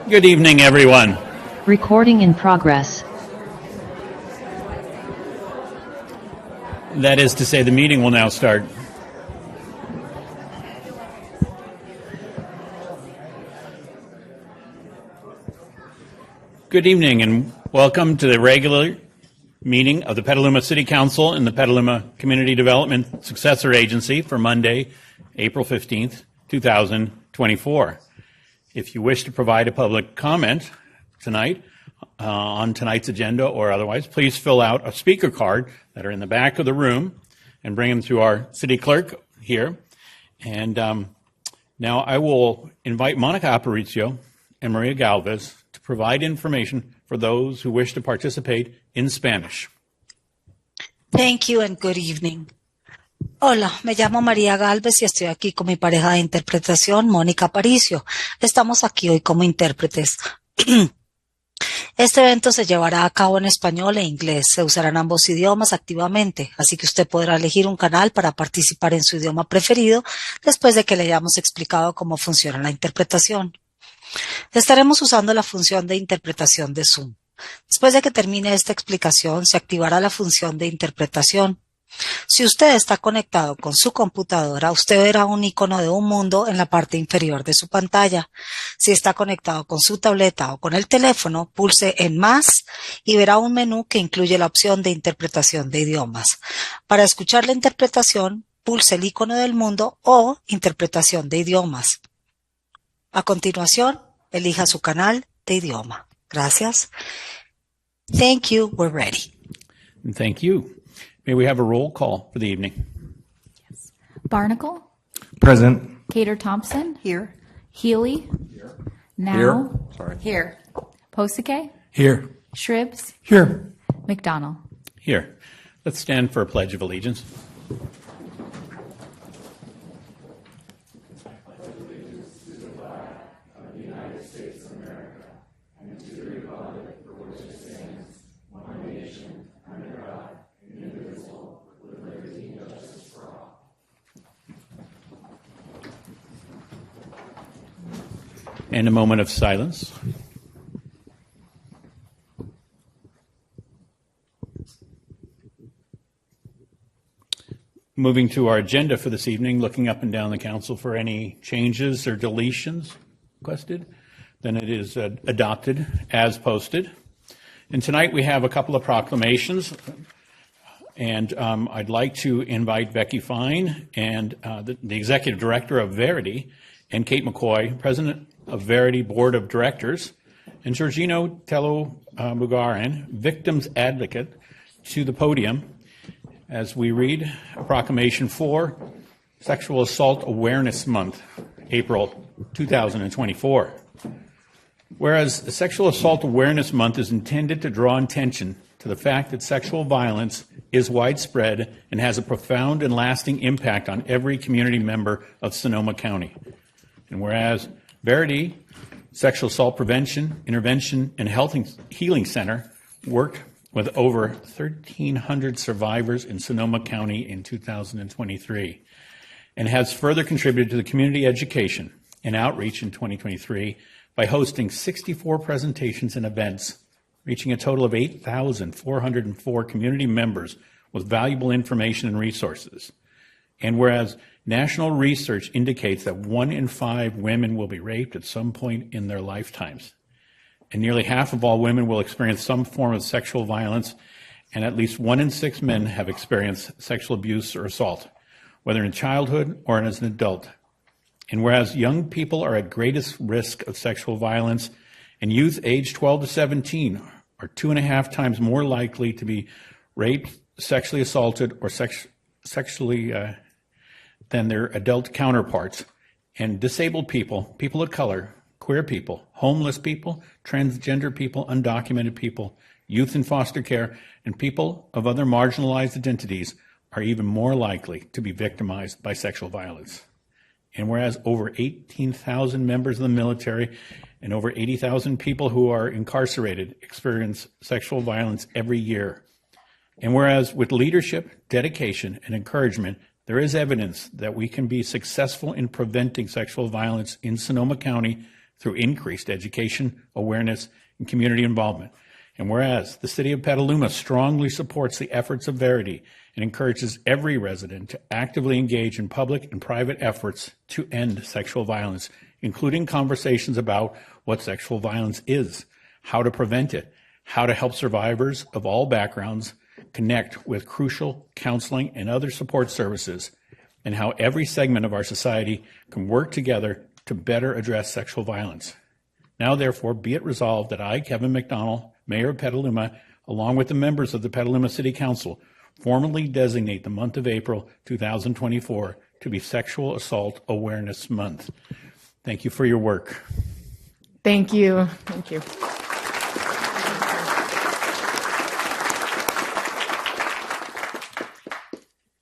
Good evening, everyone. Recording in progress. That is to say, the meeting will now start. Good evening and welcome to the regular meeting of the Petaluma City Council and the Petaluma Community Development Successor Agency for Monday, April 15th, 2024. If you wish to provide a public comment tonight on tonight's agenda or otherwise, please fill out a speaker card that are in the back of the room and bring them to our city clerk here. And now I will invite Monica Aparicio and Maria Galvez to provide information for those who wish to participate in Spanish. Thank you and good evening. Hola, me llamo María Galvez y estoy aquí con mi pareja de interpretación, Mónica Aparicio. Estamos aquí hoy como intérpretes. Este evento se llevará a cabo en español e inglés. Se usarán ambos idiomas activamente, así que usted podrá elegir un canal para participar en su idioma preferido después de que le hayamos explicado cómo funciona la interpretación. Estaremos usando la función de interpretación de Zoom. Después de que termine esta explicación, se activará la función de interpretación. Si usted está conectado con su computadora, usted verá un icono de un mundo en la parte inferior de su pantalla. Si está conectado con su tableta o con el teléfono, pulse en Más y verá un menú que incluye la opción de interpretación de idiomas. Para escuchar la interpretación, pulse el icono del mundo o interpretación de idiomas. A continuación, elija su canal de idioma. Gracias. Thank you. We're ready. Thank you. May we have a roll call for the evening? Yes. Barnacle? Present. Cater Thompson? Here. Healy? Here. Now? Here. Sorry. Here. Posake? Here. Shribs? Here. McDonald? Here. Let's stand for a Pledge of Allegiance. And a moment of silence. Moving to our agenda for this evening, looking up and down the council for any changes or deletions requested, then it is adopted as posted. And tonight we have a couple of proclamations. And I'd like to invite Becky Fine and the Executive Director of Verity, and Kate McCoy, President of Verity Board of Directors, and Georgino Tello Mugaran, Victims Advocate, to the podium as we read a proclamation for Sexual Assault Awareness Month, April 2024. Whereas the Sexual Assault Awareness Month is intended to draw attention to the fact that sexual violence is widespread and has a profound and lasting impact on every community member of Sonoma County. And whereas Verity Sexual Assault Prevention, Intervention, and Healing Center worked with over 1,300 survivors in Sonoma County in 2023 and has further contributed to the community education and outreach in 2023 by hosting 64 presentations and events, reaching a total of 8,404 community members with valuable information and resources. And whereas national research indicates that 1 in 5 women will be raped at some point in their lifetimes, and nearly half of all women will experience some form of sexual violence, and at least 1 in 6 men have experienced sexual abuse or assault, whether in childhood or as an adult. And whereas young people are at greatest risk of sexual violence, and youth aged 12 to 17 are 2.5 times more likely to be raped, sexually assaulted, or sexually than their adult counterparts, and disabled people, people of color, queer people, homeless people, transgender people, undocumented people, youth in foster care, and people of other marginalized identities are even more likely to be victimized by sexual violence. And whereas over 18,000 members of the military and over 80,000 people who are incarcerated experience sexual violence every year, and whereas with leadership, dedication, and encouragement, there is evidence that we can be successful in preventing sexual violence in Sonoma County through increased education, awareness, and community involvement. And whereas the City of Petaluma strongly supports the efforts of Verity and encourages every resident to actively engage in public and private efforts to end sexual violence, including conversations about what sexual violence is, how to prevent it, how to help survivors of all backgrounds connect with crucial counseling and other support services, and how every segment of our society can work together to better address sexual violence. Now, therefore, be it resolved that I, Kevin McDonald, Mayor of Petaluma, along with the members of the Petaluma City Council, formally designate the month of April 2024 to be Sexual Assault Awareness Month. Thank you for your work. Thank you. Thank you.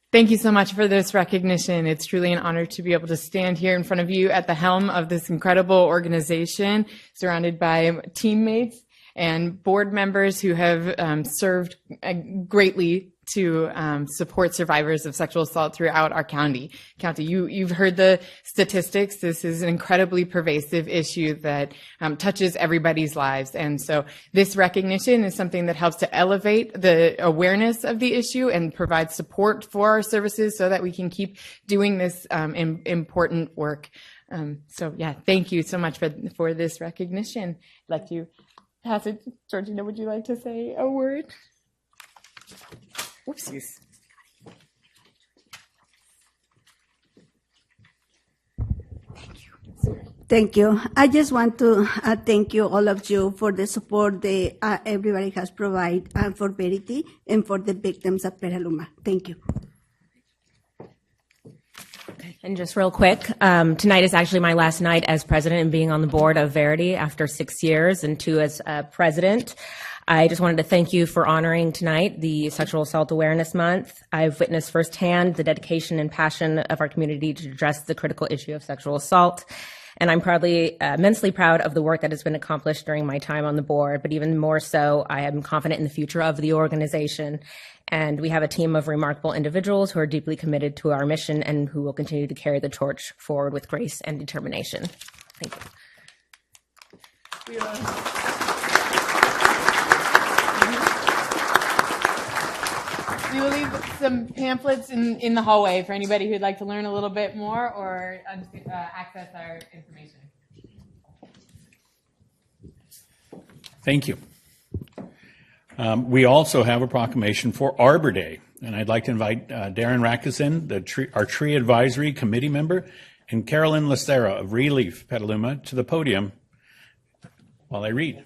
Thank you so much for this recognition. It's truly an honor to be able to stand here in front of you at the helm of this incredible organization, surrounded by teammates and board members who have served greatly to support survivors of sexual assault throughout our county. You've heard the statistics. This is an incredibly pervasive issue that touches everybody's lives. And so this recognition is something that helps to elevate the awareness of the issue and provide support for our services so that we can keep doing this important work. So yeah, thank you so much for this recognition. I'd like to pass it. Georgina, would you like to say a word? Whoopsies. Thank you. I just want to thank you, all of you, for the support that everybody has provided for Verity and for the victims of Petaluma. Thank you. And just real quick, tonight is actually my last night as president and being on the board of Verity after 6 years and 2 as president. I just wanted to thank you for honoring tonight the Sexual Assault Awareness Month. I've witnessed firsthand the dedication and passion of our community to address the critical issue of sexual assault. And I'm immensely proud of the work that has been accomplished during my time on the board, but even more so, I am confident in the future of the organization. And we have a team of remarkable individuals who are deeply committed to our mission and who will continue to carry the torch forward with grace and determination. Thank you. We will leave some pamphlets in the hallway for anybody who'd like to learn a little bit more or access our information. Thank you. We also have a proclamation for Arbor Day, and I'd like to invite Darren Rackison, our Tree Advisory Committee member, and Carolyn Lacera of Relief Petaluma to the podium while I read.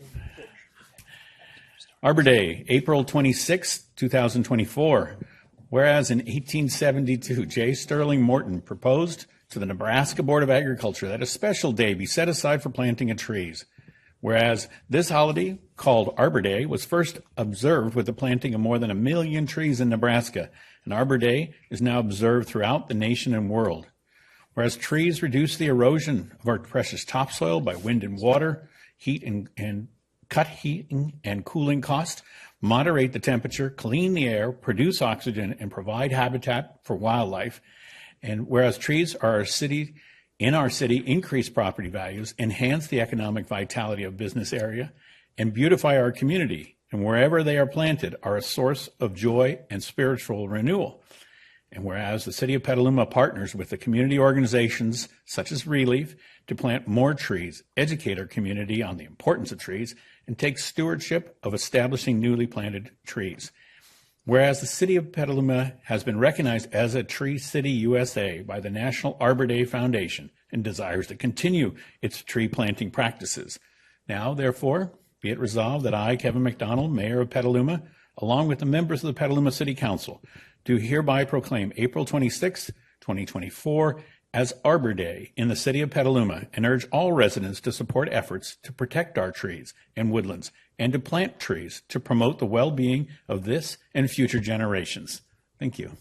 Arbor Day, April 26, 2024. Whereas in 1872, J. Sterling Morton proposed to the Nebraska Board of Agriculture that a special day be set aside for planting of trees. Whereas this holiday, called Arbor Day, was first observed with the planting of more than 1 million trees in Nebraska, and Arbor Day is now observed throughout the nation and world. Whereas trees reduce the erosion of our precious topsoil by wind and water, heat and cut heating and cooling costs, moderate the temperature, clean the air, produce oxygen, and provide habitat for wildlife. And whereas trees are in our city, increase property values, enhance the economic vitality of business area, and beautify our community, and wherever they are planted are a source of joy and spiritual renewal. And whereas the City of Petaluma partners with the community organizations such as Relief to plant more trees, educate our community on the importance of trees, and take stewardship of establishing newly planted trees. Whereas the City of Petaluma has been recognized as a Tree City USA by the National Arbor Day Foundation and desires to continue its tree planting practices. Now, therefore, be it resolved that I, Kevin McDonald, Mayor of Petaluma, along with the members of the Petaluma City Council, do hereby proclaim April 26, 2024 as Arbor Day in the City of Petaluma and urge all residents to support efforts to protect our trees and woodlands and to plant trees to promote the well-being of this and future generations. Thank you.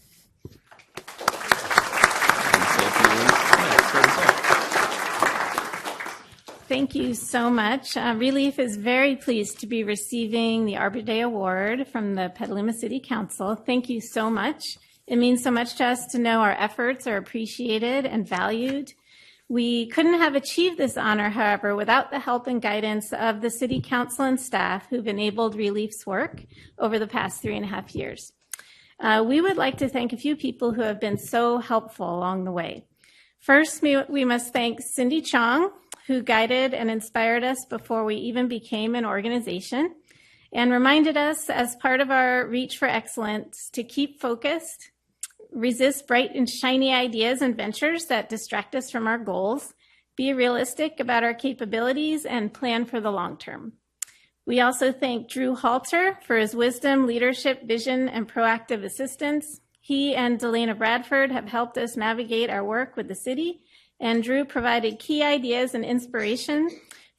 Thank you so much. Relief is very pleased to be receiving the Arbor Day Award from the Petaluma City Council. Thank you so much. It means so much to us to know our efforts are appreciated and valued. We couldn't have achieved this honor, however, without the help and guidance of the City Council and staff who've enabled Relief's work over the past 3.5 years. We would like to thank a few people who have been so helpful along the way. First, we must thank Cindy Chong, who guided and inspired us before we even became an organization, and reminded us as part of our reach for excellence to keep focused, resist bright and shiny ideas and ventures that distract us from our goals, be realistic about our capabilities, and plan for the long term. We also thank Drew Halter for his wisdom, leadership, vision, and proactive assistance. He and Delana Bradford have helped us navigate our work with the city, and Drew provided key ideas and inspiration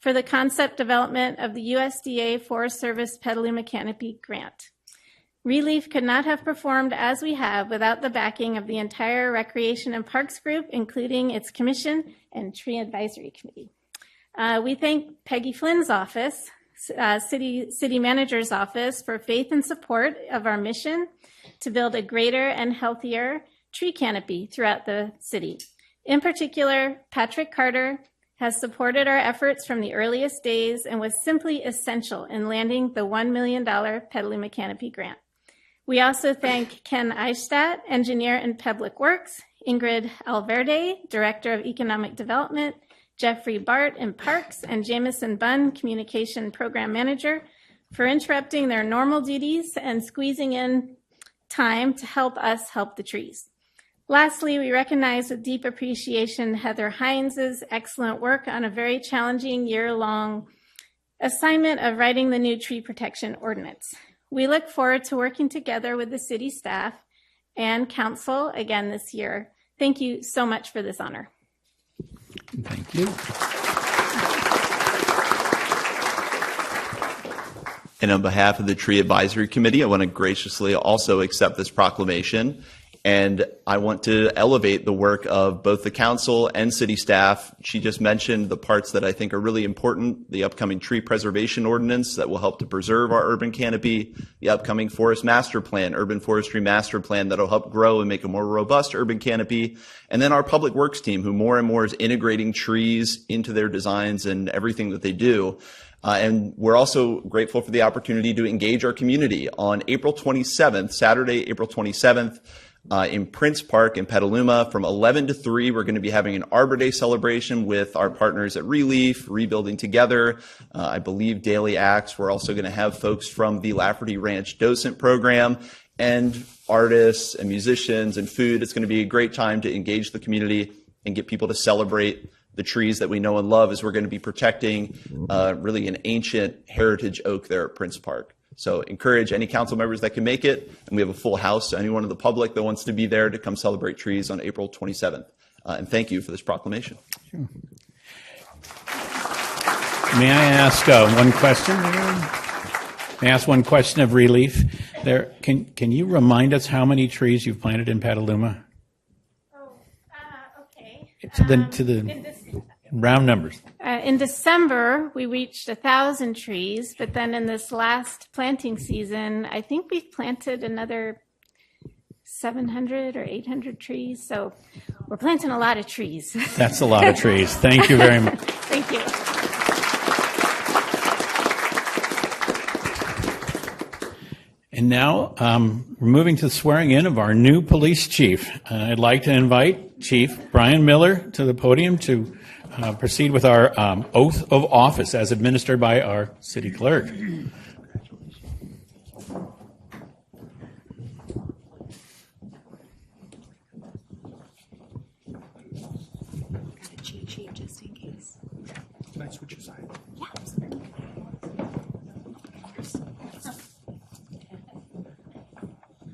for the concept development of the USDA Forest Service Petaluma Canopy Grant. Relief could not have performed as we have without the backing of the entire Recreation and Parks Group, including its commission and Tree Advisory Committee. We thank Peggy Flynn's office, City Manager's office, for faith and support of our mission to build a greater and healthier tree canopy throughout the city. In particular, Patrick Carter has supported our efforts from the earliest days and was simply essential in landing the $1 million Petaluma Canopy Grant. We also thank Ken Eichstadt, engineer in Public Works, Ingrid Alverde, Director of Economic Development, Jeffrey Bart in Parks, and Jameson Bunn, Communication Program Manager, for interrupting their normal duties and squeezing in time to help us help the trees. Lastly, we recognize with deep appreciation Heather Hines' excellent work on a very challenging year-long assignment of writing the new tree protection ordinance. We look forward to working together with the city staff and council again this year. Thank you so much for this honor. Thank you. And on behalf of the Tree Advisory Committee, I want to graciously also accept this proclamation. And I want to elevate the work of both the council and city staff. She just mentioned the parts that I think are really important: the upcoming tree preservation ordinance that will help to preserve our urban canopy, the upcoming forest master plan, urban forestry master plan that will help grow and make a more robust urban canopy, and then our public works team, who more and more is integrating trees into their designs and everything that they do. And we're also grateful for the opportunity to engage our community on April 27th, Saturday, April 27th, in Prince Park in Petaluma from 11 to 3. We're going to be having an Arbor Day celebration with our partners at Relief, Rebuilding Together, I believe Daily Acts. We're also going to have folks from the Lafferty Ranch Docent Program and artists and musicians and food. It's going to be a great time to engage the community and get people to celebrate the trees that we know and love, as we're going to be protecting really an ancient heritage oak there at Prince Park. So encourage any council members that can make it, and we have a full house, so anyone in the public that wants to be there to come celebrate trees on April 27th. And thank you for this proclamation. Sure. May I ask one question? May I ask one question of Relief? There, can you remind us how many trees you've planted in Petaluma? Okay. To the round numbers. In December, we reached 1,000 trees, but then in this last planting season, I think we've planted another 700 or 800 trees. So we're planting a lot of trees. That's a lot of trees. Thank you very much. Thank you. And now we're moving to the swearing in of our new police chief. I'd like to invite Chief Brian Miller to the podium to proceed with our oath of office as administered by our city clerk. Cheat sheet just in case. Can I switch your side? Yeah.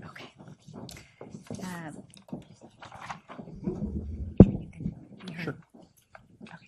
Okay. Sure. Okay.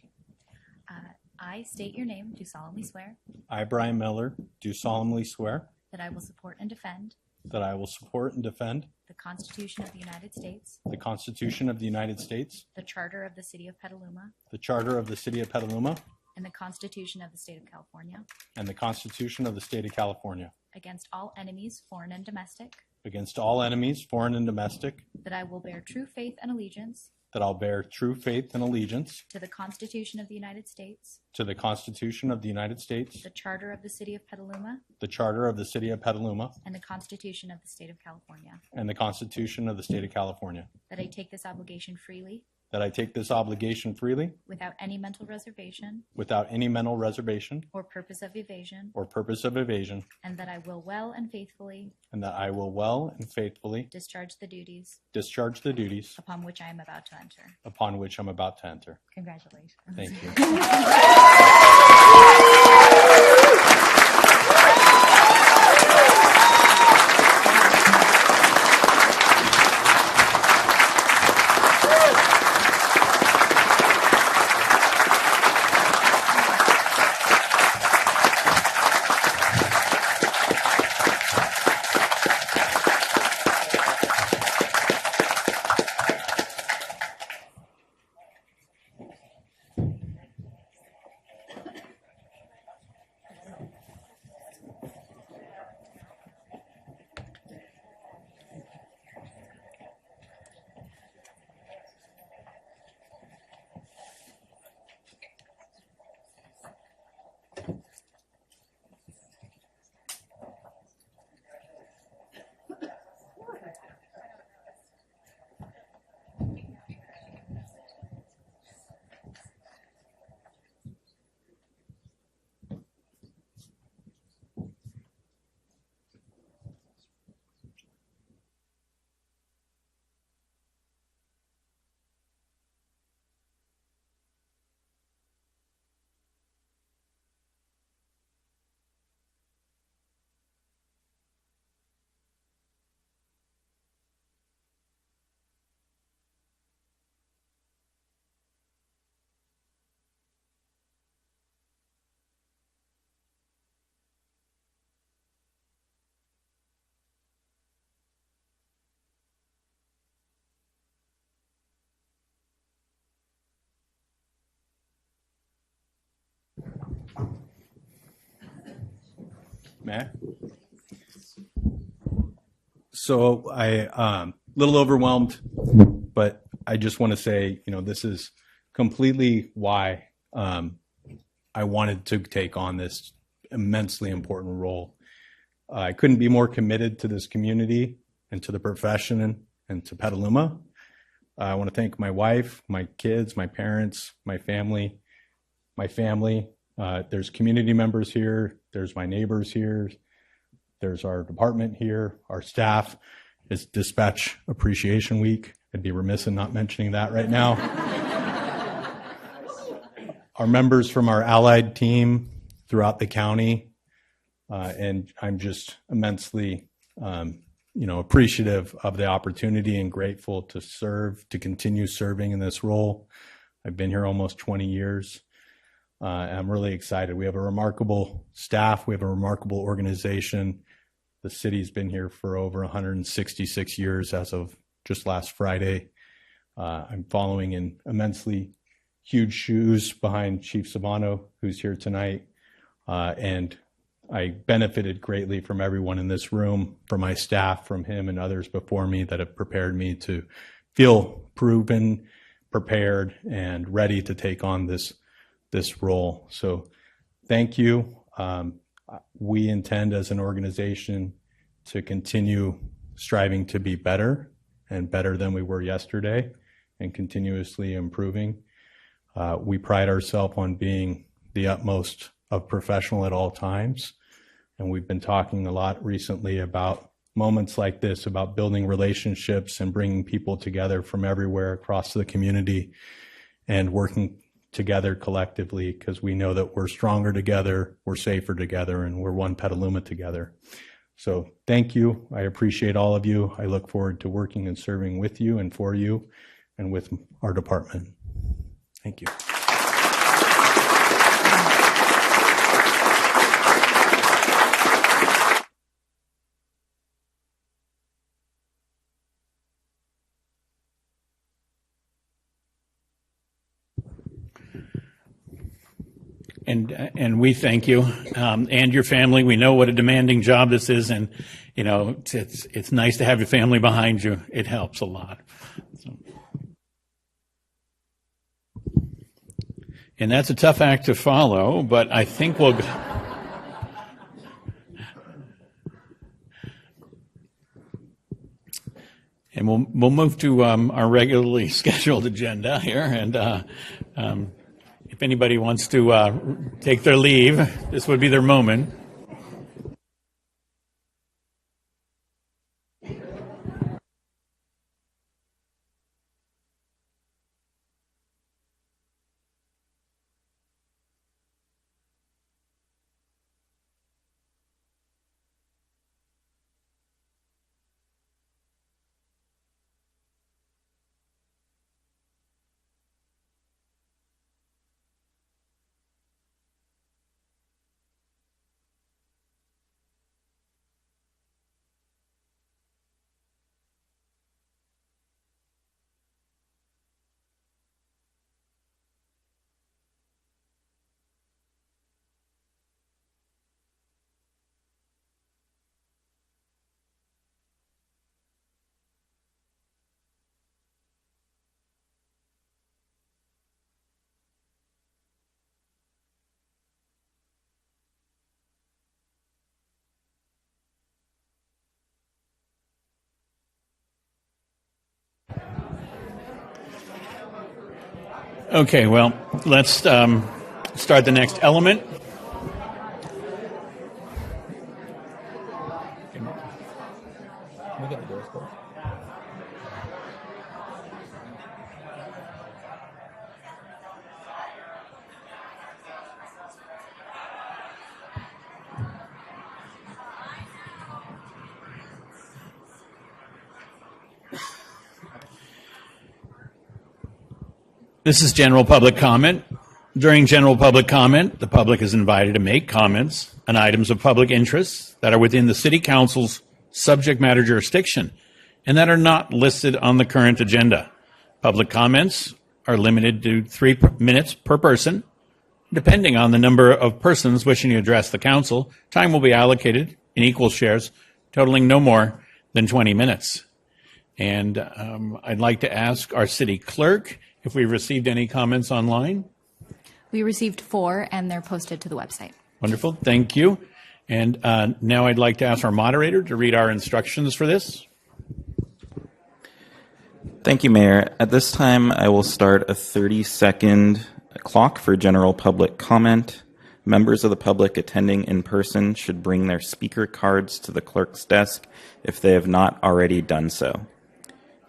I state your name, do solemnly swear I, Brian Miller, do solemnly swear that I will support and defend that I will support and defend the Constitution of the United States, the Constitution of the United States, the Charter of the City of Petaluma, the Charter of the City of Petaluma, and the Constitution of the State of California and the Constitution of the State of California, against all enemies, foreign and domestic, against all enemies, foreign and domestic, that I will bear true faith and allegiance that I'll bear true faith and allegiance to the Constitution of the United States, to the Constitution of the United States, the Charter of the City of Petaluma, the Charter of the City of Petaluma, and the Constitution of the State of California, and the Constitution of the State of California, that I take this obligation freely that I take this obligation freely without any mental reservation without any mental reservation or purpose of evasion, or purpose of evasion, and that I will well and faithfully and that I will well and faithfully discharge the duties discharge the duties upon which I am about to enter. upon which I'm about to enter. Congratulations. Thank you. Matt? So I little overwhelmed, but I just want to say, this is completely why I wanted to take on this immensely important role. I couldn't be more committed to this community and to the profession and to Petaluma. I want to thank my wife, my kids, my parents, my family. There's community members here. There's my neighbors here. There's our department here, our staff. It's Dispatch Appreciation Week. I'd be remiss in not mentioning that right now. Our members from our allied team throughout the county, and I'm just immensely, appreciative of the opportunity and grateful to continue serving in this role. I've been here almost 20 years. I'm really excited. We have a remarkable staff. We have a remarkable organization. The city's been here for over 166 years as of just last Friday. I'm following in immensely huge shoes behind Chief Sabano, who's here tonight. And I benefited greatly from everyone in this room, from my staff, from him and others before me that have prepared me to feel proven, prepared, and ready to take on this role. So thank you. We intend as an organization to continue striving to be better and better than we were yesterday and continuously improving. We pride ourselves on being the utmost of professional at all times. And we've been talking a lot recently about moments like this, about building relationships and bringing people together from everywhere across the community and working together collectively, because we know that we're stronger together, we're safer together, and we're one Petaluma together. So thank you. I appreciate all of you. I look forward to working and serving with you and for you and with our department. Thank you. And we thank you and your family. We know what a demanding job this is, and it's nice to have your family behind you. It helps a lot. So. And that's a tough act to follow, but I think we'll go. And we'll move to our regularly scheduled agenda here. And if anybody wants to take their leave, this would be their moment. Okay, well, let's start the next element. This is general public comment. During general public comment, the public is invited to make comments on items of public interest that are within the City Council's subject matter jurisdiction and that are not listed on the current agenda. Public comments are limited to 3 minutes per person. Depending on the number of persons wishing to address the council, time will be allocated in equal shares, totaling no more than 20 minutes. And I'd like to ask our city clerk if we received any comments online. We received 4, and they're posted to the website. Wonderful, thank you. And now I'd like to ask our moderator to read our instructions for this. Thank you, Mayor. At this time, I will start a 30-second clock for general public comment. Members of the public attending in person should bring their speaker cards to the clerk's desk if they have not already done so.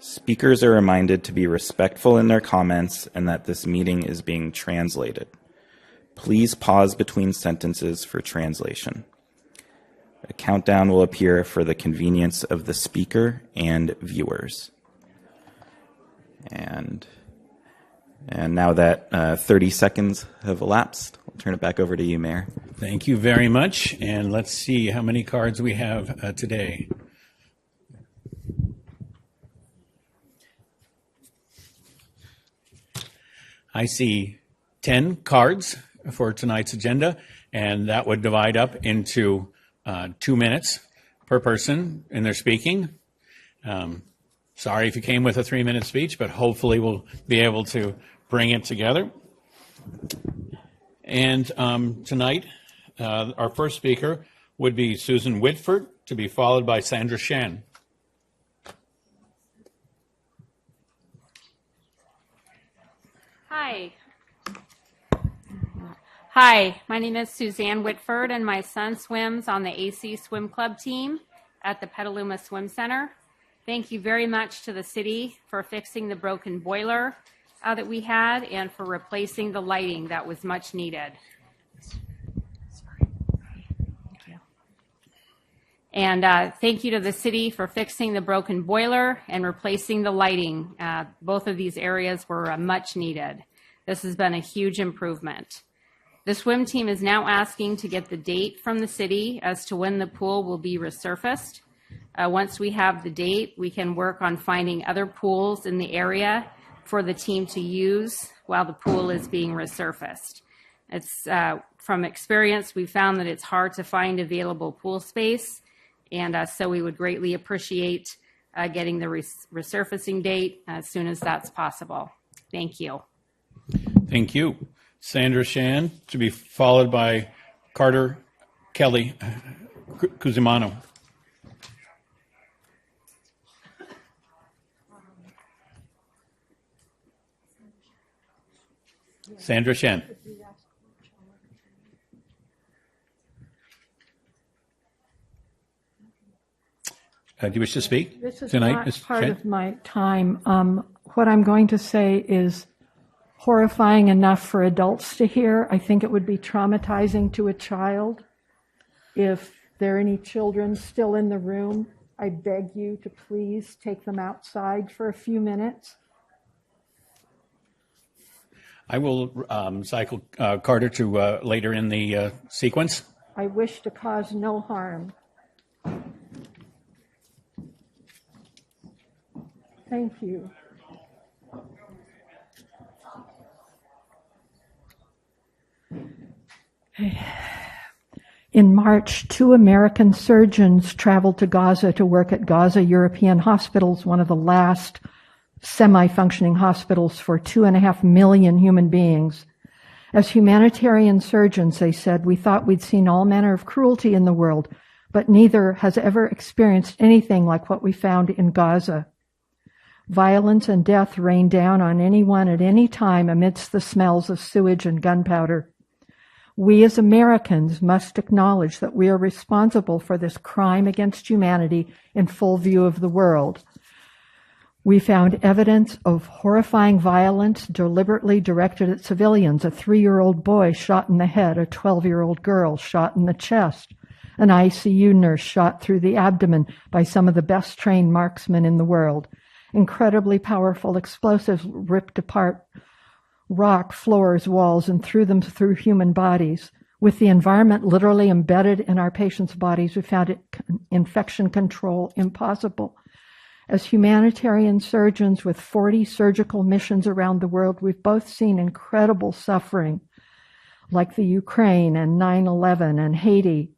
Speakers are reminded to be respectful in their comments and that this meeting is being translated. Please pause between sentences for translation. A countdown will appear for the convenience of the speaker and viewers. And now that 30 seconds have elapsed, I'll turn it back over to you, Mayor. Thank you very much. And let's see how many cards we have today. I see 10 cards for tonight's agenda, and that would divide up into 2 minutes per person in their speaking. Sorry if you came with a 3-minute speech, but hopefully we'll be able to bring it together. And tonight, our first speaker would be Susan Whitford, to be followed by Sandra Shan. Hi, my name is Suzanne Whitford, and my son swims on the AC Swim Club team at the Petaluma Swim Center. Thank you very much to the city for fixing the broken boiler that we had and for replacing the lighting that was much needed. And thank you to the city for fixing the broken boiler and replacing the lighting. Both of these areas were much needed. This has been a huge improvement. The swim team is now asking to get the date from the city as to when the pool will be resurfaced. Once we have the date, we can work on finding other pools in the area for the team to use while the pool is being resurfaced. It's from experience, we found that it's hard to find available pool space, and so we would greatly appreciate getting the resurfacing date as soon as that's possible. Thank you. Thank you. Sandra Shan, to be followed by Carter Kelly Cusimano. Sandra Shan. Do you wish to speak This is tonight, not Ms. part Shan? of my time. What I'm going to say is horrifying enough for adults to hear. I think it would be traumatizing to a child. If there are any children still in the room, I beg you to please take them outside for a few minutes. I will cycle Carter to later in the sequence. I wish to cause no harm. Thank you. In March, 2 American surgeons traveled to Gaza to work at Gaza European Hospitals, one of the last semi-functioning hospitals for 2.5 million human beings. As humanitarian surgeons, they said, we thought we'd seen all manner of cruelty in the world, but neither has ever experienced anything like what we found in Gaza. Violence and death rain down on anyone at any time amidst the smells of sewage and gunpowder. We as Americans must acknowledge that we are responsible for this crime against humanity in full view of the world. We found evidence of horrifying violence deliberately directed at civilians, a 3-year-old boy shot in the head, a 12-year-old girl shot in the chest, an ICU nurse shot through the abdomen by some of the best trained marksmen in the world. Incredibly powerful explosives ripped apart rock, floors, walls, and threw them through human bodies. With the environment literally embedded in our patients' bodies, we found infection control impossible. As humanitarian surgeons with 40 surgical missions around the world, we've both seen incredible suffering, like the Ukraine and 9/11 and Haiti.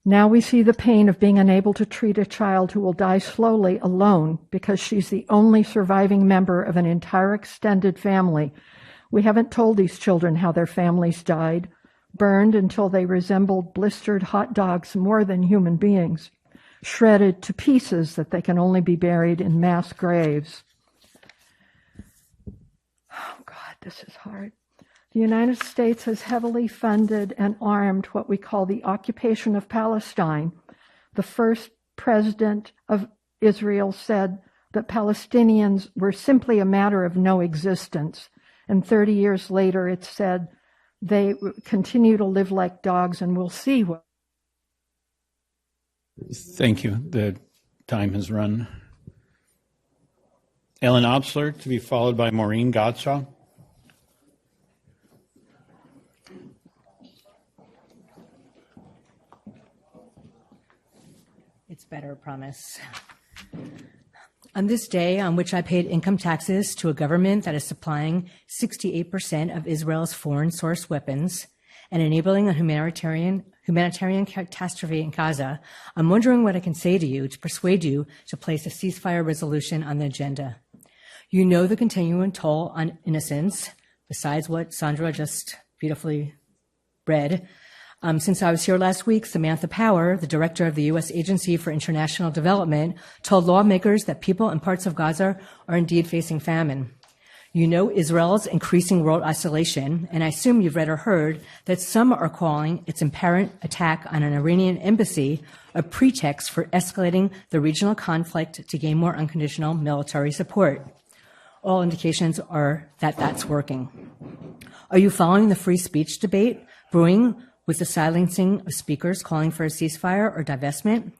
Now we see the pain of being unable to treat a child who will die slowly alone because she's the only surviving member of an entire extended family. We haven't told these children how their families died, burned until they resembled blistered hot dogs more than human beings, shredded to pieces that they can only be buried in mass graves. Oh God, this is hard. The United States has heavily funded and armed what we call the occupation of Palestine. The first president of Israel said that Palestinians were simply a matter of no existence. And 30 years later, it said they continue to live like dogs, and we'll see what. Thank you. The time has run. Ellen Obsler, to be followed by Maureen Godshaw. It's better, I promise. On this day on which I paid income taxes to a government that is supplying 68% of Israel's foreign source weapons and enabling a humanitarian catastrophe in Gaza, I'm wondering what I can say to you to persuade you to place a ceasefire resolution on the agenda. You know the continuing toll on innocents, besides what Sandra just beautifully read. Since I was here last week, Samantha Power, the director of the U.S. Agency for International Development, told lawmakers that people in parts of Gaza are indeed facing famine. You know Israel's increasing world isolation, and I assume you've read or heard that some are calling its apparent attack on an Iranian embassy a pretext for escalating the regional conflict to gain more unconditional military support. All indications are that that's working. Are you following the free speech debate brewing with the silencing of speakers calling for a ceasefire or divestment?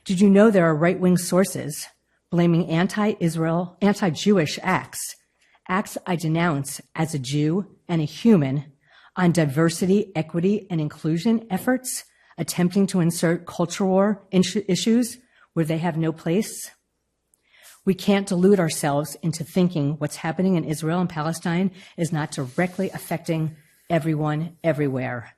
Did you know there are right-wing sources blaming anti-Israel, anti-Jewish acts I denounce as a Jew and a human, on diversity, equity, and inclusion efforts, attempting to insert culture war issues where they have no place? We can't delude ourselves into thinking what's happening in Israel and Palestine is not directly affecting everyone everywhere.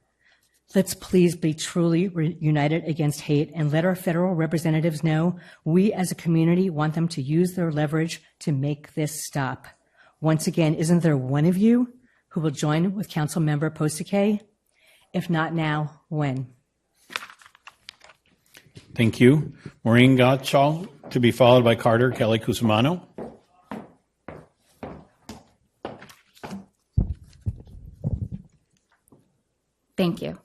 Let's please be truly united against hate and let our federal representatives know we as a community want them to use their leverage to make this stop. Once again, isn't there one of you who will join with Councilmember Postake? If not now, when? Thank you. Maureen Gottschall, to be followed by Carter Kelly Cusimano. Thank you.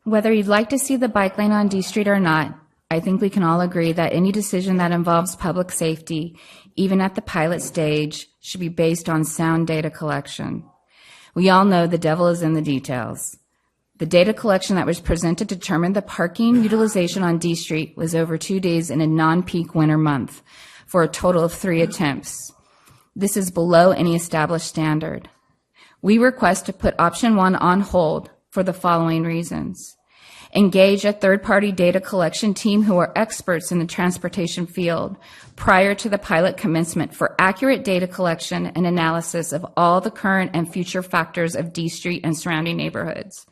Whether you'd like to see the bike lane on D Street or not, I think we can all agree that any decision that involves public safety, even at the pilot stage, should be based on sound data collection. We all know the devil is in the details. The data collection that was presented determined the parking utilization on D Street was over 2 days in a non-peak winter month for a total of 3 attempts. This is below any established standard. We request to put option 1 on hold for the following reasons. Engage a third-party data collection team who are experts in the transportation field prior to the pilot commencement for accurate data collection and analysis of all the current and future factors of D Street and surrounding neighborhoods.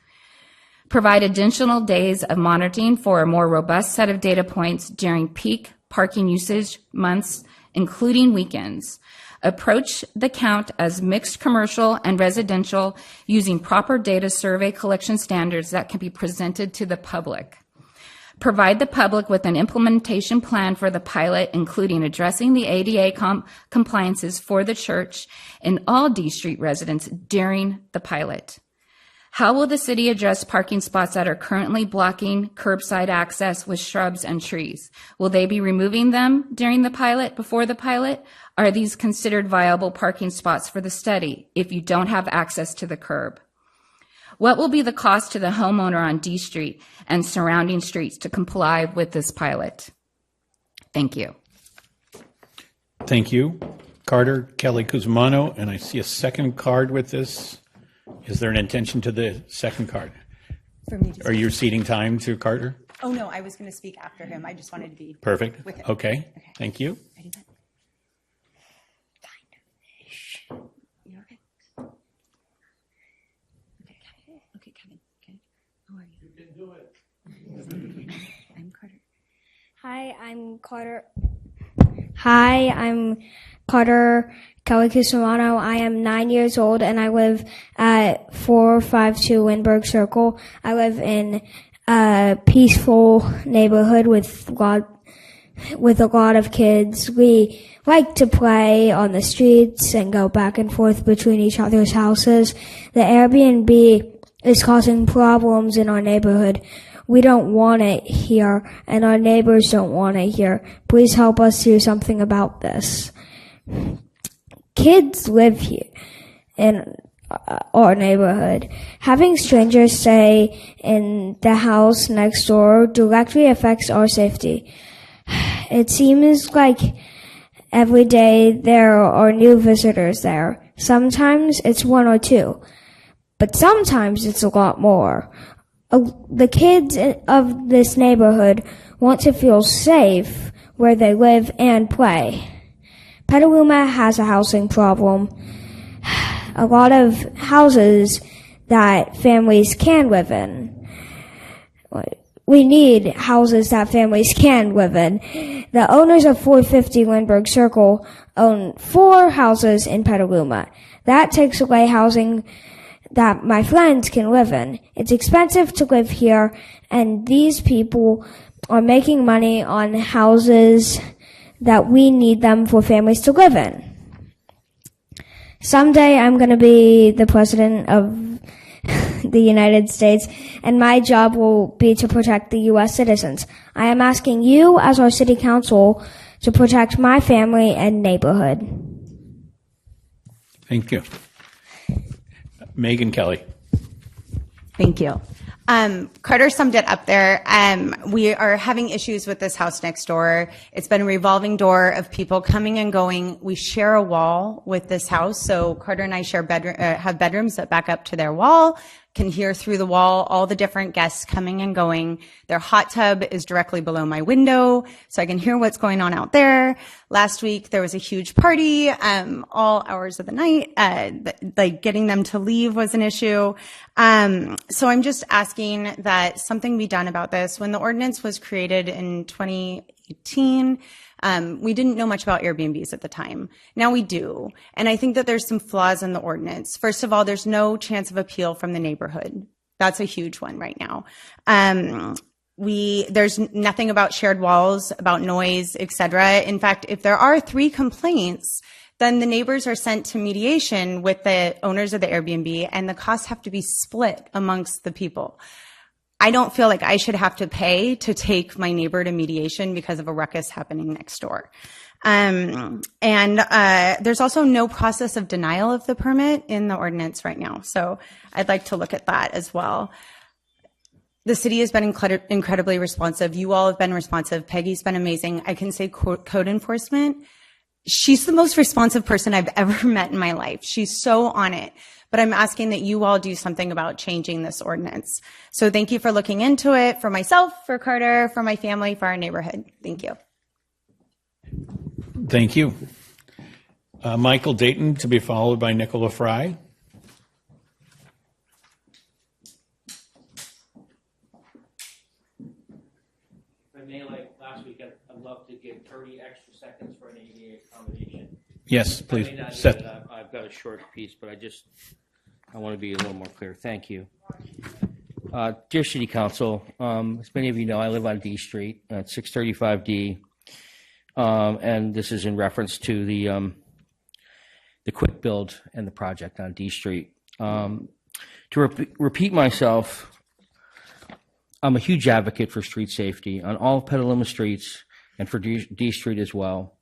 Provide additional days of monitoring for a more robust set of data points during peak parking usage months, including weekends. Approach the count as mixed commercial and residential using proper data survey collection standards that can be presented to the public. Provide the public with an implementation plan for the pilot, including addressing the ADA compliances for the church and all D Street residents during the pilot. How will the city address parking spots that are currently blocking curbside access with shrubs and trees? Will they be removing them during the pilot, before the pilot? Are these considered viable parking spots for the study if you don't have access to the curb? What will be the cost to the homeowner on D Street and surrounding streets to comply with this pilot? Thank you. Thank you. Carter Kelly Cusimano, and I see a second card with this. Is there an intention to the second card? For me to Are you ceding time to Carter? Oh, no, I was going to speak after him. I just wanted to be Perfect. with him. Okay. Thank you. Ready, bud? You're okay. Okay, Kevin. Okay. How are you? You can do it. I'm Carter. Hi, I'm Carter Kelly Cusimano. I am 9 years old and I live at 452 Lindbergh Circle. I live in a peaceful neighborhood with a lot of kids. We like to play on the streets and go back and forth between each other's houses. The Airbnb is causing problems in our neighborhood. We don't want it here, and our neighbors don't want it here. Please help us do something about this. Kids live here in our neighborhood. Having strangers stay in the house next door directly affects our safety. It seems like every day there are new visitors there. Sometimes it's 1 or 2, but sometimes it's a lot more. The kids of this neighborhood want to feel safe where they live and play. Petaluma has a housing problem. A lot of houses that families can live in. We need houses that families can live in. The owners of 450 Lindbergh Circle own 4 houses in Petaluma. That takes away housing that my friends can live in. It's expensive to live here, and these people are making money on houses that we need them for families to live in. Someday I'm going to be the president of the United States, and my job will be to protect the U.S. citizens. I am asking you, as our city council, to protect my family and neighborhood. Thank you. Megan Kelly. Thank you. Carter summed it up there. We are having issues with this house next door. It's been a revolving door of people coming and going. We share a wall with this house, so Carter and I have bedrooms that back up to their wall, can hear through the wall all the different guests coming and going. Their hot tub is directly below my window, so I can hear what's going on out there. Last week, there was a huge party, all hours of the night. Like getting them to leave was an issue. So I'm just asking that something be done about this. When the ordinance was created in 2018, We didn't know much about Airbnbs at the time. Now we do. And I think that there's some flaws in the ordinance. First of all, there's no chance of appeal from the neighborhood. That's a huge one right now. There's nothing about shared walls, about noise, etc. In fact, if there are 3 complaints, then the neighbors are sent to mediation with the owners of the Airbnb, and the costs have to be split amongst the people. I don't feel like I should have to pay to take my neighbor to mediation because of a ruckus happening next door. There's also no process of denial of the permit in the ordinance right now. So I'd like to look at that as well. The city has been incredibly responsive. You all have been responsive. Peggy's been amazing. I can say code enforcement. She's the most responsive person I've ever met in my life. She's so on it. But I'm asking that you all do something about changing this ordinance. So thank you for looking into it, for myself, for Carter, for my family, for our neighborhood. Thank you. Thank you. Michael Dayton, to be followed by Nicola Fry. If I may, like last week, I'd love to give 30 extra seconds for an ADA accommodation. Yes, please. I've got a short piece, but I want to be a little more clear. Thank you. Dear City Council, as many of you know, I live on D Street at 635 D, and this is in reference to the quick build and the project on D Street. To repeat myself, I'm a huge advocate for street safety on all of Petaluma streets and for D Street as well.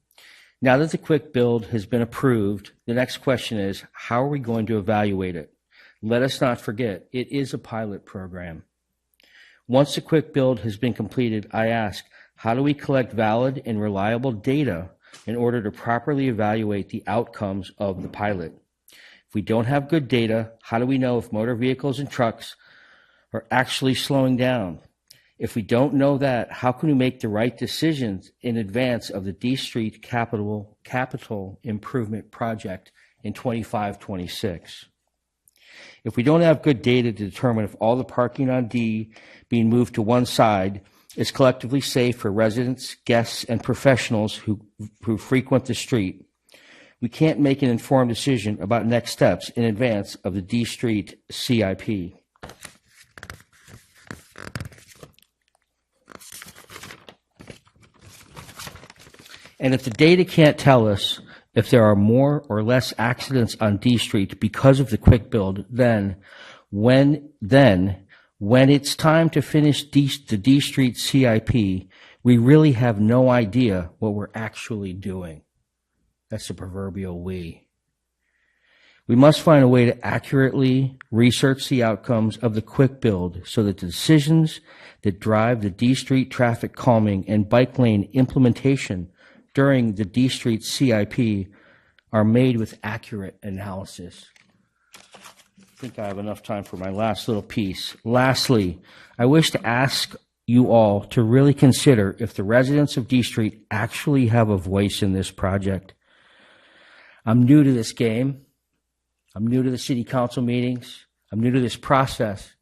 Now that the quick build has been approved, the next question is, how are we going to evaluate it? Let us not forget, it is a pilot program. Once the quick build has been completed, I ask, how do we collect valid and reliable data in order to properly evaluate the outcomes of the pilot? If we don't have good data, how do we know if motor vehicles and trucks are actually slowing down? If we don't know that, how can we make the right decisions in advance of the D Street capital improvement project in 25-26? If we don't have good data to determine if all the parking on D being moved to one side is collectively safe for residents, guests, and professionals who frequent the street, we can't make an informed decision about next steps in advance of the D Street CIP. And if the data can't tell us if there are more or less accidents on D Street because of the quick build, then when it's time to finish the D Street CIP, we really have no idea what we're actually doing. That's the proverbial we. We must find a way to accurately research the outcomes of the quick build so that the decisions that drive the D Street traffic calming and bike lane implementation during the D Street CIP are made with accurate analysis. I think I have enough time for my last little piece. Lastly, I wish to ask you all to really consider if the residents of D Street actually have a voice in this project. I'm new to this game. I'm new to the city council meetings. I'm new to this process.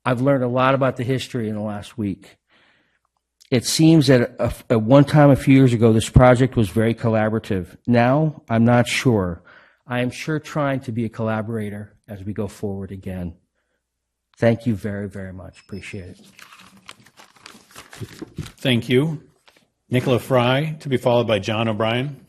I've learned a lot about the history in the last week. It seems that at one time a few years ago, this project was very collaborative. Now, I'm not sure. I am sure trying to be a collaborator as we go forward again. Thank you very, very much. Appreciate it. Thank you. Nicola Fry, to be followed by John O'Brien.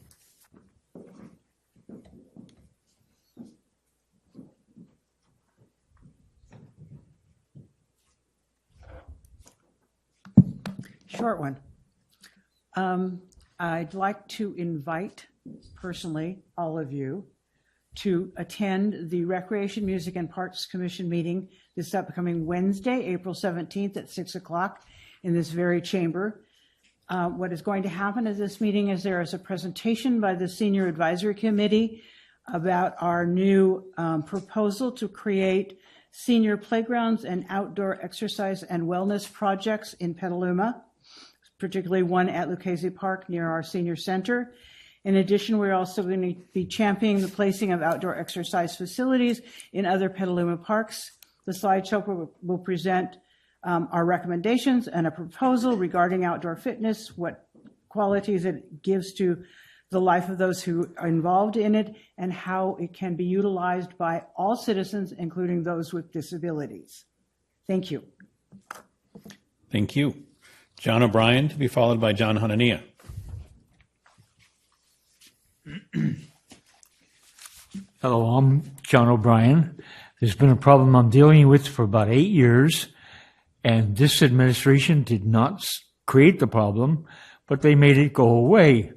Short one. I'd like to invite, personally, all of you to attend the Recreation, Music, and Parks Commission meeting this upcoming Wednesday, April 17th at 6 o'clock in this very chamber. What is going to happen at this meeting is there is a presentation by the Senior Advisory Committee about our new proposal to create senior playgrounds and outdoor exercise and wellness projects in Petaluma, particularly one at Lucchese Park near our senior center. In addition, we're also going to be championing the placing of outdoor exercise facilities in other Petaluma parks. The slideshow will present our recommendations and a proposal regarding outdoor fitness, what qualities it gives to the life of those who are involved in it, and how it can be utilized by all citizens, including those with disabilities. Thank you. Thank you. John O'Brien, to be followed by John Hanania. Hello, I'm John O'Brien. There's been a problem I'm dealing with for about 8 years, and this administration did not create the problem, but they made it go away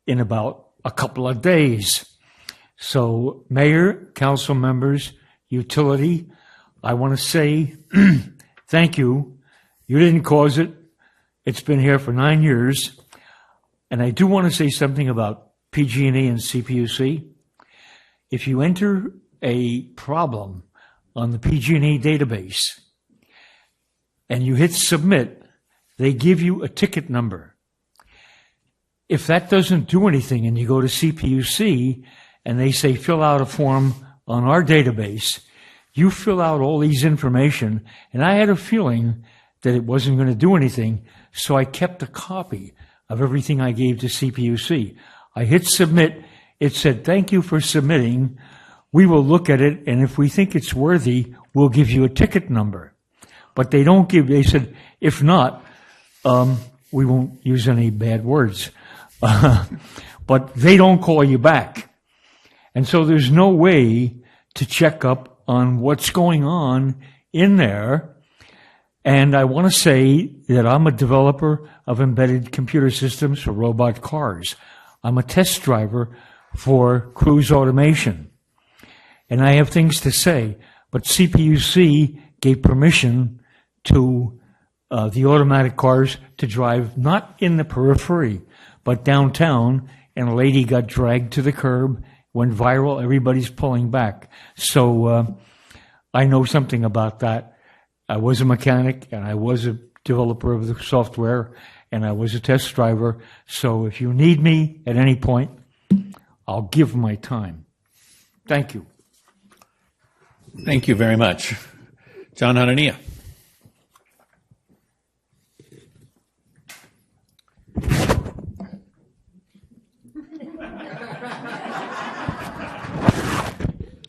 in about a couple of days. So, Mayor, council members, utility, I want to say thank you. You didn't cause it. It's been here for 9 years. And I do want to say something about PG&E and CPUC. If you enter a problem on the PG&E database and you hit submit, they give you a ticket number. If that doesn't do anything and you go to CPUC and they say fill out a form on our database, you fill out all these information, and I had a feeling that it wasn't going to do anything, so I kept a copy of everything I gave to CPUC. I hit submit. It said, thank you for submitting. We will look at it, and if we think it's worthy, we'll give you a ticket number. But they don't give, they said, if not, we won't use any bad words. But they don't call you back. And so there's no way to check up on what's going on in there. And I want to say that I'm a developer of embedded computer systems for robot cars. I'm a test driver for cruise automation. And I have things to say, but CPUC gave permission to the automatic cars to drive not in the periphery, but downtown, and a lady got dragged to the curb, went viral, everybody's pulling back. So I know something about that. I was a mechanic, and I was a developer of the software, and I was a test driver. So if you need me at any point, I'll give my time. Thank you. Thank you very much. John Hanania.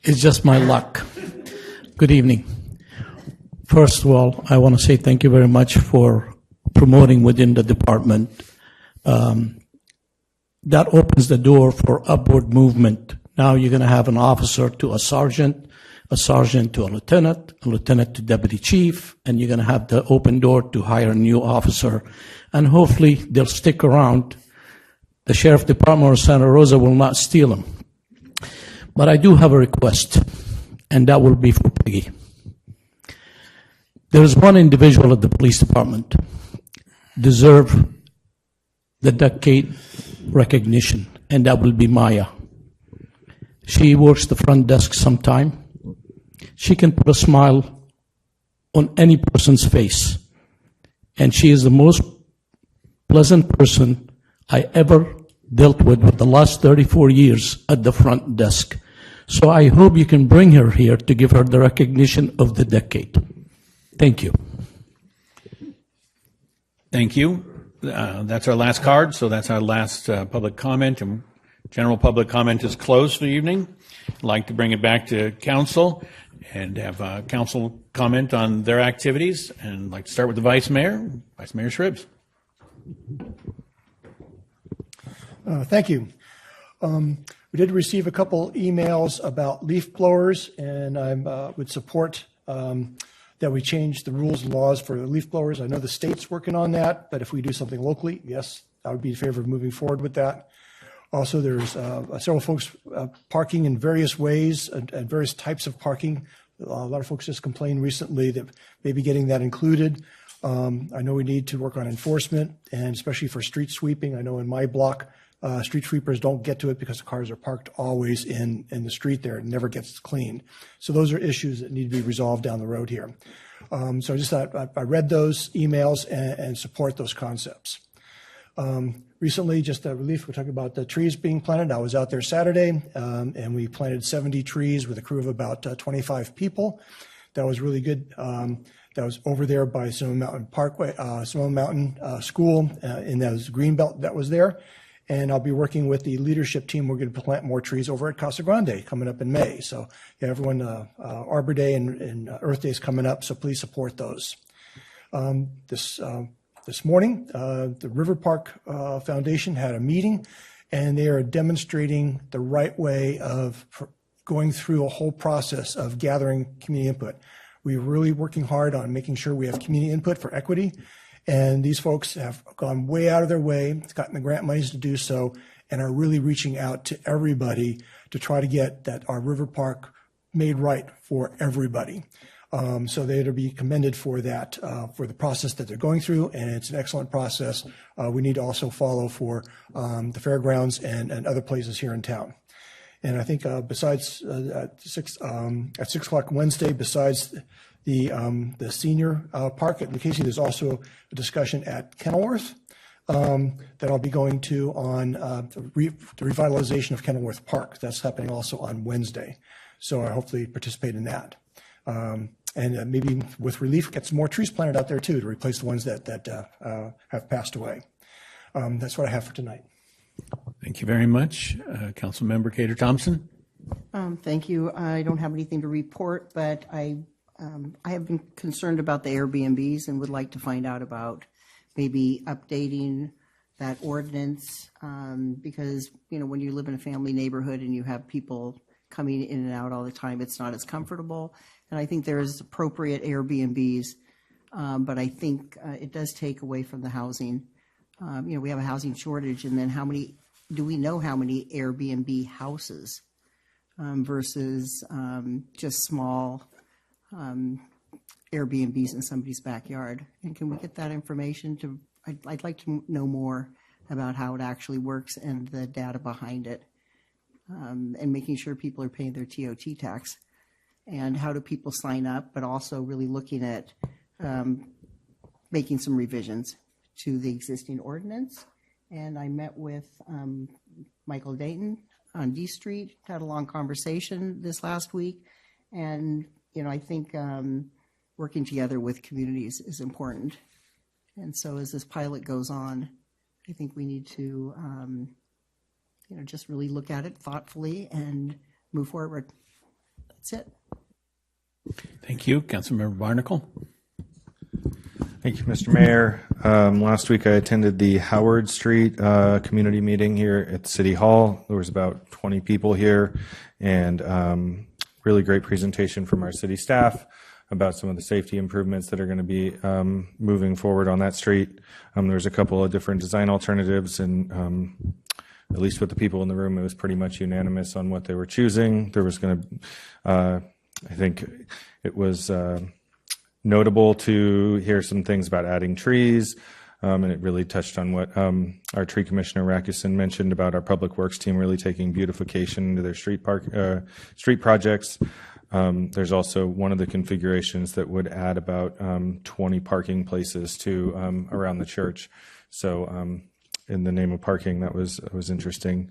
It's just my luck. Good evening. First of all, I want to say thank you very much for promoting within the department. That opens the door for upward movement. Now you're going to have an officer to a sergeant to a lieutenant to deputy chief, and you're going to have the open door to hire a new officer. And hopefully they'll stick around. The sheriff department of Santa Rosa will not steal them. But I do have a request, and that will be for Peggy. There is one individual at the police department deserve the decade recognition, and that will be Maya. She works the front desk sometime. She can put a smile on any person's face, and she is the most pleasant person I ever dealt with the last 34 years at the front desk. So I hope you can bring her here to give her the recognition of the decade. Thank you. Thank you. That's our last card, so that's our last public comment, and general public comment is closed for the evening. I'd like to bring it back to council and have council comment on their activities, and I'd like to start with the Vice Mayor, Vice Mayor Shribs. Thank you. We did receive a couple emails about leaf blowers, and I would support that we change the rules and laws for leaf blowers. I know the state's working on that, but if we do something locally, yes, I would be in favor of moving forward with that. Also, there's several folks parking in various ways and various types of parking. A lot of folks just complained recently that maybe getting that included. I know we need to work on enforcement, and especially for street sweeping. I know in my block, street sweepers don't get to it because the cars are parked always in the street there. It never gets cleaned. So those are issues that need to be resolved down the road here. So I just thought I read those emails and support those concepts. Recently, just a relief, we're talking about the trees being planted. I was out there Saturday, and we planted 70 trees with a crew of about 25 people. That was really good. that was over there by Sonoma Mountain Parkway, Sonoma Mountain School, and that was green belt that was there. And I'll be working with the leadership team. We're going to plant more trees over at Casa Grande coming up in May. So yeah, everyone, Arbor Day and Earth Day is coming up, so please support those. This morning, the River Park Foundation had a meeting, and they are demonstrating the right way of going through a whole process of gathering community input. We're really working hard on making sure we have community input for equity. And these folks have gone way out of their way, gotten the grant monies to do so, and are really reaching out to everybody to try to get that our River Park made right for everybody. So they're to be commended for that, for the process that they're going through, and it's an excellent process. We need to also follow for the fairgrounds and other places here in town. And I think besides at 6 o'clock Wednesday, besides the senior park at Lucchese, there's also a discussion at Kenilworth that I'll be going to on the revitalization of Kenilworth Park. That's happening also on Wednesday. So I hopefully participate in that. And maybe with relief, get some more trees planted out there too to replace the ones that have passed away. That's what I have for tonight. Thank you very much. Councilmember Cater Thompson. Thank you. I don't have anything to report, but I have been concerned about the Airbnbs and would like to find out about maybe updating that ordinance because, you know, when you live in a family neighborhood and you have people coming in and out all the time, it's not as comfortable. And I think there is appropriate Airbnbs, but I think it does take away from the housing. You know, we have a housing shortage, and then do we know how many Airbnb houses versus just small Airbnbs in somebody's backyard? And can we get that information? I'd like to know more about how it actually works and the data behind it, and making sure people are paying their TOT tax. And how do people sign up, but also really looking at making some revisions to the existing ordinance. And I met with Michael Dayton on D Street, had a long conversation this last week. And, you know, I think working together with communities is important. And so as this pilot goes on, I think we need to, you know, just really look at it thoughtfully and move forward. That's it. Thank you. Councilmember Barnacle. Thank you, Mr. Mayor. Last week I attended the Howard Street community meeting here at City Hall. There was about 20 people here, and really great presentation from our city staff about some of the safety improvements that are going to be moving forward on that street. There's a couple of different design alternatives, and at least with the people in the room, it was pretty much unanimous on what they were choosing. There was going to, I think it was notable to hear some things about adding trees, and it really touched on what our tree commissioner Rakusin mentioned about our public works team really taking beautification into their street projects. There's also one of the configurations that would add about 20 parking places to around the church. So in the name of parking, that was interesting.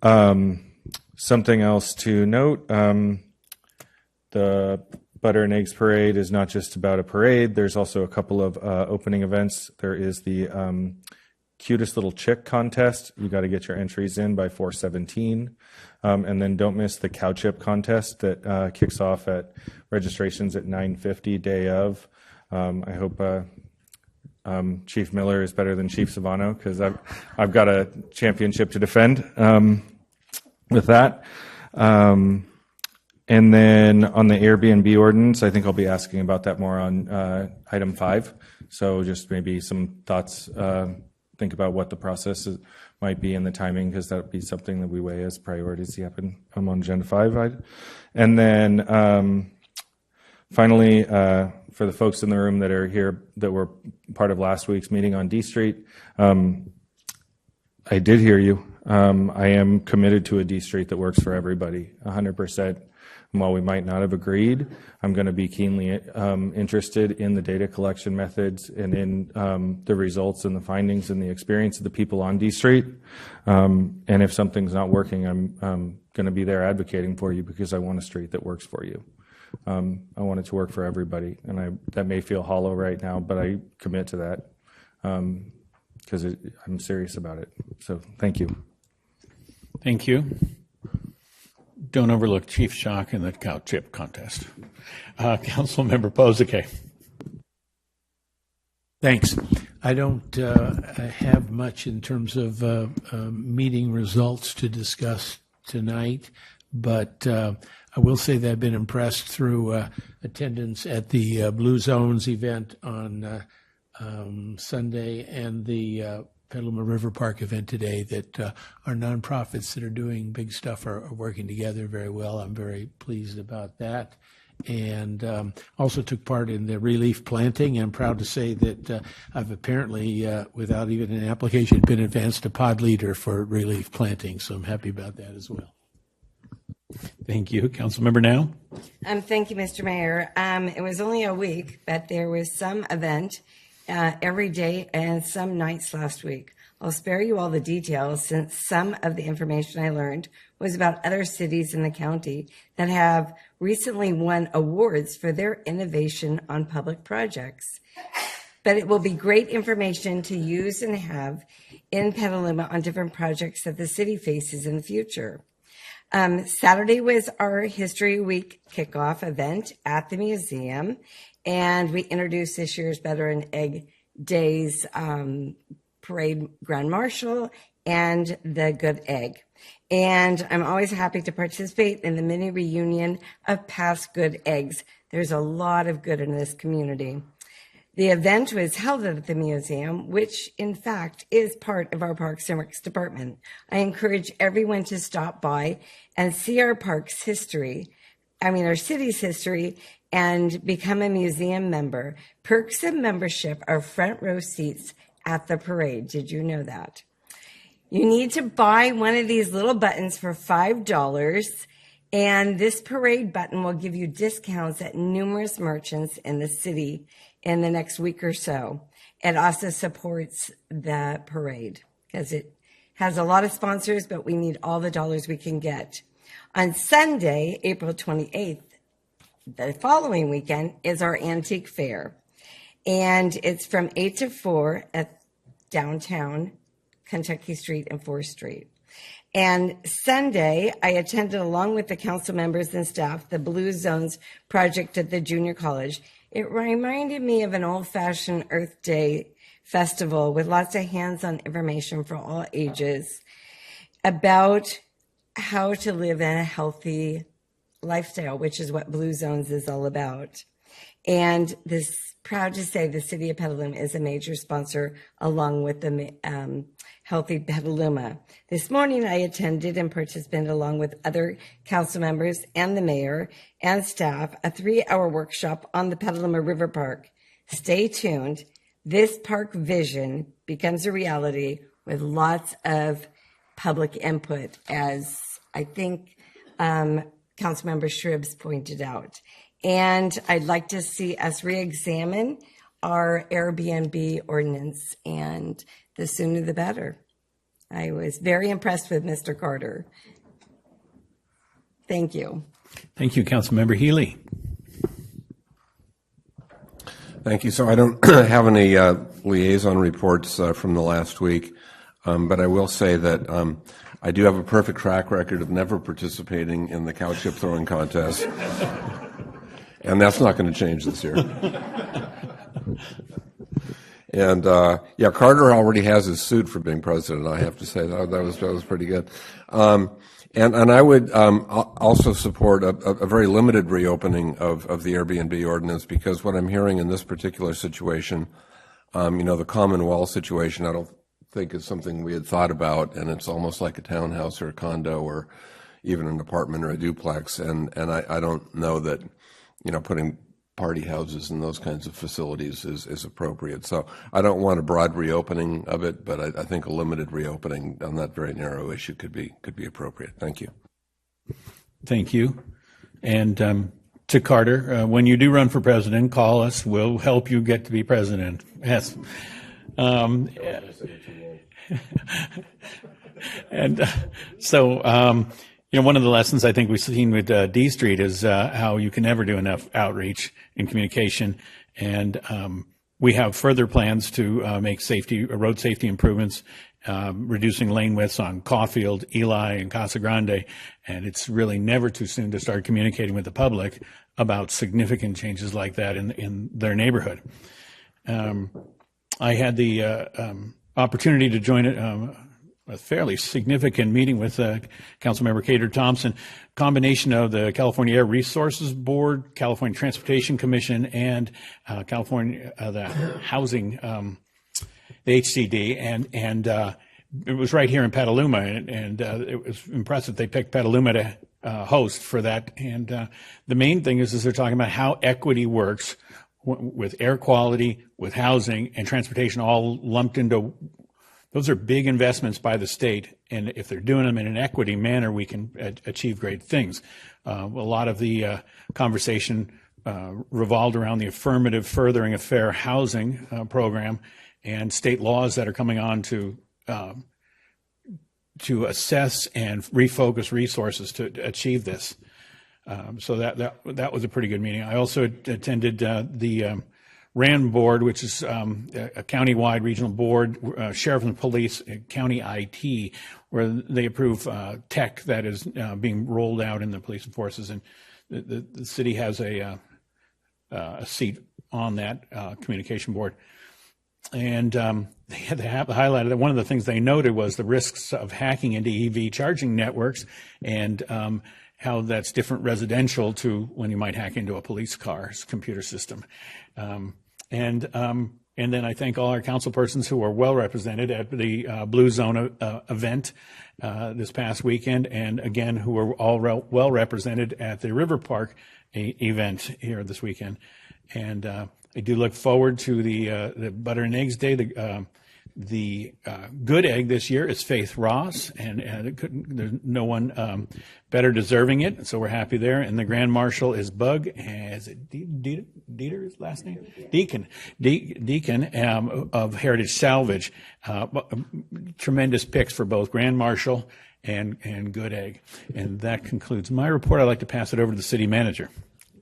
Something else to note, the Butter and Eggs Parade is not just about a parade. There's also a couple of opening events. There is the Cutest Little Chick contest. You got to get your entries in by 4/17. And then don't miss the Cow Chip contest that kicks off at registrations at 9:50 day of. I hope Chief Miller is better than Chief Savano, because I've got a championship to defend with that. And then on the Airbnb ordinance, I think I'll be asking about that more on item 5. So just maybe some thoughts, think about what the process might be and the timing, because that would be something that we weigh as priorities to happen on agenda 5. And then finally, for the folks in the room that are here that were part of last week's meeting on D Street, I did hear you. I am committed to a D Street that works for everybody, 100%. And while we might not have agreed, I'm going to be keenly interested in the data collection methods and in the results and the findings and the experience of the people on D Street. And if something's not working, I'm going to be there advocating for you, because I want a street that works for you. I want it to work for everybody, and that may feel hollow right now, but I commit to that because I'm serious about it. So thank you. Thank you. Don't overlook Chief Shock in the cow chip contest. Councilmember Pozike. Thanks. I don't have much in terms of meeting results to discuss tonight, but I will say that I've been impressed through attendance at the Blue Zones event on Sunday and the Petaluma River Park event today that our nonprofits that are doing big stuff are working together very well. I'm very pleased about that. And also took part in the relief planting. I'm proud to say that I've apparently, without even an application, been advanced to pod leader for relief planting. So I'm happy about that as well. Thank you. Councilmember Now. Thank you, Mr. Mayor. It was only a week, but there was some event every day and some nights last week. I'll spare you all the details since some of the information I learned was about other cities in the county that have recently won awards for their innovation on public projects. But it will be great information to use and have in Petaluma on different projects that the city faces in the future. Saturday was our History Week kickoff event at the museum, and we introduced this year's Better and Egg Days Parade Grand Marshal and the Good Egg. And I'm always happy to participate in the mini reunion of past good eggs. There's a lot of good in this community. The event was held at the museum, which in fact is part of our Parks and Recs department. I encourage everyone to stop by and see our park's history, our city's history, and become a museum member. Perks of membership are front row seats at the parade. Did you know that? You need to buy one of these little buttons for $5, and this parade button will give you discounts at numerous merchants in the city in the next week or so. It also supports the parade because it has a lot of sponsors, but we need all the dollars we can get. On Sunday, April 28th, the following weekend, is our antique fair. And it's from 8 to 4 at downtown Kentucky Street and 4th Street. And Sunday, I attended along with the council members and staff the Blue Zones project at the junior college. It reminded me of an old-fashioned Earth Day festival with lots of hands-on information for all ages about how to live in a healthy lifestyle, which is what Blue Zones is all about. And this, proud to say, the city of Petaluma is a major sponsor along with the Healthy Petaluma. This morning I attended and participated along with other council members and the mayor and staff a 3-hour workshop on the Petaluma River Park. Stay tuned. This park vision becomes a reality with lots of public input, as I think Councilmember Shribs pointed out. And I'd like to see us re-examine our Airbnb ordinance, and the sooner the better. I was very impressed with Mr. Carter. Thank you. Thank you, Councilmember Healy. Thank you. So I don't have any liaison reports from the last week, but I will say that I do have a perfect track record of never participating in the cow chip throwing contest. And that's not going to change this year. And yeah, Carter already has his suit for being president. I have to say that was pretty good. And I would also support a very limited reopening of the Airbnb ordinance, because what I'm hearing in this particular situation, the common wall situation, I don't think is something we had thought about, and it's almost like a townhouse or a condo or even an apartment or a duplex, and I don't know that putting party houses and those kinds of facilities is appropriate. So I don't want a broad reopening of it, but I think a limited reopening on that very narrow issue could be appropriate. Thank you. Thank you. And to Carter, when you do run for president, call us. We'll help you get to be president. Yes. And so One of the lessons I think we've seen with D Street is how you can never do enough outreach and communication. And we have further plans to make road safety improvements, reducing lane widths on Caulfield, Eli, and Casa Grande. And it's really never too soon to start communicating with the public about significant changes like that in their neighborhood. I had the opportunity to join a fairly significant meeting with Councilmember Cater Thompson, combination of the California Air Resources Board, California Transportation Commission, and California the Housing, the HCD, and it was right here in Petaluma, and it was impressive. They picked Petaluma to host for that, and the main thing is they're talking about how equity works with air quality, with housing, and transportation all lumped into. Those are big investments by the state, and if they're doing them in an equity manner, we can achieve great things. A lot of the conversation revolved around the affirmative furthering of fair housing program and state laws that are coming on to assess and refocus resources to achieve this. So that was a pretty good meeting. I also attended the RAND board, which is a county-wide regional board, sheriff and police, county IT, where they approve tech that is being rolled out in the police forces. And the city has a seat on that communication board. And they highlighted that one of the things they noted was the risks of hacking into EV charging networks and how that's different residential to when you might hack into a police car's computer system. And then I thank all our council persons who are well represented at the Blue Zone event this past weekend, and again, who are all well represented at the River Park event here this weekend. And I do look forward to the Butter and Eggs Day. The good egg this year is Faith Ross, and there's no one better deserving it, so we're happy there. And the Grand Marshal is Bug. Is it Dieter's last name? Deacon of Heritage Salvage. Tremendous picks for both Grand Marshal and Good Egg. And that concludes my report. I'd like to pass it over to the city manager.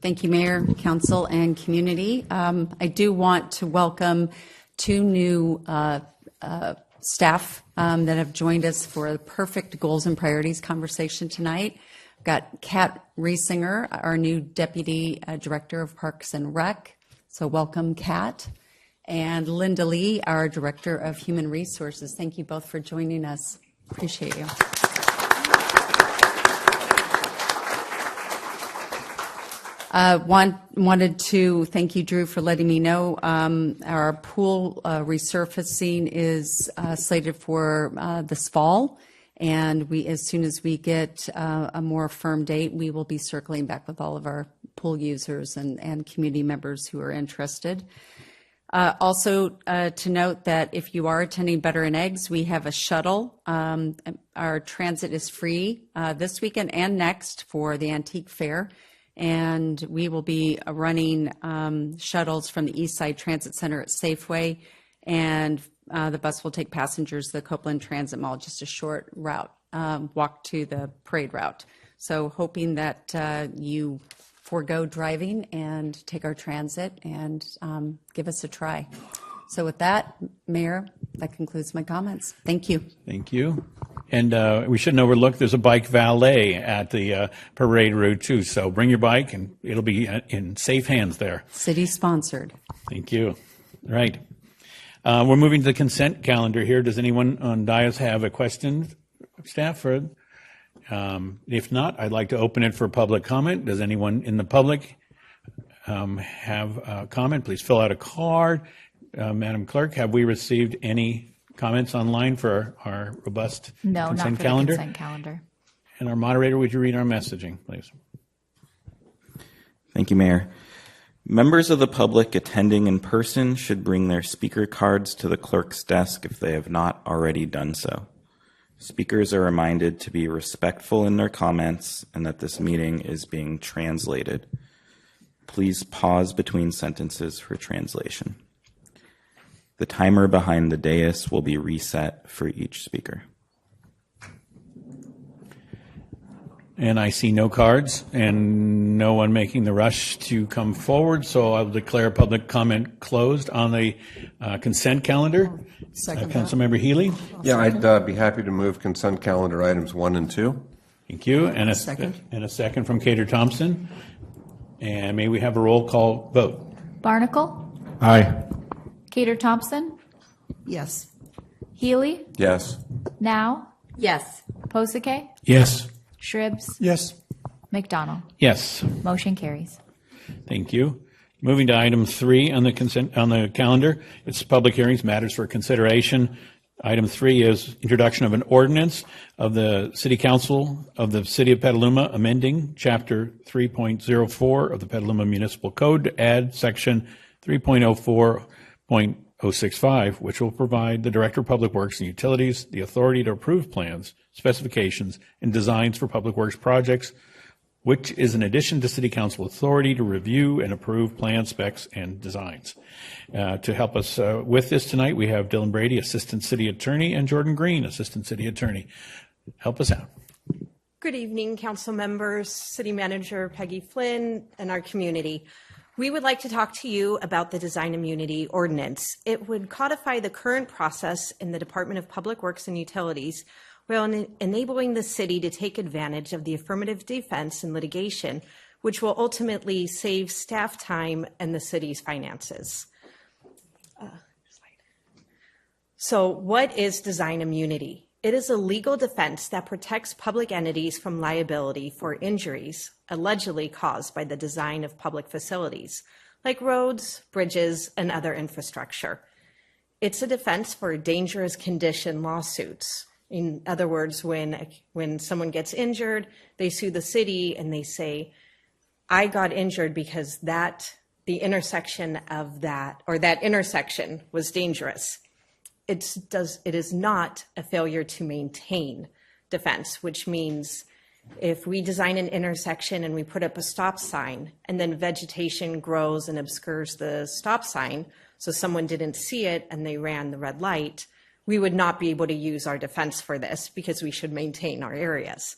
Thank you, Mayor, Council, and community. I do want to welcome two new staff that have joined us for the perfect goals and priorities conversation tonight. We've got Kat Riesinger, our new Deputy Director of Parks and Rec. So welcome, Kat. And Linda Lee, our Director of Human Resources. Thank you both for joining us. Appreciate you. Wanted to thank you, Drew, for letting me know our pool resurfacing is slated for this fall, and as soon as we get a more firm date, we will be circling back with all of our pool users and community members who are interested. Also to note that if you are attending Butter and Eggs, we have a shuttle. Our transit is free this weekend and next for the Antique Fair. And we will be running shuttles from the East Side Transit Center at Safeway, and the bus will take passengers to the Copeland Transit Mall, just a short route, walk to the parade route. So hoping that you forego driving and take our transit and give us a try. So with that, Mayor, that concludes my comments. Thank you. Thank you. And we shouldn't overlook, there's a bike valet at the parade route too. So bring your bike and it'll be in safe hands there. City sponsored. Thank you. Right. We're moving to the consent calendar here. Does anyone on dais have a question, staff? For? If not, I'd like to open it for public comment. Does anyone in the public have a comment? Please fill out a card. Madam Clerk, have we received any comments online for our robust No, consent not for calendar? the consent calendar. And our moderator, would you read our messaging, please? Thank you, Mayor. Members of the public attending in person should bring their speaker cards to the clerk's desk if they have not already done so. Speakers are reminded to be respectful in their comments and that this meeting is being translated. Please pause between sentences for translation. The timer behind the dais will be reset for each speaker. And I see no cards and no one making the rush to come forward, so I'll declare public comment closed on the consent calendar. Second. Councilmember Healy? Yeah, I'd be happy to move consent calendar items 1 and 2. Thank you. And Second. And a second from Cater Thompson. And may we have a roll call vote? Barnacle, Aye. Cater Thompson, Yes. Healy, Yes. Now, Yes. Posake, Yes. Shribs, Yes. McDonald. Yes. Motion carries. Thank you. Moving to item 3 on the calendar, it's public hearings, matters for consideration. Item 3 is introduction of an ordinance of the City Council of the City of Petaluma amending Chapter 3.04 of the Petaluma Municipal Code to add Section 3.04.065, which will provide the Director of Public Works and Utilities the authority to approve plans, specifications, and designs for public works projects, which is in addition to City Council authority to review and approve plan specs and designs. To help us with this tonight, we have Dylan Brady, Assistant City Attorney, and Jordan Green, Assistant City Attorney. Help us out. Good evening, council members, City Manager Peggy Flynn, and our community. We would like to talk to you about the Design Immunity Ordinance. It would codify the current process in the Department of Public Works and Utilities while enabling the city to take advantage of the affirmative defense in litigation, which will ultimately save staff time and the city's finances. So what is design immunity? It is a legal defense that protects public entities from liability for injuries allegedly caused by the design of public facilities, like roads, bridges, and other infrastructure. It's a defense for dangerous condition lawsuits. In other words, when someone gets injured, they sue the city and they say, I got injured because the intersection of that, or that intersection was dangerous. It is not a failure to maintain defense, which means if we design an intersection and we put up a stop sign and then vegetation grows and obscures the stop sign, so someone didn't see it and they ran the red light, we would not be able to use our defense for this because we should maintain our areas.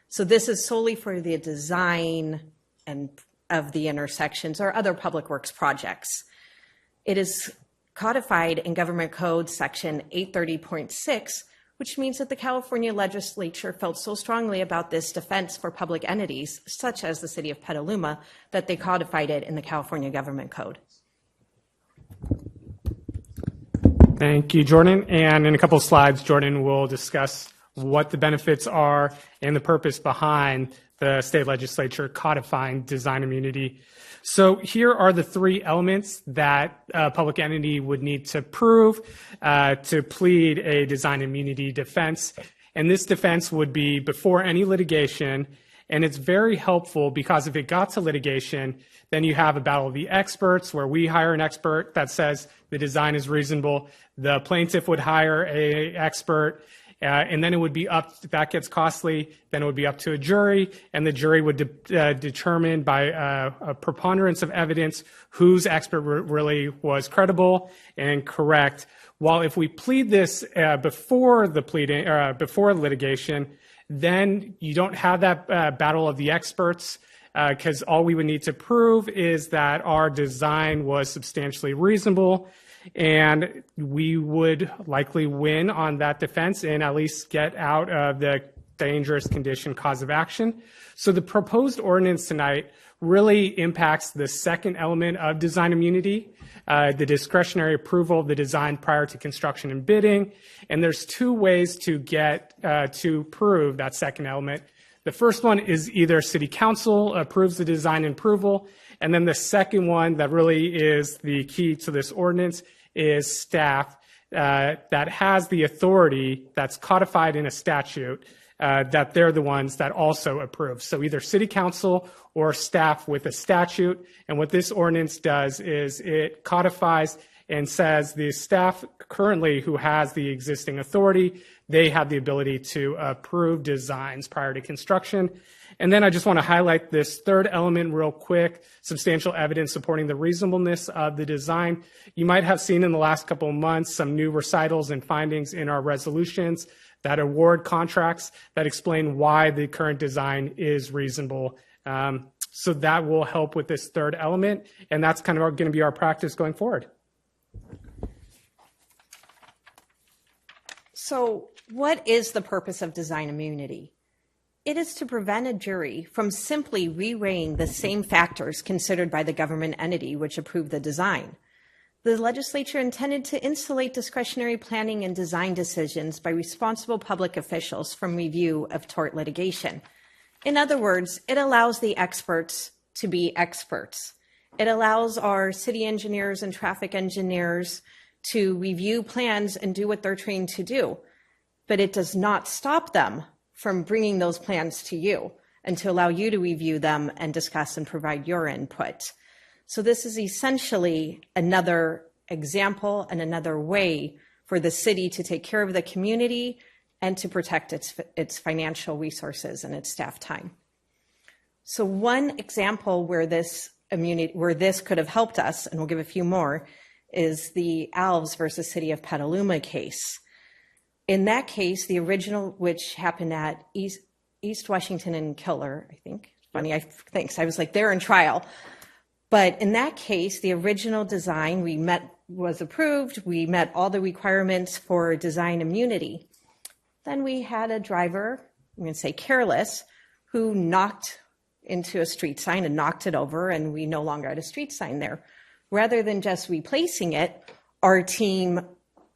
So this is solely for the design and of the intersections or other public works projects. It is codified in Government Code Section 830.6, which means that the California legislature felt so strongly about this defense for public entities, such as the city of Petaluma, that they codified it in the California Government Code. Thank you, Jordan. And in a couple of slides, Jordan will discuss what the benefits are and the purpose behind the state legislature codifying design immunity. So here are the 3 elements that a public entity would need to prove to plead a design immunity defense. And this defense would be before any litigation. And it's very helpful because if it got to litigation, then you have a battle of the experts where we hire an expert that says the design is reasonable. The plaintiff would hire an expert. And then it would be up, that gets costly, then it would be up to a jury, and the jury would determine by a preponderance of evidence whose expert really was credible and correct. While if we plead this before litigation, then you don't have that battle of the experts, because all we would need to prove is that our design was substantially reasonable. And we would likely win on that defense and at least get out of the dangerous condition cause of action. So the proposed ordinance tonight really impacts the second element of design immunity, the discretionary approval of the design prior to construction and bidding. And there's 2 ways to get to prove that second element. The first one is either City Council approves the design and approval, and then the second one that really is the key to this ordinance is staff that has the authority that's codified in a statute that they're the ones that also approve. So either City Council or staff with a statute. And what this ordinance does is it codifies and says the staff currently who has the existing authority, they have the ability to approve designs prior to construction. And then I just want to highlight this third element real quick, substantial evidence supporting the reasonableness of the design. You might have seen in the last couple of months some new recitals and findings in our resolutions that award contracts that explain why the current design is reasonable. So that will help with this third element, and that's kind of going to be our practice going forward. So, what is the purpose of design immunity? It is to prevent a jury from simply re-weighing the same factors considered by the government entity which approved the design. The legislature intended to insulate discretionary planning and design decisions by responsible public officials from review of tort litigation. In other words, it allows the experts to be experts. It allows our city engineers and traffic engineers to review plans and do what they're trained to do. But it does not stop them from bringing those plans to you and to allow you to review them and discuss and provide your input. So this is essentially another example and another way for the city to take care of the community and to protect its financial resources and its staff time. So one example where this could have helped us, and we'll give a few more, is the Alves versus City of Petaluma case. In that case, the original, which happened at East Washington and Killer, I think. Funny, thanks. I was like, they're in trial. But in that case, the original design was approved. We met all the requirements for design immunity. Then we had a driver, I'm going to say careless, who knocked into a street sign and knocked it over, and we no longer had a street sign there. Rather than just replacing it, our team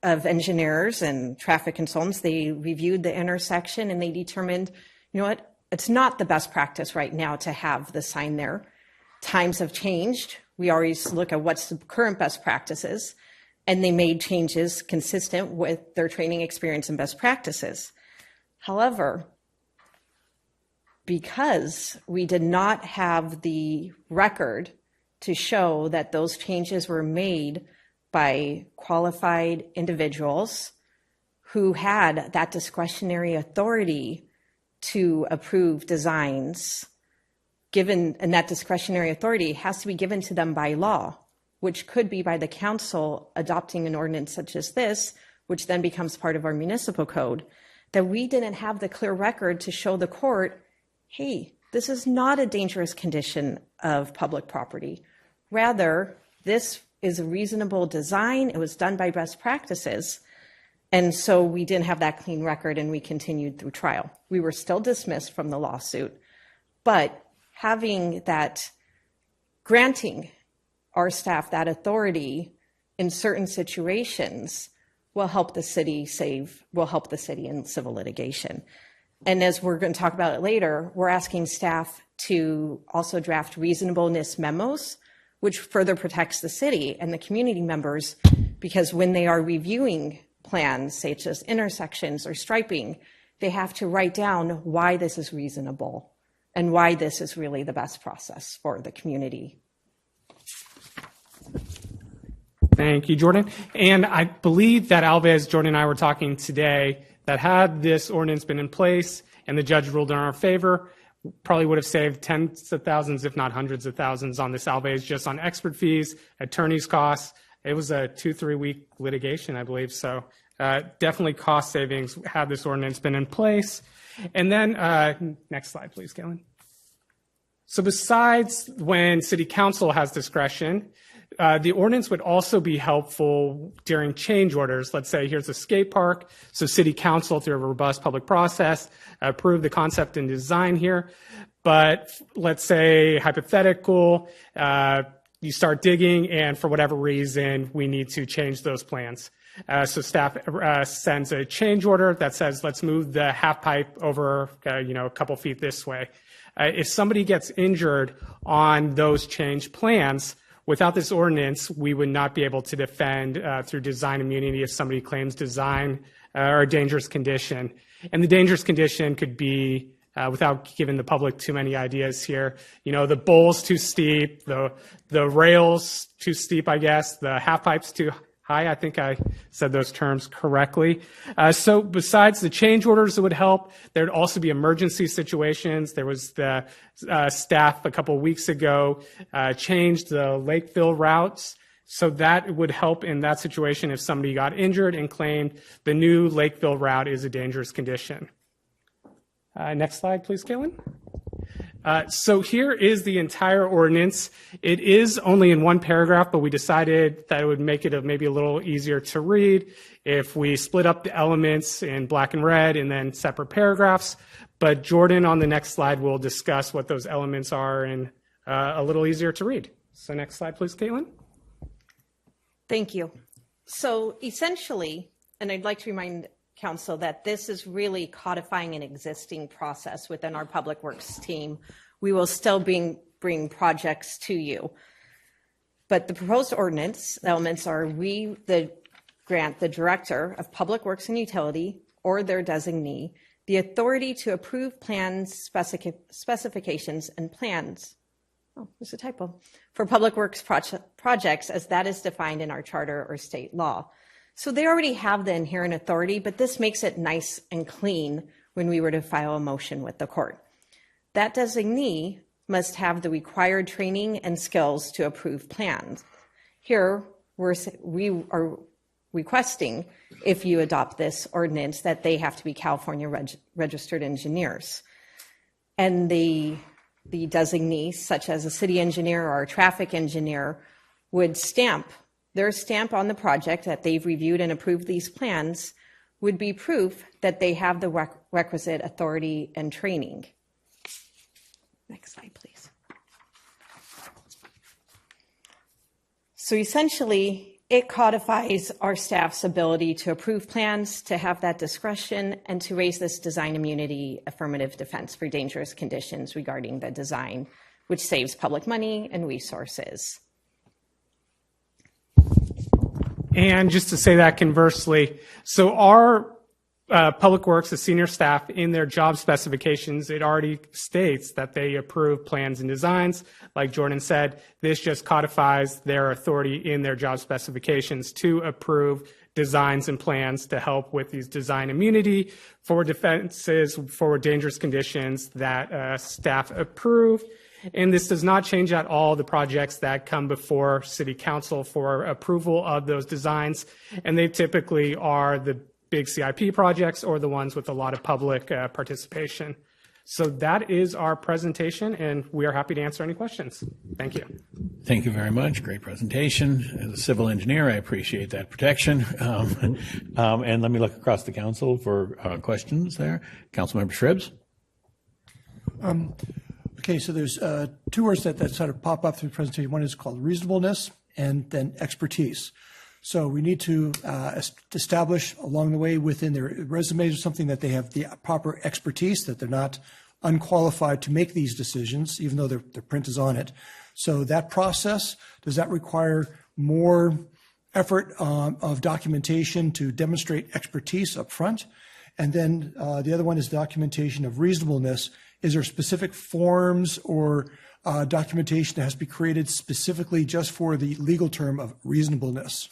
of engineers and traffic consultants, they reviewed the intersection and they determined, you know what, it's not the best practice right now to have the sign there. Times have changed. We always look at what's the current best practices, and they made changes consistent with their training experience and best practices. However, because we did not have the record to show that those changes were made by qualified individuals who had that discretionary authority to approve designs, and that discretionary authority has to be given to them by law, which could be by the council adopting an ordinance such as this, which then becomes part of our municipal code, that we didn't have the clear record to show the court, hey, this is not a dangerous condition of public property. Rather, this is a reasonable design. It was done by best practices. And so we didn't have that clean record, and we continued through trial. We were still dismissed from the lawsuit, but having that, granting our staff that authority in certain situations will help the city in civil litigation. And as we're going to talk about it later, we're asking staff to also draft reasonableness memos, which further protects the city and the community members, because when they are reviewing plans, such as intersections or striping, they have to write down why this is reasonable and why this is really the best process for the community. Thank you, Jordan. And I believe that Alves, Jordan and I were talking today, that had this ordinance been in place and the judge ruled in our favor, probably would have saved tens of thousands, if not hundreds of thousands on this Alves, just on expert fees, attorney's costs. It was a 2-3 week litigation, I believe. So definitely cost savings had this ordinance been in place. And then next slide, please, Kellen. So besides when city council has discretion, the ordinance would also be helpful during change orders. Let's say here's a skate park. So city council, through a robust public process, approved the concept and design here. But let's say, hypothetical, you start digging and for whatever reason, we need to change those plans. So staff sends a change order that says, let's move the half pipe over, a couple feet this way. If somebody gets injured on those changed plans, without this ordinance, we would not be able to defend through design immunity if somebody claims design or a dangerous condition. And the dangerous condition could be, without giving the public too many ideas here, the bowl's too steep, the rail's too steep, I guess, the half pipe's too high. I think I said those terms correctly. So besides the change orders that would help, there'd also be emergency situations. There was the staff a couple of weeks ago changed the Lakeville routes. So that would help in that situation if somebody got injured and claimed the new Lakeville route is a dangerous condition. Next slide, please, Caitlin. So here is the entire ordinance. It is only in one paragraph, but we decided that it would make it maybe a little easier to read if we split up the elements in black and red and then separate paragraphs. But Jordan on the next slide will discuss what those elements are and a little easier to read. So next slide, please, Caitlin. Thank you. So essentially, and I'd like to remind Council that this is really codifying an existing process within our Public Works team. We will still bring projects to you. But the proposed ordinance elements are we grant the Director of Public Works and Utility or their designee the authority to approve plans, specifications, and plans. Oh, there's a typo. For public works projects as that is defined in our charter or state law. So they already have the inherent authority, but this makes it nice and clean when we were to file a motion with the court. That designee must have the required training and skills to approve plans. Here, we are requesting, if you adopt this ordinance, that they have to be California registered engineers. And the designee, such as a city engineer or a traffic engineer, would stamp their stamp on the project that they've reviewed and approved these plans would be proof that they have the requisite authority and training. Next slide, please. So essentially, it codifies our staff's ability to approve plans, to have that discretion, and to raise this design immunity affirmative defense for dangerous conditions regarding the design, which saves public money and resources. And just to say that conversely, so our Public Works, the senior staff, in their job specifications, it already states that they approve plans and designs. Like Jordan said, this just codifies their authority in their job specifications to approve designs and plans to help with these design immunity for defenses for dangerous conditions that staff approve. And this does not change at all the projects that come before City Council for approval of those designs. And they typically are the big CIP projects or the ones with a lot of public participation. So that is our presentation, and we are happy to answer any questions. Thank you. Thank you very much. Great presentation. As a civil engineer, I appreciate that protection. And let me look across the council for questions there. Councilmember Shribs. Okay, so there's two words that sort of pop up through the presentation. One is called reasonableness and then expertise. So we need to establish along the way within their resumes or something that they have the proper expertise, that they're not unqualified to make these decisions, even though their print is on it. So that process, does that require more effort of documentation to demonstrate expertise up front? And then the other one is documentation of reasonableness. Is there specific forms or documentation that has to be created specifically just for the legal term of reasonableness?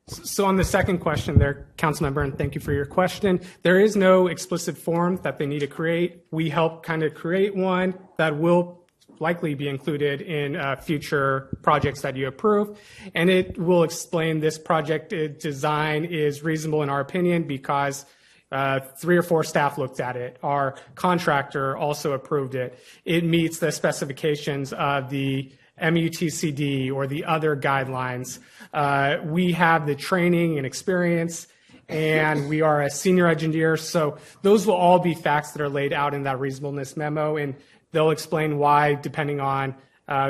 So on the second question there, Councilmember, and thank you for your question, there is no explicit form that they need to create. We help kind of create one that will likely be included in future projects that you approve. And it will explain this project design is reasonable in our opinion because 3 or 4 staff looked at it. Our contractor also approved it. It meets the specifications of the MUTCD or the other guidelines. We have the training and experience, and we are a senior engineer. So those will all be facts that are laid out in that reasonableness memo, and they'll explain why, depending on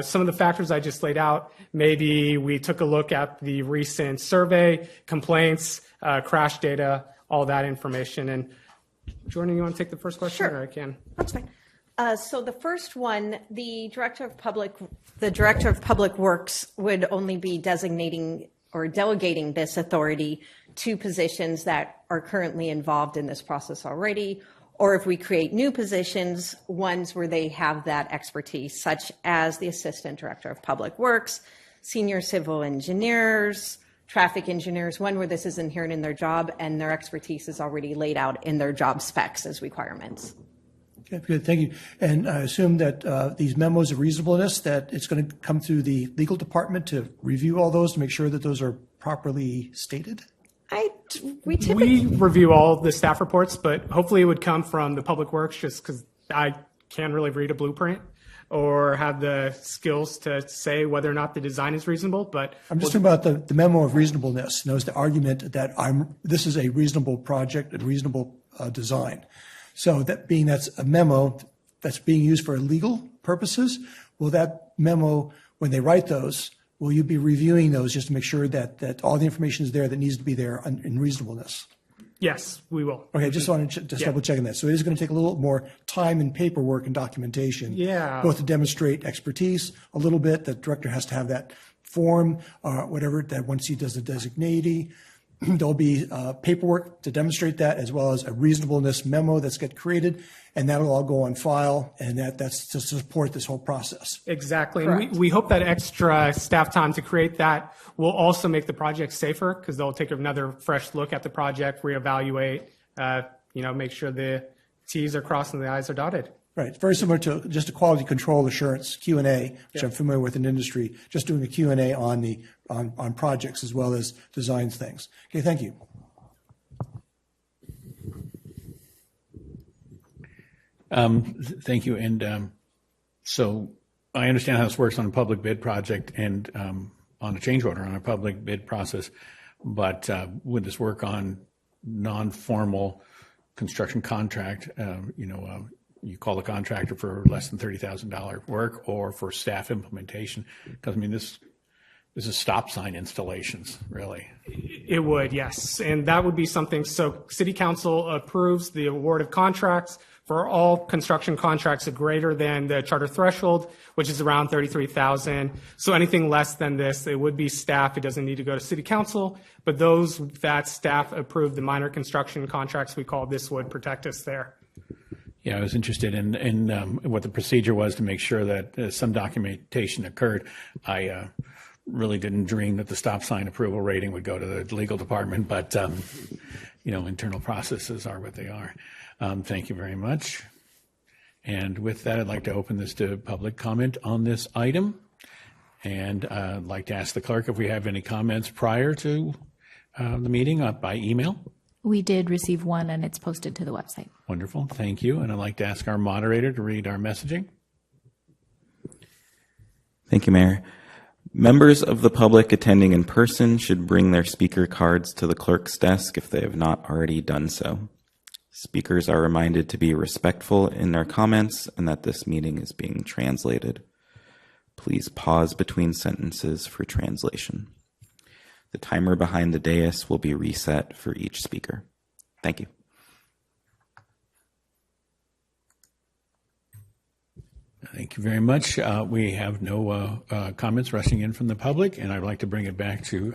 some of the factors I just laid out. Maybe we took a look at the recent survey, complaints, crash data, all that information. And Jordan, you want to take the first question? Sure. Or I can? That's fine. So the first one, the Director of Public Works would only be designating or delegating this authority to positions that are currently involved in this process already, or if we create new positions, ones where they have that expertise, such as the Assistant Director of Public Works, Senior Civil Engineers, Traffic Engineers, one where this is inherent in their job and their expertise is already laid out in their job specs as requirements. Okay, good, thank you. And I assume that these memos of reasonableness, that it's going to come through the legal department to review all those to make sure that those are properly stated? We review all the staff reports, but hopefully it would come from the Public Works, just because I can't really read a blueprint or have the skills to say whether or not the design is reasonable. But I'm just talking about the memo of reasonableness. Knows the argument that this is a reasonable project, a reasonable design. So that being that's a memo that's being used for legal purposes, will that memo, when they write those, will you be reviewing those just to make sure that all the information is there that needs to be there in reasonableness? Yes, we will. Okay, just wanted to just double checking that. So it is going to take a little more time and paperwork and documentation. Yeah. Both to demonstrate expertise a little bit. The director has to have that form, whatever, that once he does the designatee, there'll be paperwork to demonstrate that, as well as a reasonableness memo that's get created, and that'll all go on file, and that's to support this whole process. Exactly. Correct. And we hope that extra staff time to create that will also make the project safer, because they'll take another fresh look at the project, reevaluate, make sure the T's are crossed and the I's are dotted. Right. It's very similar to just a quality control assurance Q&A, which I'm familiar with in industry, just doing a Q&A on projects as well as designs things. Okay, thank you. Thank you. And so I understand how this works on a public bid project and on a change order on a public bid process, but would this work on non-formal construction contract, you call a contractor for less than $30,000 work, or for staff implementation? Because, I mean, this is stop sign installations, really. It would, yes. And that would be something, so City Council approves the award of contracts for all construction contracts greater than the charter threshold, which is around $33,000. So anything less than this, it would be staff. It doesn't need to go to City Council, but those that staff approve, the minor construction contracts we call, this would protect us there. Yeah, I was interested in what the procedure was to make sure that some documentation occurred. I really didn't dream that the stop sign approval rating would go to the legal department, but internal processes are what they are. Thank you very much. And with that, I'd like to open this to public comment on this item. And I'd like to ask the clerk if we have any comments prior to the meeting by email. We did receive one, and it's posted to the website. Wonderful, thank you. And I'd like to ask our moderator to read our messaging. Thank you, Mayor. Members of the public attending in person should bring their speaker cards to the clerk's desk if they have not already done so. Speakers are reminded to be respectful in their comments and that this meeting is being translated. Please pause between sentences for translation. The timer behind the dais will be reset for each speaker. Thank you. Thank you very much. We have no comments rushing in from the public, and I'd like to bring it back to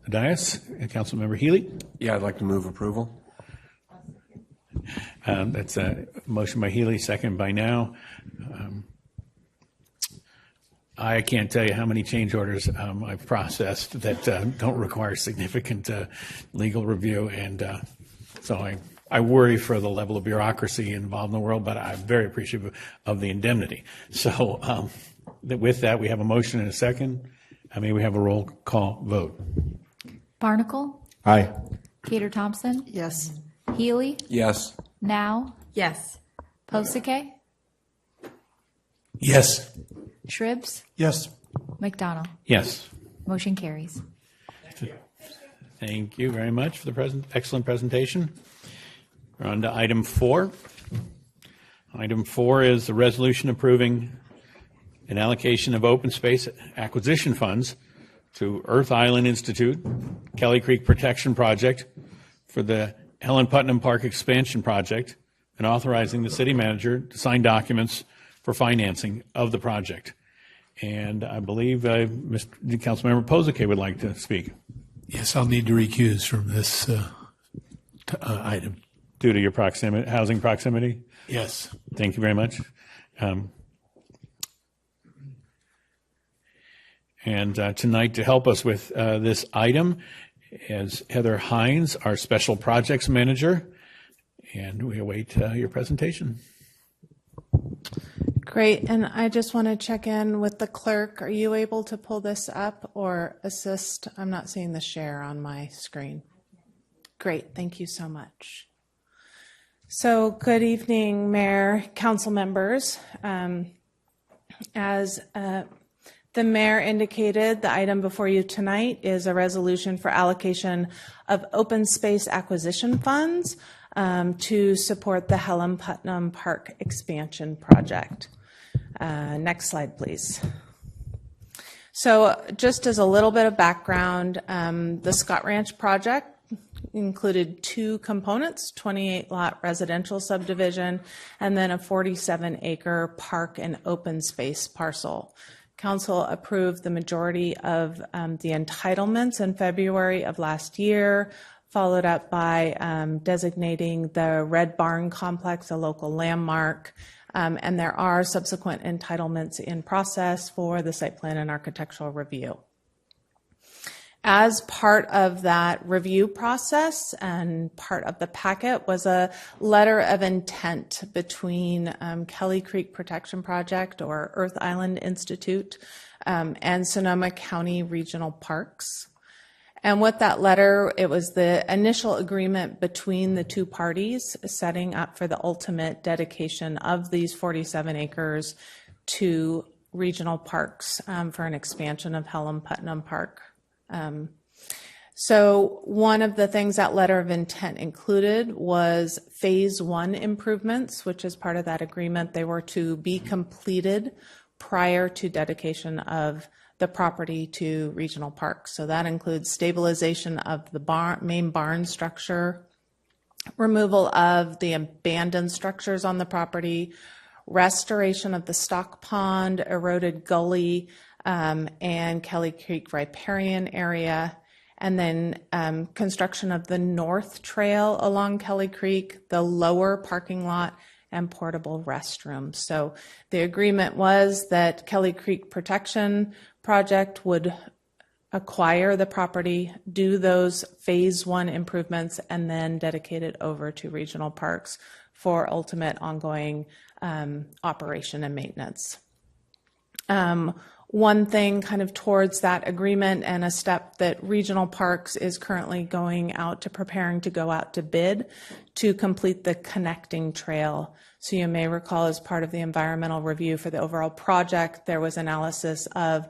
the dais. Councilmember Healy? Yeah, I'd like to move approval. That's a motion by Healy, second by Now. I can't tell you how many change orders I've processed that don't require significant legal review, and so I worry for the level of bureaucracy involved in the world, but I'm very appreciative of the indemnity. So with that, we have a motion and a second. May we have a roll call vote? Barnacle? Aye. Cater Thompson? Yes. Healy? Yes. Now? Yes. Posake? Yes. Shribs? Yes. McDonald? Yes. Motion carries. Thank you very much for the excellent presentation. We're on to item 4. Item 4 is the resolution approving an allocation of open space acquisition funds to Earth Island Institute, Kelly Creek Protection Project for the Helen Putnam Park Expansion Project, and authorizing the city manager to sign documents for financing of the project. And I believe Councilmember Posake would like to speak. Yes, I'll need to recuse from this item. Due to your proximity, housing proximity? Yes. Thank you very much. And tonight, to help us with this item is Heather Hines, our Special Projects Manager, and we await your presentation. Great, and I just want to check in with the clerk. Are you able to pull this up or assist? I'm not seeing the share on my screen. Great, thank you so much. So, good evening, Mayor, council members. As the mayor indicated, the item before you tonight is a resolution for allocation of open space acquisition funds to support the Helen Putnam Park expansion project. Next slide, please. So just as a little bit of background, the Scott Ranch project included two components, 28-lot residential subdivision, and then a 47-acre park and open space parcel. Council approved the majority of the entitlements in February of last year, followed up by designating the Red Barn Complex a local landmark. And there are subsequent entitlements in process for the site plan and architectural review. As part of that review process and part of the packet was a letter of intent between Kelly Creek Protection Project or Earth Island Institute and Sonoma County Regional Parks. And with that letter, it was the initial agreement between the two parties setting up for the ultimate dedication of these 47 acres to regional parks for an expansion of Helen Putnam Park. So one of the things that letter of intent included was phase one improvements, which is part of that agreement. They were to be completed prior to dedication of the property to regional parks. So that includes stabilization of the main barn structure, removal of the abandoned structures on the property, restoration of the stock pond, eroded gully, and Kelly Creek riparian area, and then construction of the north trail along Kelly Creek, the lower parking lot, and portable restrooms. So the agreement was that Kelly Creek Protection Project would acquire the property, do those phase one improvements, and then dedicate it over to regional parks for ultimate ongoing operation and maintenance. One thing kind of towards that agreement and a step that Regional Parks is currently going out to preparing to go out to bid to complete the connecting trail. So you may recall as part of the environmental review for the overall project, there was analysis of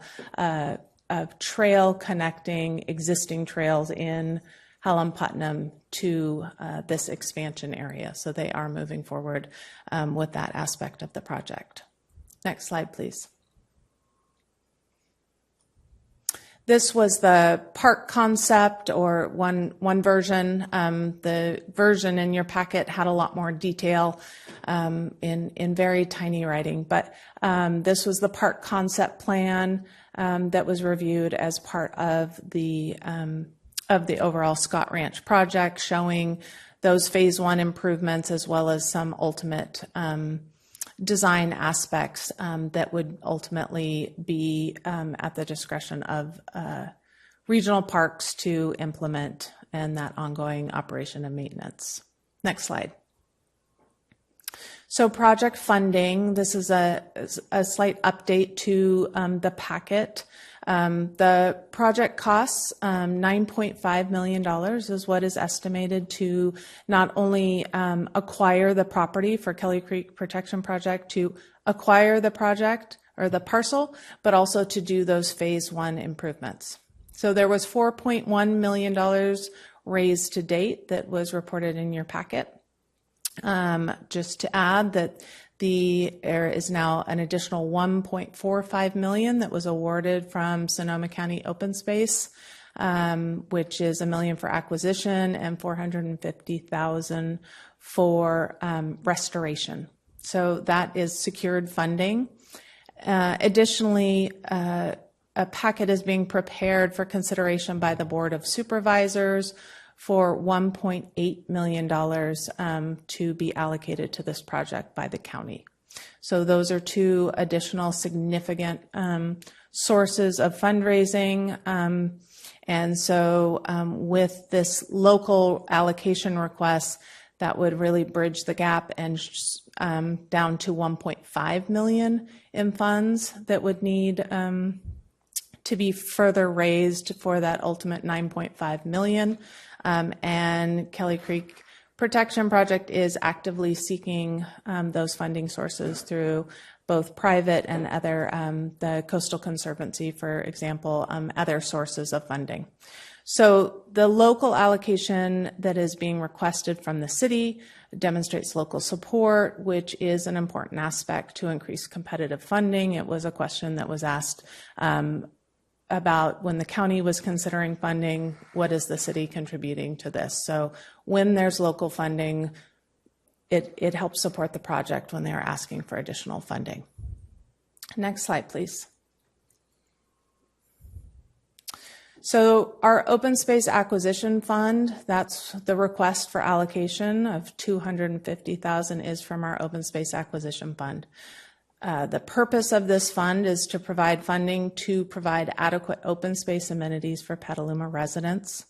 trail connecting existing trails in Helen Putnam to this expansion area. So they are moving forward with that aspect of the project. Next slide, please. This was the park concept, or one version. The version in your packet had a lot more detail in very tiny writing, but this was the park concept plan that was reviewed as part of the overall Scott Ranch project, showing those phase one improvements as well as some ultimate design aspects that would ultimately be at the discretion of regional parks to implement and that ongoing operation and maintenance. Next slide. So project funding, this is a slight update to the packet. The project costs $9.5 million is what is estimated to not only acquire the property for Kelly Creek Protection Project, to acquire the project or the parcel, but also to do those phase one improvements. So there was $4.1 million raised to date that was reported in your packet. Just to add that there is now an additional $1.45 million that was awarded from Sonoma County Open Space, which is $1 million for acquisition and $450,000 for restoration. So that is secured funding. Additionally, a packet is being prepared for consideration by the Board of Supervisors for $1.8 million to be allocated to this project by the county. So those are two additional significant sources of fundraising. And so with this local allocation request, that would really bridge the gap and down to 1.5 million in funds that would need to be further raised for that ultimate 9.5 million. And Kelly Creek Protection Project is actively seeking those funding sources through both private and other, the Coastal Conservancy, for example, other sources of funding. So the local allocation that is being requested from the city demonstrates local support, which is an important aspect to increase competitive funding. It was a question that was asked about when the county was considering funding, what is the city contributing to this? So when there's local funding, it helps support the project when they're asking for additional funding. Next slide, please. So our open space acquisition fund, that's the request for allocation of $250,000 is from our open space acquisition fund. The purpose of this fund is to provide funding to provide adequate open space amenities for Petaluma residents.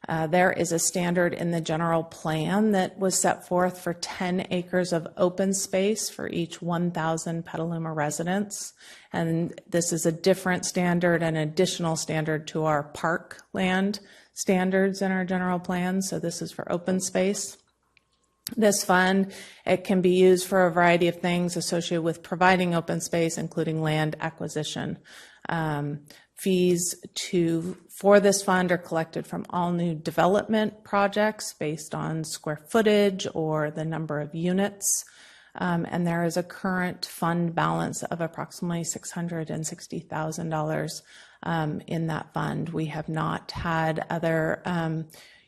There is a standard in the general plan that was set forth for 10 acres of open space for each 1,000 Petaluma residents. And this is a different standard, an additional standard to our park land standards in our general plan. So this is for open space. This fund, it can be used for a variety of things associated with providing open space, including land acquisition. Fees for this fund are collected from all new development projects based on square footage or the number of units. And there is a current fund balance of approximately $660,000 in that fund. We have not had other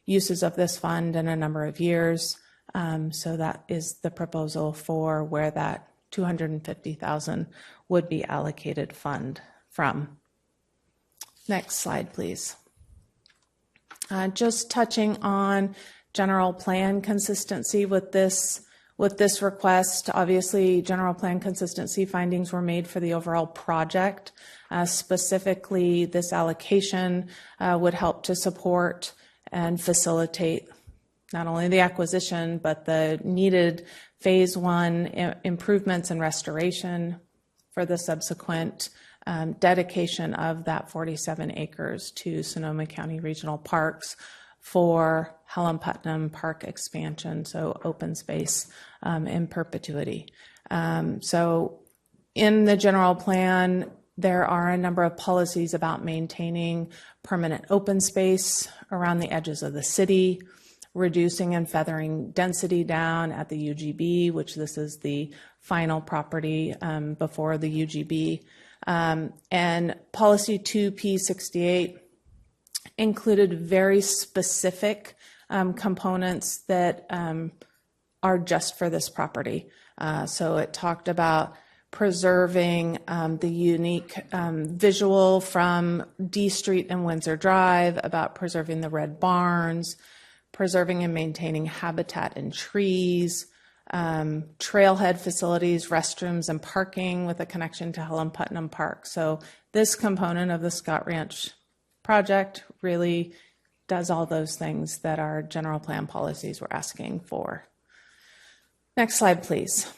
uses of this fund in a number of years. So that is the proposal for where that $250,000 would be allocated fund from. Next slide, please. Just touching on general plan consistency with this request. Obviously, general plan consistency findings were made for the overall project. Specifically, this allocation would help to support and facilitate not only the acquisition, but the needed phase one improvements and restoration for the subsequent dedication of that 47 acres to Sonoma County Regional Parks for Helen Putnam Park expansion, so open space in perpetuity. So in the general plan, there are a number of policies about maintaining permanent open space around the edges of the city, reducing and feathering density down at the UGB, which this is the final property before the UGB. And policy 2P68 included very specific components that are just for this property. So it talked about preserving the unique visual from D Street and Windsor Drive, about preserving the red barns, preserving and maintaining habitat and trees, trailhead facilities, restrooms, and parking with a connection to Helen Putnam Park. So this component of the Scott Ranch project really does all those things that our general plan policies were asking for. Next slide, please.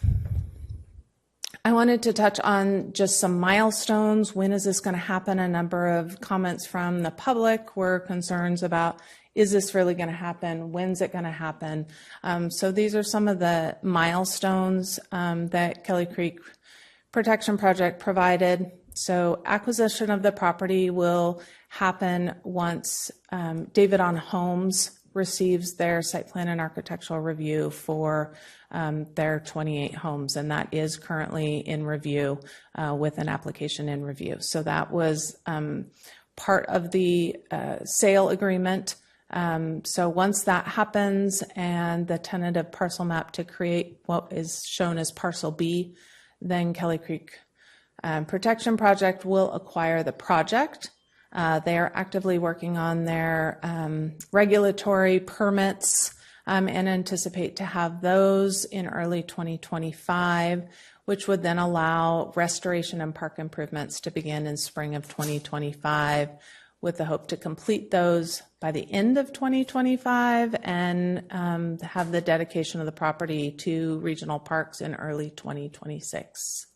I wanted to touch on just some milestones. When is this going to happen? A number of comments from the public were concerns about, is this really going to happen? When's it going to happen? So these are some of the milestones that Kelly Creek Protection Project provided. So acquisition of the property will happen once David on Homes receives their site plan and architectural review for their 28 homes, and that is currently in review with an application in review. So that was part of the sale agreement. So once that happens and the tentative parcel map to create what is shown as Parcel B, then Kelly Creek Protection Project will acquire the project. They are actively working on their regulatory permits and anticipate to have those in early 2025, which would then allow restoration and park improvements to begin in spring of 2025, with the hope to complete those by the end of 2025 and have the dedication of the property to regional parks in early 2026.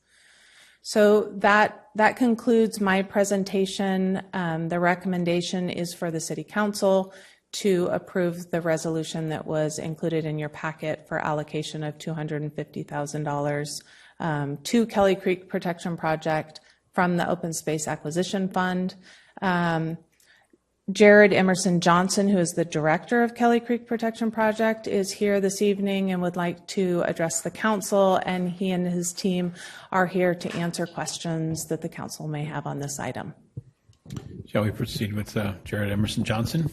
So that concludes my presentation. The recommendation is for the City Council to approve the resolution that was included in your packet for allocation of $250,000 to Kelly Creek Protection Project from the Open Space Acquisition Fund. Jared Emerson Johnson, who is the director of Kelly Creek Protection Project, is here this evening and would like to address the council, and he and his team are here to answer questions that the council may have on this item. Shall we proceed with Jared Emerson Johnson?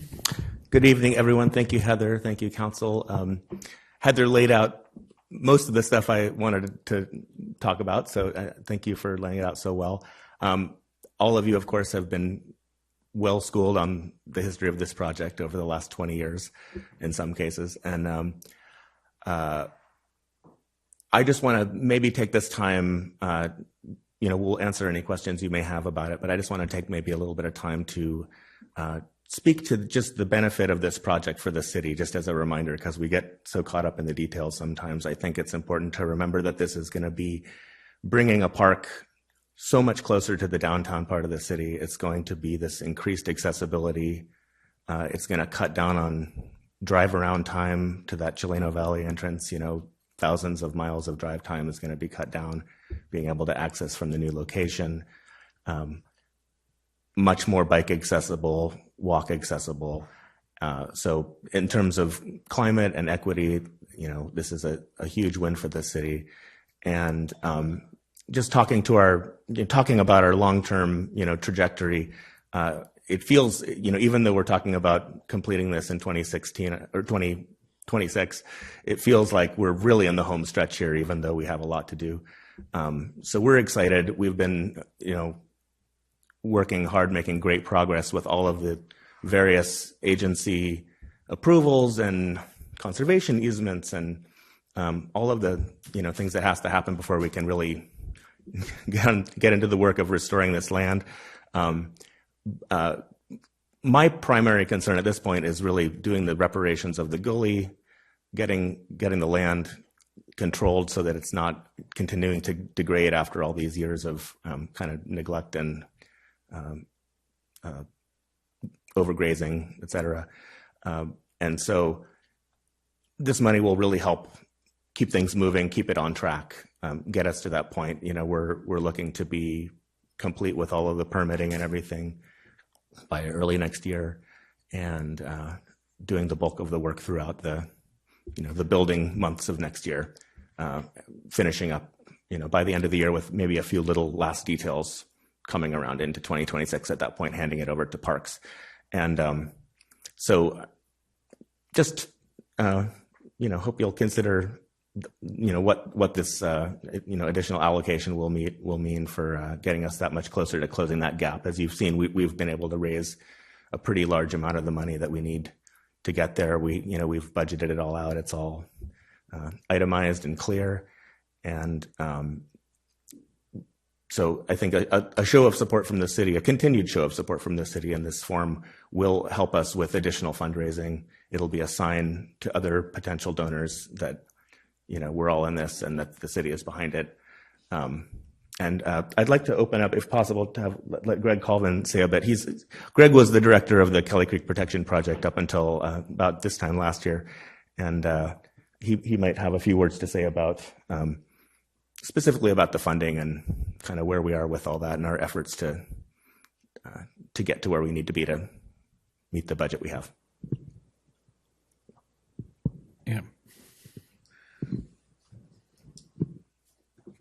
Good evening, everyone. Thank you, Heather. Thank you, Council. Heather laid out most of the stuff I wanted to talk about, so thank you for laying it out so well. All of you, of course, have been well schooled on the history of this project over the last 20 years in some cases. And I just want to maybe take this time, we'll answer any questions you may have about it, but I just want to take maybe a little bit of time to speak to just the benefit of this project for the city, just as a reminder, because we get so caught up in the details sometimes. I think it's important to remember that this is going to be bringing a park so much closer to the downtown part of the city. It's going to be this increased accessibility. It's going to cut down on drive around time to that Chileno Valley entrance. Thousands of miles of drive time is going to be cut down, being able to access from the new location. Much more bike accessible, walk accessible. So in terms of climate and equity, this is a huge win for the city. And just talking about our long-term, trajectory, it feels, even though we're talking about completing this in 2016 or 2026, it feels like we're really in the home stretch here, even though we have a lot to do. So we're excited. We've been, working hard, making great progress with all of the various agency approvals and conservation easements and all of the things that has to happen before we can really get into the work of restoring this land. My primary concern at this point is really doing the reparations of the gully, getting the land controlled so that it's not continuing to degrade after all these years of kind of neglect and overgrazing, et cetera. And so this money will really help keep things moving, keep it on track, get us to that point. We're looking to be complete with all of the permitting and everything by early next year, and doing the bulk of the work throughout the building months of next year, finishing up, by the end of the year with maybe a few little last details coming around into 2026 at that point, handing it over to Parks. And so just, hope you'll consider, what this, additional allocation will mean for getting us that much closer to closing that gap. As you've seen, we've been able to raise a pretty large amount of the money that we need to get there. We've budgeted it all out. It's all itemized and clear. And so I think a show of support from the city, a continued show of support from the city in this form, will help us with additional fundraising. It'll be a sign to other potential donors that, we're all in this and that the city is behind it. And I'd like to open up, if possible, to let Greg Colvin say a bit. Greg was the director of the Kelly Creek Protection Project up until about this time last year, and he might have a few words to say about specifically about the funding and kind of where we are with all that and our efforts to get to where we need to be to meet the budget we have. Yeah.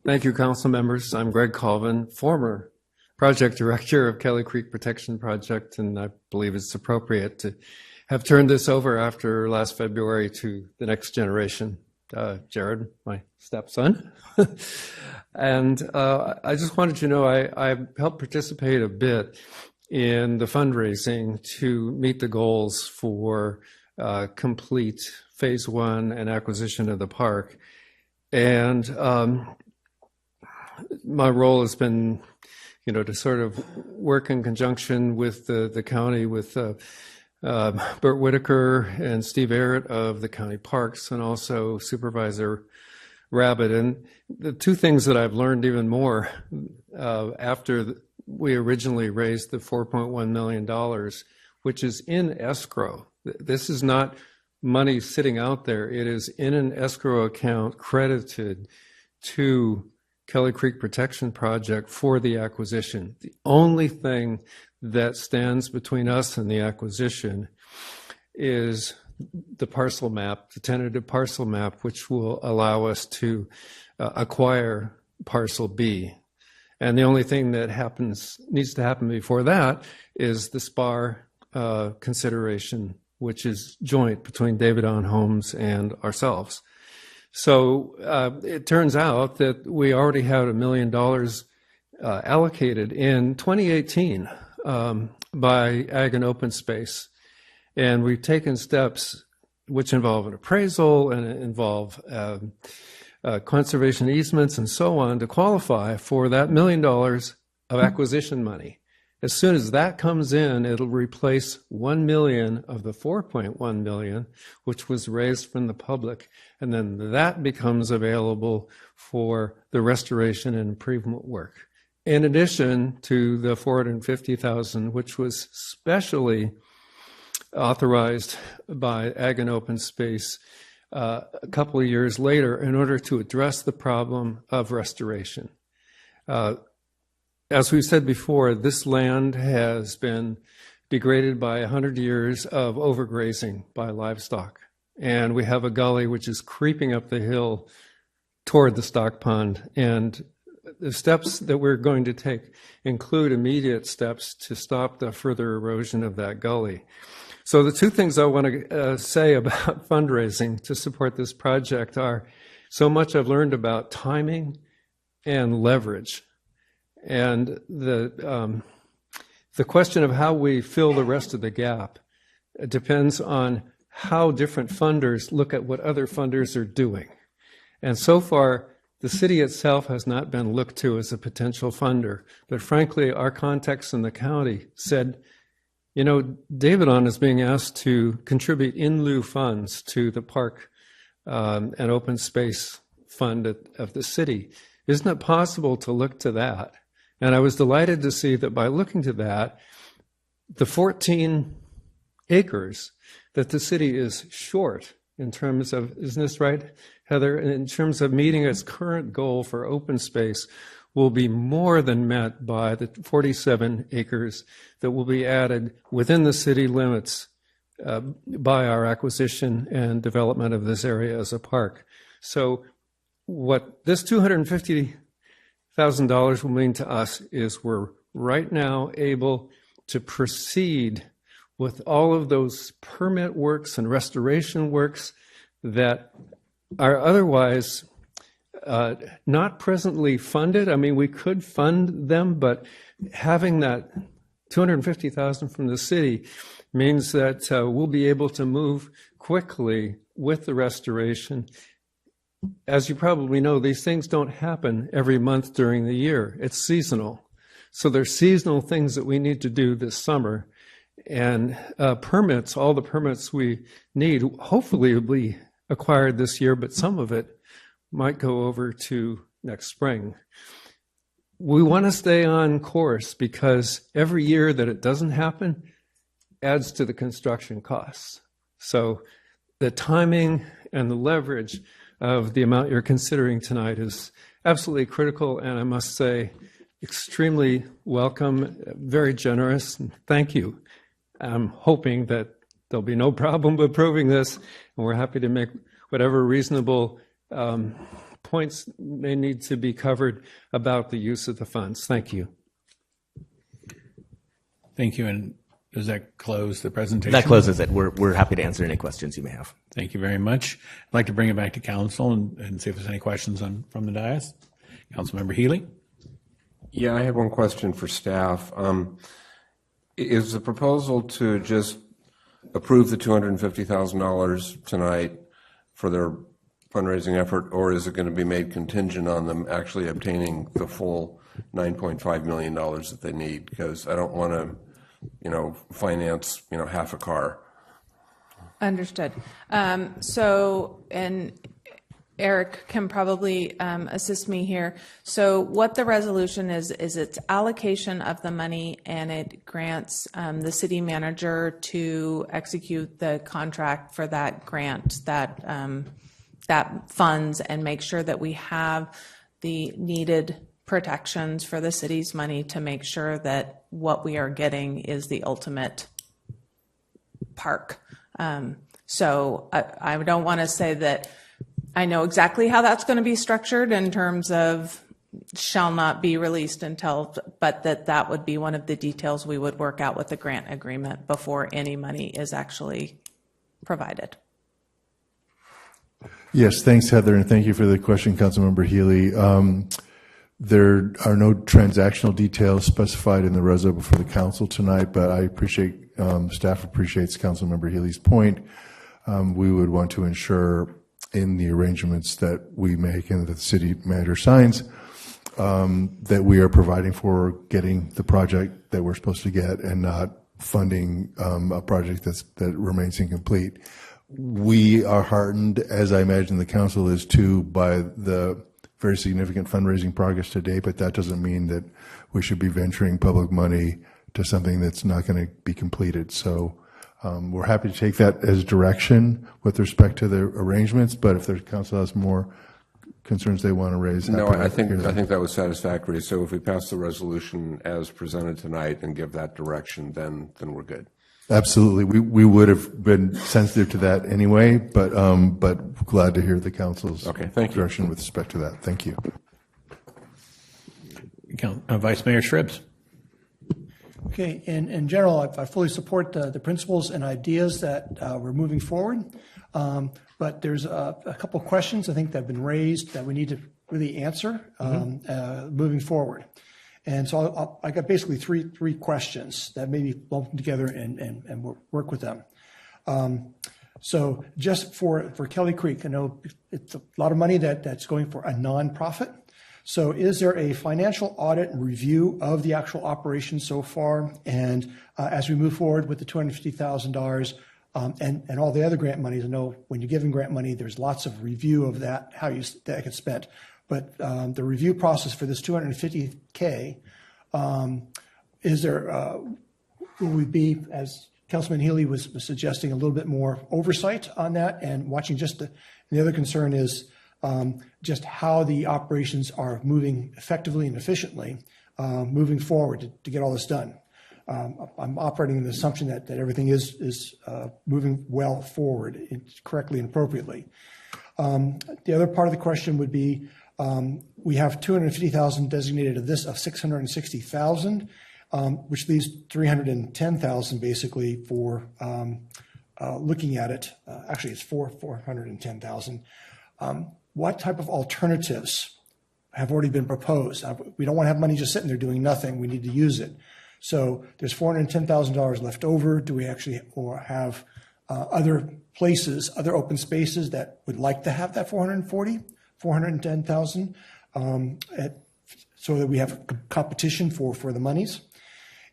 Thank you, council members. I'm Greg Colvin, former project director of Kelly Creek Protection Project, and I believe it's appropriate to have turned this over after last February to the next generation, Jared, my stepson. And I just wanted you to know I helped participate a bit in the fundraising to meet the goals for complete phase 1 and acquisition of the park. And my role has been to sort of work in conjunction with the county, with Bert Whitaker and Steve Arrett of the county parks, and also Supervisor Rabbit. And the two things that I've learned even more after we originally raised the $4.1 million, which is in escrow. This is not money sitting out there. It is in an escrow account credited to Kelly Creek Protection Project for the acquisition. The only thing that stands between us and the acquisition is the parcel map, the tentative parcel map, which will allow us to acquire parcel B. And the only thing that needs to happen before that is the SPAR consideration, which is joint between David On Homes and ourselves. So it turns out that we already had $1 million allocated in 2018 by Ag and Open Space. And we've taken steps which involve an appraisal and involve conservation easements and so on to qualify for that $1 million of acquisition money. As soon as that comes in, it'll replace 1 million of the 4.1 million, which was raised from the public, and then that becomes available for the restoration and improvement work. In addition to the $450,000, which was specially authorized by Ag and Open Space a couple of years later in order to address the problem of restoration. As we've said before, this land has been degraded by 100 years of overgrazing by livestock. And we have a gully which is creeping up the hill toward the stock pond. And the steps that we're going to take include immediate steps to stop the further erosion of that gully. So the two things I want to say about fundraising to support this project are so much I've learned about timing and leverage. And the question of how we fill the rest of the gap depends on how different funders look at what other funders are doing. And so far, the city itself has not been looked to as a potential funder. But frankly, our contacts in the county said, David On is being asked to contribute in lieu funds to the park and open space fund of the city. Isn't it possible to look to that? And I was delighted to see that by looking to that, the 14 acres that the city is short in terms of, isn't this right, Heather, in terms of meeting its current goal for open space will be more than met by the 47 acres that will be added within the city limits by our acquisition and development of this area as a park. So what this $250,000 will mean to us is we're right now able to proceed with all of those permit works and restoration works that are otherwise not presently funded. I mean, we could fund them, but having that $250,000 from the city means that we'll be able to move quickly with the restoration. As you probably know, these things don't happen every month during the year. It's seasonal. So there's seasonal things that we need to do this summer. And permits, all the permits we need, hopefully will be acquired this year, but some of it might go over to next spring. We want to stay on course because every year that it doesn't happen adds to the construction costs. So the timing and the leverage of the amount you're considering tonight is absolutely critical, and I must say, extremely welcome, very generous, and thank you. I'm hoping that there'll be no problem approving this, and we're happy to make whatever reasonable points may need to be covered about the use of the funds. Thank you. Thank you. And does that close the presentation? That closes it. We're happy to answer any questions you may have. Thank you very much. I'd like to bring it back to council and see if there's any questions from the dais. Councilmember Healy. Yeah, I have one question for staff. Is the proposal to just approve the $250,000 tonight for their fundraising effort, or is it going to be made contingent on them actually obtaining the full $9.5 million that they need? Because I don't want to, finance, half a car. Understood. And Eric can probably assist me here. So what the resolution is it's allocation of the money, and it grants the city manager to execute the contract for that grant, that funds, and make sure that we have the needed protections for the city's money to make sure that what we are getting is the ultimate park. So I don't want to say that I know exactly how that's going to be structured in terms of shall not be released until, but that would be one of the details we would work out with the grant agreement before any money is actually provided. Yes, thanks, Heather, and thank you for the question, Councilmember Healy. There are no transactional details specified in the reso before the council tonight, but I appreciate, staff appreciates Councilmember Healy's point. We would want to ensure in the arrangements that we make and that the city manager signs that we are providing for getting the project that we're supposed to get and not funding a project that remains incomplete. We are heartened, as I imagine the council is too, by the very significant fundraising progress to date, but that doesn't mean that we should be venturing public money to something that's not going to be completed. So we're happy to take that as direction with respect to the arrangements, but if the council has more concerns they want to raise. No, I think that was satisfactory. So if we pass the resolution as presented tonight and give that direction, then we're good. Absolutely. We would have been sensitive to that anyway, but glad to hear the council's direction with respect to that. Thank you. Vice Mayor Shribs. Okay, in general, I fully support the principles and ideas that we're moving forward, but there's a couple of questions I think that have been raised that we need to really answer moving forward. And so I got basically three questions that maybe lump them together and work with them. So just for Kelly Creek, I know it's a lot of money that's going for a nonprofit. So is there a financial audit and review of the actual operation so far? And as we move forward with the $250,000 and all the other grant monies, I know when you're giving grant money, there's lots of review of that, how that gets spent. But the review process for this $250K, is there, will we be, as Councilman Healy was suggesting, a little bit more oversight on that and watching the other concern is just how the operations are moving effectively and efficiently moving forward to get all this done. I'm operating on the assumption that everything is moving well forward correctly and appropriately. The other part of the question would be, we have $250,000 designated of $660,000, which leaves $310,000 basically for looking at it. Actually, it's $410,000. What type of alternatives have already been proposed? We don't want to have money just sitting there doing nothing. We need to use it. So there's $410,000 left over. Do we actually have other places, other open spaces that would like to have that $410,000, so that we have competition for the monies?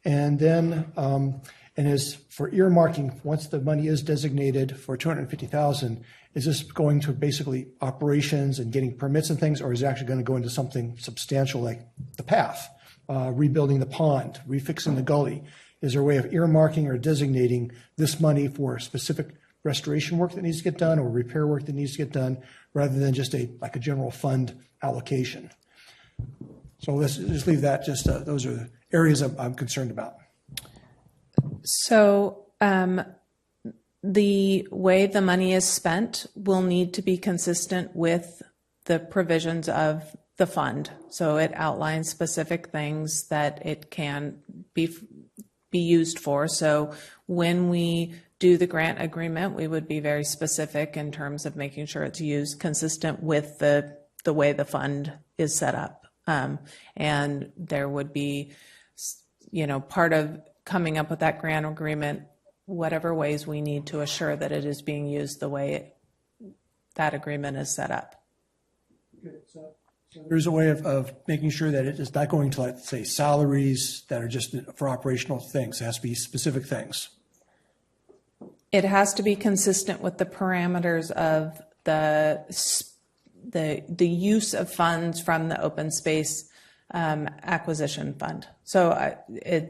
And then, and as for earmarking, once the money is designated for $250,000, is this going to basically operations and getting permits and things, or is it actually going to go into something substantial like the path, rebuilding the pond, refixing the gully? Is there a way of earmarking or designating this money for specific restoration work that needs to get done or repair work that needs to get done, rather than just like a general fund allocation? So let's just leave that. Those are the areas I'm concerned about. So the way the money is spent will need to be consistent with the provisions of the fund. So it outlines specific things that it can be used for. So when we do the grant agreement, we would be very specific in terms of making sure it's used consistent with the way the fund is set up. And there would be, part of coming up with that grant agreement, whatever ways we need to assure that it is being used the way that agreement is set up. There's a way of making sure that it is not going to, let's say, salaries that are just for operational things. It has to be specific things. It has to be consistent with the parameters of the use of funds from the open space acquisition fund. So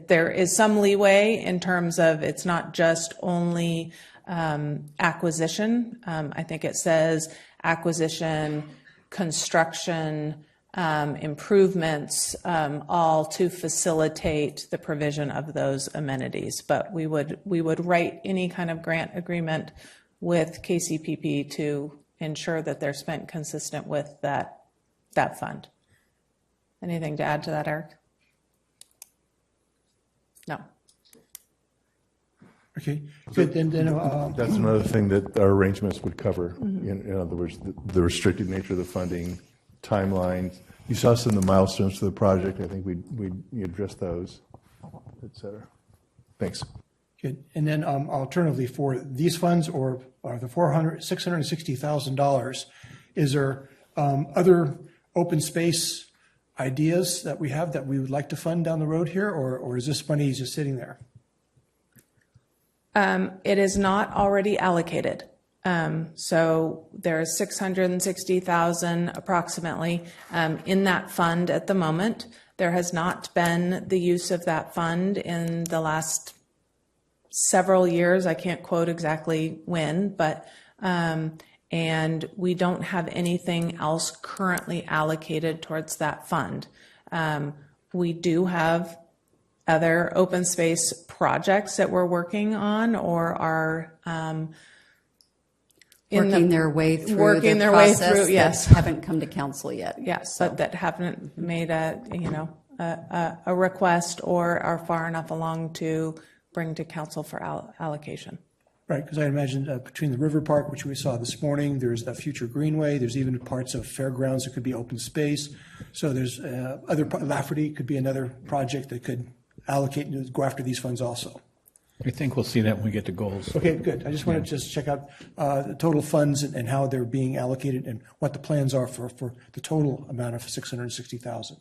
there is some leeway in terms of it's not just only acquisition. I think it says acquisition, construction, improvements, all to facilitate the provision of those amenities. But we would write any kind of grant agreement with KCPP to ensure that they're spent consistent with that fund. Anything to add to that, Eric? No. Okay, good. Then That's another thing that our arrangements would cover. In other words, the restricted nature of the funding, timelines. You saw some of the milestones for the project. I think we addressed those, et cetera. Thanks. good. And then alternatively for these funds or the $660,000, is there other open space ideas that we have that we would like to fund down the road here, or is this money just sitting there? It is not already allocated. So there's $660,000 approximately in that fund at the moment. There has not been the use of that fund in the last several years. I can't quote exactly when, but and we don't have anything else currently allocated towards that fund. We do have other open space projects that we're working on or are working their way through working the their way process through, yes, that haven't come to council yet. Yes, but that haven't made a request or are far enough along to bring to council for allocation. Right, because I imagine between the River Park, which we saw this morning, there's the future Greenway, there's even parts of Fairgrounds that could be open space. So there's Lafferty could be another project that could allocate and go after these funds also. I think we'll see that when we get to goals. Okay, good. I just wanted to just check out the total funds and how they're being allocated and what the plans are for the total amount of $660,000.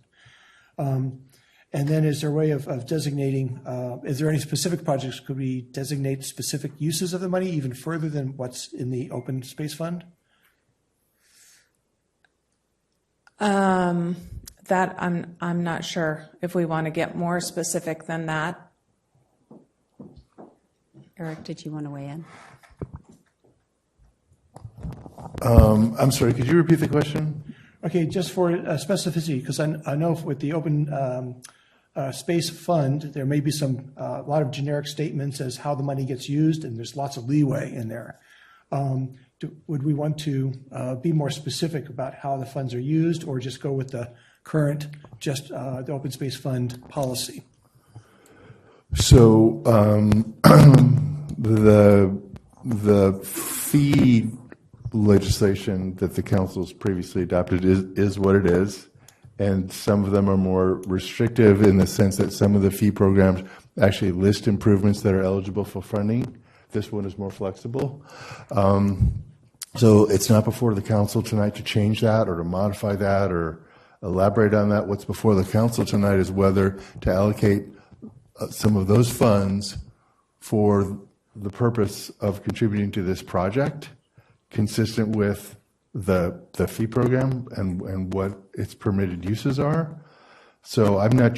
And then is there a way of designating, is there any specific projects, could we designate specific uses of the money even further than what's in the open space fund? That I'm not sure if we want to get more specific than that. Eric, did you want to weigh in? I'm sorry, could you repeat the question? Okay, just for specificity, because I know with the open space fund, there may be a lot of generic statements as how the money gets used, and there's lots of leeway in there. Would we want to be more specific about how the funds are used, or just go with the current, just the open space fund policy? So the fee legislation that the council's previously adopted is what it is, and some of them are more restrictive in the sense that some of the fee programs actually list improvements that are eligible for funding. This one is more flexible. So it's not before the council tonight to change that or to modify that or elaborate on that. What's before the council tonight is whether to allocate some of those funds for the purpose of contributing to this project, consistent with the fee program and what its permitted uses are. So I'm not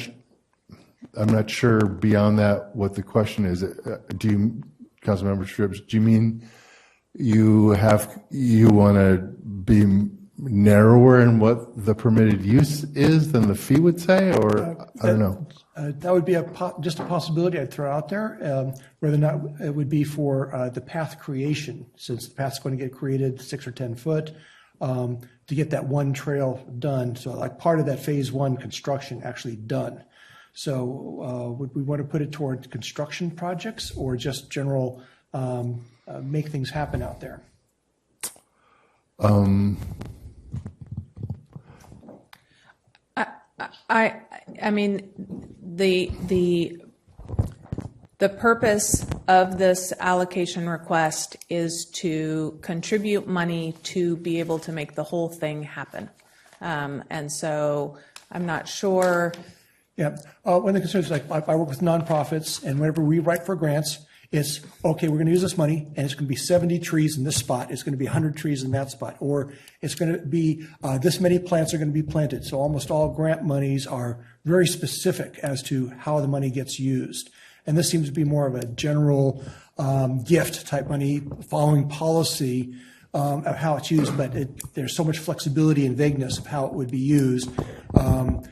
sure beyond that what the question is. Do you, Councilmember Strips, do you mean you want to be narrower in what the permitted use is than the fee would say, or I don't know? That would be just a possibility I'd throw out there, whether or not it would be for the path creation, since the path's going to get created 6 or 10 foot, to get that one trail done. So like part of that phase one construction actually done. So would we want to put it toward construction projects or just general make things happen out there? I mean, the purpose of this allocation request is to contribute money to be able to make the whole thing happen. And so I'm not sure. Yeah, one of the concerns, like I work with nonprofits, and whenever we write for grants, it's, okay, we're going to use this money, and it's going to be 70 trees in this spot, it's going to be 100 trees in that spot, or it's going to be this many plants are going to be planted. So almost all grant monies are very specific as to how the money gets used. And this seems to be more of a general gift type money, following policy of how it's used, but there's so much flexibility and vagueness of how it would be used,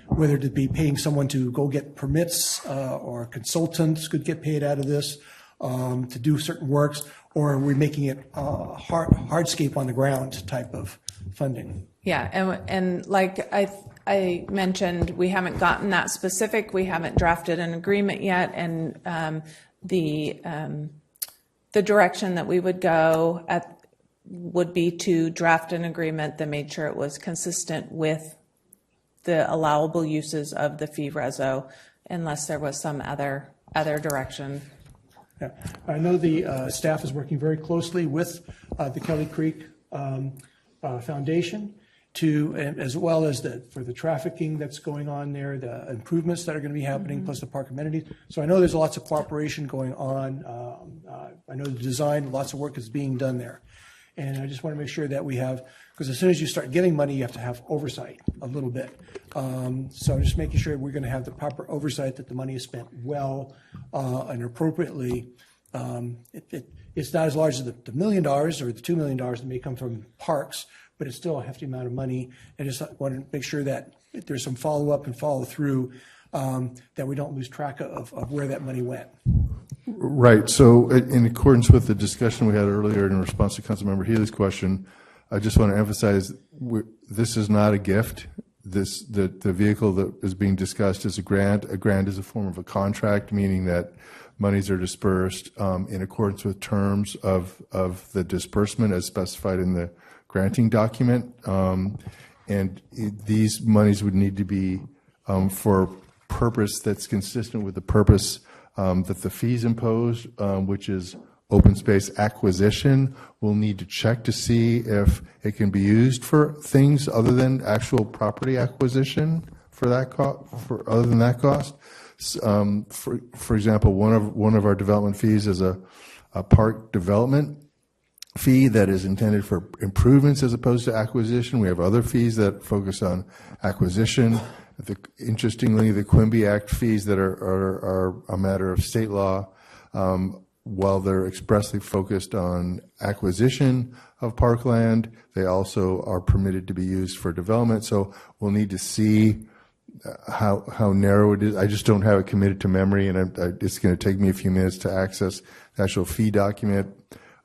whether it be paying someone to go get permits or consultants could get paid out of this to do certain works, or we're making it hardscape on the ground type of funding. Yeah, and like I mentioned, we haven't gotten that specific. We haven't drafted an agreement yet, and the direction that we would go would be to draft an agreement that made sure it was consistent with the allowable uses of the fee reso, unless there was some other direction. Yeah. I know the staff is working very closely with the Kelly Creek Foundation as well as for the trafficking that's going on there, the improvements that are going to be happening, plus the park amenities. So I know there's lots of cooperation going on. I know the design, lots of work is being done there. And I just want to make sure that we have, because as soon as you start getting money, you have to have oversight a little bit. So just making sure we're going to have the proper oversight that the money is spent well and appropriately. It's not as large as the $1 million or the $2 million that may come from parks, but it's still a hefty amount of money. I just want to make sure that there's some follow-up and follow-through, that we don't lose track of where that money went. Right. So in accordance with the discussion we had earlier in response to Councilmember Healy's question, I just want to emphasize this is not a gift. The vehicle that is being discussed is a grant. A grant is a form of a contract, meaning that monies are dispersed in accordance with terms of the disbursement as specified in the granting document. And these monies would need to be for purpose that's consistent with the purpose that the fees imposed, which is open space acquisition. We'll need to check to see if it can be used for things other than actual property acquisition for that other than that cost. For example, one of our development fees is a park development fee that is intended for improvements as opposed to acquisition. We have other fees that focus on acquisition. Interestingly, the Quimby Act fees that are a matter of state law, while they're expressly focused on acquisition of parkland, they also are permitted to be used for development. So we'll need to see how narrow it is. I just don't have it committed to memory, and it's going to take me a few minutes to access the actual fee document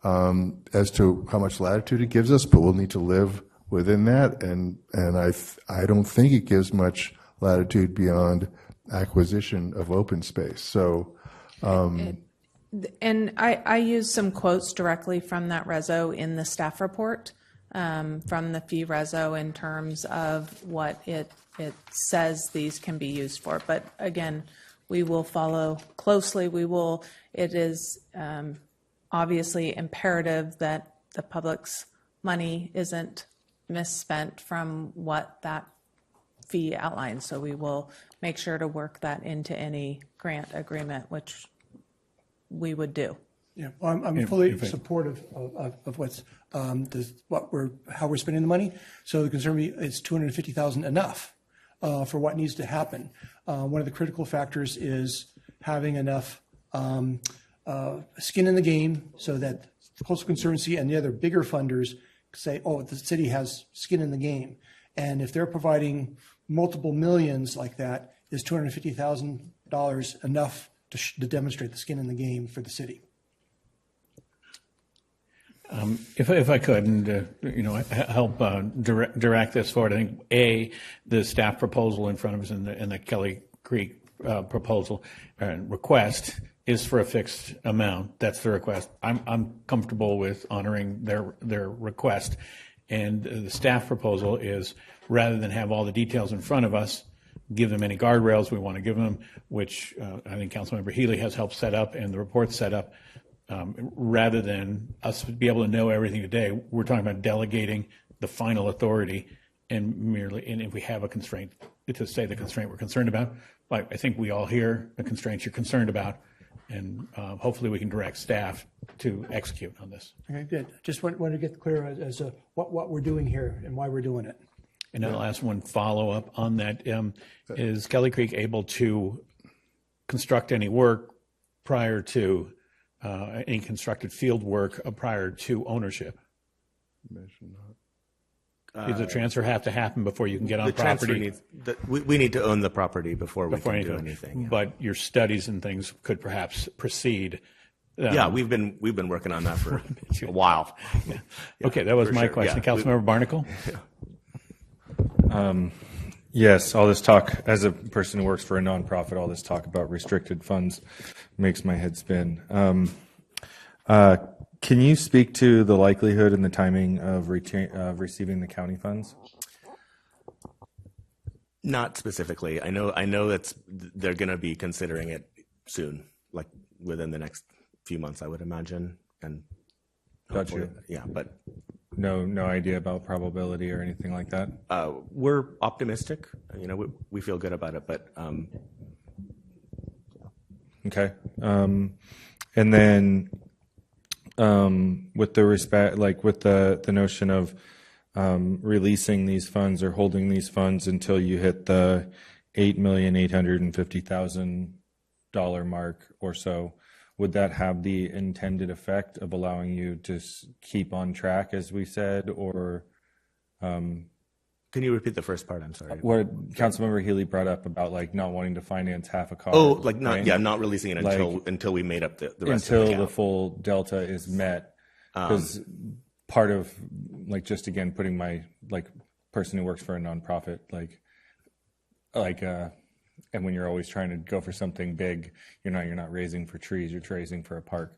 as to how much latitude it gives us, but we'll need to live within that, and I don't think it gives much latitude beyond acquisition of open space. So, and I use some quotes directly from that reso in the staff report from the fee reso in terms of what it says these can be used for. But again, we will follow closely. It is obviously imperative that the public's money isn't misspent from what that fee outlines. So we will make sure to work that into any grant agreement, which we would do. Yeah, well, I'm fully supportive of what's how we're spending the money. So the concern is $250,000 enough for what needs to happen. One of the critical factors is having enough skin in the game so that the Coastal Conservancy and the other bigger funders say, oh, the city has skin in the game. And if they're providing multiple millions like that, is $250,000 enough to demonstrate the skin in the game for the city? If I could, and help direct this forward, I think the staff proposal in front of us in the Kelly Creek proposal request is for a fixed amount. That's the request. I'm comfortable with honoring their request, and the staff proposal is rather than have all the details in front of us, give them any guardrails we want to give them, which I think Councilmember Healy has helped set up and the report set up. Rather than us be able to know everything today, we're talking about delegating the final authority and if we have a constraint, to say the constraint we're concerned about. But I think we all hear the constraints you're concerned about, and hopefully we can direct staff to execute on this. Okay, good. Just wanted to get clear as to what we're doing here and why we're doing it. And I'll ask one follow-up on that. Is Kelly Creek able to construct any work prior to any constructed field work prior to ownership? Does the transfer have to happen before you can get on The transfer property? we need to own the property before we can do anything. Yeah. But your studies and things could perhaps proceed. Yeah, we've been working on that for a while. Yeah. Okay, that was my question. Yeah, Councilmember Barnacle? Yes, all this talk, as a person who works for a nonprofit, all this talk about restricted funds makes my head spin. Can you speak to the likelihood and the timing of receiving the county funds? Not specifically. I know that's they're going to be considering it soon, like within the next few months, I would imagine. And Gotcha. Yeah, but no idea about probability or anything like that. We're optimistic. We feel good about it, but okay. And then with the respect, like with the notion of releasing these funds or holding these funds until you hit the $8,850,000 mark or so, would that have the intended effect of allowing you to keep on track, as we said, or? Can you repeat the first part? I'm sorry. What Councilmember Healy brought up about like not wanting to finance half a car. Oh, like not right? yeah, not releasing it until we made up the rest of the until gap. the full delta is met. Because part of like just again putting my like person who works for a nonprofit and when you're always trying to go for something big, you're not raising for trees, you're raising for a park.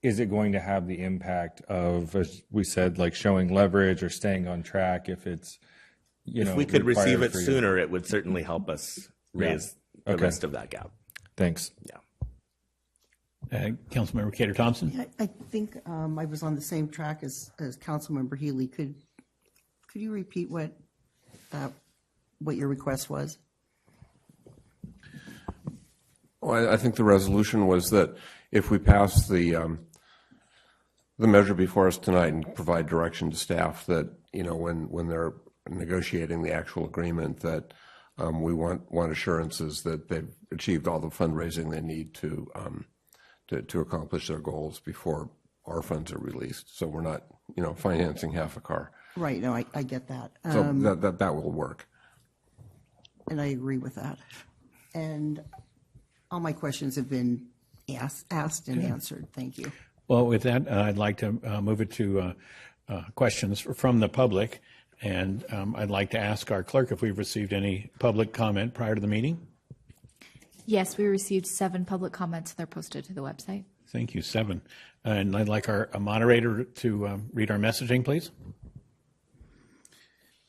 Is it going to have the impact of, as we said, like showing leverage or staying on track if it's if we could receive it for you? sooner, it would certainly help us raise the rest of that gap. Thanks. Yeah. Councilmember Cater Thompson? Yeah, I think I was on the same track as Councilmember Healy. Could you repeat what your request was? Well, I think the resolution was that if we pass the measure before us tonight and provide direction to staff that, when they're negotiating the actual agreement, that we want assurances that they've achieved all the fundraising they need to accomplish their goals before our funds are released. So we're not, financing half a car. Right. No, I get that. So that will work. And I agree with that. And all my questions have been asked and answered. Thank you. Well, with that, I'd like to move it to questions from the public. And I'd like to ask our clerk if we've received any public comment prior to the meeting. Yes, we received 7 public comments. They're posted to the website. Thank you, 7. And I'd like our moderator to read our messaging, please.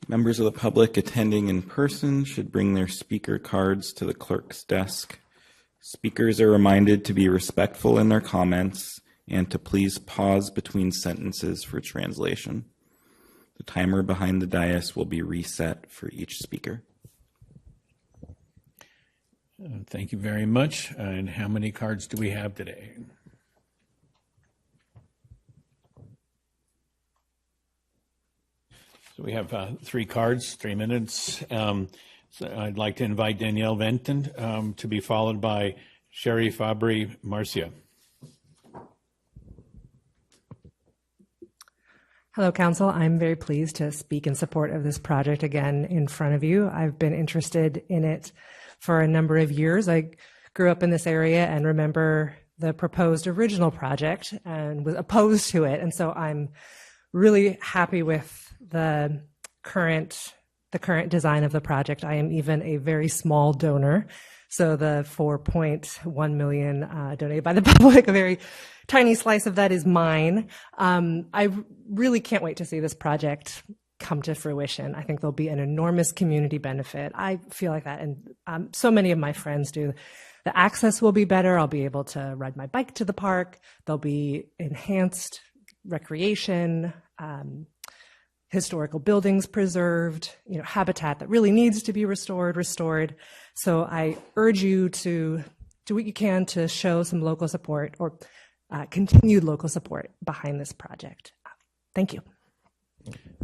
Members of the public attending in person should bring their speaker cards to the clerk's desk. Speakers are reminded to be respectful in their comments and to please pause between sentences for translation. The timer behind the dais will be reset for each speaker. Thank you very much. And how many cards do we have today? So we have 3 cards, 3 minutes. So I'd like to invite Danielle Venton to be followed by Sherry Fabry Marcia. Hello, Council. I'm very pleased to speak in support of this project again in front of you. I've been interested in it for a number of years. I grew up in this area and remember the proposed original project and was opposed to it. And so I'm really happy with the current design of the project. I am even a very small donor. So the $4.1 million donated by the public, a very tiny slice of that is mine. I really can't wait to see this project come to fruition. I think there'll be an enormous community benefit. I feel like that, and so many of my friends do. The access will be better. I'll be able to ride my bike to the park. There'll be enhanced recreation, historical buildings preserved, habitat that really needs to be restored. So I urge you to do what you can to show some local support or continued local support behind this project. Thank you.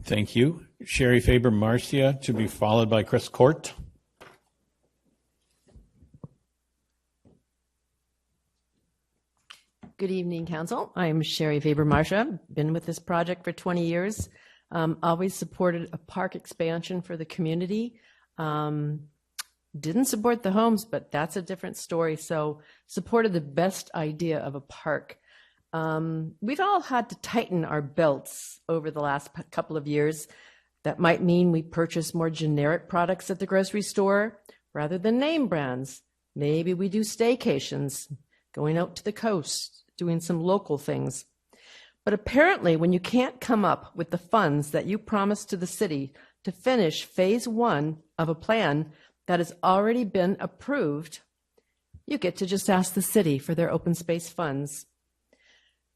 Thank you. Sherry Faber Marcia, to be followed by Chris Court. Good evening, Council. I'm Sherry Faber Marcia. Been with this project for 20 years. Always supported a park expansion for the community. Didn't support the homes, but that's a different story. So supported the best idea of a park. We've all had to tighten our belts over the last couple of years. That might mean we purchase more generic products at the grocery store rather than name brands. Maybe we do staycations, going out to the coast, doing some local things. But apparently, when you can't come up with the funds that you promised to the city to finish phase 1 of a plan that has already been approved, you get to just ask the city for their open space funds.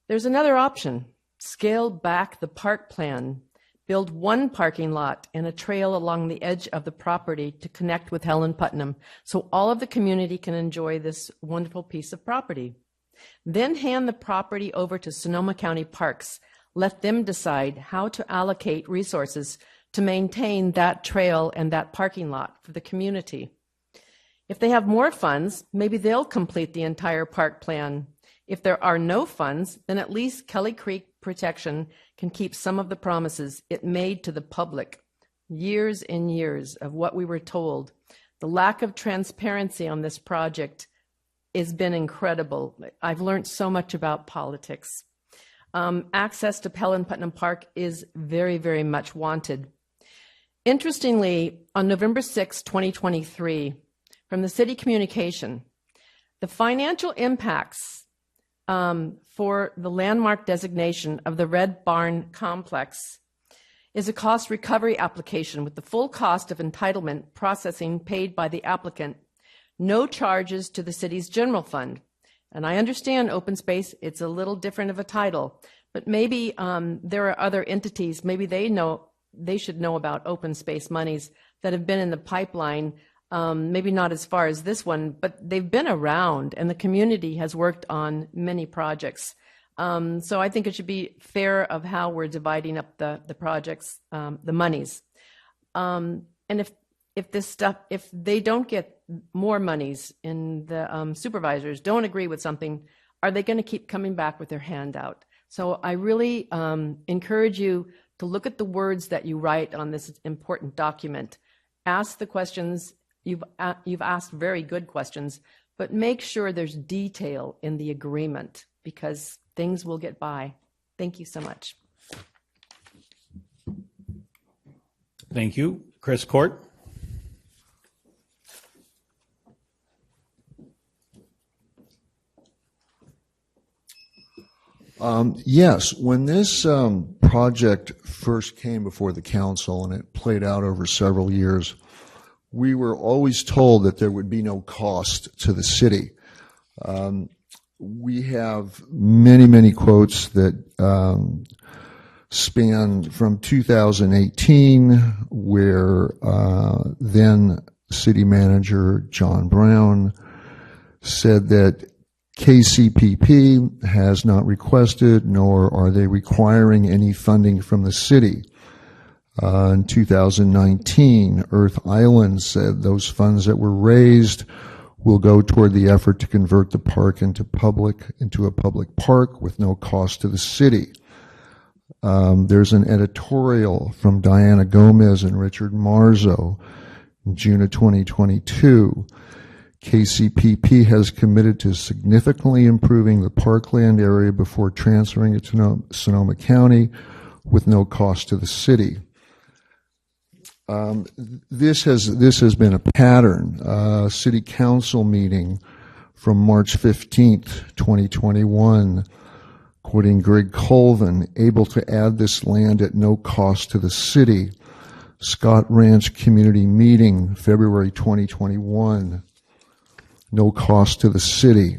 There's another option. Scale back the park plan. Build one parking lot and a trail along the edge of the property to connect with Helen Putnam so all of the community can enjoy this wonderful piece of property. Then hand the property over to Sonoma County Parks. Let them decide how to allocate resources to maintain that trail and that parking lot for the community. If they have more funds, maybe they'll complete the entire park plan. If there are no funds, then at least Kelly Creek Protection can keep some of the promises it made to the public. Years and years of what we were told. The lack of transparency on this project has been incredible. I've learned so much about politics. Access to Helen Putnam Park is very, very much wanted. Interestingly, on November 6, 2023, from the city communication, the financial impacts for the landmark designation of the Red Barn Complex is a cost recovery application with the full cost of entitlement processing paid by the applicant, no charges to the city's general fund. And I understand open space, it's a little different of a title, but maybe there are other entities, maybe they should know about open space monies that have been in the pipeline. Maybe not as far as this one, but they've been around and the community has worked on many projects. So I think it should be fair of how we're dividing up the projects, the monies. And if they don't get more monies and the supervisors don't agree with something, are they going to keep coming back with their hand out? So I really encourage you to look at the words that you write on this important document. Ask the questions. You've asked very good questions, but make sure there's detail in the agreement because things will get by. Thank you so much. Thank you. Chris Court. Yes, when this project first came before the council and it played out over several years, we were always told that there would be no cost to the city. We have many quotes that span from 2018, where then city manager John Brown said that KCPP has not requested, nor are they requiring any funding from the city. In 2019, Earth Island said those funds that were raised will go toward the effort to convert the park into a public park with no cost to the city. There's an editorial from Diana Gomez and Richard Marzo in June of 2022. KCPP has committed to significantly improving the parkland area before transferring it to Sonoma County with no cost to the city. This has been a pattern. City council meeting from March 15th, 2021, quoting Greg Colvin, able to add this land at no cost to the city. Scott Ranch Community Meeting, February 2021, no cost to the city.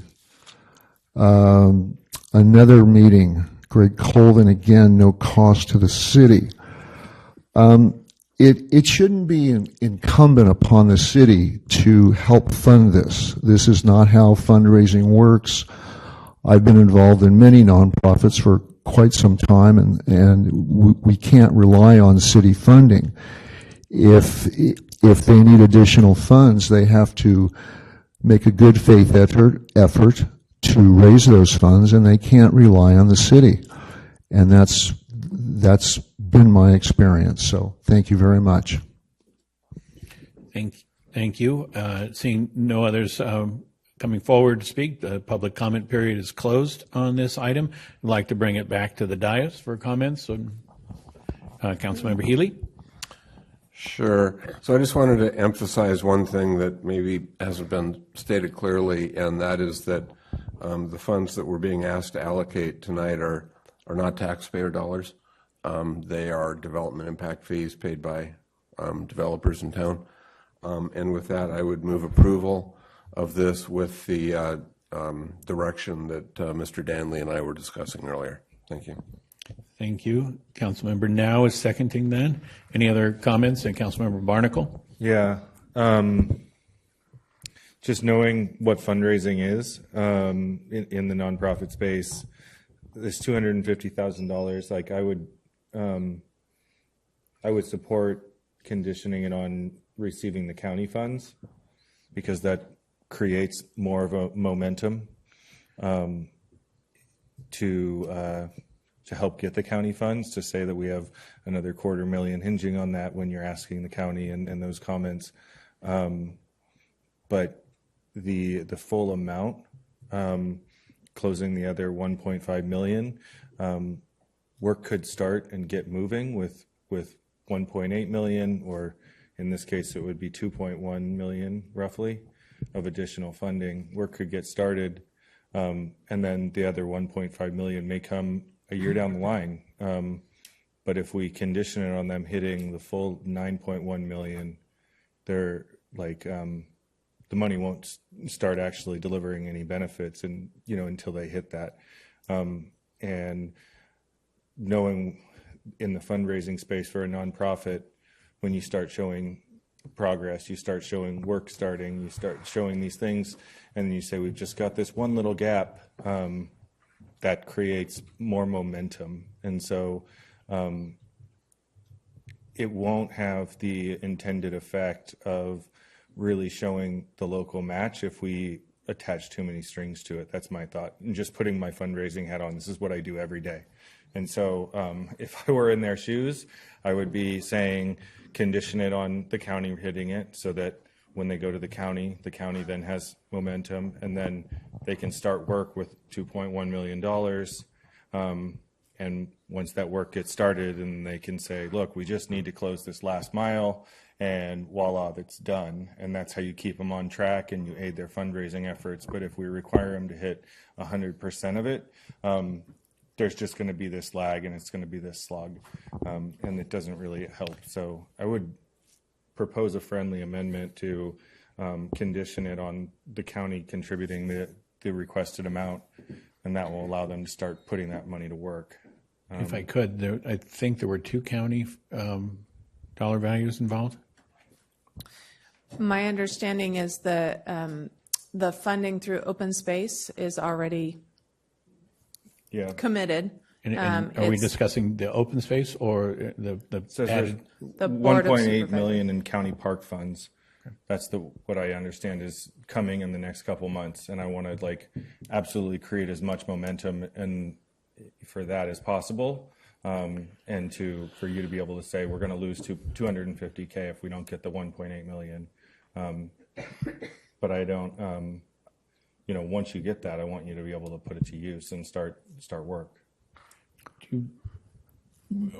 Another meeting, Greg Colvin, again, no cost to the city. It shouldn't be incumbent upon the city to help fund this. This is not how fundraising works. I've been involved in many nonprofits for quite some time, and we can't rely on city funding. If they need additional funds, they have to make a good faith effort to raise those funds, and they can't rely on the city. And that's been my experience. So thank you very much. Thank you. Seeing no others coming forward to speak, the public comment period is closed on this item. I'd like to bring it back to the dais for comments. So, Councilmember Healy. Sure. So I just wanted to emphasize one thing that maybe hasn't been stated clearly, and that is that the funds that we're being asked to allocate tonight are not taxpayer dollars. They are development impact fees paid by developers in town. And with that, I would move approval of this with the direction that Mr. Danley and I were discussing earlier. Thank you. Thank you. Councilmember Now is seconding then. Any other comments? And Councilmember Barnacle? Yeah. Just knowing what fundraising is in the nonprofit space, this $250,000, like I would support conditioning it on receiving the county funds, because that creates more of a momentum to help get the county funds, to say that we have another $250,000 hinging on that when you're asking the county and those comments. But the full amount, closing the other $1.5 million, work could start and get moving with $1.8 million, or in this case it would be $2.1 million roughly of additional funding. Work could get started, and then the other $1.5 million may come a year down the line. But if we condition it on them hitting the full $9.1 million, they're like, the money won't start actually delivering any benefits, and until they hit that. And knowing in the fundraising space for a nonprofit, when you start showing progress, you start showing work starting, you start showing these things, and then you say, we've just got this one little gap, that creates more momentum. And so it won't have the intended effect of really showing the local match if we attach too many strings to it. That's my thought. And just putting my fundraising hat on, this is what I do every day. And so if I were in their shoes, I would be saying, condition it on the county hitting it, so that when they go to the county then has momentum, and then they can start work with $2.1 million. And once that work gets started, and they can say, look, we just need to close this last mile, and voila, that's done. And that's how you keep them on track and you aid their fundraising efforts. But if we require them to hit 100% of it, there's just going to be this lag, and it's going to be this slog, and it doesn't really help. So I would propose a friendly amendment to condition it on the county contributing the requested amount, and that will allow them to start putting that money to work. If I could, I think there were 2 county dollar values involved. My understanding is that the funding through open space is already committed. And are we discussing the open space or the added? The Board of $1.8 million in county park funds. Okay. That's what I understand is coming in the next couple months, and I want to absolutely create as much momentum and for that as possible, and for you to be able to say we're going to lose to $250K if we don't get the $1.8 million. But I don't. Once you get that, I want you to be able to put it to use and start work.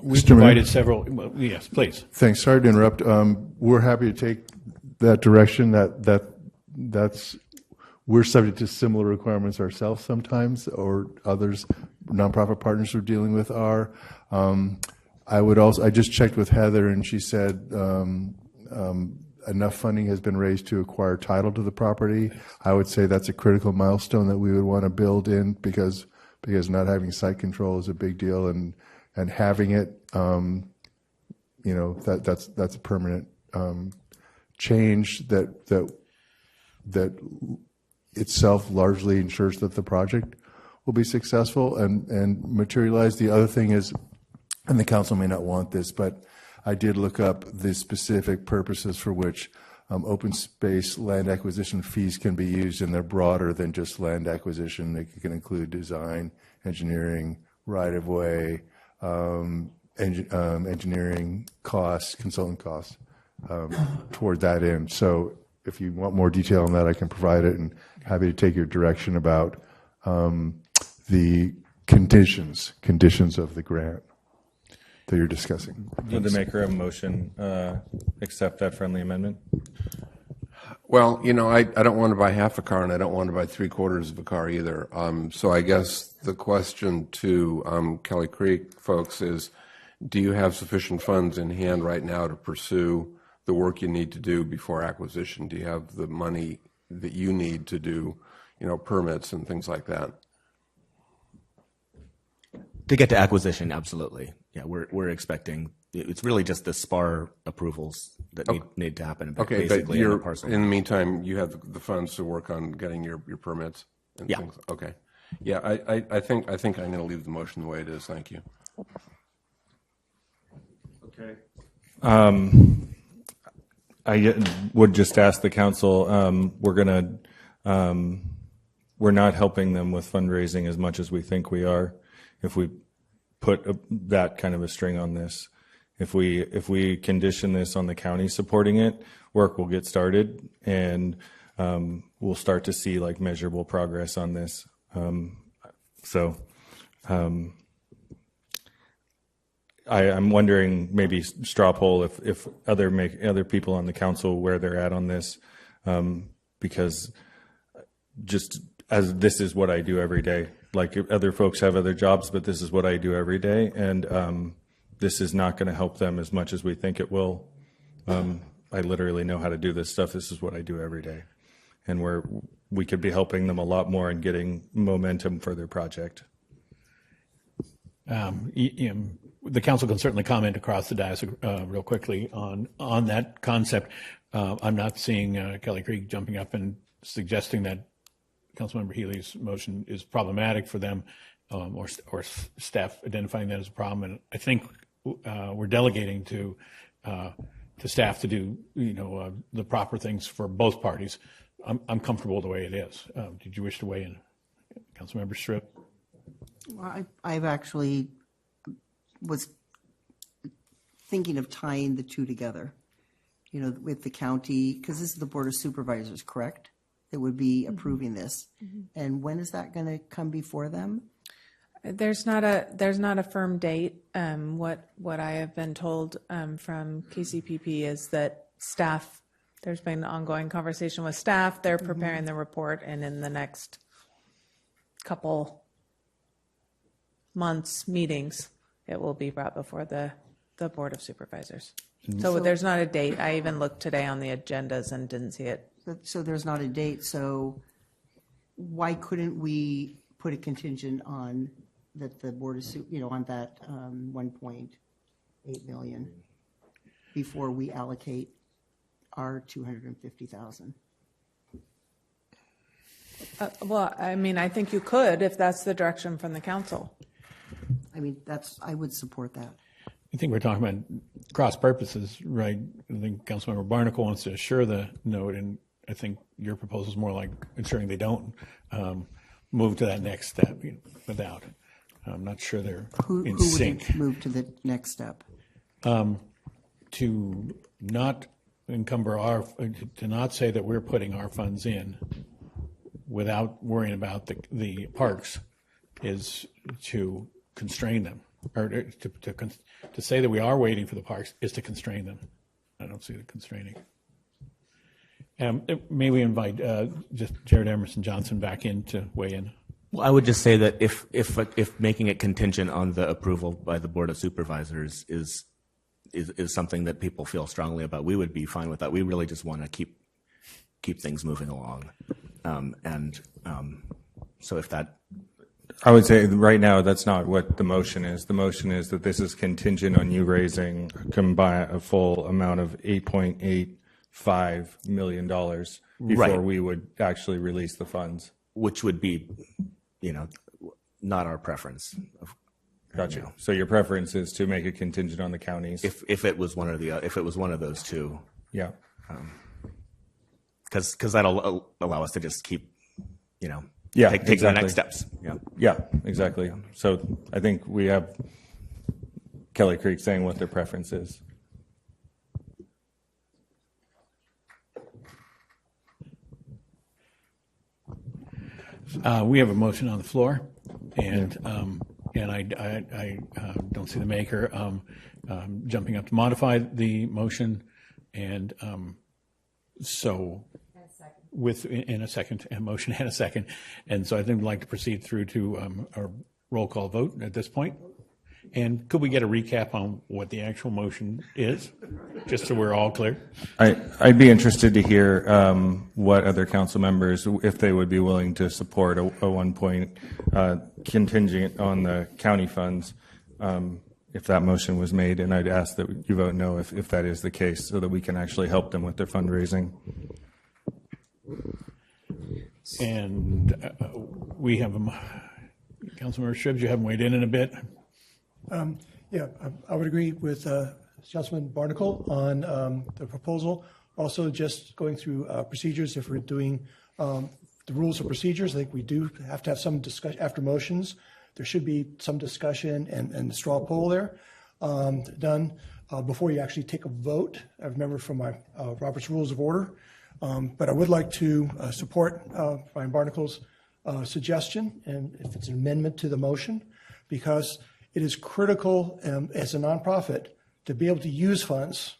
We provided several. Well, yes, please. Thanks. Sorry to interrupt. We're happy to take that direction. we're subject to similar requirements ourselves sometimes, or others, nonprofit partners we're dealing with are. I just checked with Heather, and she said enough funding has been raised to acquire title to the property. I would say that's a critical milestone that we would want to build in, because not having site control is a big deal, and having it, that's a permanent change that itself largely ensures that the project will be successful and materialize. The other thing is, and the council may not want this, but I did look up the specific purposes for which open space land acquisition fees can be used, and they're broader than just land acquisition. They can include design, engineering, right-of-way, engineering costs, consultant costs toward that end. So if you want more detail on that, I can provide it, and happy to take your direction about the conditions of the grant that you're discussing. Would the maker of a motion accept that friendly amendment? Well, I don't want to buy half a car, and I don't want to buy 3/4 of a car either. So I guess the question to Kelly Creek folks is, do you have sufficient funds in hand right now to pursue the work you need to do before acquisition? Do you have the money that you need to do, permits and things like that? To get to acquisition, absolutely. Yeah, we're expecting. It's really just the SPAR approvals that need to happen. Okay, basically, but in the meantime, you have the funds to work on getting your permits and Yeah. things. Okay. Yeah, I think I'm going to leave the motion the way it is. Thank you. Okay. I would just ask the council. We're not helping them with fundraising as much as we think we are. If we put that kind of a string on this, if we condition this on the county supporting it, work will get started, and we'll start to see like measurable progress on this. I'm wondering, maybe straw poll, if other people on the council where they're at on this, because just as this is what I do every day. Like other folks have other jobs, but this is what I do every day, and this is not going to help them as much as we think it will. I literally know how to do this stuff. This is what I do every day, and we could be helping them a lot more in getting momentum for their project. The council can certainly comment across the dais real quickly on that concept. I'm not seeing Kelly Creek jumping up and suggesting that Councilmember Healy's motion is problematic for them, or staff identifying that as a problem. And I think we're delegating to staff to do the proper things for both parties. I'm comfortable the way it is. Did you wish to weigh in, Councilmember Strip? Well, I've actually was thinking of tying the two together, with the county, because this is the Board of Supervisors, correct? That would be approving this. And when is that going to come before them? There's not a firm date. What I have been told from KCPP is that staff, there's been ongoing conversation with staff. They're preparing the report, and in the next couple months meetings, it will be brought before the Board of Supervisors. So there's not a date. I even looked today on the agendas and didn't see it. So there's not a date. So why couldn't we put a contingent on that the Board of on that 1.8 million before we allocate our 250,000? Well, I mean, I think you could if that's the direction from the council. I mean, I would support that. I think we're talking about cross purposes, right? I think Councilmember Barnacle wants to assure the note, and I think your proposal is more like ensuring they don't move to that next step without. I'm not sure they're in sync. Who would move to the next step? To not encumber to not say that we're putting our funds in without worrying about the parks is to constrain them, or to say that we are waiting for the parks is to constrain them. I don't see the constraining. May we invite just Jared Emerson Johnson back in to weigh in? Well, I would just say that if making it contingent on the approval by the Board of Supervisors is something that people feel strongly about, we would be fine with that. We really just want to keep things moving along, so if that. I would say right now that's not what the motion is. The motion is that this is contingent on you raising a full amount of $8.85 million before Right. we would actually release the funds. Which would be, not our preference. Gotcha. So your preference is to make it contingent on the counties? If it was one of those two. Yeah. Because that'll allow us to just keep, Yeah, take exactly. the next steps. Yeah, exactly. So I think we have Kelly Creek saying what their preference is. We have a motion on the floor, and I don't see the maker jumping up to modify the motion, and so in a second, a motion and a second, and so I think we'd like to proceed through to a roll call vote at this point. And could we get a recap on what the actual motion is, just so we're all clear? I'd be interested to hear what other council members, if they would be willing to support a 1 point contingent on the county funds, if that motion was made. And I'd ask that you vote no if that is the case, so that we can actually help them with their fundraising. And we have Councilmember Shibbs, you haven't weighed in a bit. I would agree with Councilman Barnacle on the proposal. Also, just going through procedures, if we're doing the rules of procedures, I think we do have to have some discussion after motions. There should be some discussion and straw poll there done before you actually take a vote. I remember from my Robert's Rules of Order. But I would like to support Brian Barnacle's suggestion, and if it's an amendment to the motion, because it is critical as a nonprofit to be able to use funds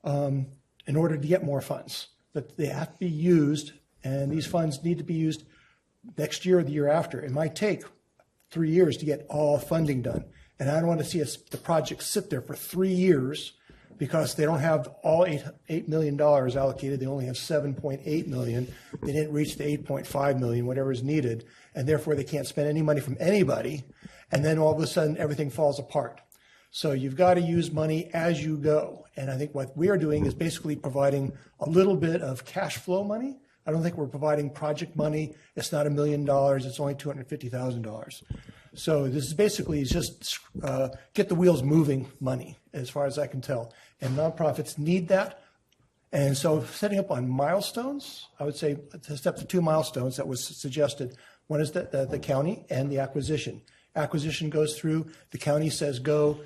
in order to get more funds. But they have to be used, and these funds need to be used next year or the year after. It might take 3 years to get all funding done. And I don't want to see the project sit there for 3 years because they don't have all $8 million allocated. They only have $7.8 million. They didn't reach the $8.5 million, whatever is needed, and therefore they can't spend any money from anybody. And then all of a sudden everything falls apart. So you've got to use money as you go. And I think what we are doing is basically providing a little bit of cash flow money. I don't think we're providing project money. It's not $1 million. It's only $250,000. So this is basically just get the wheels moving money, as far as I can tell. And nonprofits need that. And so setting up on milestones, I would say to step to 2 milestones that was suggested. One is the county and the acquisition. Acquisition goes through, the county says go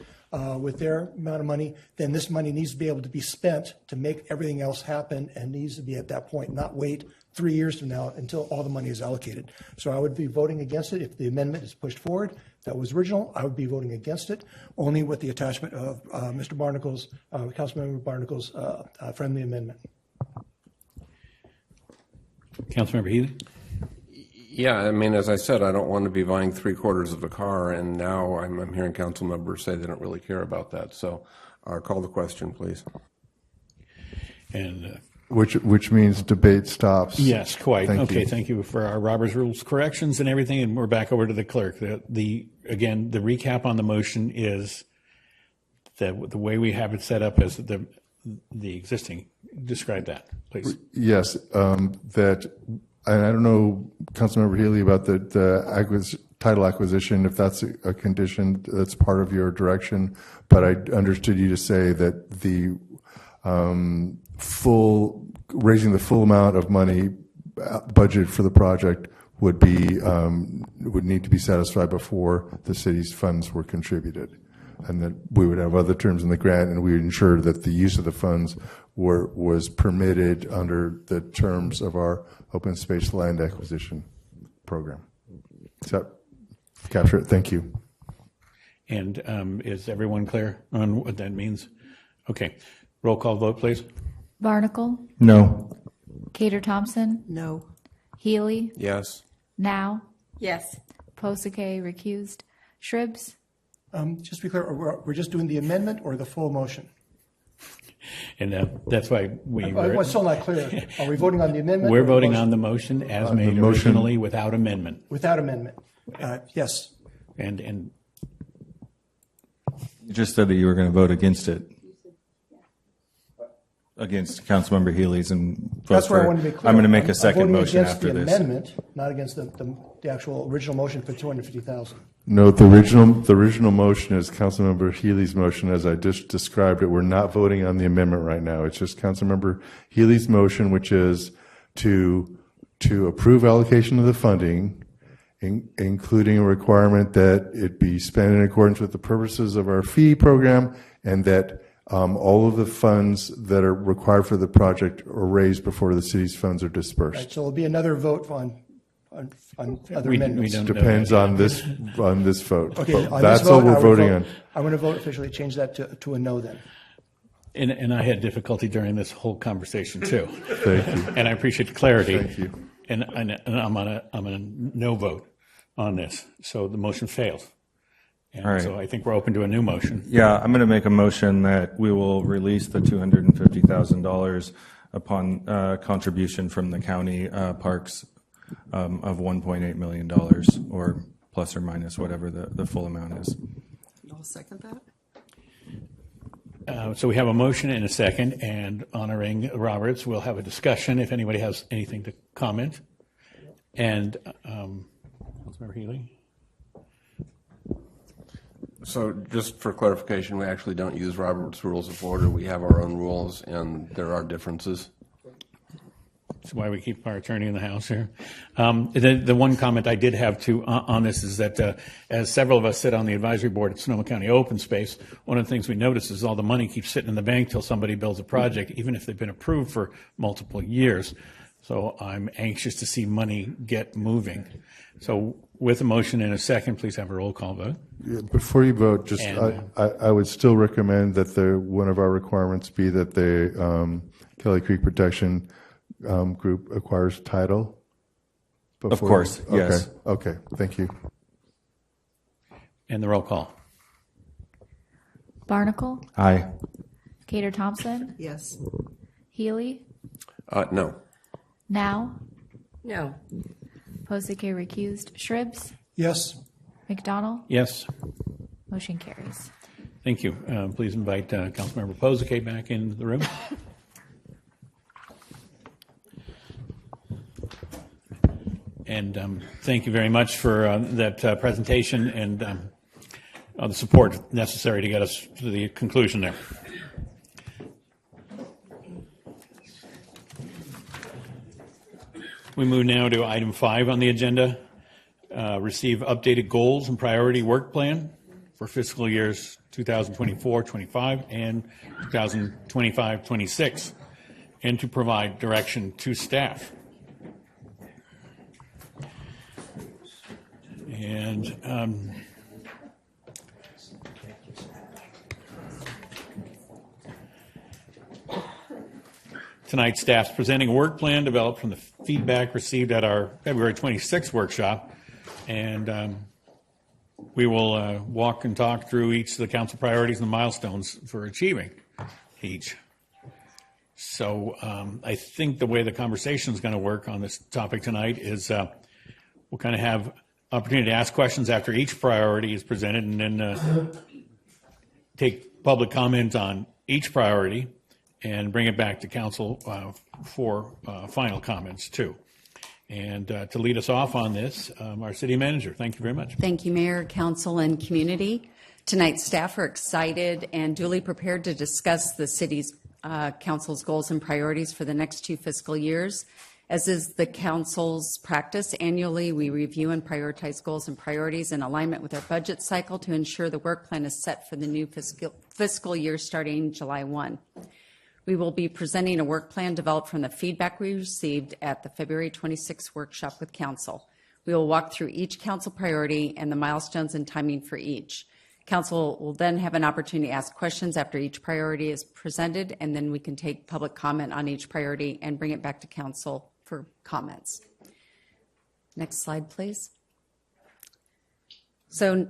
with their amount of money, then this money needs to be able to be spent to make everything else happen and needs to be at that point, not wait 3 years from now until all the money is allocated. So I would be voting against it if the amendment is pushed forward. That was original. I would be voting against it, only with the attachment of Mr. Barnacle's, Councilmember Barnacle's friendly amendment. Councilmember Healy? Yeah, I mean, as I said, I don't want to be buying 3/4 of a car, and now I'm hearing council members say they don't really care about that. So call the question, please. And which means debate stops. yes, quite. Thank you. Thank you for our Robert's Rules corrections and everything, and we're back over to the clerk. Again, the recap on the motion is that the way we have it set up as the existing. Describe that, please. Yes, that, and I don't know, Councilmember Healy, about the title acquisition, if that's a condition that's part of your direction, but I understood you to say that the raising the full amount of money budgeted for the project would need to be satisfied before the city's funds were contributed, and that we would have other terms in the grant, and we would ensure that the use of the funds was permitted under the terms of our open space land acquisition program. Does that capture it? Thank you. And is everyone clear on what that means? Okay. Roll call vote, please. Barnacle, No. Cater Thompson, No. Healy, Yes. Now, Yes. Posake recused, Shribs, Just to be clear, we're just doing the amendment or the full motion? And that's why we It's still not clear. Are we voting on the amendment? we're or the voting motion? on the motion as On the made motion. originally without amendment. Without amendment? Yes. And You just said that you were going to vote against it. Against Councilmember Healy's and vote That's where I for- want to be clear. I'm going to make I'm a second voting motion against after the this. amendment, not against the actual original motion for 250,000. No, the original motion is Councilmember Healy's motion, as I just described it. We're not voting on the amendment right now. It's just Councilmember Healy's motion, which is to approve allocation of the funding, including a requirement that it be spent in accordance with the purposes of our fee program, and that all of the funds that are required for the project are raised before the city's funds are dispersed. Right, so there'll be another vote on other We amendments. don't know Depends that on this vote. Okay, But on that's this all vote, we're voting on. I'm going to vote officially, change that to a no then. And I had difficulty during this whole conversation too. Thank you. And I appreciate the clarity. Thank you. And I'm on a no vote on this, so the motion fails. And All right. so I think we're open to a new motion. Yeah, I'm going to make a motion that we will release the $250,000 upon contribution from the county parks of $1.8 million, or plus or minus whatever the full amount is. I'll second that. So we have a motion and a second, and honoring Roberts, we'll have a discussion if anybody has anything to comment. And Councilmember Healy? So just for clarification, we actually don't use Robert's Rules of Order. We have our own rules, and there are differences. That's why we keep our attorney in the house here. The one comment I did have on this is that as several of us sit on the advisory board at Sonoma County Open Space, one of the things we notice is all the money keeps sitting in the bank till somebody builds a project, even if they've been approved for multiple years. So I'm anxious to see money get moving. So with a motion and a second, please have a roll call vote. Yeah, before you vote, just And- I would still recommend that one of our requirements be that the Kelly Creek Protection Group acquires title. Of course, yes. Okay, thank you. And the roll call. Barnacle, Aye. Cater Thompson, Yes. Healy, No. Now, No. Posake recused, Shribs, Yes. McDonald, Yes, motion carries. thank you. Please invite Councilmember Posake back into the room. And thank you very much for that presentation and the support necessary to get us to the conclusion there. We move now to item 5 on the agenda. Receive updated goals and priority work plan for fiscal years 2024-25 and 2025-26, and to provide direction to staff. And tonight, staff's presenting a work plan developed from the feedback received at our February 26th workshop. And we will walk and talk through each of the council priorities and the milestones for achieving each. So I think the way the conversation is going to work on this topic tonight is we'll kind of have opportunity to ask questions after each priority is presented, and then take public comment on each priority and bring it back to council for final comments too. And to lead us off on this, our city manager. Thank you very much. Thank you, Mayor, Council, and community. Tonight, staff are excited and duly prepared to discuss the city's council's goals and priorities for the next 2 fiscal years. As is the council's practice, annually we review and prioritize goals and priorities in alignment with our budget cycle to ensure the work plan is set for the new fiscal year starting July 1. We will be presenting a work plan developed from the feedback we received at the February 26th workshop with council. We will walk through each council priority and the milestones and timing for each. Council will then have an opportunity to ask questions after each priority is presented, and then we can take public comment on each priority and bring it back to council for comments. Next slide, please. So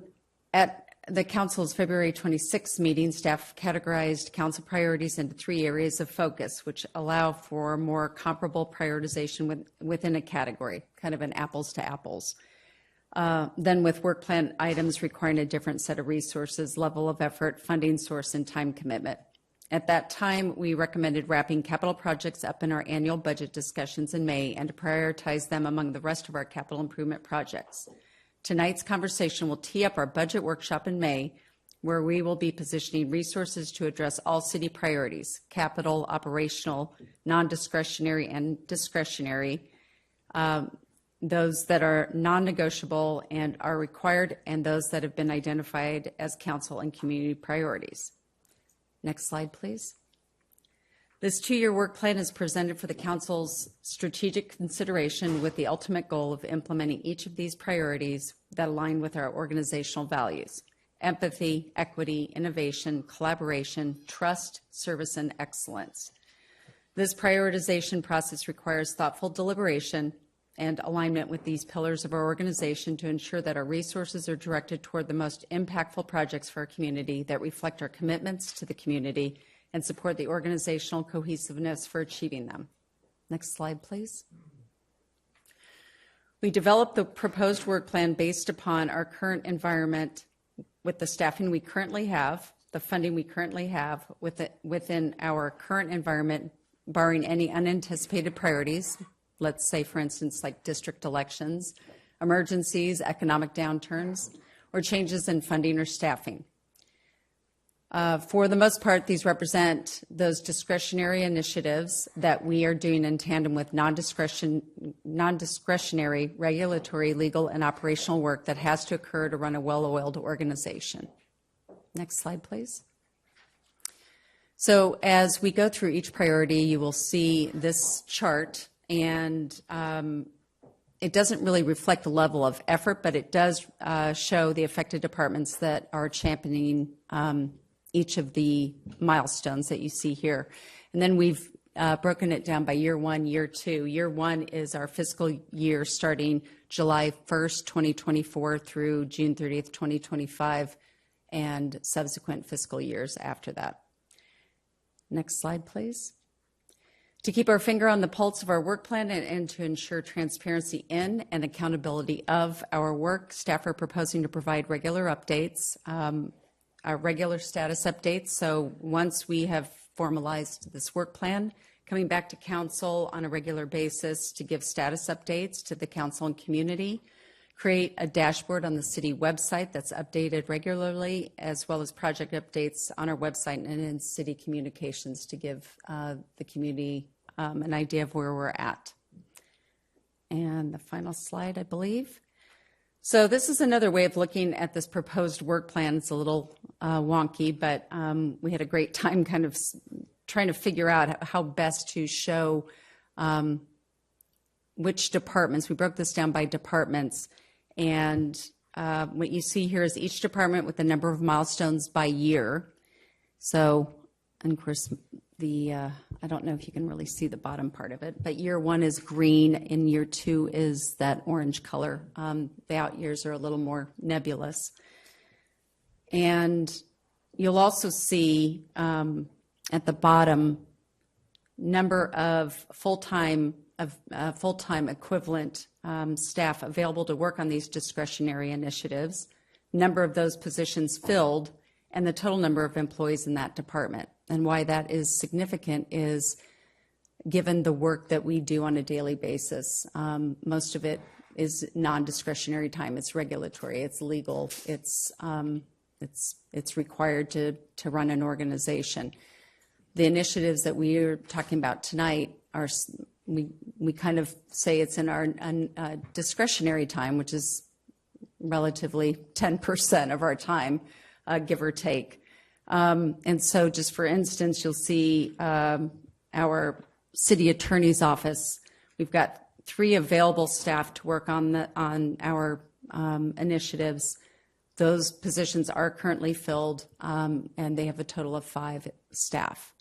at the council's February 26th meeting, staff categorized council priorities into 3 areas of focus, which allow for more comparable prioritization within a category, kind of an apples to apples. Then with work plan items requiring a different set of resources, level of effort, funding source, and time commitment. At that time, we recommended wrapping capital projects up in our annual budget discussions in May and to prioritize them among the rest of our capital improvement projects. Tonight's conversation will tee up our budget workshop in May, where we will be positioning resources to address all city priorities, capital, operational, non-discretionary, and discretionary, those that are non-negotiable and are required, and those that have been identified as council and community priorities. Next slide, please. This 2-year work plan is presented for the council's strategic consideration with the ultimate goal of implementing each of these priorities that align with our organizational values: empathy, equity, innovation, collaboration, trust, service, and excellence. This prioritization process requires thoughtful deliberation and alignment with these pillars of our organization to ensure that our resources are directed toward the most impactful projects for our community that reflect our commitments to the community and support the organizational cohesiveness for achieving them. Next slide, please. We developed the proposed work plan based upon our current environment with the staffing we currently have, the funding we currently have within our current environment, barring any unanticipated priorities. Let's say, for instance, like district elections, emergencies, economic downturns, or changes in funding or staffing. For the most part, these represent those discretionary initiatives that we are doing in tandem with non-discretionary regulatory, legal, and operational work that has to occur to run a well-oiled organization. Next slide, please. So as we go through each priority, you will see this chart, and it doesn't really reflect the level of effort, but it does show the affected departments that are championing each of the milestones that you see here. And then we've broken it down by year 1, year 2. Year 1 is our fiscal year starting July 1st, 2024 through June 30th, 2025, and subsequent fiscal years after that. Next slide, please. To keep our finger on the pulse of our work plan and to ensure transparency in and accountability of our work, staff are proposing to provide regular updates, our regular status updates. So once we have formalized this work plan, coming back to council on a regular basis to give status updates to the council and community, create a dashboard on the city website that's updated regularly, as well as project updates on our website and in city communications to give the community an idea of where we're at. And the final slide, I believe. So this is another way of looking at this proposed work plan. It's a little wonky, but we had a great time kind of trying to figure out how best to show which departments. We broke this down by departments, and what you see here is each department with the number of milestones by year. So, and of course, I don't know if you can really see the bottom part of it, but year 1 is green and year 2 is that orange color. The out years are a little more nebulous. And you'll also see at the bottom number of full-time equivalent staff available to work on these discretionary initiatives, number of those positions filled, and the total number of employees in that department. And why that is significant is given the work that we do on a daily basis. Most of it is non-discretionary time. It's regulatory, it's legal, it's required to run an organization. The initiatives that we are talking about tonight are, we kind of say it's in our discretionary time, which is relatively 10% of our time, give or take. And so just for instance, you'll see our city attorney's office. We've got 3 available staff to work on our initiatives. Those positions are currently filled, and they have a total of 5 staff.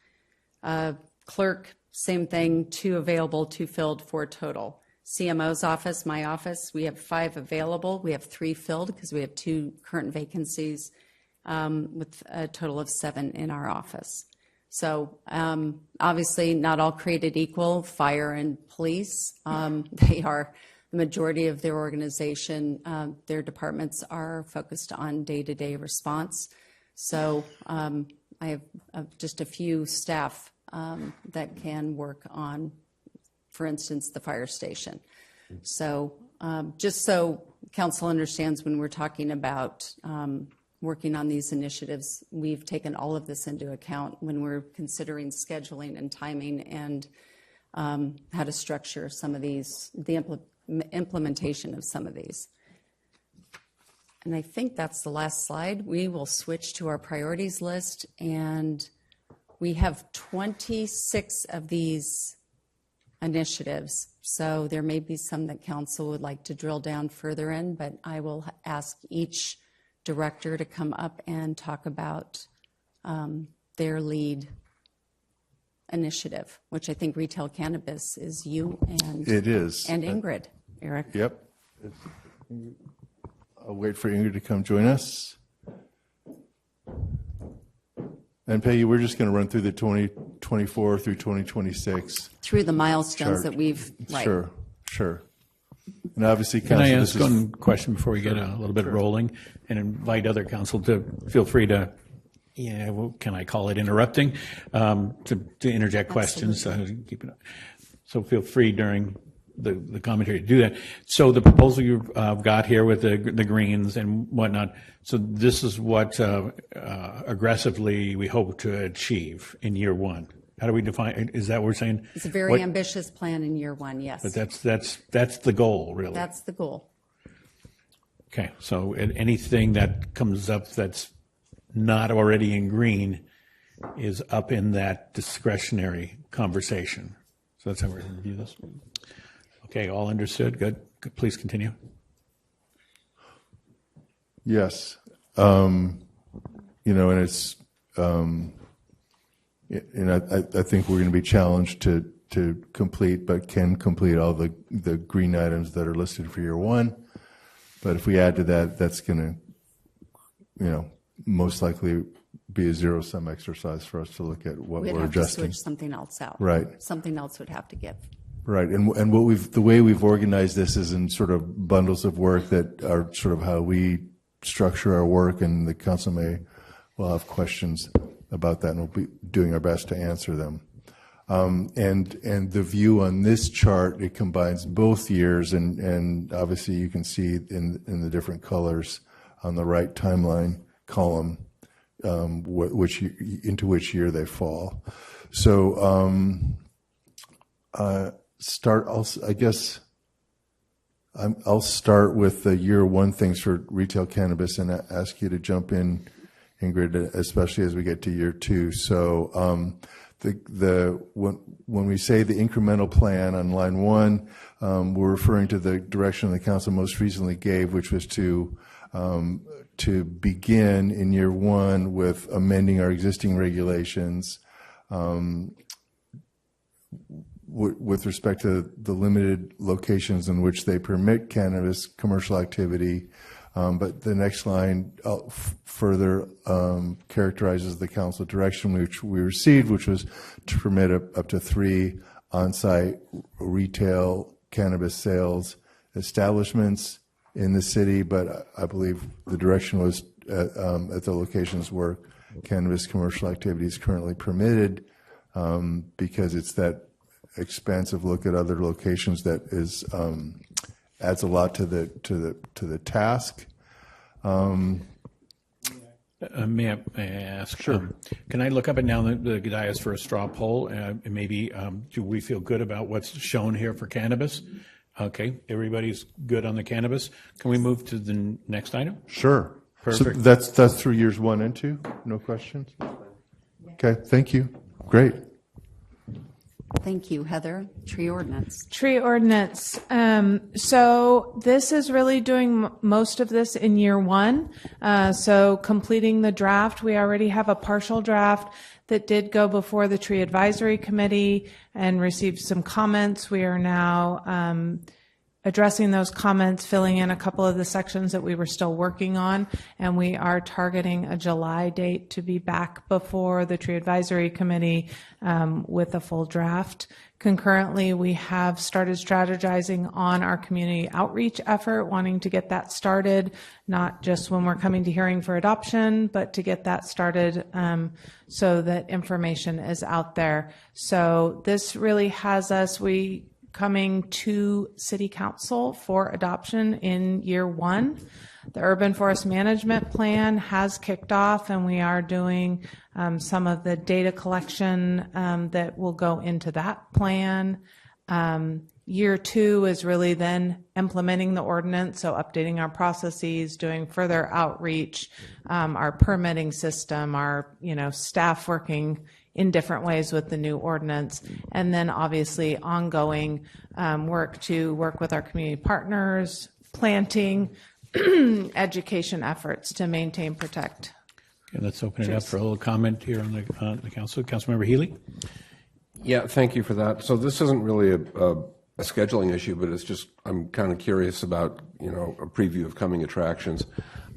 Clerk, same thing, 2 available, 2 filled, 4 total. CMO's office, my office, we have 5 available. We have 3 filled because we have 2 current vacancies, with a total of 7 in our office. So obviously not all created equal. Fire and police, they are the majority of their organization. Their departments are focused on day-to-day response. So I have just a few staff that can work on, for instance, the fire station. So just so council understands, when we're talking about working on these initiatives, we've taken all of this into account when we're considering scheduling and timing and how to structure some of these, the implementation of some of these. And I think that's the last slide. We will switch to our priorities list, and we have 26 of these initiatives. So there may be some that council would like to drill down further in, but I will ask each director to come up and talk about their lead initiative, which I think retail cannabis is you and It is. and Ingrid. Eric. Yep. I'll wait for Ingrid to come join us. And Peggy, we're just going to run through the 2024 through 2026. Through the milestones chart. that we've, right. Sure. And obviously, Can I Council, ask one question before we get a little bit rolling, and invite other council to feel free to, can I call it interrupting, to interject questions. So feel free during the commentary to do that. So the proposal you've got here with the greens and whatnot, so this is what aggressively we hope to achieve in year 1. How do we define, is that what we're saying? It's a very ambitious plan in year 1, yes. But that's the goal, really. That's the goal. Okay, so anything that comes up that's not already in green is up in that discretionary conversation. So that's how we're going to view this. Okay, all understood? Good. Please continue. Yes. And it's, I think we're going to be challenged to complete, but can complete all the green items that are listed for year 1. But if we add to that, that's going to, most likely be a zero-sum exercise for us to look at what We'd we're have adjusting. to switch something else out. Right. Something else would have to give. Right, and the way we've organized this is in sort of bundles of work that are sort of how we structure our work, and the council will have questions about that, and we'll be doing our best to answer them. And the view on this chart, it combines both years, and obviously you can see in the different colors on the right timeline column into which year they fall. So I'll start with the year 1 things for retail cannabis and ask you to jump in, Ingrid, especially as we get to year 2. So when we say the incremental plan on line 1, we're referring to the direction the council most recently gave, which was to begin in year 1 with amending our existing regulations with respect to the limited locations in which they permit cannabis commercial activity. But the next line further characterizes the council direction which we received, which was to permit up to 3 on-site retail cannabis sales establishments in the city. But I believe the direction was at the locations where cannabis commercial activity is currently permitted, because it's that expansive look at other locations that is adds a lot to the task. May I ask? Sure. Can I look up and down the dais for a straw poll? And maybe do we feel good about what's shown here for cannabis? Okay, everybody's good on the cannabis. Can we move to the next item? Sure. Perfect. So that's through years 1 and 2. No questions. Okay. Thank you. Great. Thank you, Heather. Tree ordinance. Tree ordinance. So this is really doing most of this in year one. So completing the draft, we already have a partial draft that did go before the Tree Advisory Committee and received some comments. We are now addressing those comments, filling in a couple of the sections that we were still working on, and we are targeting a July date to be back before the Tree Advisory Committee with a full draft. Concurrently, we have started strategizing on our community outreach effort, wanting to get that started, not just when we're coming to hearing for adoption, but to get that started so that information is out there. So this really has us, coming to City Council for adoption in year one. The Urban Forest Management Plan has kicked off, and we are doing some of the data collection that will go into that plan. Year two is really then implementing the ordinance, so updating our processes, doing further outreach, our permitting system, our staff working in different ways with the new ordinance, and then obviously ongoing work with our community partners, planting, education efforts to maintain, protect. Okay, let's open it up for a little comment here on the council. Councilmember Healy? Yeah, thank you for that. So this isn't really a scheduling issue, but it's just, I'm kind of curious about, a preview of coming attractions.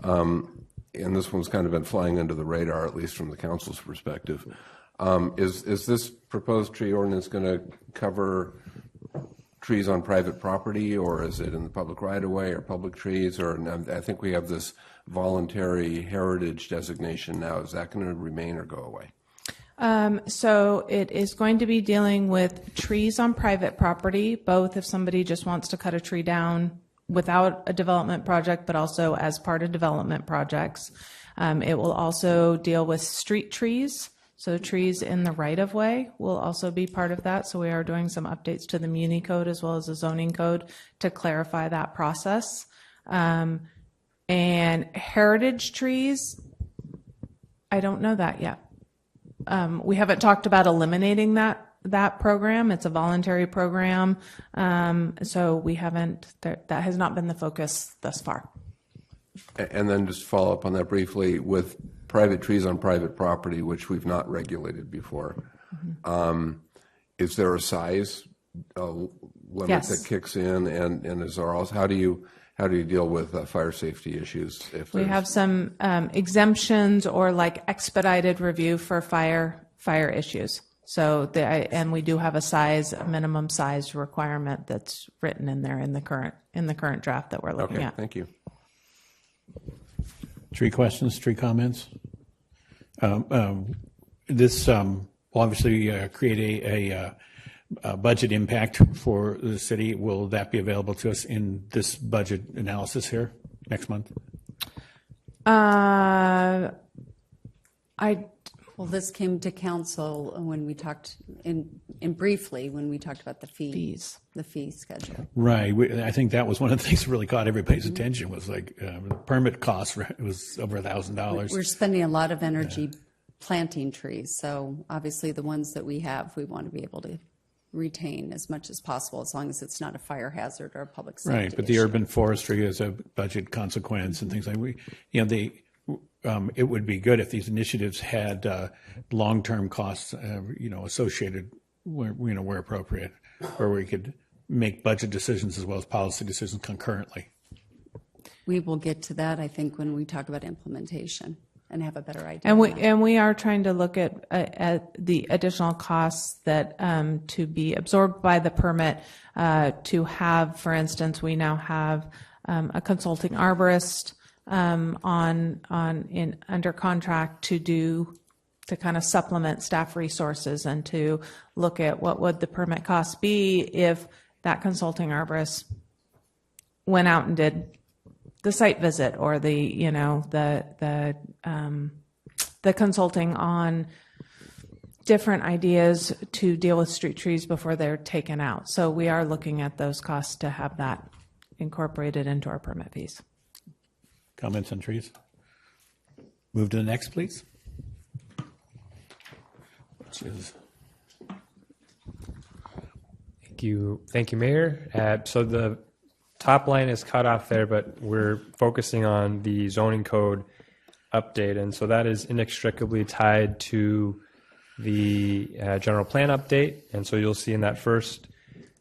And this one's kind of been flying under the radar, at least from the council's perspective. Is this proposed tree ordinance going to cover trees on private property, or is it in the public right-of-way or public trees? Or I think we have this voluntary heritage designation now. Is that going to remain or go away? So it is going to be dealing with trees on private property, both if somebody just wants to cut a tree down without a development project, but also as part of development projects. It will also deal with street trees. So trees in the right-of-way will also be part of that. So we are doing some updates to the Muni Code as well as the zoning code to clarify that process. And heritage trees, I don't know that yet. We haven't talked about eliminating that program. It's a voluntary program. So we haven't, that has not been the focus thus far. And then just follow up on that briefly with private trees on private property, which we've not regulated before. Mm-hmm. Is there a size limit that kicks in, and is there also how do you deal with fire safety issues? If we have some exemptions or like expedited review for fire issues. So and we do have a minimum size requirement that's written in there in the current draft that we're looking at. Thank you. Tree questions, tree comments? This will obviously create a budget impact for the city. Will that be available to us in this budget analysis here next month? Well, this came to council when we talked briefly when we talked about the fees, the fee schedule. Right. I think that was one of the things that really caught everybody's attention was like the permit cost was over $1,000. We're spending a lot of energy planting trees, so obviously the ones that we have, we want to be able to retain as much as possible, as long as it's not a fire hazard or a public safety Right, but the issue. urban forestry is a budget consequence and things like it would be good if these initiatives had long-term costs, associated where appropriate, where we could make budget decisions as well as policy decisions concurrently. We will get to that, I think, when we talk about implementation and have a better idea. And we are trying to look at the additional costs that to be absorbed by the permit to have, for instance, we now have a consulting arborist under contract to kind of supplement staff resources and to look at what would the permit cost be if that consulting arborist went out and did the site visit or the consulting on different ideas to deal with street trees before they're taken out. So we are looking at those costs to have that incorporated into our permit fees. Comments on trees? Move to the next, please. Which is Thank you, Mayor. So the top line is cut off there, but we're focusing on the zoning code update, and so that is inextricably tied to the general plan update. And so you'll see in that first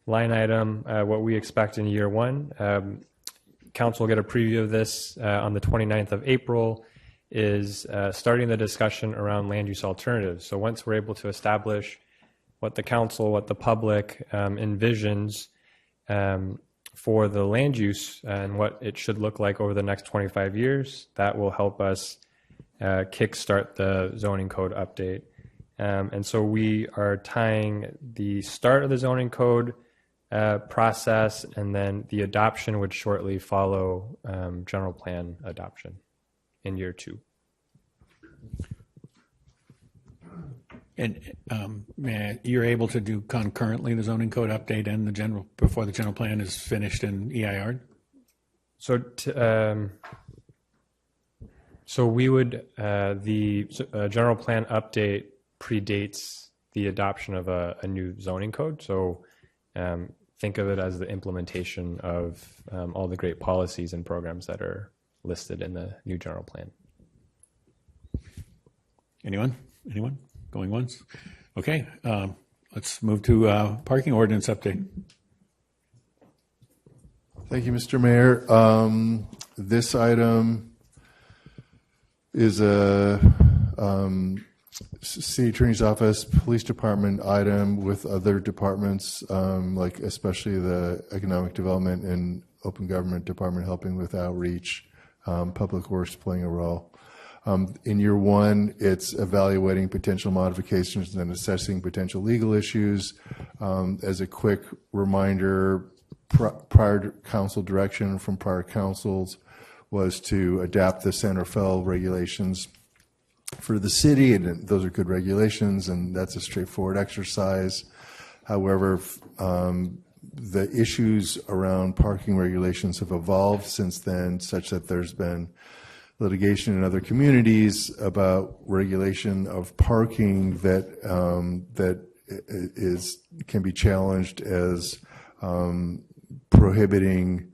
line item what we expect in year one. Council will get a preview of this on the 29th of April, is starting the discussion around land use alternatives. So once we're able to establish what the council, what the public envisions for the land use and what it should look like over the next 25 years, that will help us kickstart the zoning code update. And so we are tying the start of the zoning code process, and then the adoption would shortly follow general plan adoption in year two. And you're able to do concurrently the zoning code update and the general, before the general plan is finished in EIR? So, so we would, the general plan update predates the adoption of a new zoning code. So think of it as the implementation of all the great policies and programs that are listed in the new general plan. Anyone? Going once? Okay, let's move to parking ordinance update. Thank you, Mr. Mayor. This item is a City Attorney's Office, Police Department item with other departments, like especially the Economic Development and Open Government Department helping with outreach, Public Works playing a role. In year one, it's evaluating potential modifications and assessing potential legal issues. As a quick reminder, prior council direction from prior councils was to adapt the San Rafael regulations for the city, and those are good regulations, and that's a straightforward exercise. However, the issues around parking regulations have evolved since then, such that there's been litigation in other communities about regulation of parking that can be challenged as prohibiting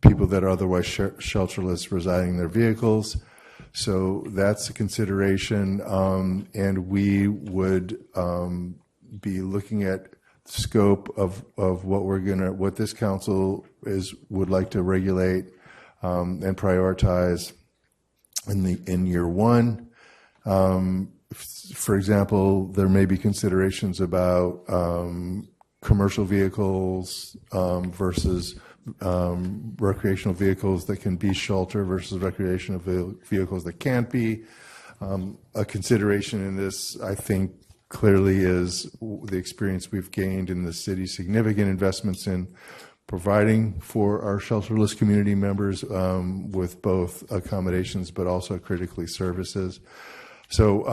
people that are otherwise shelterless residing in their vehicles. So that's a consideration, and we would be looking at the scope of what this council would like to regulate and prioritize in year one. For example, there may be considerations about commercial vehicles versus recreational vehicles that can be shelter versus recreational vehicles that can't be. A consideration in this, I think, clearly is the experience we've gained in the city, significant investments in providing for our shelterless community members with both accommodations but also critically services. So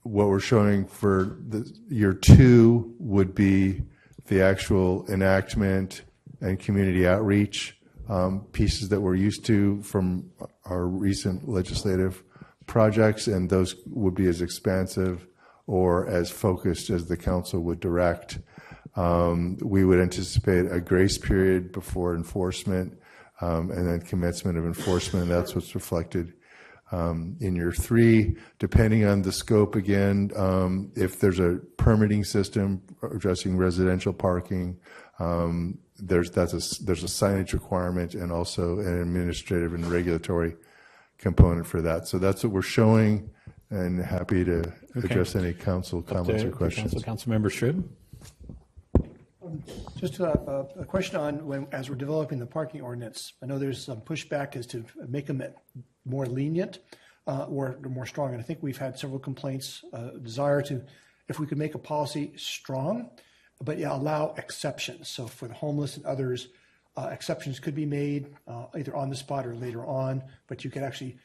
what we're showing for the year two would be the actual enactment and community outreach pieces that we're used to from our recent legislative projects, and those would be as expansive or as focused as the council would direct. We would anticipate a grace period before enforcement and then commencement of enforcement. That's what's reflected in year three. Depending on the scope, again, if there's a permitting system addressing residential parking, there's a signage requirement and also an administrative and regulatory component for that. So that's what we're showing, and happy to address any council comments or questions. Councilmember Strib. Just a question on as we're developing the parking ordinance. I know there's some pushback as to make them more lenient or more strong. And I think we've had several complaints, desire to, if we could make a policy strong, but allow exceptions. So for the homeless and others, exceptions could be made either on the spot or later on, but you could actually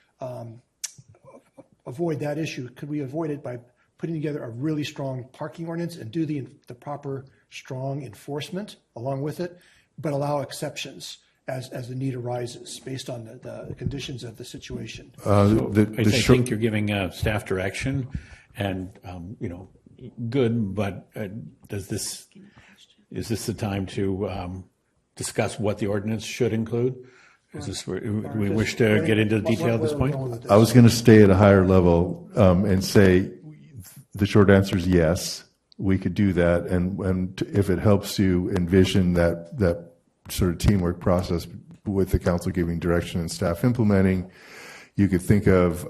avoid that issue. Could we avoid it by putting together a really strong parking ordinance and do the proper strong enforcement along with it, but allow exceptions as the need arises based on the conditions of the situation? I think you're giving staff direction, and good, but is this the time to discuss what the ordinance should include? Is this where we wish to get into the detail at this point? I was going to stay at a higher level and say the short answer is yes, we could do that. And if it helps you envision that sort of teamwork process with the council giving direction and staff implementing, you could think of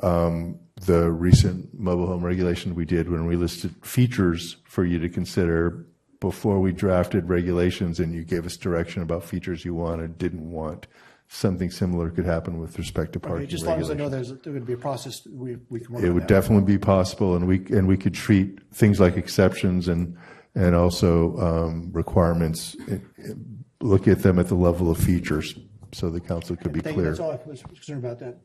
the recent mobile home regulation we did when we listed features for you to consider before we drafted regulations, and you gave us direction about features you wanted, didn't want. Something similar could happen with respect to parking Just as long as I know regulations. there's going to be a process, we can work It on would that. definitely be possible, and we could treat things like exceptions and also requirements, look at them at the level of features, so the council could be Thank you. clear. That's all I was concerned about that.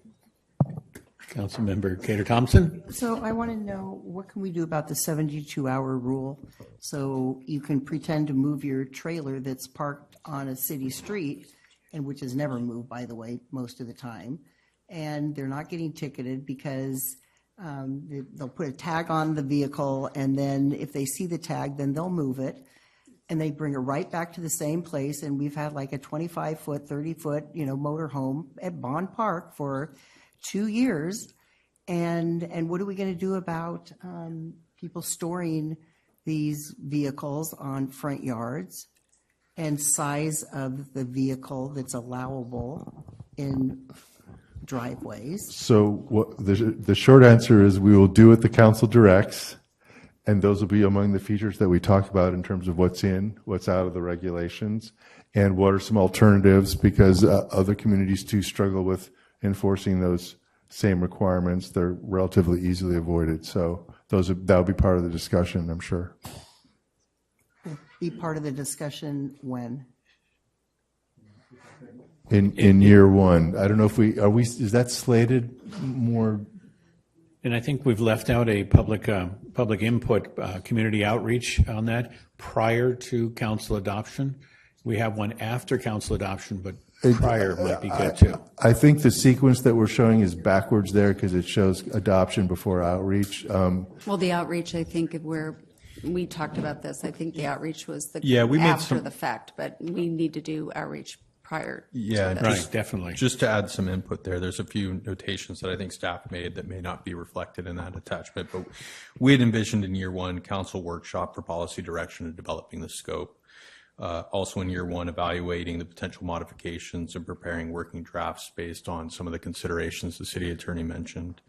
Councilmember Cater Thompson? So I want to know, what can we do about the 72-hour rule? So you can pretend to move your trailer that's parked on a city street, and which is never moved, by the way, most of the time, and they're not getting ticketed because they'll put a tag on the vehicle, and then if they see the tag, then they'll move it, and they bring it right back to the same place. And we've had like a 25-foot, 30-foot, motor home at Bond Park for 2 years. And what are we going to do about people storing these vehicles on front yards, and size of the vehicle that's allowable in driveways? So the short answer is we will do what the council directs, and those will be among the features that we talk about in terms of what's in, what's out of the regulations, and what are some alternatives, because other communities too struggle with enforcing those same requirements. They're relatively easily avoided. So that'll be part of the discussion, I'm sure. Be part of the discussion when? In year one. I don't know if is that slated more? And I think we've left out a public input, community outreach on that prior to council adoption. We have one after council adoption, but prior might be good too. I think the sequence that we're showing is backwards there because it shows adoption before outreach. Well, the outreach, I think, we talked about this. I think the outreach was we made after some, the fact, but we need to do outreach prior to this. Right, definitely. Just to add some input there's a few notations that I think staff made that may not be reflected in that attachment, but we had envisioned in year one council workshop for policy direction and developing the scope. Also in year one, evaluating the potential modifications and preparing working drafts based on some of the considerations the city attorney mentioned.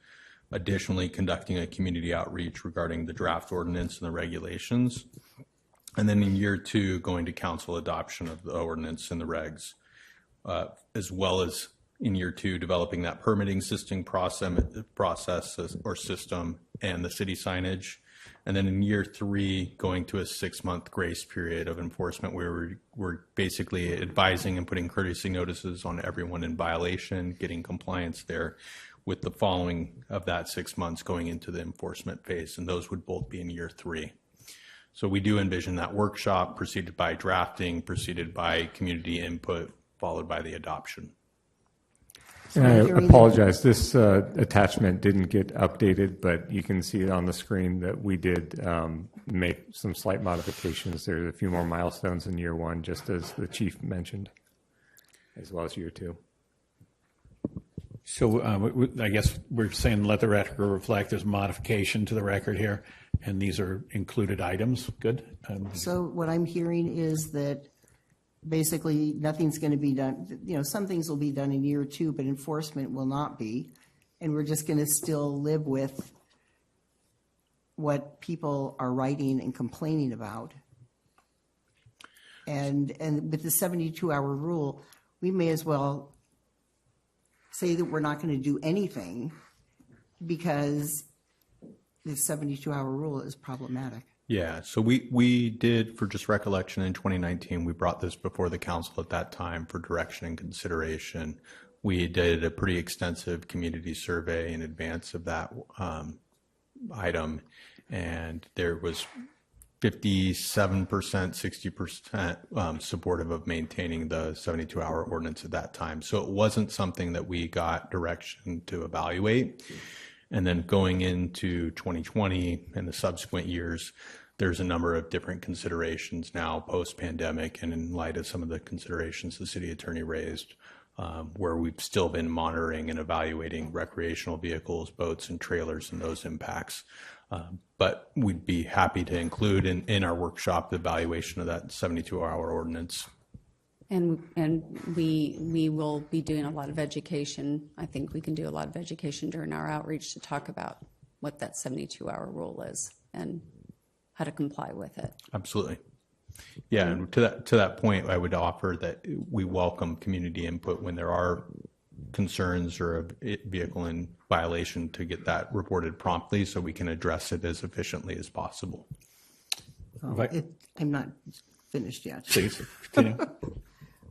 Additionally, conducting a community outreach regarding the draft ordinance and the regulations. And then in year two, going to council adoption of the ordinance and the regs, as well as in year two, developing that permitting system process or system and the city signage. And then in year three, going to a 6-month grace period of enforcement where we're basically advising and putting courtesy notices on everyone in violation, getting compliance there, with the following of that 6 months going into the enforcement phase. And those would both be in year three. So we do envision that workshop preceded by drafting, preceded by community input, followed by the adoption. I apologize. This attachment didn't get updated, but you can see it on the screen that we did make some slight modifications. There's a few more milestones in year one, just as the chief mentioned, as well as year two. So I guess we're saying let the record reflect there's modification to the record here, and these are included items. Good. So what I'm hearing is that basically nothing's going to be done. Some things will be done in year two, but enforcement will not be. And we're just going to still live with what people are writing and complaining about. And with the 72-hour rule, we may as well say that we're not going to do anything because the 72-hour rule is problematic. Yeah, so we did, for just recollection, in 2019, we brought this before the council at that time for direction and consideration. We did a pretty extensive community survey in advance of that item, and there was 57%, 60% supportive of maintaining the 72-hour ordinance at that time. So it wasn't something that we got direction to evaluate. And then going into 2020 and the subsequent years, there's a number of different considerations now post-pandemic and in light of some of the considerations the city attorney raised, where we've still been monitoring and evaluating recreational vehicles, boats, and trailers and those impacts. But we'd be happy to include in our workshop the evaluation of that 72-hour ordinance. And we will be doing a lot of education. I think we can do a lot of education during our outreach to talk about what that 72-hour rule is and how to comply with it. Absolutely. Yeah, and to that point, I would offer that we welcome community input when there are concerns or a vehicle in violation to get that reported promptly so we can address it as efficiently as possible. I'm not finished yet. Please, continue.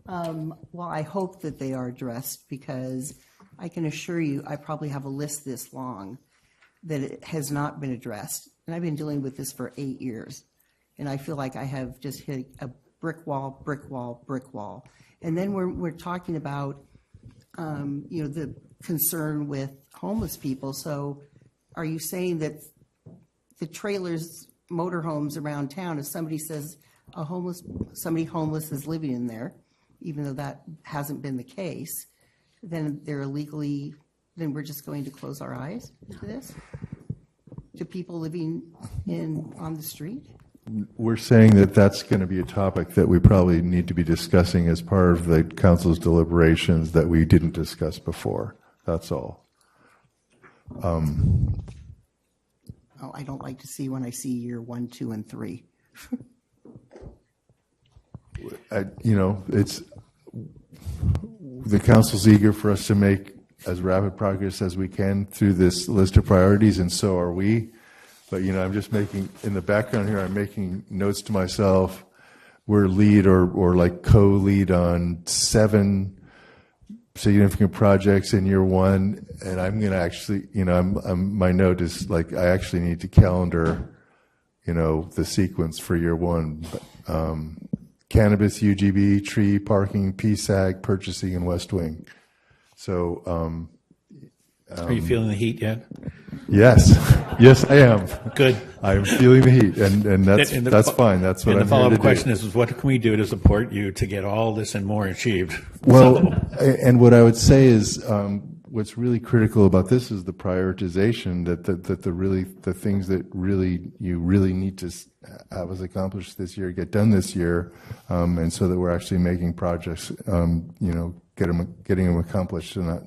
Well, I hope that they are addressed because I can assure you, I probably have a list this long that it has not been addressed. And I've been dealing with this for 8 years. And I feel like I have just hit a brick wall, brick wall, brick wall. And then we're talking about, the concern with homeless people. So are you saying that the trailers, motorhomes around town, if somebody says somebody homeless is living in there, even though that hasn't been the case, then then we're just going to close our eyes to this? To people living on the street? We're saying that that's going to be a topic that we probably need to be discussing as part of the council's deliberations that we didn't discuss before. That's all. I don't like to see when I see year 1, 2, and 3. It's the council's eager for us to make as rapid progress as we can through this list of priorities, and so are we. But, I'm just making, in the background here, I'm making notes to myself. We're lead or like co-lead on 7 significant projects in year 1, and I'm going to actually, my note is like, I actually need to calendar, the sequence for year 1. Cannabis, UGB, tree, parking, PSAG, purchasing, and West Wing. So, are you feeling the heat yet? Yes, yes, I am. Good. I'm feeling the heat, and that's fine. That's what I'm here to do. And the follow-up question is, what can we do to support you to get all this and more achieved? Well, and what I would say is, what's really critical about this is the prioritization that the things that you really need to have us accomplish this year, get done this year, and so that we're actually making projects, getting them accomplished and not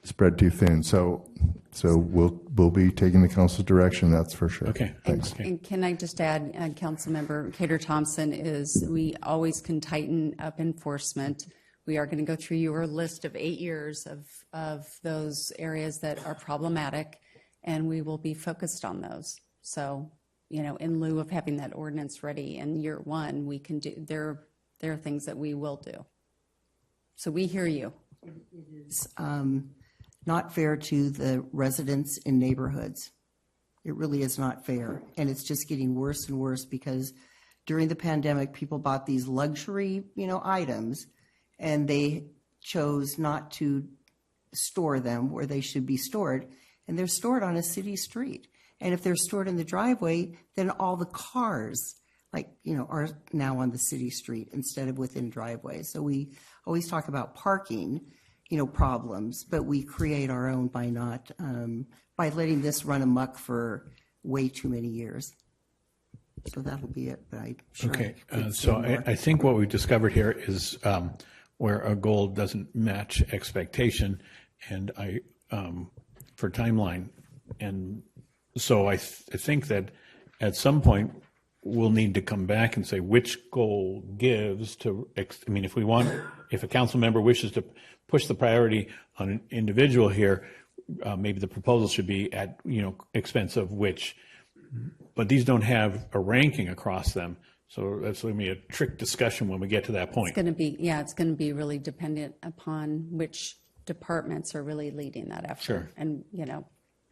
spread too thin. So we'll be taking the council's direction, that's for sure. Okay, thanks. And can I just add, Councilmember Cater Thompson, is we always can tighten up enforcement. We are going to go through your list of 8 years of those areas that are problematic, and we will be focused on those. So, in lieu of having that ordinance ready in year 1, we can do, there are things that we will do. So we hear you. It's not fair to the residents in neighborhoods. It really is not fair. And it's just getting worse and worse because during the pandemic, people bought these luxury, items, and they chose not to store them where they should be stored. And they're stored on a city street. And if they're stored in the driveway, then all the cars, are now on the city street instead of within driveways. So we always talk about parking, problems, but we create our own by not, by letting this run amok for way too many years. So that'll be it. But I'm sure Okay, so I think what we've discovered here is where a goal doesn't match expectation, and for timeline, and so I think that at some point we'll need to come back and say which goal gives to. If a council member wishes to push the priority on an individual here, maybe the proposal should be at expense of which. But these don't have a ranking across them, so that's going to be a trick discussion when we get to that point. It's going to be really dependent upon which departments are really leading that effort. Sure. And,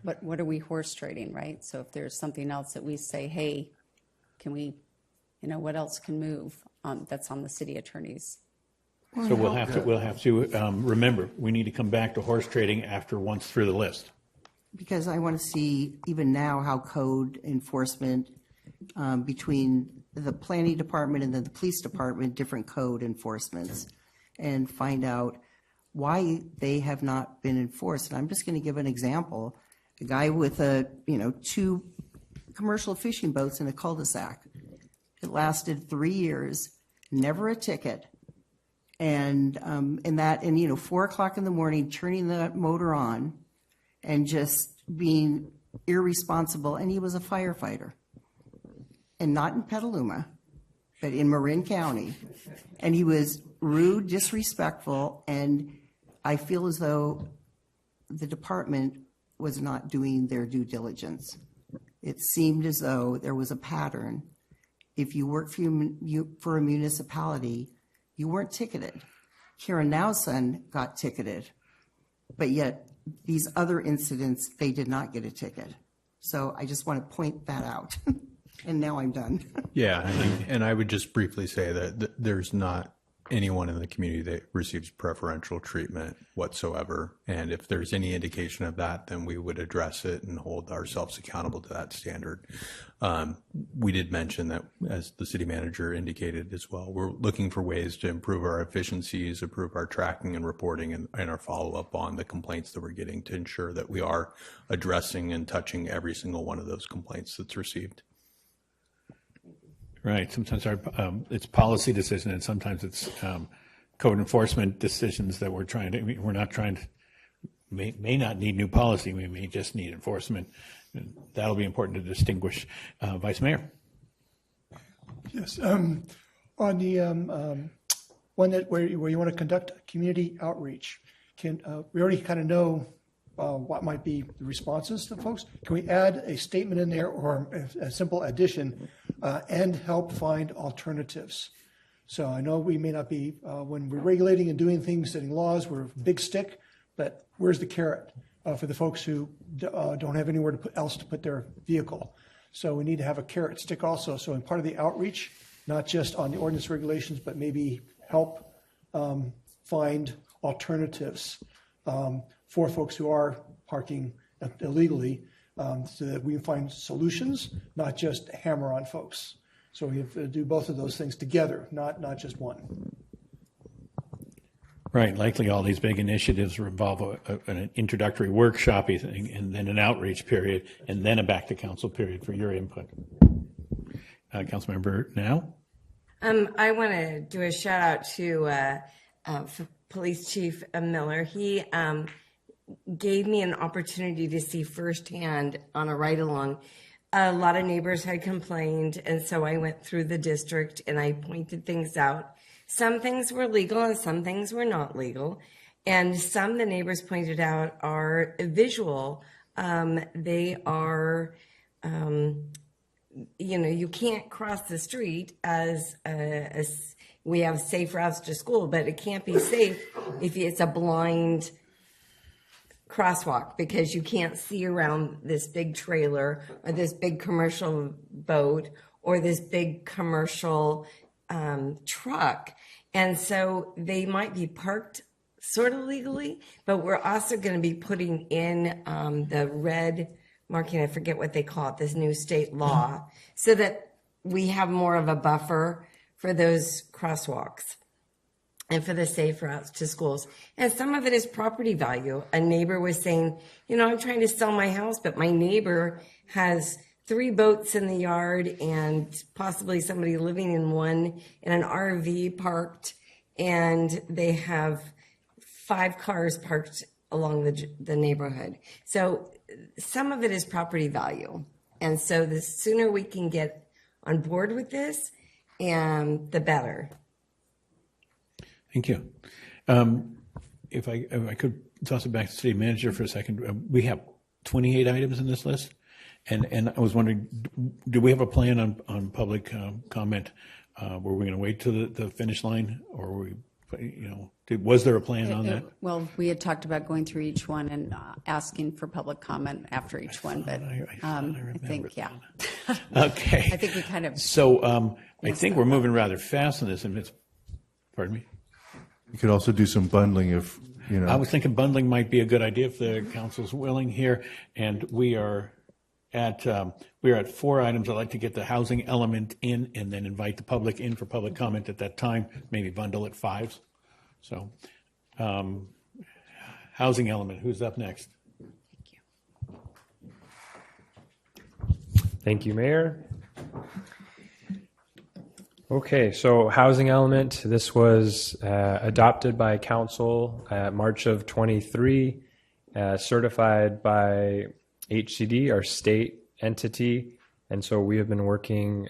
what are we horse trading, right? So if there's something else that we say, hey, can we, what else can move that's on the city attorney's? So we'll have to remember, we need to come back to horse trading after once through the list. because I want to see even now how code enforcement between the planning department and then the police department, different code enforcements, and find out why they have not been enforced. And I'm just going to give an example. A guy with 2 commercial fishing boats in a cul-de-sac. It lasted 3 years, never a ticket. And 4 o'clock in the morning, turning the motor on and just being irresponsible. And he was a firefighter. And not in Petaluma, but in Marin County. And he was rude, disrespectful, and I feel as though the department was not doing their due diligence. It seemed as though there was a pattern. If you worked for a municipality, you weren't ticketed. Karen Now's son got ticketed, but yet these other incidents, they did not get a ticket. So I just want to point that out. And now I'm done. Yeah, and I would just briefly say that there's not anyone in the community that receives preferential treatment whatsoever. And if there's any indication of that, then we would address it and hold ourselves accountable to that standard. We did mention that, as the city manager indicated as well, we're looking for ways to improve our efficiencies, improve our tracking and reporting, and our follow-up on the complaints that we're getting to ensure that we are addressing and touching every single one of those complaints that's received. Right. Sometimes it's policy decision, and sometimes it's code enforcement decisions that we're not trying to, may not need new policy. We may just need enforcement. And that'll be important to distinguish. Vice Mayor. Yes. On the one where you want to conduct community outreach, we already kind of know what might be the responses to folks. Can we add a statement in there or a simple addition and help find alternatives? So I know we may not be, when we're regulating and doing things, setting laws, we're a big stick, but where's the carrot for the folks who don't have anywhere else to put their vehicle? So we need to have a carrot stick also. So in part of the outreach, not just on the ordinance regulations, but maybe help find alternatives for folks who are parking illegally, so that we can find solutions, not just hammer on folks. So we have to do both of those things together, not just one. Right. Likely all these big initiatives involve an introductory workshop and then an outreach period and then a back to council period for your input. Councilmember Now? I want to do a shout out to Police Chief Miller. He gave me an opportunity to see firsthand on a ride along. A lot of neighbors had complained, and so I went through the district and I pointed things out. Some things were legal and some things were not legal. And some the neighbors pointed out are visual. They are, you can't cross the street as we have safe routes to school, but it can't be safe if it's a blind crosswalk because you can't see around this big trailer or this big commercial boat or this big commercial truck. And so they might be parked sort of legally, but we're also going to be putting in the red marking, I forget what they call it, this new state law, so that we have more of a buffer for those crosswalks and for the safe routes to schools. And some of it is property value. A neighbor was saying, I'm trying to sell my house, but my neighbor has 3 boats in the yard and possibly somebody living in one in an RV parked, and they have 5 cars parked along the neighborhood. So some of it is property value. And so the sooner we can get on board with this, the better. Thank you. If I could toss it back to the city manager for a second. We have 28 items in this list. And I was wondering, do we have a plan on public comment? Were we going to wait to the finish line, or were we, was there a plan on that? Well, we had talked about going through each one and asking for public comment after each one, but I think, yeah. Okay. I think we kind of. So I think we're moving rather fast on this, and it's, pardon me? You could also do some bundling if I was thinking bundling might be a good idea if the council's willing here, and we are at 4 items. I'd like to get the housing element in and then invite the public in for public comment at that time, maybe bundle at 5. So, housing element, who's up next? Thank you, Mayor. Okay, so housing element, this was adopted by council March of 23, certified by HCD, our state entity, and so we have been working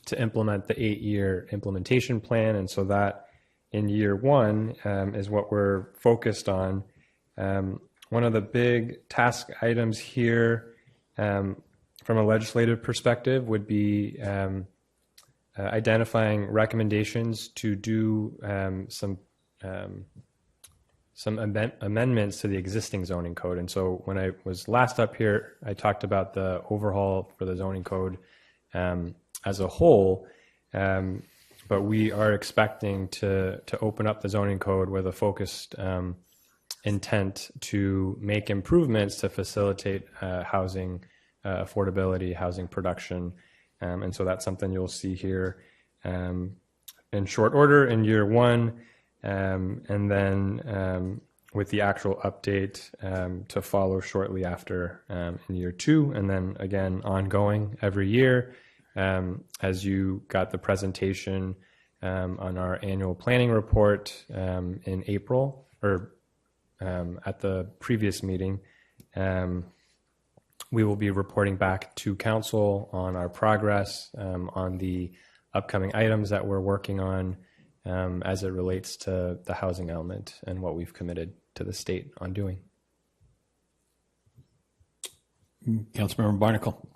to implement the 8-year implementation plan, and so that in year 1 is what we're focused on. One of the big task items here from a legislative perspective would be identifying recommendations to do some amendments to the existing zoning code. And so when I was last up here, I talked about the overhaul for the zoning code as a whole, but we are expecting to open up the zoning code with a focused intent to make improvements to facilitate housing affordability, housing production. And so that's something you'll see here in short order in year 1, and then with the actual update to follow shortly after in year 2, and then again ongoing every year. As you got the presentation on our annual planning report in April, or at the previous meeting, we will be reporting back to council on our progress on the upcoming items that we're working on as it relates to the housing element and what we've committed to the state on doing. Councilmember Barnacle.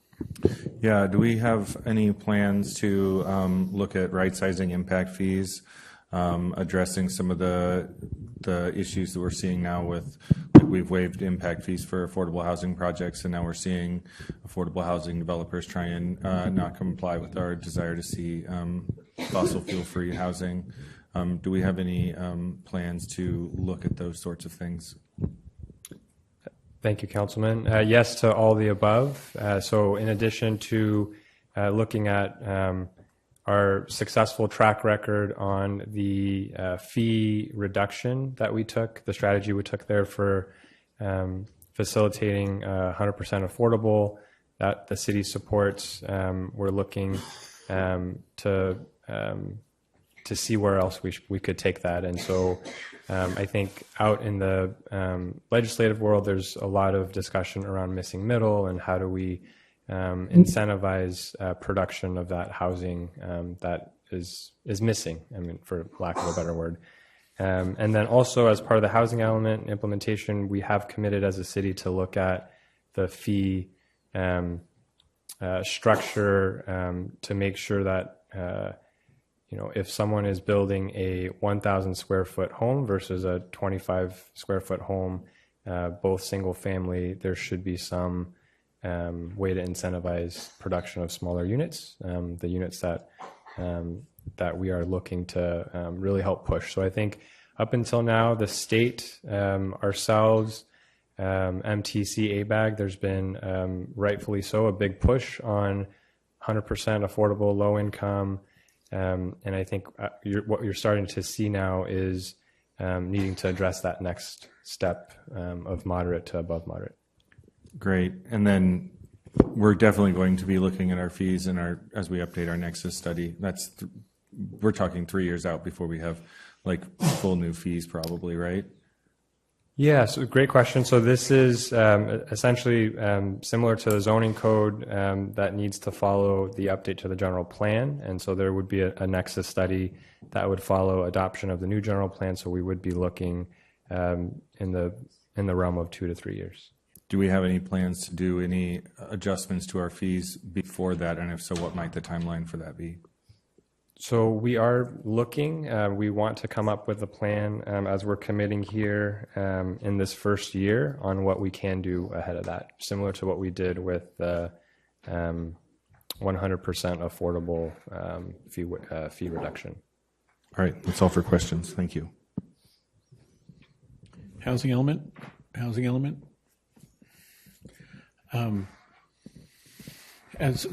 Yeah, do we have any plans to look at right-sizing impact fees, addressing some of the issues that we're seeing now with, like, we've waived impact fees for affordable housing projects, and now we're seeing affordable housing developers try and not comply with our desire to see fossil fuel-free housing. Do we have any plans to look at those sorts of things? Thank you, Councilman. Yes to all the above. So in addition to looking at our successful track record on the fee reduction that we took, the strategy we took there for facilitating 100% affordable that the city supports, we're looking to see where else we could take that. And so I think out in the legislative world, there's a lot of discussion around missing middle and how do we incentivize production of that housing that is missing, I mean, for lack of a better word. And then also as part of the housing element implementation, we have committed as a city to look at the fee structure to make sure that if someone is building a 1,000 square foot home versus a 25 square foot home, both single family, there should be some way to incentivize production of smaller units, the units that we are looking to really help push. So I think up until now, the state, ourselves, MTC, ABAG, there's been rightfully so a big push on 100% affordable, low income. And I think what you're starting to see now is needing to address that next step of moderate to above moderate. Great. And then we're definitely going to be looking at our fees and as we update our Nexus study. We're talking 3 years out before we have like full new fees probably, right? Yeah, so great question. So this is essentially similar to the zoning code that needs to follow the update to the general plan. And so there would be a Nexus study that would follow adoption of the new general plan. So we would be looking in the realm of 2 to 3 years. Do we have any plans to do any adjustments to our fees before that? And if so, what might the timeline for that be? So we are looking, we want to come up with a plan as we're committing here in this first year on what we can do ahead of that, similar to what we did with the 100% affordable fee reduction. All right, that's all for questions. Thank you. Housing element?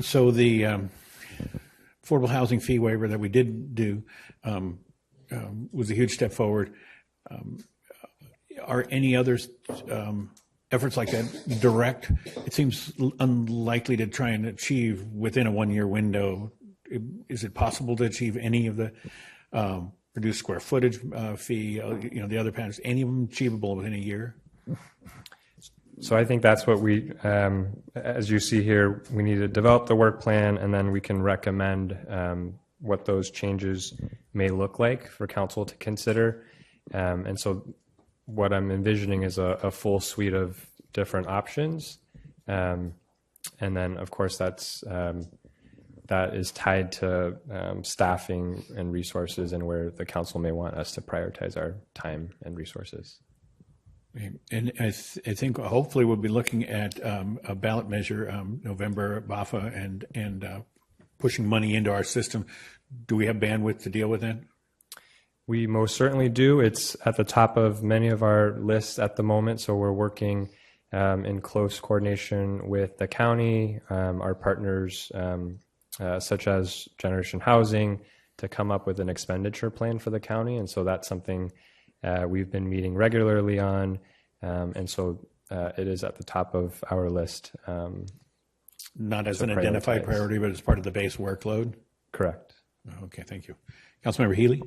So the affordable housing fee waiver that we did do was a huge step forward. Are any other efforts like that direct? It seems unlikely to try and achieve within a one-year window. Is it possible to achieve any of the reduced square footage fee, the other patterns, any of them achievable within a year? So I think that's what we, as you see here, we need to develop the work plan, and then we can recommend what those changes may look like for council to consider. And so what I'm envisioning is a full suite of different options. And then, of course, that is tied to staffing and resources and where the council may want us to prioritize our time and resources. And I think hopefully we'll be looking at a ballot measure, November, BAFA, and pushing money into our system. Do we have bandwidth to deal with that? We most certainly do. It's at the top of many of our lists at the moment, so we're working in close coordination with the county, our partners such as Generation Housing, to come up with an expenditure plan for the county. And so that's something we've been meeting regularly on, and so it is at the top of our list. Not as an identified priority, but as part of the base workload? Correct. Okay, thank you. Councilmember Healy?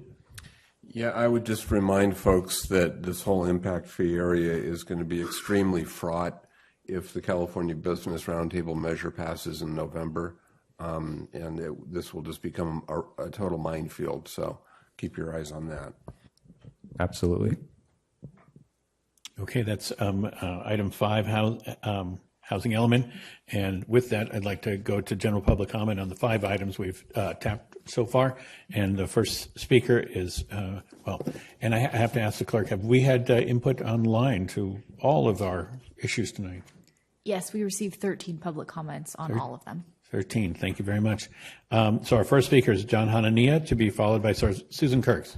Yeah, I would just remind folks that this whole impact fee area is going to be extremely fraught if the California Business Roundtable measure passes in November, this will just become a total minefield. So keep your eyes on that. Absolutely. Okay, that's item 5, housing element. And with that, I'd like to go to general public comment on the 5 items we've tapped so far. And the first speaker is, and I have to ask the clerk, have we had input online to all of our issues tonight? Yes, we received 13 public comments on all of them. 13, thank you very much. So our first speaker is John Hanania, to be followed by Susan Kirks.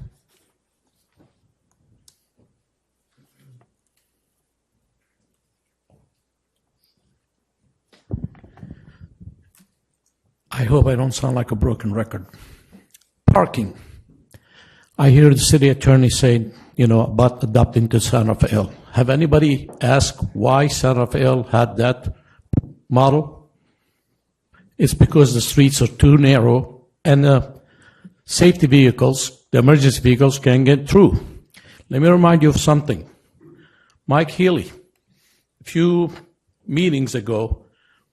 I hope I don't sound like a broken record. Parking. I hear the city attorney say, about adopting to San Rafael. Have anybody asked why San Rafael had that model? It's because the streets are too narrow and the safety vehicles, the emergency vehicles, can't get through. Let me remind you of something. Mike Healy, a few meetings ago,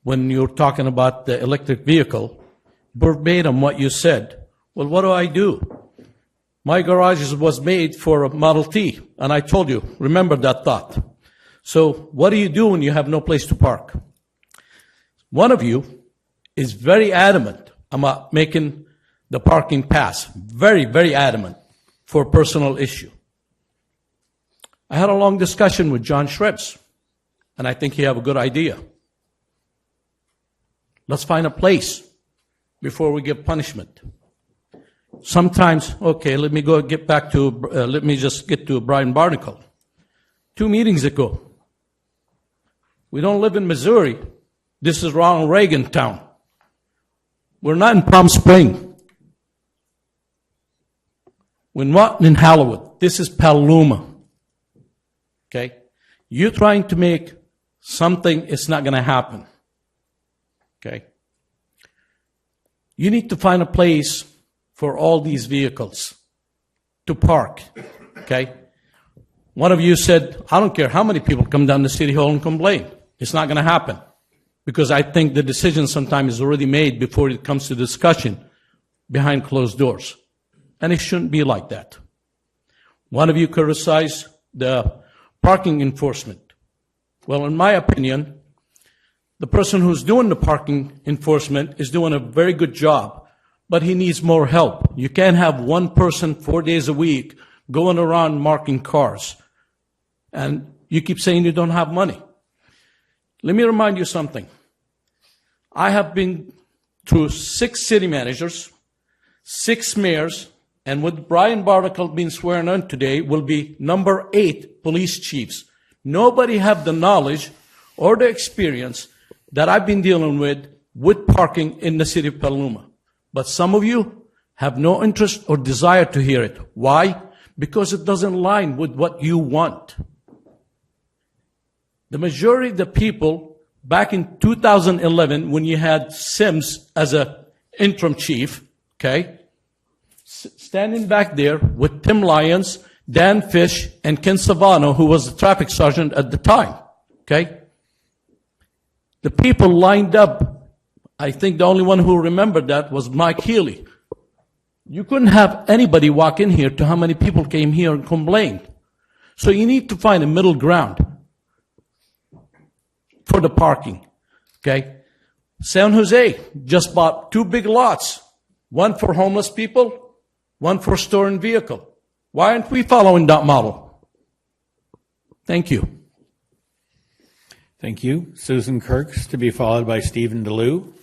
when you were talking about the electric vehicle, verbatim what you said. Well, what do? My garage was made for a Model T, and I told you, remember that thought. So what do you do when you have no place to park? One of you is very adamant about making the parking pass, very, very adamant for a personal issue. I had a long discussion with John Schrebs, and I think he have a good idea. Let's find a place before we give punishment. Sometimes, okay, let me just get to Brian Barnacle. 2 meetings ago. We don't live in Missouri. This is Ronald Reagan town. We're not in Palm Spring. We're not in Hollywood. This is Petaluma. Okay? You're trying to make something, it's not going to happen. Okay? You need to find a place for all these vehicles to park. Okay? One of you said, I don't care how many people come down to City Hall and complain. It's not going to happen. Because I think the decision sometimes is already made before it comes to discussion behind closed doors. And it shouldn't be like that. One of you criticized the parking enforcement. Well, in my opinion, the person who's doing the parking enforcement is doing a very good job, but he needs more help. You can't have one person 4 days a week going around marking cars. And you keep saying you don't have money. Let me remind you something. I have been through 6 city managers, 6 mayors, And with Brian Barnacle being sworn in today, will be number 8 police chiefs. Nobody have the knowledge or the experience that I've been dealing with parking in the city of Petaluma. But some of you have no interest or desire to hear it. Why? Because it doesn't align with what you want. The majority of the people back in 2011, when you had Sims as an interim chief, okay, standing back there with Tim Lyons, Dan Fish, and Ken Savano, who was the traffic sergeant at the time, okay? The people lined up. I think the only one who remembered that was Mike Healy. You couldn't have anybody walk in here to how many people came here and complained. So you need to find a middle ground for the parking, okay? San Jose just bought 2 big lots, one for homeless people, one for storing vehicle. Why aren't we following that model? Thank you. Thank you. Susan Kirks, to be followed by Stephen DeLue.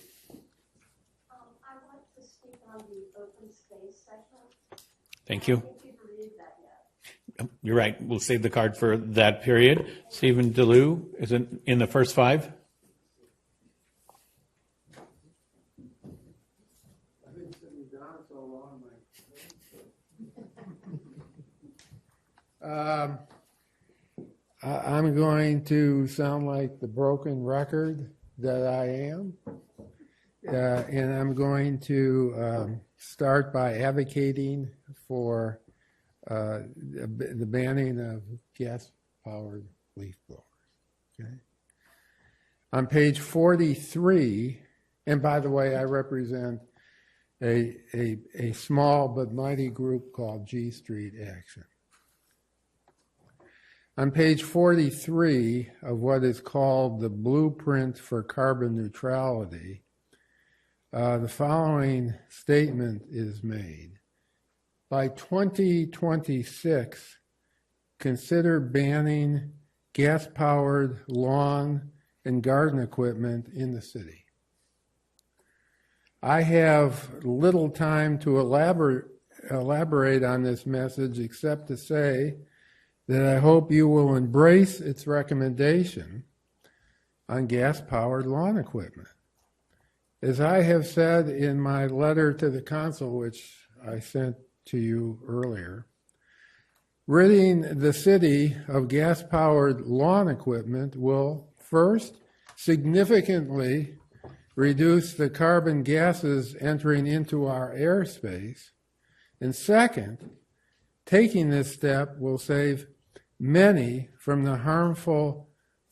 Thank you. You're right. We'll save the card for that period. Stephen DeLue is in the first 5. I'm going to sound like the broken record that I am, and I'm going to start by advocating for the banning of gas-powered leaf blowers. Okay? On page 43, and by the way, I represent a small but mighty group called G Street Action. On page 43 of what is called the Blueprint for Carbon Neutrality, the following statement is made. By 2026, consider banning gas-powered lawn and garden equipment in the city. I have little time to elaborate on this message except to say that I hope you will embrace its recommendation on gas-powered lawn equipment. As I have said in my letter to the council, which I sent to you earlier, ridding the city of gas-powered lawn equipment will first significantly reduce the carbon gases entering into our airspace, and second, taking this step will save many from the harmful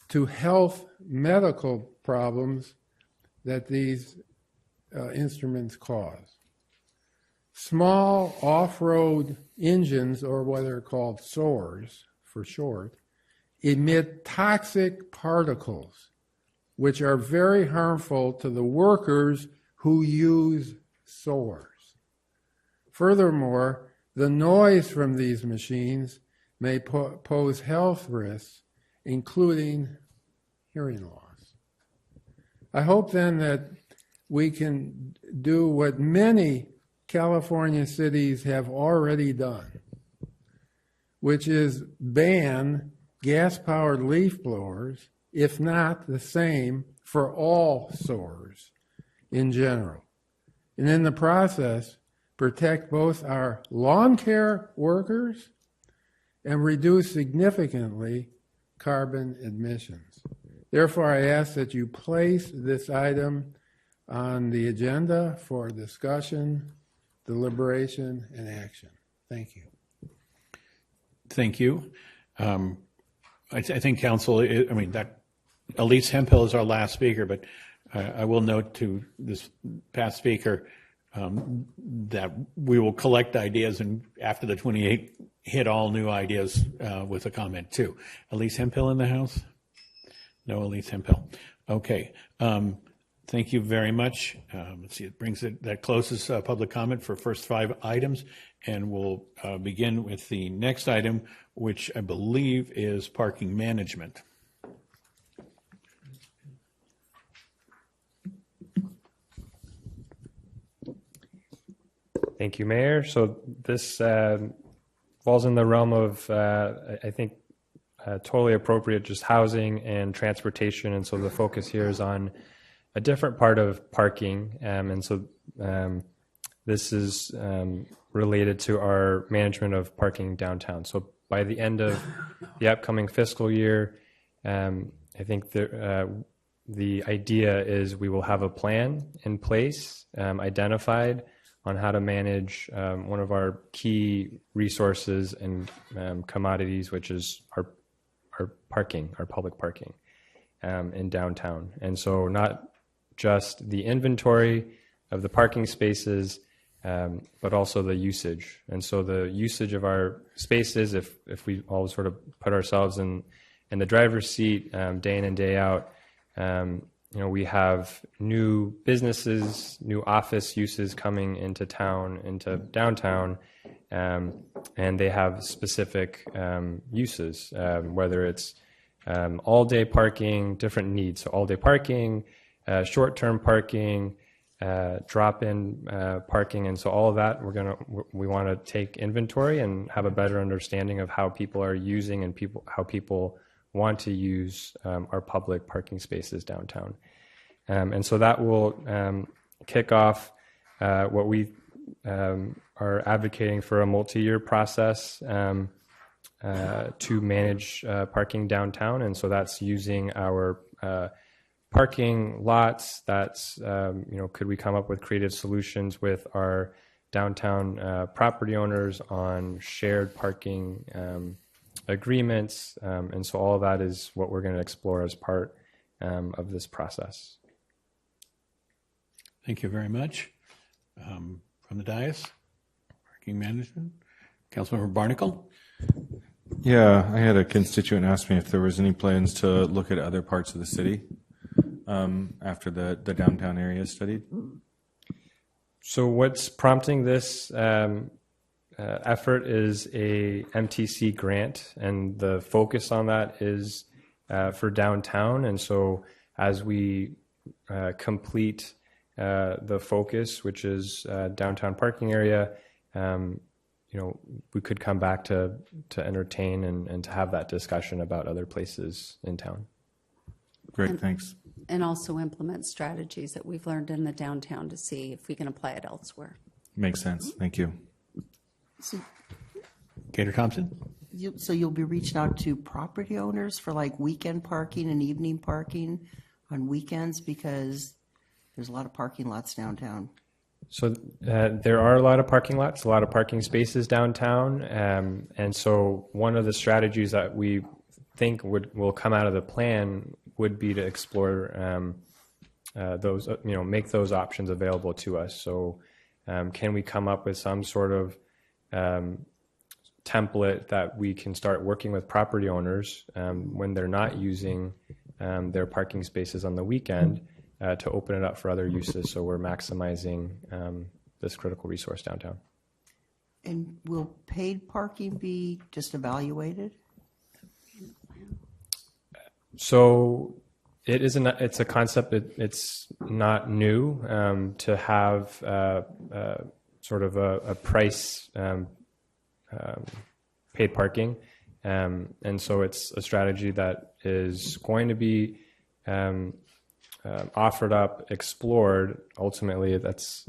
to health medical problems that these instruments cause. Small off-road engines, or what are called SOARs for short, emit toxic particles which are very harmful to the workers who use SOARs. Furthermore, the noise from these machines may pose health risks, including hearing loss. I hope then that we can do what many California cities have already done, which is ban gas-powered leaf blowers, if not the same for all SOARs in general. And in the process, protect both our lawn care workers and reduce significantly carbon emissions. Therefore, I ask that you place this item on the agenda for discussion, deliberation, and action. Thank you. Thank you. I think council, that Elise Hemphill is our last speaker, but I will note to this past speaker that we will collect ideas, and after the 28, hit all new ideas with a comment too. Elise Hemphill in the house? No, Elise Hemphill. Okay. Thank you very much. Let's see, that closes public comment for first 5 items, and we'll begin with the next item, which I believe is parking management. Thank you, Mayor. So this falls in the realm of, I think, totally appropriate, just housing and transportation. And so the focus here is on a different part of parking. And so this is related to our management of parking downtown. So by the end of the upcoming fiscal year, I think the idea is we will have a plan in place, identified on how to manage one of our key resources and commodities, which is our parking, our public parking in downtown. And so not just the inventory of the parking spaces, but also the usage. And so the usage of our spaces, if we all sort of put ourselves in the driver's seat day in and day out, we have new businesses, new office uses coming into town, into downtown, and they have specific uses, whether it's all-day parking, different needs. So all-day parking, short-term parking, drop-in parking, and so all of that we want to take inventory and have a better understanding of how people are using and how people want to use our public parking spaces downtown. And so that will kick off what we are advocating for a multi-year process to manage parking downtown. And so that's using our parking lots. That's, could we come up with creative solutions with our downtown property owners on shared parking agreements, and so all of that is what we're going to explore as part of this process. Thank you very much. From the dais, parking management, Councilmember Barnacle. Yeah, I had a constituent ask me if there was any plans to look at other parts of the city after the downtown area is studied. So what's prompting this effort is a MTC grant, and the focus on that is for downtown. And so as we complete the focus, which is downtown parking area, we could come back to entertain and to have that discussion about other places in town. Great, thanks. And also implement strategies that we've learned in the downtown to see if we can apply it elsewhere. Makes sense. Thank you. Gator Thompson? So you'll be reaching out to property owners for like weekend parking and evening parking on weekends, because there's a lot of parking lots downtown. So there are a lot of parking lots, a lot of parking spaces downtown. And so one of the strategies that we think will come out of the plan would be to explore those, make those options available to us. So can we come up with some sort of template that we can start working with property owners when they're not using their parking spaces on the weekend to open it up for other uses, so we're maximizing this critical resource downtown. And will paid parking be just evaluated? So it's a concept. It's not new to have sort of a price paid parking, and so it's a strategy that is going to be offered up, explored. Ultimately, that's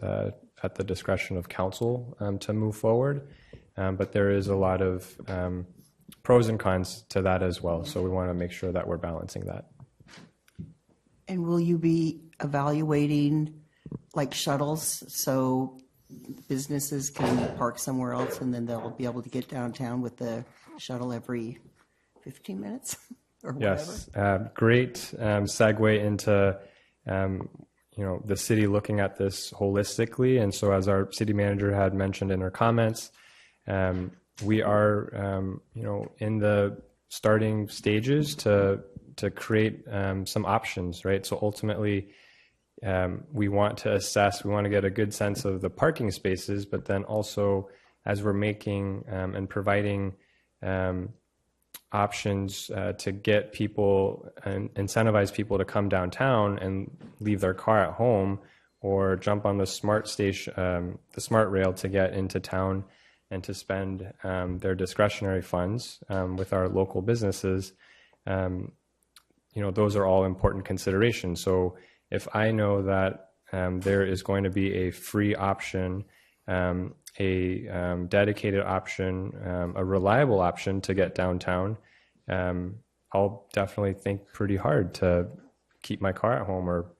at the discretion of council to move forward, but there is a lot of pros and cons to that as well. So we want to make sure that we're balancing that. And will you be evaluating like shuttles so businesses can park somewhere else and then they'll be able to get downtown with the shuttle every 15 minutes or whatever? Yes, great segue into the city looking at this holistically. And so as our city manager had mentioned in her comments, we are in the starting stages to create some options, right? So ultimately, we want to get a good sense of the parking spaces, but then also as we're making and providing options to get people and incentivize people to come downtown and leave their car at home, or jump on the smart station, the smart rail to get into town and to spend their discretionary funds with our local businesses, those are all important considerations. So if I know that there is going to be a free option, a dedicated option, a reliable option to get downtown, I'll definitely think pretty hard to keep my car at home or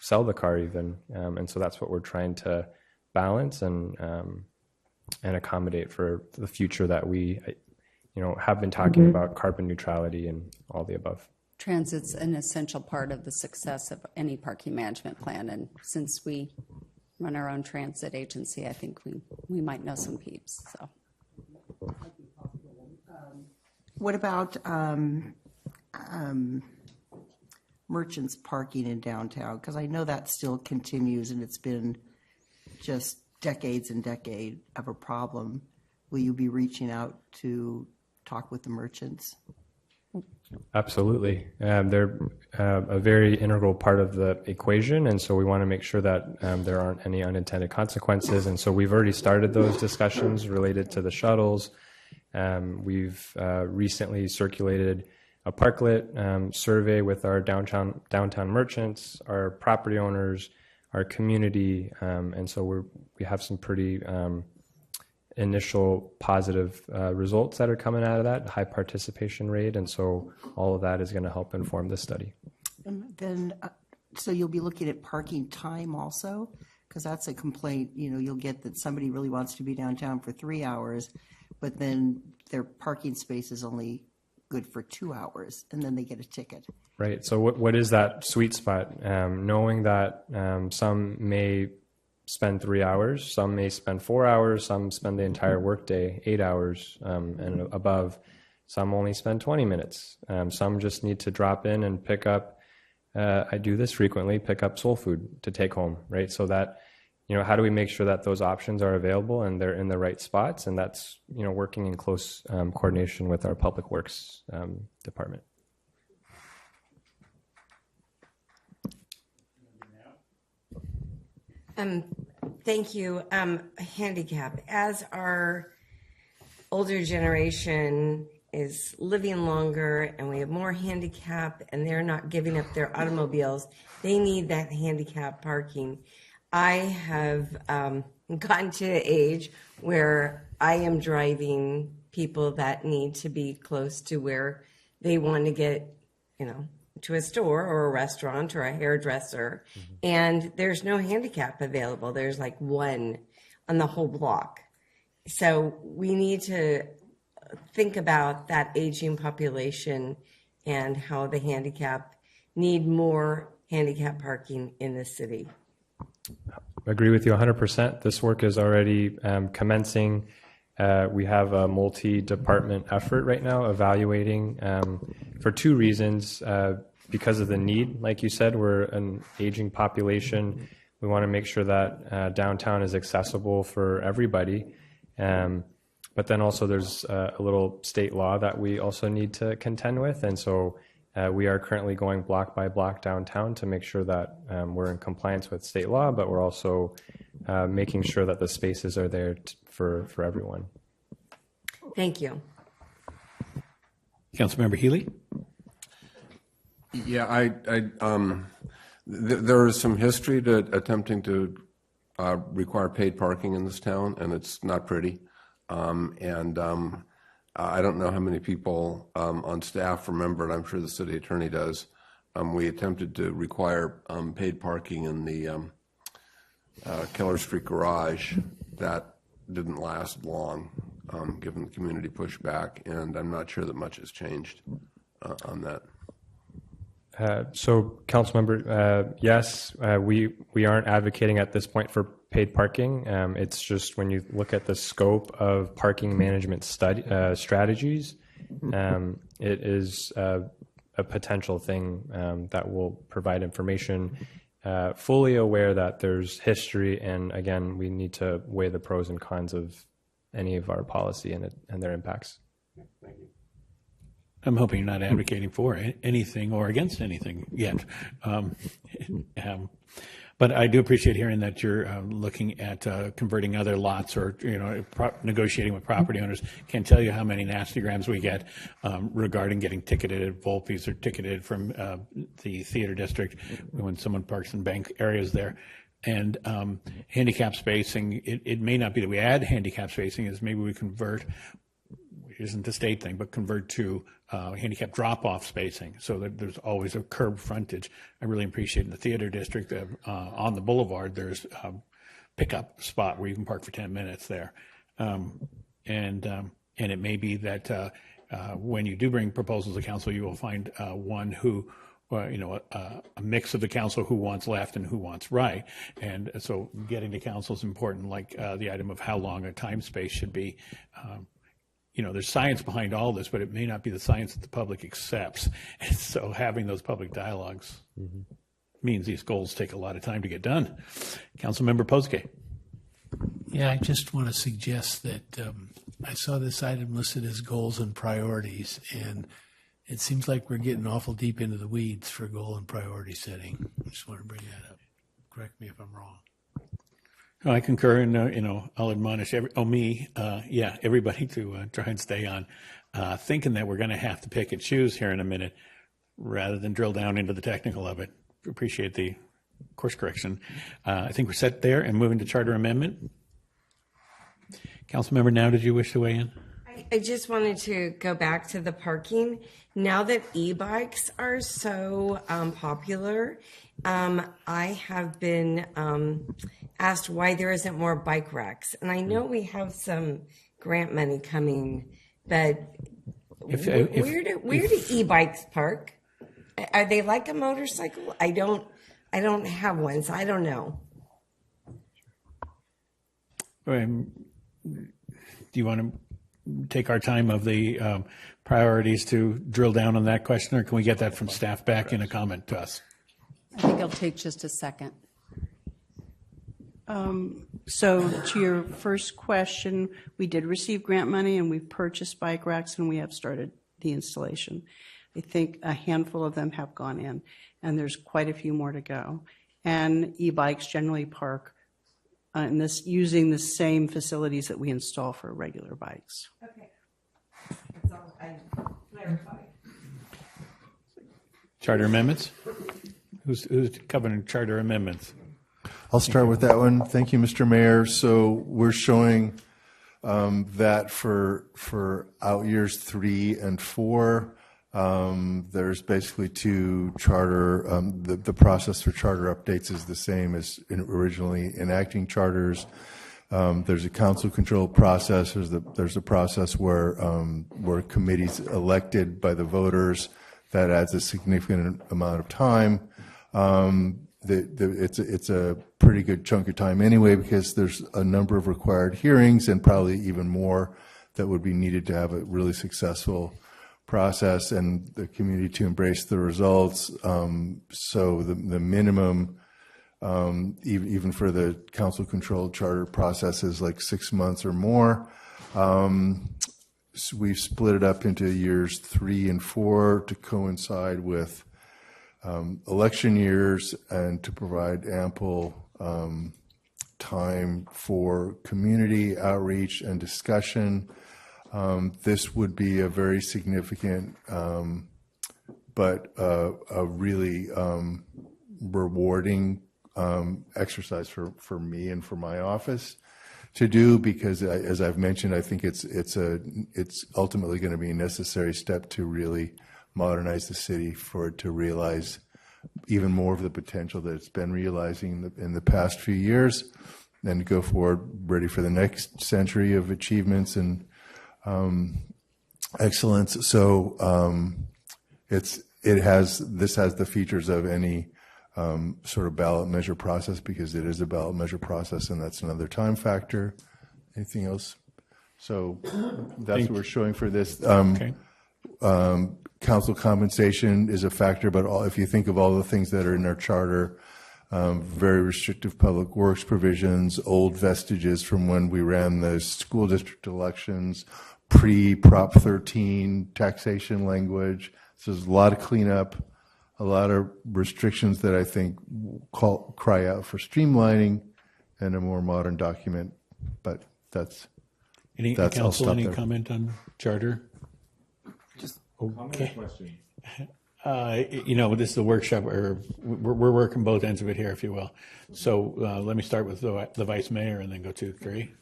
sell the car even. And so that's what we're trying to balance and accommodate for the future that we, have been talking about carbon neutrality and all the above. Transit's an essential part of the success of any parking management plan, and since we run our own transit agency, I think we might know some peeps. So, what about merchants parking in downtown? Because I know that still continues, and it's been just decades and decades of a problem. Will you be reaching out to talk with the merchants? Absolutely. They're a very integral part of the equation, and so we want to make sure that there aren't any unintended consequences. And so we've already started those discussions related to the shuttles. We've recently circulated a parklet survey with our downtown merchants, our property owners, our community, and so we have some pretty initial positive results that are coming out of that, high participation rate, and so all of that is going to help inform this study. And then, so you'll be looking at parking time also? Because that's a complaint, you'll get that somebody really wants to be downtown for 3 hours, but then their parking space is only good for 2 hours, and then they get a ticket. Right. So what is that sweet spot? Knowing that some may spend 3 hours, some may spend 4 hours, some spend the entire workday, 8 hours and above. Some only spend 20 minutes. Some just need to drop in and pick up, I do this frequently, pick up soul food to take home, right? So that, how do we make sure that those options are available and they're in the right spots? And that's, working in close coordination with our Public Works department. Thank you. Handicap. As our older generation is living longer and we have more handicap and they're not giving up their automobiles, they need that handicap parking. I have gotten to an age where I am driving people that need to be close to where they want to get, to a store or a restaurant or a hairdresser, and there's no handicap available. There's like one on the whole block. So we need to think about that aging population and how the handicap need more handicap parking in the city. I agree with you 100%. This work is already commencing. We have a multi-department effort right now evaluating for two reasons. Because of the need, like you said, we're an aging population. We want to make sure that downtown is accessible for everybody. But then also there's a little state law that we also need to contend with. And so we are currently going block by block downtown to make sure that we're in compliance with state law, but we're also making sure that the spaces are there for everyone. Thank you. Councilmember Healy? Yeah, there is some history to attempting to require paid parking in this town, and it's not pretty. I don't know how many people on staff remember, and I'm sure the city attorney does. We attempted to require paid parking in the Keller Street garage. That didn't last long, given the community pushback, and I'm not sure that much has changed on that. So, Councilmember, yes, we aren't advocating at this point for paid parking. It's just when you look at the scope of parking management strategies, it is a potential thing that will provide information. Fully aware that there's history, and again, we need to weigh the pros and cons of any of our policy and their impacts. Thank you. I'm hoping you're not advocating for anything or against anything yet. But I do appreciate hearing that you're looking at converting other lots or, negotiating with property owners. Can't tell you how many nasty grams we get regarding getting ticketed at Volpe's or ticketed from the theater district when someone parks in bank areas there. And handicap spacing, it may not be that we add handicap spacing, is maybe we convert, which isn't the state thing, but convert to handicap drop-off spacing so that there's always a curb frontage. I really appreciate in the theater district on the boulevard, there's a pickup spot where you can park for 10 minutes there. And it may be that when you do bring proposals to council, you will find one who a mix of the council who wants left and who wants right. And so getting to council is important, like the item of how long a time space should be. There's science behind all this, but it may not be the science that the public accepts. And so having those public dialogues means these goals take a lot of time to get done. Councilmember Pozke. Yeah, I just want to suggest that I saw this item listed as goals and priorities, and it seems like we're getting awful deep into the weeds for goal and priority setting. I just want to bring that up. Correct me if I'm wrong. I concur, and I'll admonish everybody to try and stay on thinking that we're going to have to pick and choose here in a minute, rather than drill down into the technical of it. Appreciate the course correction. I think we're set there and moving to charter amendment. Councilmember Now, did you wish to weigh in? I just wanted to go back to the parking. Now that e-bikes are so popular, I have been asked why there isn't more bike racks. And I know we have some grant money coming, but where do e-bikes park? Are they like a motorcycle? I don't have one, so I don't know. Do you want to take our time of the priorities to drill down on that question, or can we get that from staff back in a comment to us? I think it'll take just a second. So to your first question, we did receive grant money and we've purchased bike racks and we have started the installation. I think a handful of them have gone in and there's quite a few more to go. And e-bikes generally park using the same facilities that we install for regular bikes. Okay. That's all I clarified. Charter amendments? Who's covering charter amendments? I'll start with that one. Thank you, Mr. Mayor. So we're showing that for out years 3 and 4, there's basically two charter. The process for charter updates is the same as originally enacting charters. There's a council control process. There's a process where committees elected by the voters. That adds a significant amount of time. It's a pretty good chunk of time anyway, because there's a number of required hearings and probably even more that would be needed to have a really successful process and the community to embrace the results. So the minimum, even for the council controlled charter process, is like 6 months or more. So we've split it up into years 3 and 4 to coincide with election years and to provide ample time for community outreach and discussion. This would be a very significant but a really rewarding exercise for me and for my office to do, because as I've mentioned, I think it's ultimately going to be a necessary step to really modernize the city, for it to realize even more of the potential that it's been realizing in the past few years, and to go forward ready for the next century of achievements and excellence. So this has the features of any sort of ballot measure process, because it is a ballot measure process, and that's another time factor. Anything else? So that's what we're showing for this. Okay. Council compensation is a factor, but if you think of all the things that are in our charter, very restrictive public works provisions, old vestiges from when we ran the school district elections, pre-Prop 13 taxation language. So there's a lot of cleanup, a lot of restrictions that I think cry out for streamlining and a more modern document. But that's I'll Council, stop any there. comment on charter? Just okay. question. This is a workshop, or we're working both ends of it here, if you will. So let me start with the vice mayor and then go to three.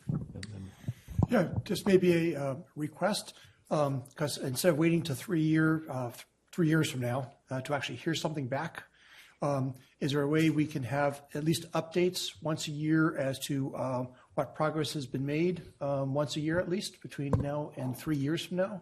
Yeah, just maybe a request, because instead of waiting to 3 years from now to actually hear something back, is there a way we can have at least updates once a year as to what progress has been made, once a year at least, between now and 3 years from now?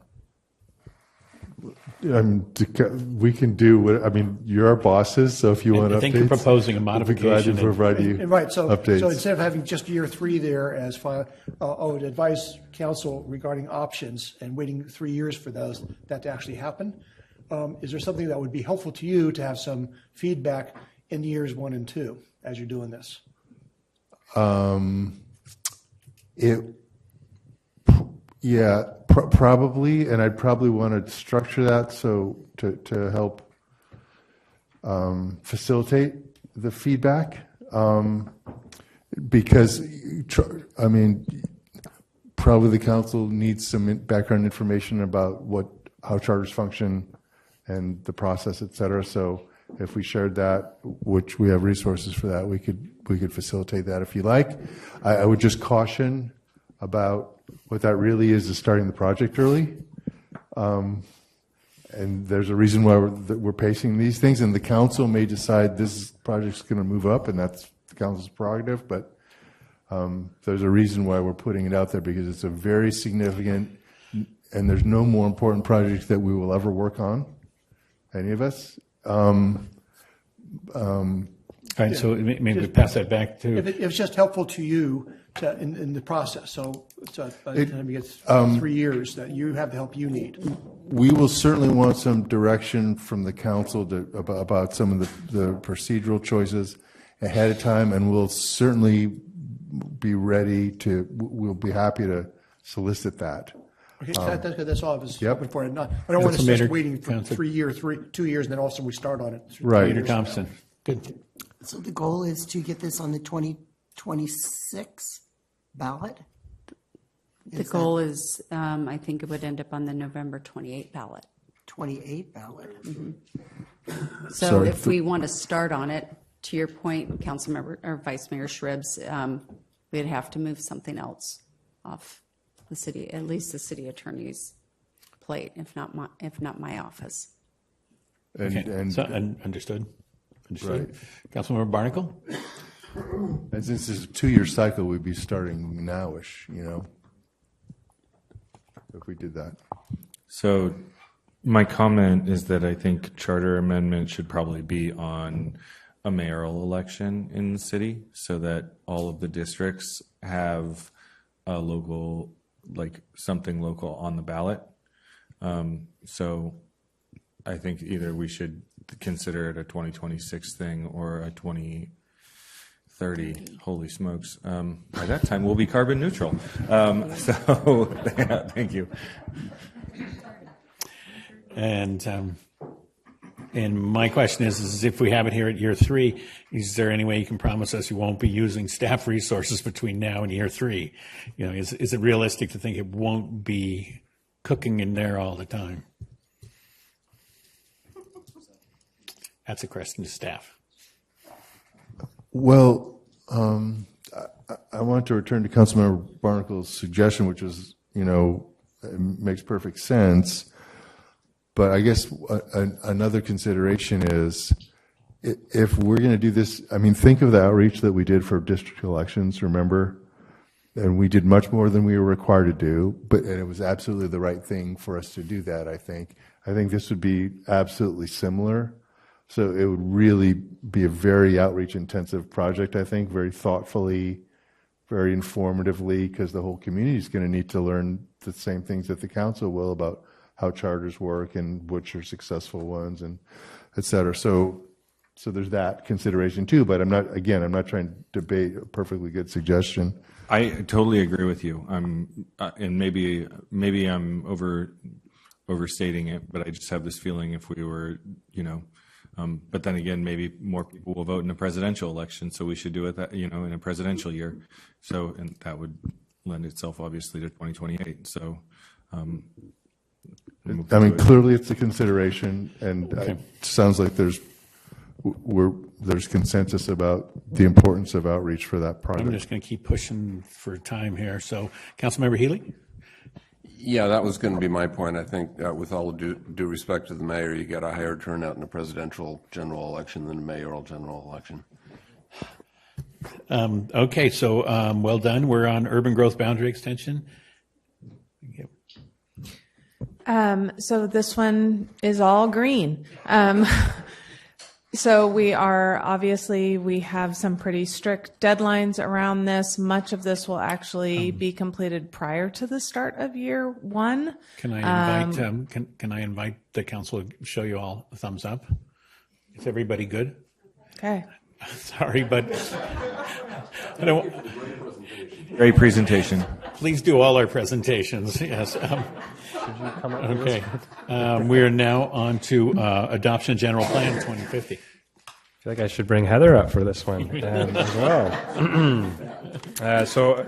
We can do what, I mean, you're our bosses, so if you want updates. I think you're proposing a we'll be glad to modification. provide you And right, so updates. instead of having just year 3 there as I would advise council regarding options and waiting 3 years for that to actually happen. Is there something that would be helpful to you to have some feedback in years 1 and 2 as you're doing this? Probably, and I'd probably want to structure that so to help facilitate the feedback, because I mean, probably the council needs some background information about how charters function and the process, et cetera. So if we shared that, which we have resources for that, we could facilitate that if you like. I would just caution about what that really is starting the project early. And there's a reason why we're pacing these things, and the council may decide this project's going to move up, and that's the council's prerogative, but there's a reason why we're putting it out there, because it's a very significant, and there's no more important project that we will ever work on, any of us. All right, so maybe we pass that back to. If it's just helpful to you in the process, so by the time you get 3 years, that you have the help you need. We will certainly want some direction from the council about some of the procedural choices ahead of time, and we'll certainly be we'll be happy to solicit that. Okay, that's all I was Yep. hoping for. I don't want us just waiting for 3 years, 2 years, and then all of a sudden we start on it. Right. Peter Thompson. Good. So the goal is to get this on the 2026 ballot? The goal is, I think it would end up on the November 28 ballot. 28 ballot. So Sorry. if we want to start on it, to your point, Councilmember or Vice Mayor Shribs, we'd have to move something else off the city, at least the city attorney's plate, if not my office. Understood. Right. Councilmember Barnacle? And since it's a 2-year cycle, we'd be starting nowish, if we did that. So my comment is that I think charter amendment should probably be on a mayoral election in the city, so that all of the districts have a local, something local on the ballot. So I think either we should consider it a 2026 thing or a 2030. Holy smokes. By that time, we'll be carbon neutral. Thank you. And my question is if we have it here at year 3, is there any way you can promise us you won't be using staff resources between now and year 3? Is it realistic to think it won't be cooking in there all the time? That's a question to staff. Well, I want to return to Councilmember Barnacle's suggestion, which was, it makes perfect sense. But I guess another consideration is if we're going to do this, think of the outreach that we did for district elections, remember? And we did much more than we were required to do, and it was absolutely the right thing for us to do that, I think. I think this would be absolutely similar. So it would really be a very outreach intensive project, I think, very thoughtfully, very informatively, because the whole community is going to need to learn the same things that the council will about how charters work and which are successful ones, and et cetera. So there's that consideration too, but I'm not trying to debate a perfectly good suggestion. I totally agree with you. And maybe I'm overstating it, but I just have this feeling if we were, But then again, maybe more people will vote in a presidential election, so we should do it that, in a presidential year. So, and that would lend itself obviously to 2028. So, I mean, clearly it's a consideration, and it sounds like there's consensus about the importance of outreach for that project. I'm just going to keep pushing for time here. So, Councilmember Healy? Yeah, that was going to be my point. I think with all due respect to the mayor, you get a higher turnout in a presidential general election than a mayoral general election. Okay, so well done. We're on urban growth boundary extension. So this one is all green. So we have some pretty strict deadlines around this. Much of this will actually be completed prior to the start of year one. Can I invite can I invite the council to show you all a thumbs up? Is everybody good? Okay. Sorry, but I don't. Great presentation. Please do all our presentations. Yes. Okay. We are now on to adoption of general plan 2050. I feel like I should bring Heather up for this one as well. So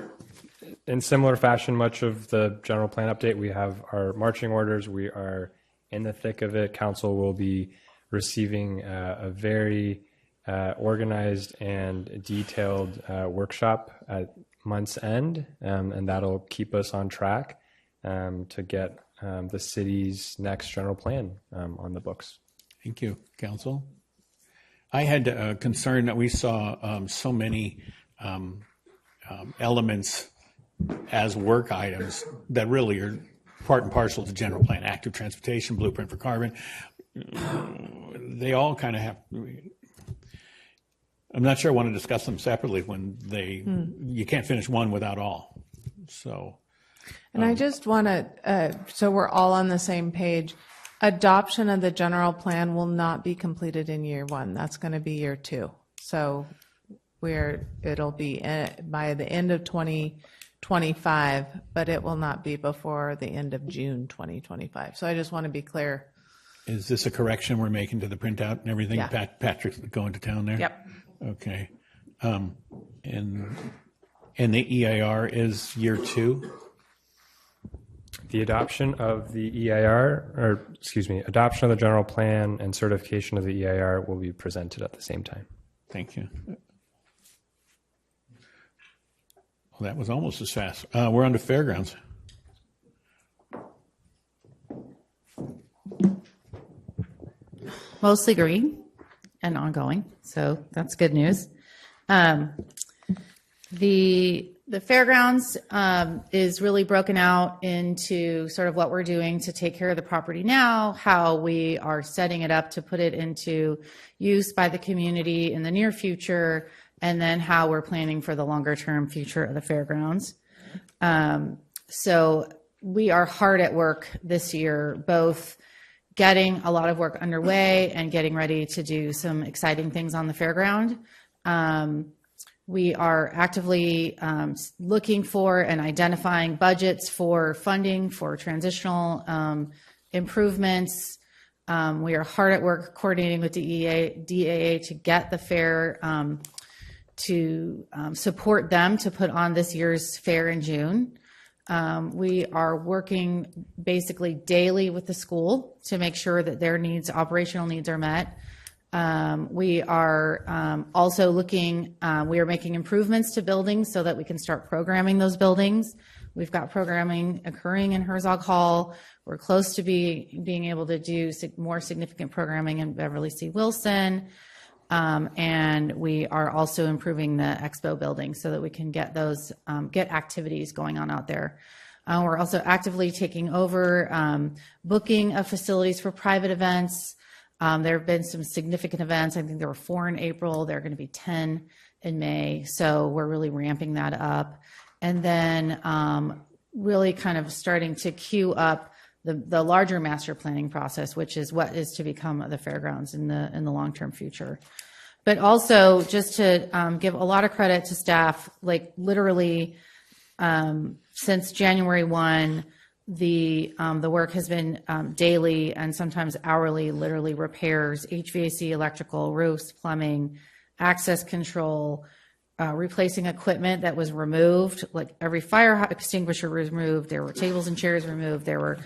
in similar fashion, much of the general plan update, we have our marching orders. We are in the thick of it. Council will be receiving a very organized and detailed workshop at month's end, and that'll keep us on track to get the city's next general plan on the books. Thank you, Council. I had a concern that we saw so many elements as work items that really are part and parcel to general plan, active transportation, blueprint for carbon. They all kind of have. I'm not sure I want to discuss them separately when you can't finish one without all. So. And I just want to, so we're all on the same page. Adoption of the general plan will not be completed in year one. That's going to be year two. So it'll be by the end of 2025, but it will not be before the end of June 2025. So I just want to be clear. Is this a correction we're making to the printout and everything? Yeah. Patrick's going to town there? Yep. Okay. And the EIR is year two? The adoption of the adoption of the general plan and certification of the EIR will be presented at the same time. Thank you. Well, that was almost as fast. We're on to fairgrounds. Mostly green and ongoing, so that's good news. The fairgrounds is really broken out into sort of what we're doing to take care of the property now, how we are setting it up to put it into use by the community in the near future, and then how we're planning for the longer term future of the fairgrounds. So we are hard at work this year, both getting a lot of work underway and getting ready to do some exciting things on the fairground. We are actively looking for and identifying budgets for funding for transitional improvements. We are hard at work coordinating with DAA to get the fair to support them to put on this year's fair in June. We are working basically daily with the school to make sure that their needs, operational needs, are met. We are also looking, we are making improvements to buildings so that we can start programming those buildings. We've got programming occurring in Herzog Hall. We're close to being able to do more significant programming in Beverly C. Wilson. And we are also improving the expo building so that we can get those, get activities going on out there. We're also actively taking over booking of facilities for private events. There have been some significant events. I think there were 4 in April. There are going to be 10 in May. So we're really ramping that up. And then really kind of starting to queue up the larger master planning process, which is what is to become the fairgrounds in the long-term future. But also just to give a lot of credit to staff, like literally since January 1, the work has been daily and sometimes hourly, literally repairs, HVAC, electrical, roofs, plumbing, access control, replacing equipment that was removed, like every fire extinguisher was removed. There were tables and chairs removed. There were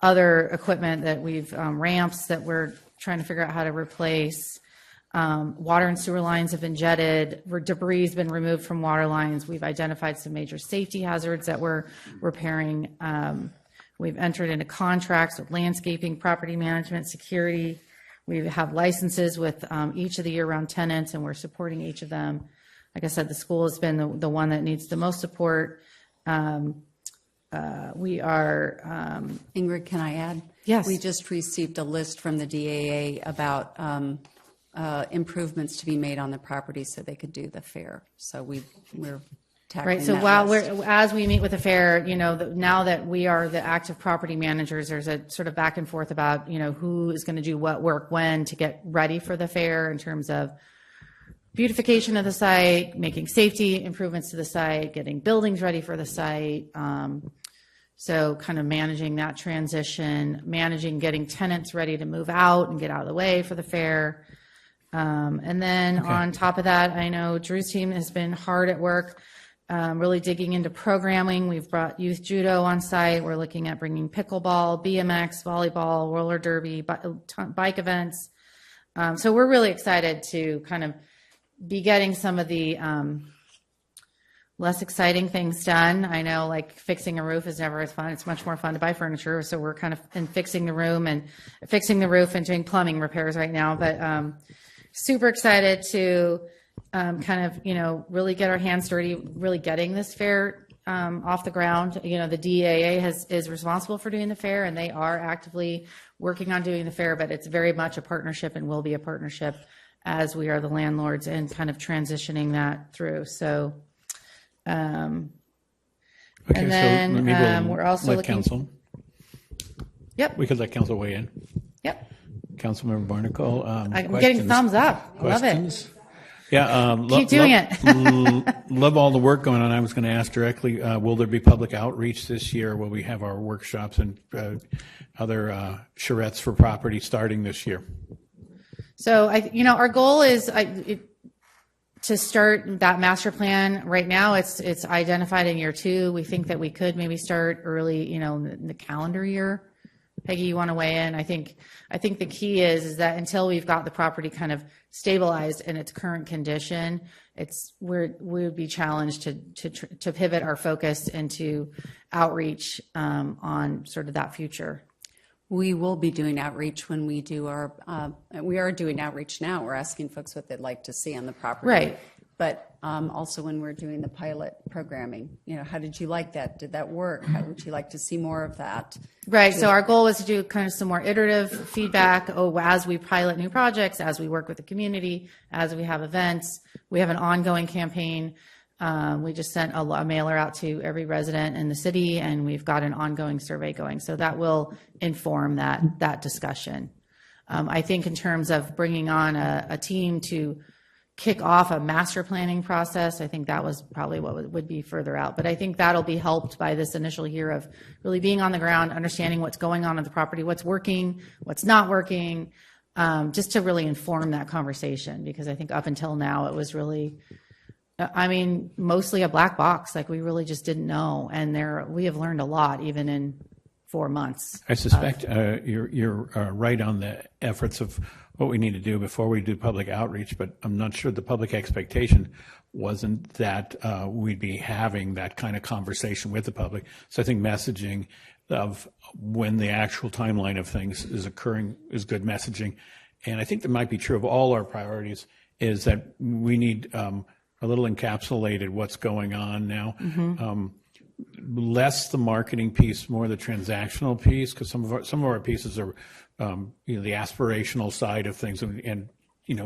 other equipment that we've, ramps that we're trying to figure out how to replace. Water and sewer lines have been jetted. Debris has been removed from water lines. We've identified some major safety hazards that we're repairing. We've entered into contracts with landscaping, property management, security. We have licenses with each of the year-round tenants, and we're supporting each of them. Like I said, the school has been the one that needs the most support. We are. Ingrid, can I add? Yes. We just received a list from the DAA about improvements to be made on the property so they could do the fair. So we're tackling Right. So that while list. as we meet with the fair, now that we are the active property managers, there's a sort of back and forth about, who is going to do what work when to get ready for the fair in terms of beautification of the site, making safety improvements to the site, getting buildings ready for the site. So kind of managing that transition, getting tenants ready to move out and get out of the way for the fair. And then on top of that, I know Drew's team has been hard at work, really digging into programming. We've brought youth judo on site. We're looking at bringing pickleball, BMX, volleyball, roller derby, bike events. So we're really excited to kind of be getting some of the less exciting things done. I know, like, fixing a roof is never as fun. It's much more fun to buy furniture. So we're kind of fixing the roof and doing plumbing repairs right now. But super excited to kind of, really get our hands dirty, really getting this fair off the ground. The DAA is responsible for doing the fair, and they are actively working on doing the fair, but it's very much a partnership and will be a partnership as we are the landlords and kind of transitioning that through. So, and then let me we're also let looking. council. Yep. We could let council weigh in. Yep. Councilmember Barnacle. I'm questions? getting thumbs up. Questions? Love it. Yeah. Keep doing it. Love all the work going on. I was going to ask directly, will there be public outreach this year? Will we have our workshops and other charrettes for property starting this year? So our goal is to start that master plan. Right now, it's identified in year 2. We think that we could maybe start early, in the calendar year. Peggy, you want to weigh in? I think the key is that until we've got the property kind of stabilized in its current condition, we would be challenged to pivot our focus into outreach on sort of that future. We will be doing outreach when we do we are doing outreach now. We're asking folks what they'd like to see on the property. Right. But also when we're doing the pilot programming, how did you like that? Did that work? How would you like to see more of that? Right. So our goal was to do kind of some more iterative feedback as we pilot new projects, as we work with the community, as we have events. We have an ongoing campaign. We just sent a mailer out to every resident in the city, and we've got an ongoing survey going. So that will inform that discussion. I think in terms of bringing on a team to kick off a master planning process, I think that was probably what would be further out. But I think that'll be helped by this initial year of really being on the ground, understanding what's going on at the property, what's working, what's not working, just to really inform that conversation. Because I think up until now, it was really, mostly a black box. Like, we really just didn't know. And we have learned a lot, even in 4 months. I suspect you're right on the efforts of what we need to do before we do public outreach, but I'm not sure the public expectation wasn't that we'd be having that kind of conversation with the public. So I think messaging of when the actual timeline of things is occurring is good messaging. And I think that might be true of all our priorities, is that we need a little encapsulated what's going on now. Mm-hmm. Less the marketing piece, more the transactional piece, because some of our pieces are, the aspirational side of things, and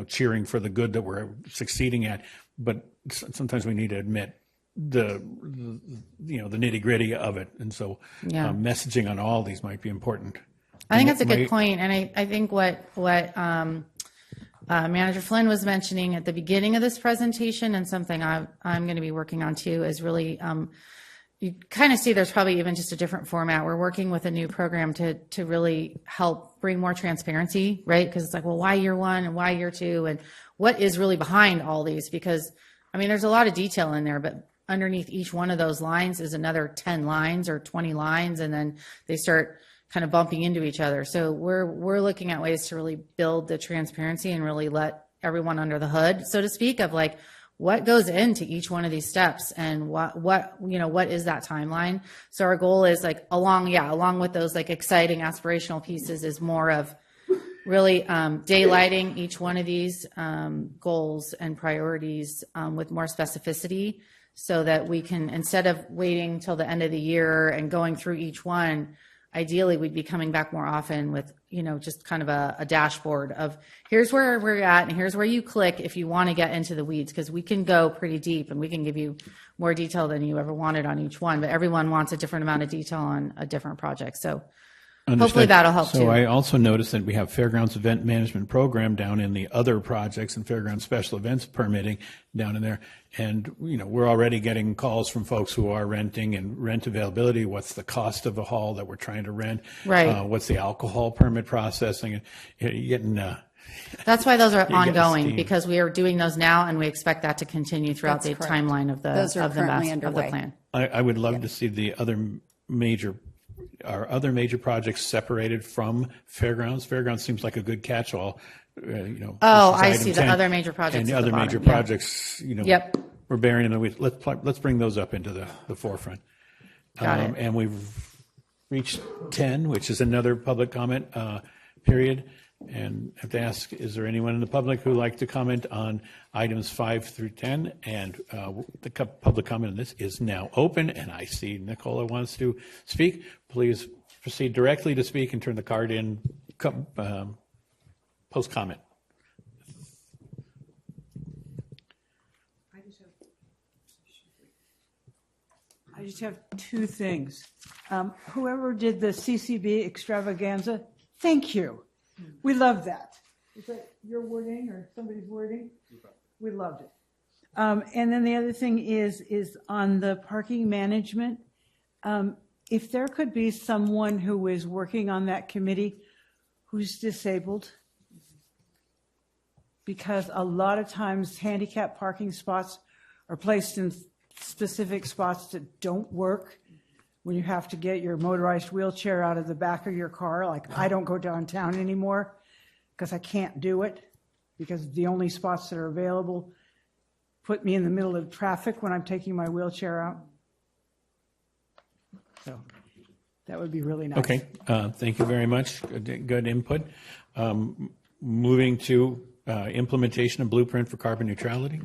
cheering for the good that we're succeeding at. But sometimes we need to admit the nitty gritty of it, and so messaging on all these might be important. I think that's a good point, and I think what Manager Flynn was mentioning at the beginning of this presentation, and something I'm going to be working on too, is really you kind of see there's probably even just a different format. We're working with a new program to really help bring more transparency, right? Because it's like, well, why year one and why year two, and what is really behind all these? Because, I mean, there's a lot of detail in there, but underneath each one of those lines is another 10 lines or 20 lines, and then they start kind of bumping into each other. So we're looking at ways to really build the transparency and really let everyone under the hood, so to speak, of like, what goes into each one of these steps and what is that timeline? So our goal is like along with those like exciting aspirational pieces is more of really daylighting each one of these goals and priorities with more specificity, so that we can, instead of waiting till the end of the year and going through each one, ideally we'd be coming back more often with, just kind of a dashboard of here's where we're at and here's where you click if you want to get into the weeds, because we can go pretty deep and we can give you more detail than you ever wanted on each one, but everyone wants a different amount of detail on a different project. So hopefully that'll help too. So I also noticed that we have Fairgrounds Event Management Program down in the other projects and Fairgrounds Special Events Permitting down in there. And, we're already getting calls from folks who are renting and rent availability. What's the cost of a hall that we're trying to rent? Right. What's the alcohol permit processing? You're getting, that's why those are you get ongoing, steam. because we are doing those now and we expect that to continue throughout That's the correct. timeline of the, Those are of the, currently of the underway. plan. I would love to see the other major projects separated from Fairgrounds. Fairgrounds seems like a good catch-all. Oh, this is I item see, the 10. other major projects And the at other the major bottom, yeah. projects, Yep. we're burying in the weeds. Let's bring those up into the forefront. Got it. And we've reached 10, which is another public comment period. And I have to ask, is there anyone in the public who'd like to comment on items 5 through 10? And the public comment on this is now open, and I see Nicola wants to speak. Please proceed directly to speak and turn the card in post-comment. I just have two things. Whoever did the CCB extravaganza, thank you. We love that. Is that your wording or somebody's wording? We loved it. And then the other thing is on the parking management. If there could be someone who is working on that committee who's disabled, because a lot of times handicap parking spots are placed in specific spots that don't work when you have to get your motorized wheelchair out of the back of your car. Like, I don't go downtown anymore because I can't do it, because the only spots that are available put me in the middle of traffic when I'm taking my wheelchair out. So that would be really nice. Okay, thank you very much. Good input. Moving to implementation of blueprint for carbon neutrality.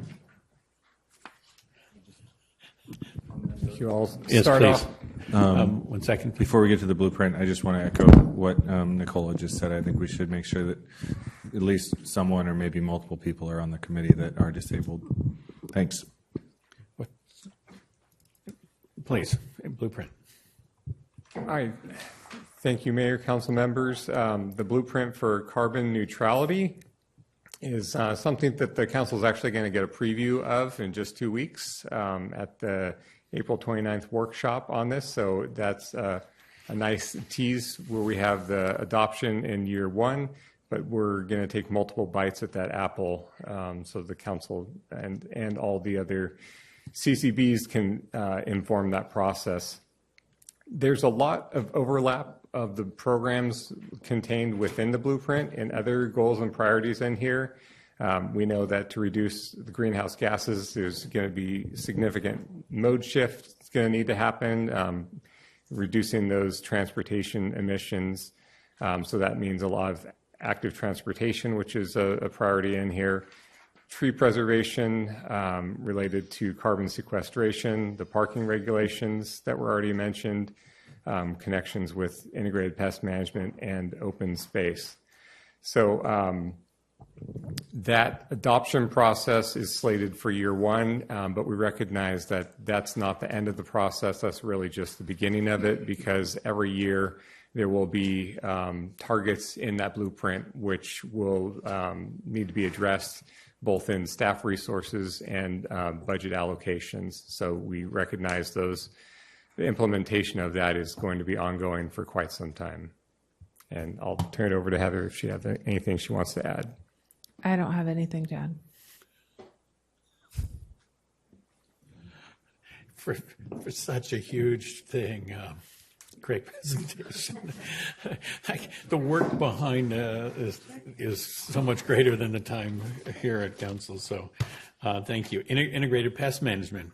You all Yes, start please. off. 1 second. Before we get to the blueprint, I just want to echo what Nicola just said. I think we should make sure that at least someone or maybe multiple people are on the committee that are disabled. Thanks. Please, blueprint. Hi. Thank you, Mayor, council members. The blueprint for carbon neutrality is something that the council is actually going to get a preview of in just 2 weeks at the April 29th workshop on this. So that's a nice tease where we have the adoption in year one, but we're going to take multiple bites at that apple so the council and all the other CCBs can inform that process. There's a lot of overlap of the programs contained within the blueprint and other goals and priorities in here. We know that to reduce the greenhouse gases, there's going to be significant mode shift that's going to need to happen, reducing those transportation emissions. So that means a lot of active transportation, which is a priority in here. Tree preservation related to carbon sequestration, the parking regulations that were already mentioned, connections with integrated pest management and open space. So that adoption process is slated for year one, but we recognize that that's not the end of the process. That's really just the beginning of it, because every year there will be targets in that blueprint which will need to be addressed both in staff resources and budget allocations. So we recognize those the implementation of that is going to be ongoing for quite some time. And I'll turn it over to Heather if she has anything she wants to add. I don't have anything to add. For such a huge thing, great presentation. The work behind is so much greater than the time here at council. So, thank you. Integrated pest management.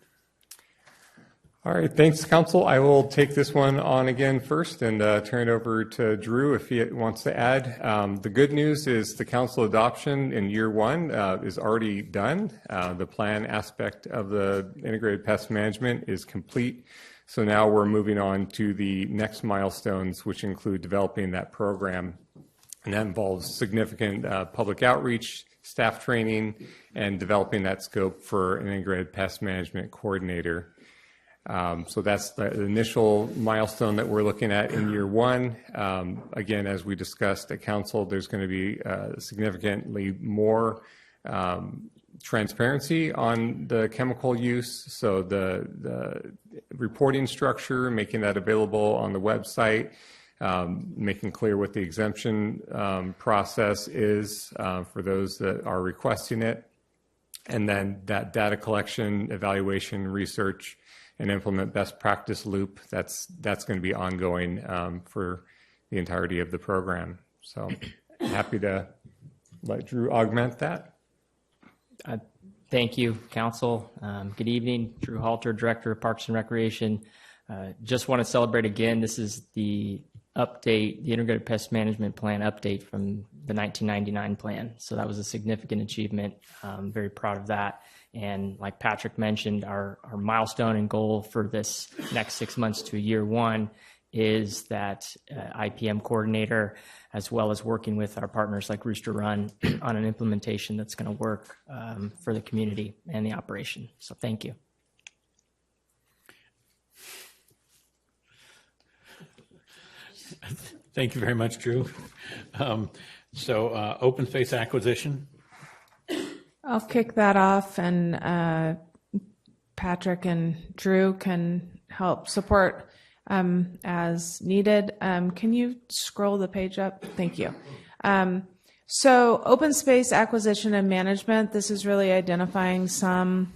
All right, thanks, Council. I will take this one on again first and turn it over to Drew if he wants to add. The good news is the Council adoption in year one is already done. The plan aspect of the integrated pest management is complete. So now we're moving on to the next milestones, which include developing that program. And that involves significant public outreach, staff training, and developing that scope for an integrated pest management coordinator. So that's the initial milestone that we're looking at in year one. Again, as we discussed at council, there's going to be significantly more transparency on the chemical use. So the reporting structure, making that available on the website, making clear what the exemption process is for those that are requesting it. And then that data collection, evaluation, research, and implement best practice loop, that's going to be ongoing for the entirety of the program. So happy to let Drew augment that. Thank you, Council. Good evening. Drew Halter, Director of Parks and Recreation. Just want to celebrate again. This is the update, the Integrated Pest Management Plan update from the 1999 plan. So that was a significant achievement. I'm very proud of that. And like Patrick mentioned, our milestone and goal for this next 6 months to year one is that IPM coordinator, as well as working with our partners like Rooster Run on an implementation that's going to work for the community and the operation. So thank you. Thank you very much, Drew. Open space acquisition. I'll kick that off, and Patrick and Drew can help support as needed. Can you scroll the page up? Thank you. So open space acquisition and management, this is really identifying some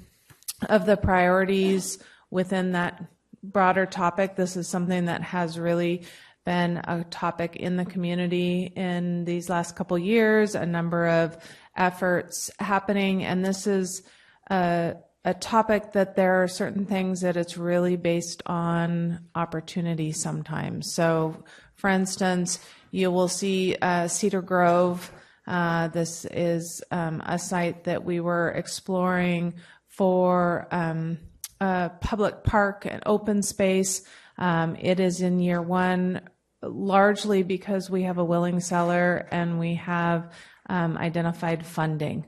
of the priorities within that broader topic. This is something that has really been a topic in the community in these last couple years, a number of efforts happening, and this is a topic that there are certain things that it's really based on opportunity sometimes. So, for instance, you will see Cedar Grove. This is a site that we were exploring for a public park and open space. It is in year one, largely because we have a willing seller and we have identified funding.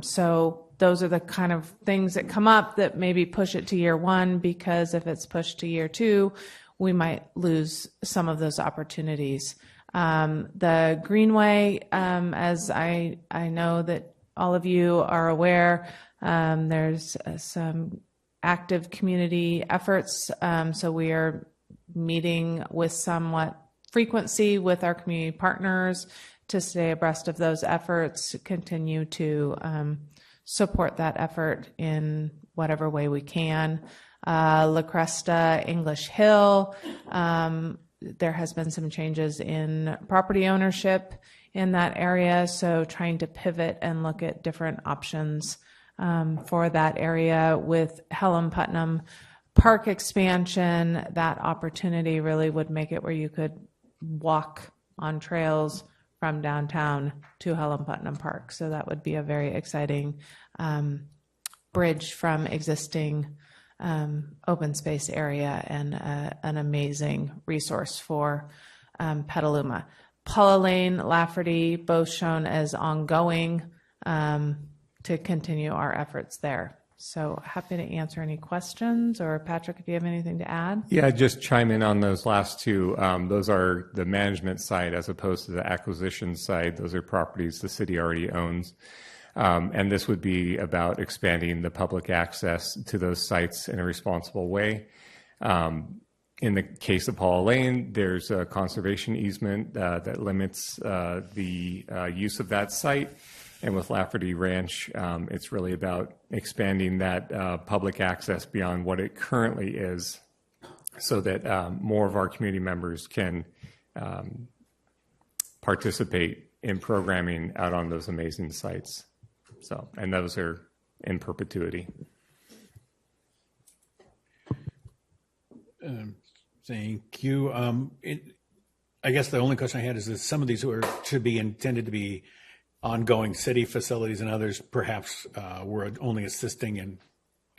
So those are the kind of things that come up that maybe push it to year one, because if it's pushed to year two, we might lose some of those opportunities. The Greenway, as I know that all of you are aware, there's some active community efforts. So we are meeting with somewhat frequency with our community partners to stay abreast of those efforts, continue to support that effort in whatever way we can. La Cresta, English Hill, there has been some changes in property ownership in that area, so trying to pivot and look at different options for that area. With Helen Putnam Park expansion, that opportunity really would make it where you could walk on trails from downtown to Helen Putnam Park. So that would be a very exciting bridge from existing open space area and an amazing resource for Petaluma. Paula Lane, Lafferty, both shown as ongoing to continue our efforts there. So happy to answer any questions. Or Patrick, if you have anything to add? Yeah, just chime in on those last two. Those are the management side as opposed to the acquisition side. Those are properties the city already owns. And this would be about expanding the public access to those sites in a responsible way. In the case of Paul Lane, there's a conservation easement that limits the use of that site. And with Lafferty Ranch, it's really about expanding that public access beyond what it currently is so that more of our community members can participate in programming out on those amazing sites. So, and those are in perpetuity. Thank you. I guess the only question I had is that some of these were to be intended to be ongoing city facilities, and others perhaps were only assisting and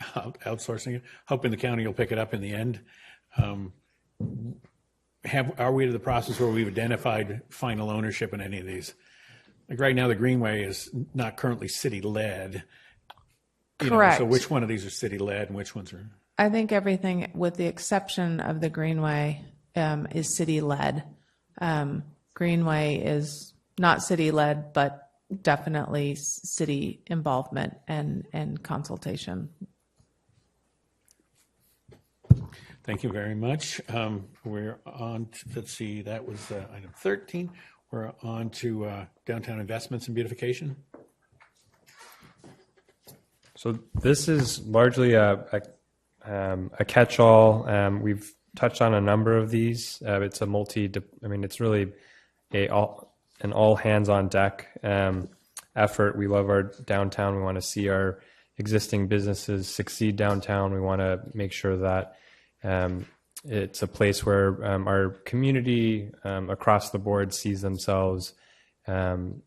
outsourcing it, hoping the county will pick it up in the end. Are we to the process where we've identified final ownership in any of these? Like right now, the Greenway is not currently city-led. Correct. So which one of these are city-led and which ones are? I think everything, with the exception of the Greenway, is city-led. Greenway is not city-led, but definitely city involvement and consultation. Thank you very much. We're on to, let's see, that was item 13. We're on to downtown investments and beautification. So this is largely a catch-all. We've touched on a number of these. It's a it's really an all hands on deck effort. We love our downtown. We want to see our existing businesses succeed downtown. We want to make sure that it's a place where our community across the board sees themselves, on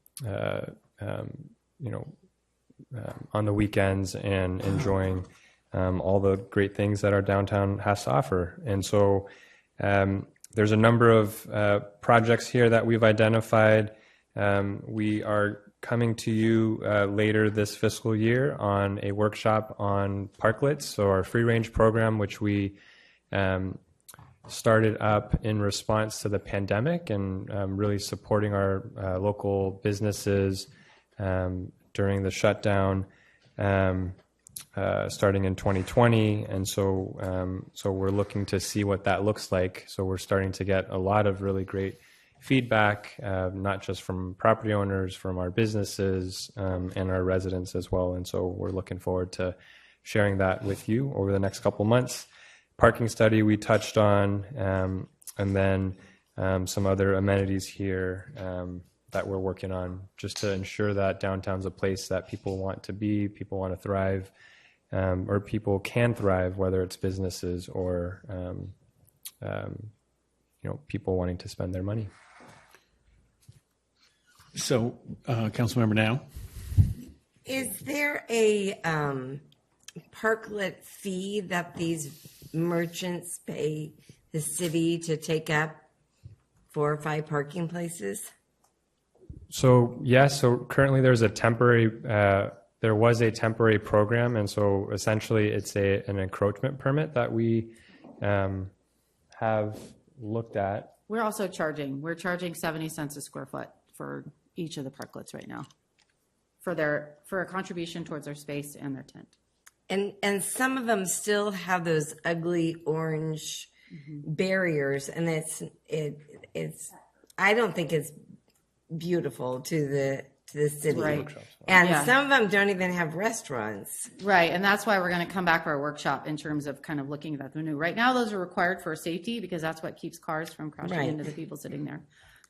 the weekends and enjoying all the great things that our downtown has to offer. And so there's a number of projects here that we've identified. We are coming to you later this fiscal year on a workshop on parklets, so our free range program, which we started up in response to the pandemic and really supporting our local businesses during the shutdown, starting in 2020. And so we're looking to see what that looks like. So we're starting to get a lot of really great feedback, not just from property owners, from our businesses, and our residents as well. And so we're looking forward to sharing that with you over the next couple months. Parking study we touched on, and then some other amenities here that we're working on just to ensure that downtown's a place that people want to be, people want to thrive, or people can thrive, whether it's businesses or people wanting to spend their money. So, Councilmember Now. Is there a parklet fee that these merchants pay the city to take up 4 or 5 parking places? So yes, so currently there was a temporary program, and so essentially it's an encroachment permit that we have looked at. We're also charging 70 cents a square foot for each of the parklets right now for a contribution towards their space and their tent. And some of them still have those ugly orange barriers, and it's I don't think it's beautiful to the city. Right. And Yeah. some of them don't even have restaurants. Right, and that's why we're going to come back for our workshop in terms of kind of looking at the new. Right now, those are required for safety because that's what keeps cars from crashing Right. into the people sitting there.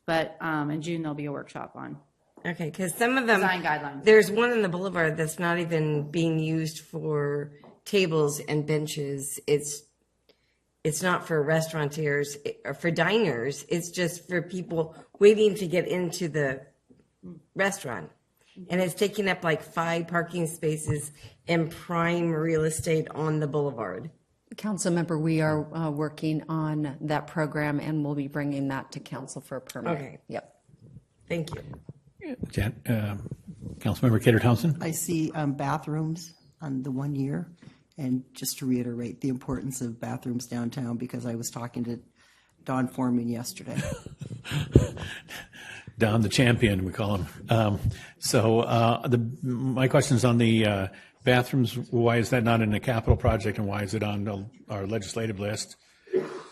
But in June, there'll be a workshop on. Okay, because some of them, Design guidelines. there's one in the boulevard that's not even being used for tables and benches. It's not for restaurateurs or for diners. It's just for people waiting to get into the restaurant. And it's taking up like 5 parking spaces in prime real estate on the boulevard. Councilmember, we are working on that program, and we'll be bringing that to council for a permit. Okay. Yep. Thank you. Councilmember Kader Thompson. I see bathrooms on the 1 year. And just to reiterate the importance of bathrooms downtown, because I was talking to Don Foreman yesterday. Don the champion, we call him. My question is on the bathrooms. Why is that not in the capital project, and why is it on our legislative list?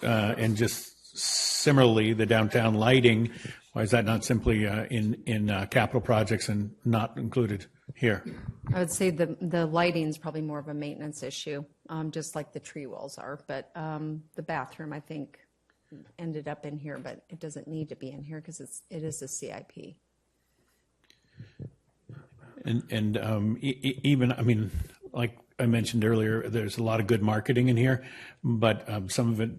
And just similarly, the downtown lighting, why is that not simply in capital projects and not included here? I would say the lighting is probably more of a maintenance issue, just like the tree walls are. But the bathroom, I think, ended up in here, but it doesn't need to be in here because it is a CIP. And even, I mean, like I mentioned earlier, there's a lot of good marketing in here, but some of it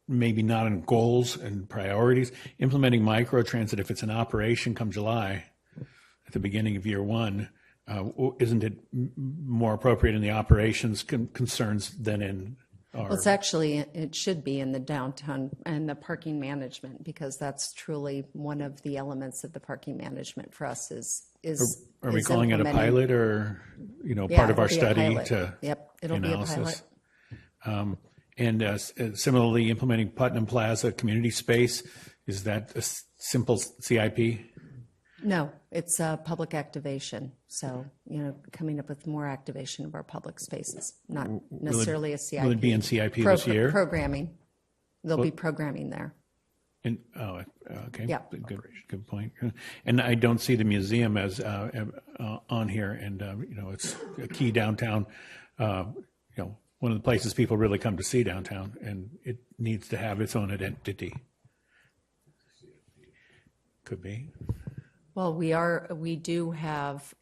maybe not in goals and priorities. Implementing microtransit, if it's an operation come July, at the beginning of year one, isn't it more appropriate in the operations concerns than in our... Well, it's actually, it should be in the downtown and the parking management, because that's truly one of the elements of the parking management for us is Are we calling it a pilot, or, Yeah, part of our it'll be a study pilot. to Yep, it'll analysis? be a pilot. And similarly, implementing Putnam Plaza community space, is that a simple CIP? No, it's public activation. So, coming up with more activation of our public spaces, not necessarily a CIP. Will it be in CIP this year? Programming. There'll be programming there. Okay. Yeah. Good point. And I don't see the museum as on here, and it's a key downtown. One of the places people really come to see downtown, and it needs to have its own identity. Could be. Well, we do have,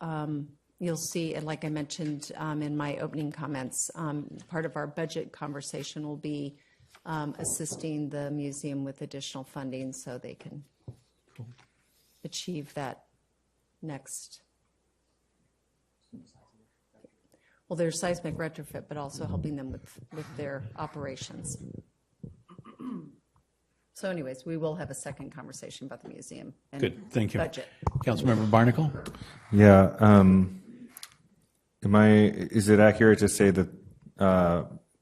you'll see, and like I mentioned in my opening comments, part of our budget conversation will be assisting the museum with additional funding so they can achieve that next. Well, there's seismic retrofit, but also helping them with their operations. So anyways, we will have a second conversation about the museum and Good, thank you. budget. Councilmember Barnacle? Yeah. Is it accurate to say that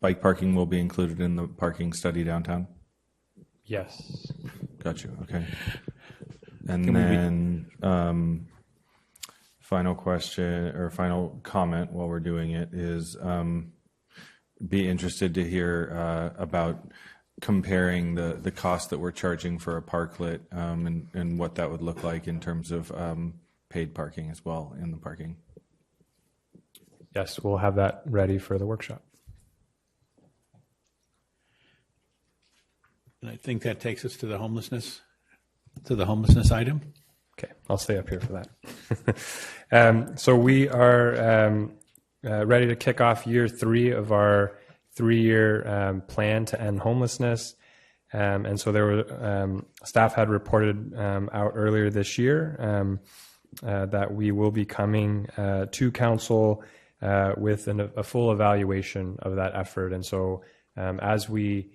bike parking will be included in the parking study downtown? Yes. Got you. Okay. And then final question or final comment while we're doing it is be interested to hear about comparing the cost that we're charging for a parklet and what that would look like in terms of paid parking as well in the parking. Yes, we'll have that ready for the workshop. And I think that takes us to the homelessness item. Okay, I'll stay up here for that. So we are ready to kick off year 3 of our 3-year plan to end homelessness. And so there were staff had reported out earlier this year that we will be coming to council with a full evaluation of that effort. And so as we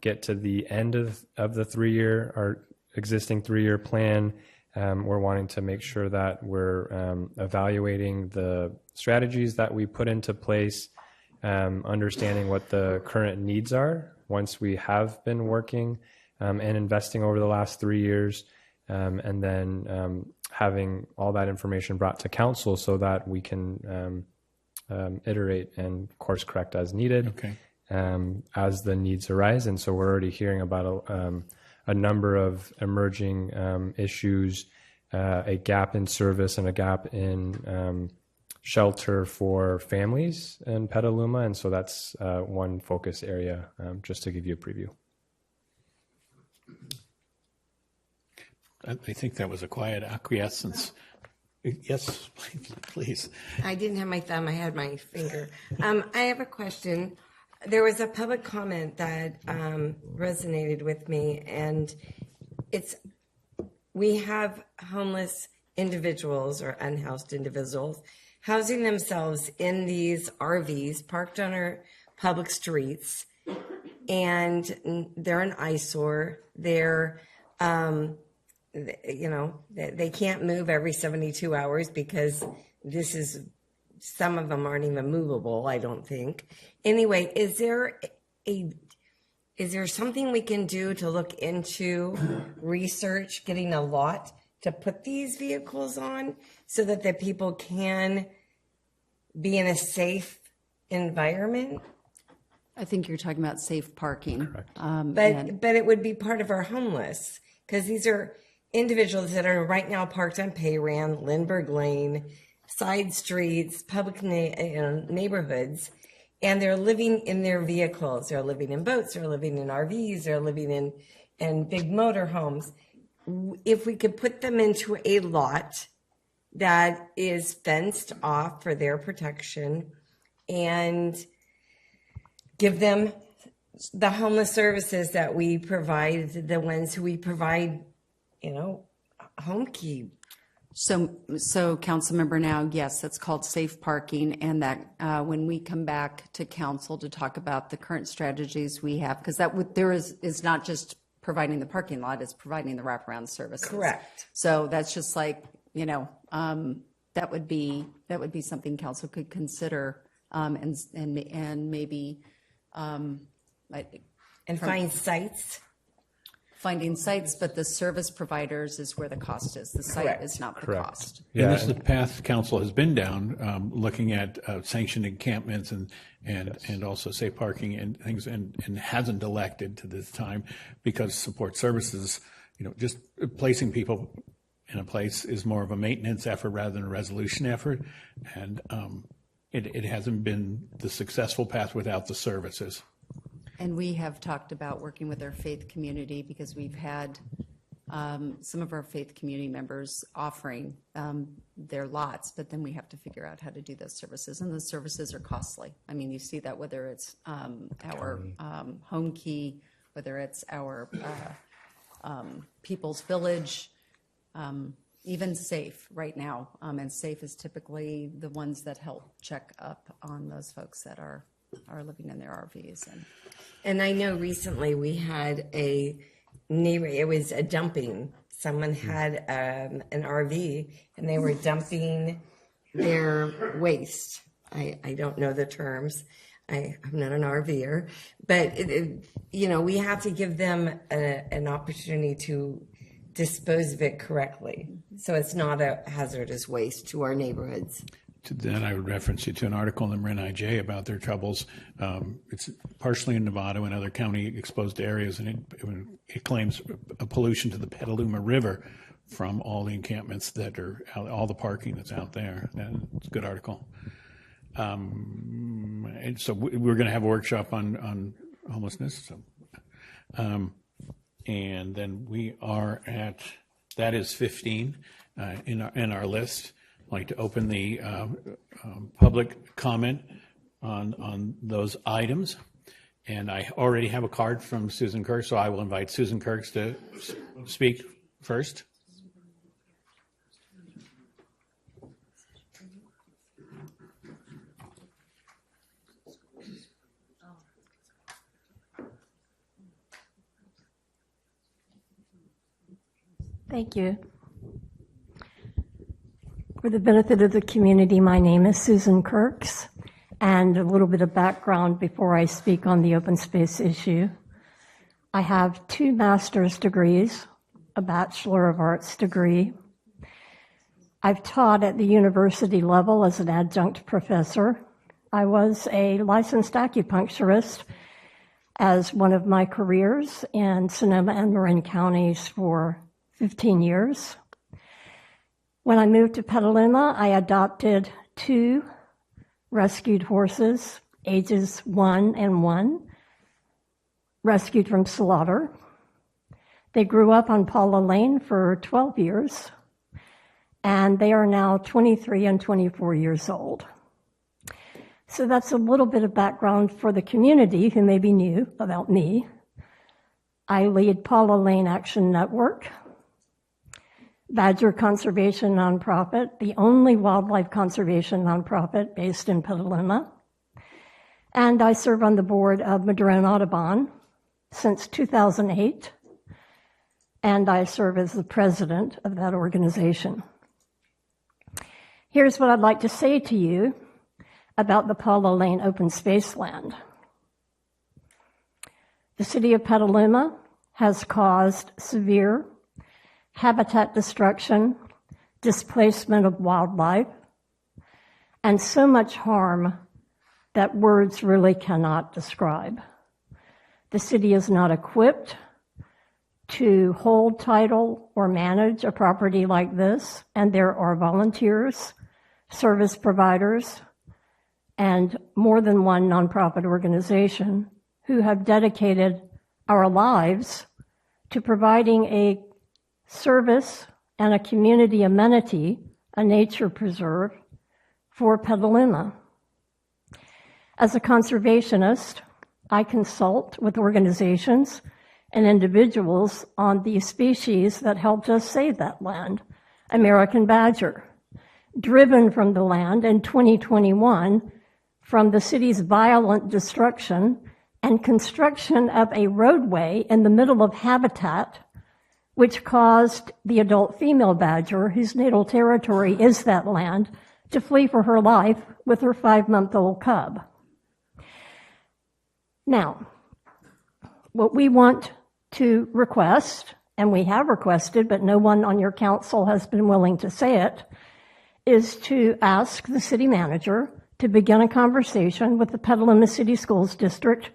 get to the end of the 3-year, our existing 3-year plan, we're wanting to make sure that we're evaluating the strategies that we put into place, understanding what the current needs are once we have been working and investing over the last 3 years, and then having all that information brought to council so that we can iterate and course correct as needed. Okay. As the needs arise. And so we're already hearing about a number of emerging issues, a gap in service and a gap in shelter for families in Petaluma. And so that's one focus area, just to give you a preview. I think that was a quiet acquiescence. Yes, please. I didn't have my thumb, I had my finger. I have a question. There was a public comment that resonated with me, and we have homeless individuals or unhoused individuals housing themselves in these RVs parked on our public streets, and they're an eyesore. They're, they can't move every 72 hours because some of them aren't even movable, I don't think. Anyway, is there something we can do to look into research, getting a lot to put these vehicles on so that the people can be in a safe environment? I think you're talking about safe parking. But it would be part of our homeless, because these are individuals that are right now parked on Payran, Lindbergh Lane, side streets, public neighborhoods, and they're living in their vehicles. They're living in boats, they're living in RVs, they're living in big motor homes. If we could put them into a lot that is fenced off for their protection and give them the homeless services that we provide, the ones who we provide, home key. So Councilmember Now, yes, that's called safe parking, and that when we come back to council to talk about the current strategies we have, because there is not just providing the parking lot, it's providing the wraparound services. Correct. So that's just like, that would be something council could consider, and maybe find sites. Finding sites, but the service providers is where the cost is. The site Correct. is not the cost. And this is the path council has been down, looking at sanctioned encampments and also safe parking and things, and hasn't elected to this time because support services, just placing people in a place is more of a maintenance effort rather than a resolution effort. And it hasn't been the successful path without the services. And we have talked about working with our faith community because we've had some of our faith community members offering their lots, but then we have to figure out how to do those services, and those services are costly. I mean, you see that whether it's our home key, whether it's our People's Village, even SAFE right now, and SAFE is typically the ones that help check up on those folks that are living in their RVs. And I know recently we had a neighbor, it was a dumping. Someone had an RV and they were dumping their waste. I don't know the terms. I'm not an RVer, but we have to give them an opportunity to dispose of it correctly, so it's not a hazardous waste to our neighborhoods. Then I would reference you to an article in the Marin IJ about their troubles. It's partially in Nevada and other county exposed areas, and it claims a pollution to the Petaluma River from all the encampments that are out, all the parking that's out there. And it's a good article. And so we're going to have a workshop on homelessness. So, and then we are at, that is 15 in our list. I'd like to open the public comment on those items. And I already have a card from Susan Kirk, so I will invite Susan Kirk to speak first. Thank you. For the benefit of the community, my name is Susan Kirks, and a little bit of background before I speak on the open space issue. I have 2 master's degrees, a Bachelor of Arts degree. I've taught at the university level as an adjunct professor. I was a licensed acupuncturist as one of my careers in Sonoma and Marin counties for 15 years. When I moved to Petaluma, I adopted 2 rescued horses, ages 1 and 1, rescued from slaughter. They grew up on Paula Lane for 12 years, and they are now 23 and 24 years old. So that's a little bit of background for the community who may be new about me. I lead Paula Lane Action Network, Badger Conservation Nonprofit, the only wildlife conservation nonprofit based in Petaluma. And I serve on the board of Madrone Audubon since 2008, and I serve as the president of that organization. Here's what I'd like to say to you about the Paula Lane open space land. The city of Petaluma has caused severe habitat destruction, displacement of wildlife, and so much harm that words really cannot describe. The city is not equipped to hold title or manage a property like this, and there are volunteers, service providers, and more than one nonprofit organization who have dedicated our lives to providing a service and a community amenity, a nature preserve, for Petaluma. As a conservationist, I consult with organizations and individuals on the species that helped us save that land. American badger, driven from the land in 2021 from the city's violent destruction and construction of a roadway in the middle of habitat, which caused the adult female badger, whose natal territory is that land, to flee for her life with her 5-month-old cub. Now, what we want to request, and we have requested, but no one on your council has been willing to say it, is to ask the city manager to begin a conversation with the Petaluma City Schools District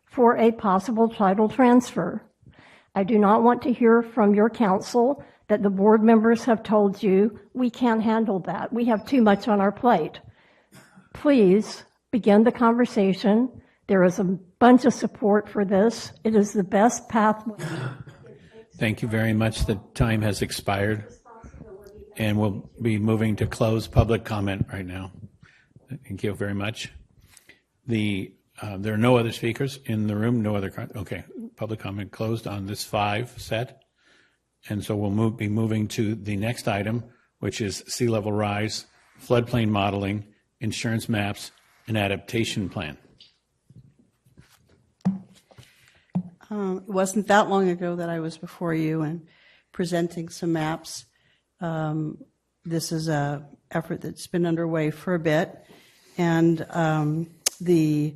for a possible title transfer. I do not want to hear from your council that the board members have told you we can't handle that. We have too much on our plate. Please begin the conversation. There is a bunch of support for this. It is the best pathway. Thank you very much. The time has expired, and we'll be moving to close public comment right now. Thank you very much. There are no other speakers in the room, no other, okay, public comment closed on this 5 set. And so we'll be moving to the next item, which is sea level rise, floodplain modeling, insurance maps, and adaptation plan. It wasn't that long ago that I was before you and presenting some maps. This is an effort that's been underway for a bit, and the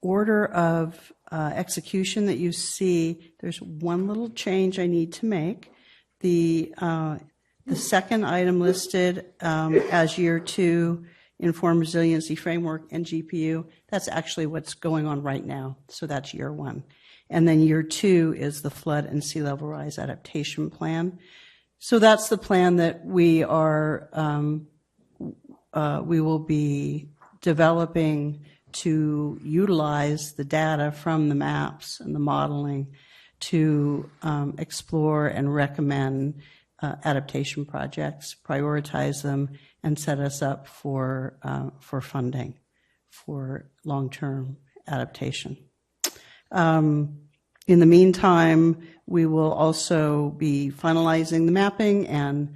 order of execution that you see, there's one little change I need to make. The second item listed as year 2, Informed Resiliency Framework and GPU, that's actually what's going on right now. So that's year 1. And then year 2 is the Flood and Sea Level Rise Adaptation Plan. So that's the plan that we will be developing to utilize the data from the maps and the modeling to explore and recommend adaptation projects, prioritize them, and set us up for funding for long-term adaptation. In the meantime, we will also be finalizing the mapping and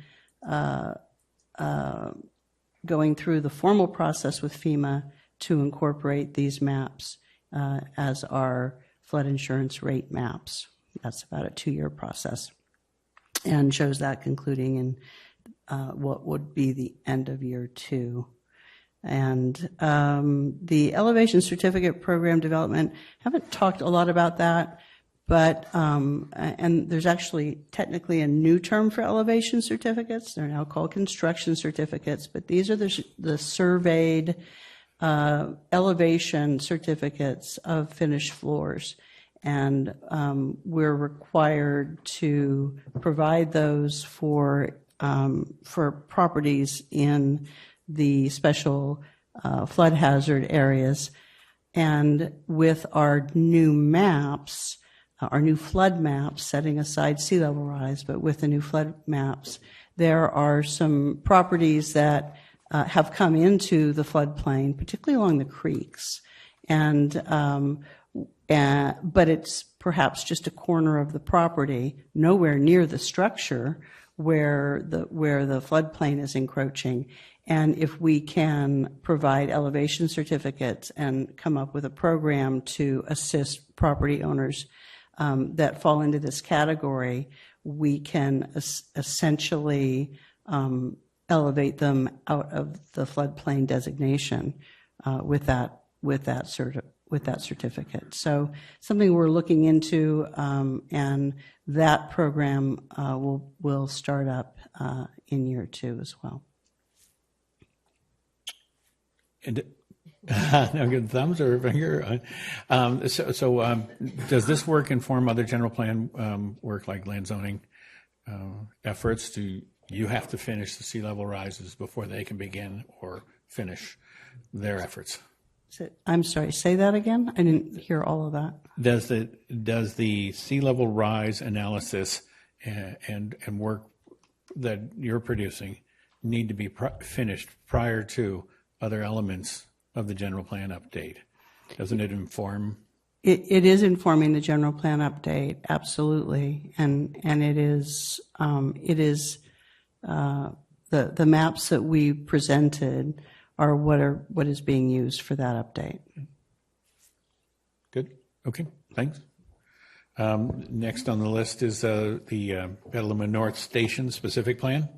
going through the formal process with FEMA to incorporate these maps as our flood insurance rate maps. That's about a 2-year process, and shows that concluding in what would be the end of year 2. And the elevation certificate program development, haven't talked a lot about that, but and there's actually technically a new term for elevation certificates. They're now called construction certificates, but these are the surveyed elevation certificates of finished floors. And we're required to provide those for properties in the special flood hazard areas. And with our new maps, our new flood maps, setting aside sea level rise, but with the new flood maps, there are some properties that have come into the floodplain, particularly along the creeks. But it's perhaps just a corner of the property, nowhere near the structure where the floodplain is encroaching. And if we can provide elevation certificates and come up with a program to assist property owners that fall into this category, we can essentially elevate them out of the floodplain designation with that certificate. So something we're looking into, and that program will start up in year 2 as well. And now give thumbs or finger. Does this work inform other general plan work like land zoning efforts? Do you have to finish the sea level rises before they can begin or finish their efforts? I'm sorry, say that again? I didn't hear all of that. Does the sea level rise analysis and work that you're producing need to be finished prior to other elements of the general plan update? Doesn't it inform? It is informing the general plan update, absolutely, and it is the maps that we presented are what is being used for that update. Good. Okay. Thanks. Next on the list is the Petaluma North Station specific plan.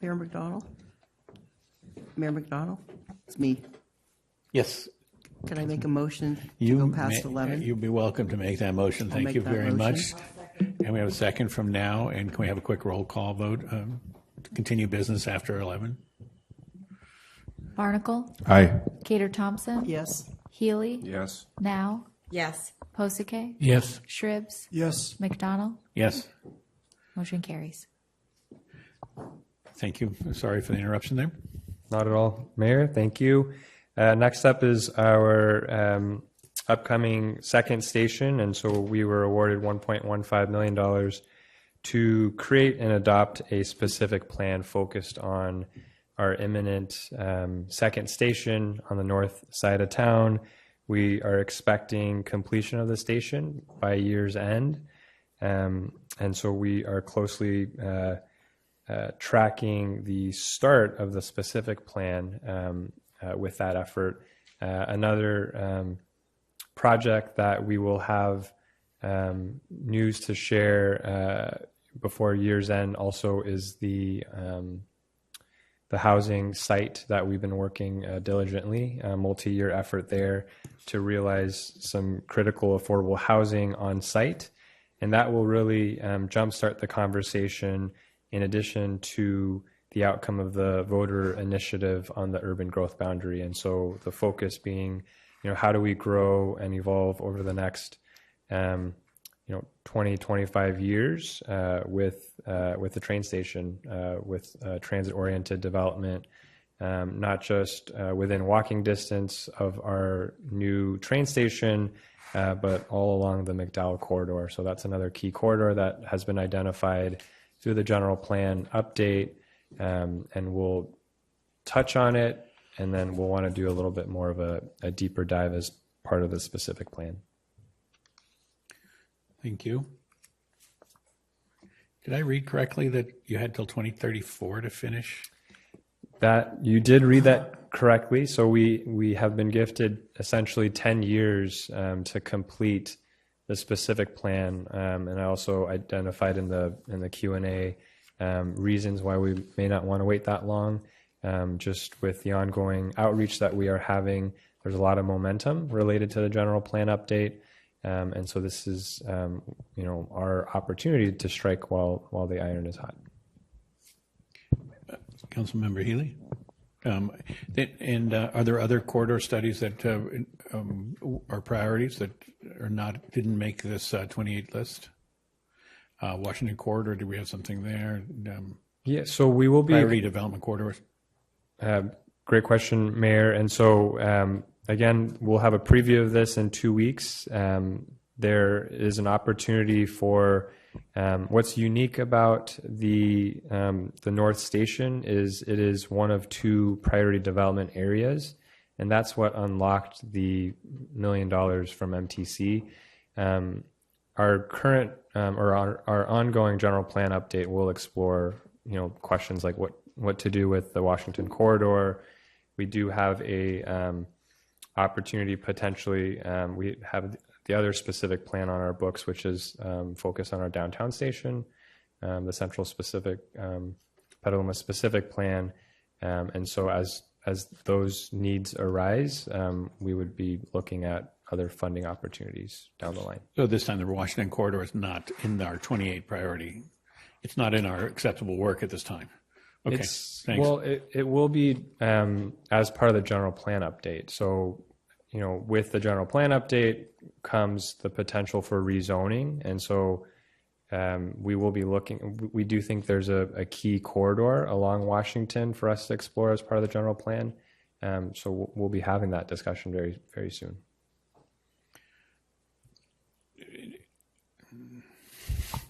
Mayor McDonald? Mayor McDonald? It's me. Yes. Can I make a motion to go past 11? You'd be welcome to make that motion. I'll Thank make you that very motion. much. And we have a second from now. And can we have a quick roll call vote to continue business after 11? Barnacle? Aye. Cater Thompson? Yes. Healy? Yes. Now? Yes. Posake? Yes. Shribs? Yes. McDonald? Yes. Motion carries. Thank you. Sorry for the interruption there. Not at all, Mayor. Thank you. Next up is our upcoming second station. And so we were awarded $1.15 million to create and adopt a specific plan focused on our imminent second station on the north side of town. We are expecting completion of the station by year's end. And so we are closely tracking the start of the specific plan with that effort. Another project that we will have news to share before year's end also is the housing site that we've been working diligently, a multi-year effort there to realize some critical affordable housing on site. And that will really jumpstart the conversation in addition to the outcome of the voter initiative on the urban growth boundary. And so the focus being, how do we grow and evolve over the next 20, 25 years with the train station, with transit-oriented development, not just within walking distance of our new train station, but all along the McDowell corridor. So that's another key corridor that has been identified through the general plan update, and we'll touch on it, and then we'll want to do a little bit more of a deeper dive as part of the specific plan. Thank you. Did I read correctly that you had till 2034 to finish? That you did read that correctly. So we have been gifted essentially 10 years to complete the specific plan, and I also identified in the Q&A reasons why we may not want to wait that long. Just with the ongoing outreach that we are having, there's a lot of momentum related to the general plan update. And so this is, our opportunity to strike while the iron is hot. Councilmember Healy? And are there other corridor studies that are priorities that didn't make this 28 list? Washington corridor, do we have something there? Yeah, so we will be priority development corridors. Great question, Mayor. And so again, we'll have a preview of this in 2 weeks. There is an opportunity for what's unique about the North Station is it is one of 2 priority development areas, and that's what unlocked the $1 million from MTC. Our current or our ongoing general plan update will explore questions like what to do with the Washington corridor. We do have a opportunity potentially. We have the other specific plan on our books, which is focused on our downtown station, the Central specific, Petaluma specific plan. And so as as those needs arise, we would be looking at other funding opportunities down the line. So this time the Washington corridor is not in our 28 priority. It's not in our acceptable work at this time. Okay, thanks. Well, it will be as part of the general plan update. So, with the general plan update comes the potential for rezoning. And so we will be looking, we do think there's a key corridor along Washington for us to explore as part of the general plan. So we'll be having that discussion very, very soon.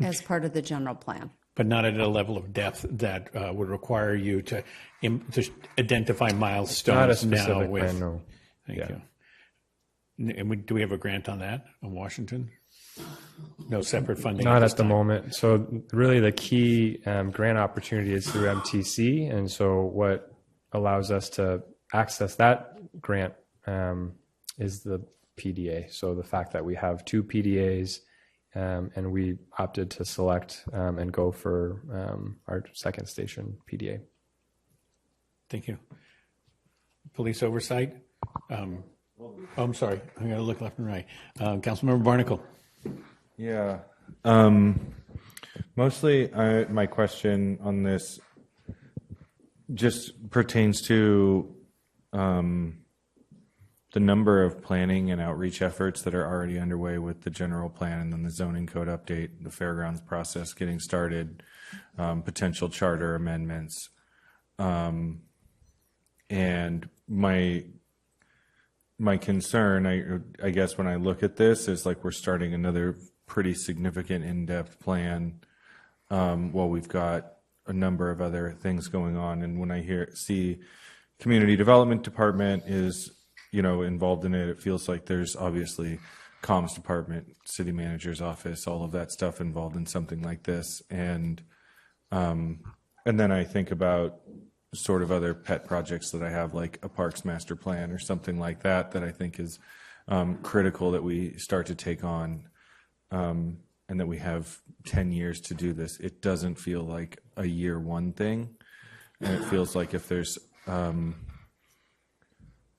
As part of the general plan. But not at a level of depth that would require you to identify milestones Not a specific now with. plan, no. Thank Yeah. you. And do we have a grant on that, on Washington? No separate funding? Not this at the time? moment. So really the key grant opportunity is through MTC. And so what allows us to access that grant is the PDA. So the fact that we have 2 PDAs and we opted to select and go for our second station PDA. Thank you. Police oversight. I'm sorry. I got to look left and right. Councilmember Barnacle. Yeah. Mostly my question on this just pertains to the number of planning and outreach efforts that are already underway with the general plan and then the zoning code update, the fairgrounds process getting started, potential charter amendments. And my concern, I guess, when I look at this is like we're starting another pretty significant in-depth plan while we've got a number of other things going on. And when I see community development department is involved in it, it feels like there's obviously comms department, city manager's office, all of that stuff involved in something like this. And then I think about sort of other pet projects that I have, like a parks master plan or something like that I think is critical that we start to take on, and that we have 10 years to do this. It doesn't feel like a year one thing. And it feels like if there's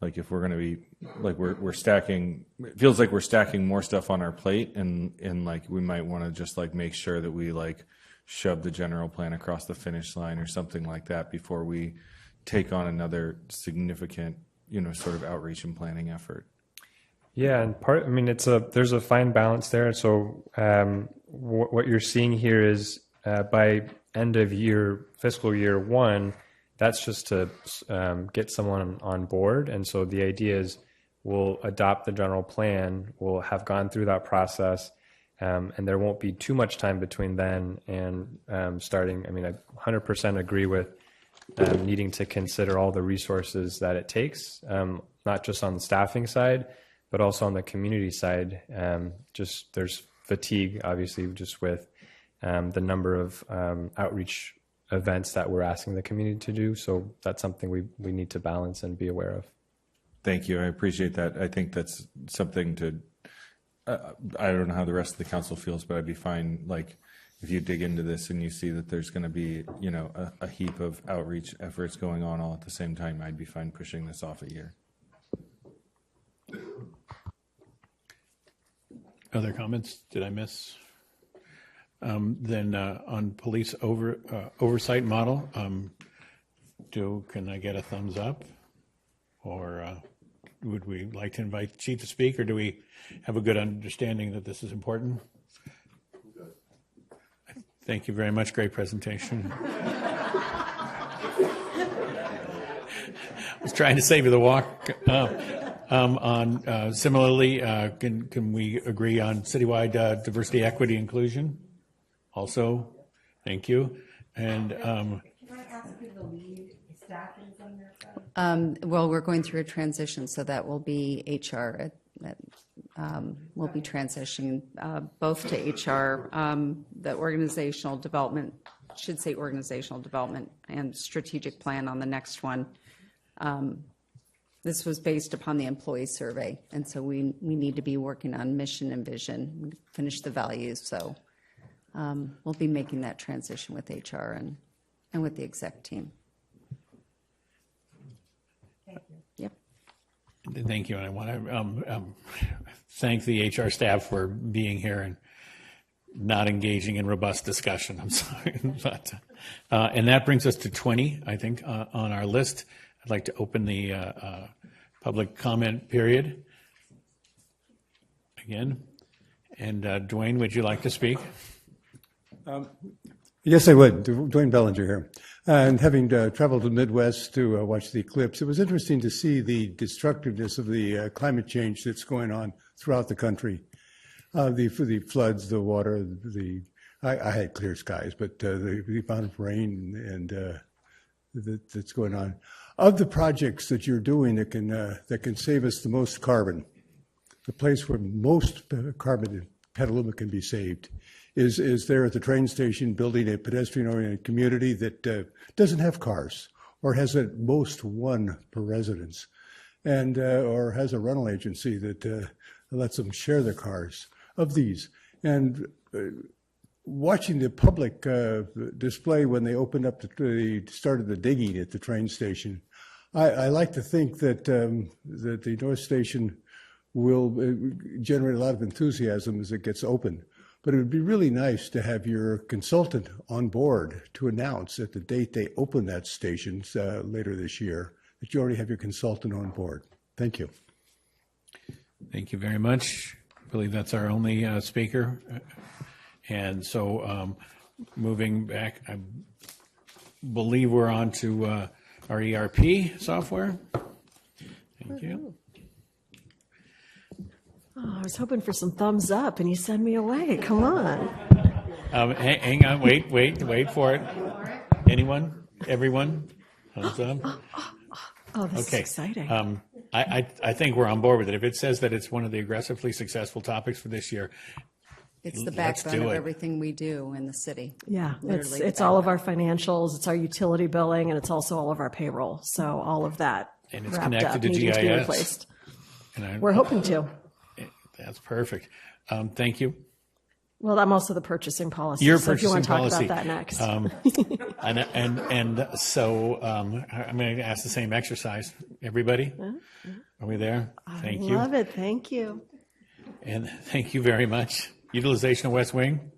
like if we're going to be like we're stacking, it feels like we're stacking more stuff on our plate, and like we might want to just like make sure that we like shove the general plan across the finish line or something like that before we take on another significant sort of outreach and planning effort. Yeah, and there's a fine balance there. So what you're seeing here is by end of year, fiscal year 1, that's just to get someone on board. And so the idea is we'll adopt the general plan, we'll have gone through that process, and there won't be too much time between then and starting. I 100% agree with needing to consider all the resources that it takes, not just on the staffing side, but also on the community side. Just there's fatigue, obviously, just with the number of outreach events that we're asking the community to do. So that's something we need to balance and be aware of. Thank you. I appreciate that. I think that's something to, I don't know how the rest of the council feels, but I'd be fine, like, if you dig into this and you see that there's going to be, a heap of outreach efforts going on all at the same time, I'd be fine pushing this off a year. Other comments? Did I miss? Then on police oversight model, can I get a thumbs up? Or would we like to invite the chief to speak, or do we have a good understanding that this is important? Thank you very much. Great presentation. I was trying to save you the walk. Similarly, can we agree on citywide diversity, equity, inclusion? Also, thank you. And Can I ask you to lead staffing from your side? Well, we're going through a transition, so that will be HR. We'll be transitioning both to HR, the organizational development, and strategic plan on the next one. This was based upon the employee survey, and so we need to be working on mission and vision, finish the values. So we'll be making that transition with HR and with the exec team. thank you. And I want to thank the HR staff for being here and not engaging in robust discussion. I'm sorry. But, and that brings us to 20, I think, on our list. I'd like to open the public comment period again. And Dwayne, would you like to speak? Yes, I would. Dwayne Bellinger here. And having traveled to the Midwest to watch the eclipse, it was interesting to see the destructiveness of the climate change that's going on throughout the country. The floods, the water, I had clear skies, but the amount of rain and that's going on. Of the projects that you're doing that can save us the most carbon, the place where most carbon in Petaluma can be saved is there at the train station, building a pedestrian-oriented community that doesn't have cars or has at most one per residence, and or has a rental agency that lets them share their cars. Of these, and watching the public display when they opened up started the digging at the train station, I like to think that that the North Station will generate a lot of enthusiasm as it gets open. But it would be really nice to have your consultant on board to announce at the date they open that station later this year that you already have your consultant on board. Thank you. Thank you very much. I believe that's our only speaker. And so moving back, I believe we're on to our ERP software. Thank you. Oh, I was hoping for some thumbs up, and you send me away. Come on. Hang on. Wait for it. Anyone? Everyone? Thumbs up? Oh, this is exciting. I think we're on board with it. If it says that it's one of the aggressively successful topics for this year, It's the let's backbone do of it. everything we do in the city. Yeah, Literally it's the all of our financials, it's our utility billing, and it's also all of our payroll. So all of that And it's wrapped connected up to needing to be GIS. replaced. And We're hoping to. That's perfect. Thank you. Well, I'm also the purchasing policy. Your so if you purchasing want to talk policy. about that next. And so I'm going to ask the same exercise. Everybody, are we there? Thank you. Love it. Thank you. And thank you very much. Utilization of West Wing.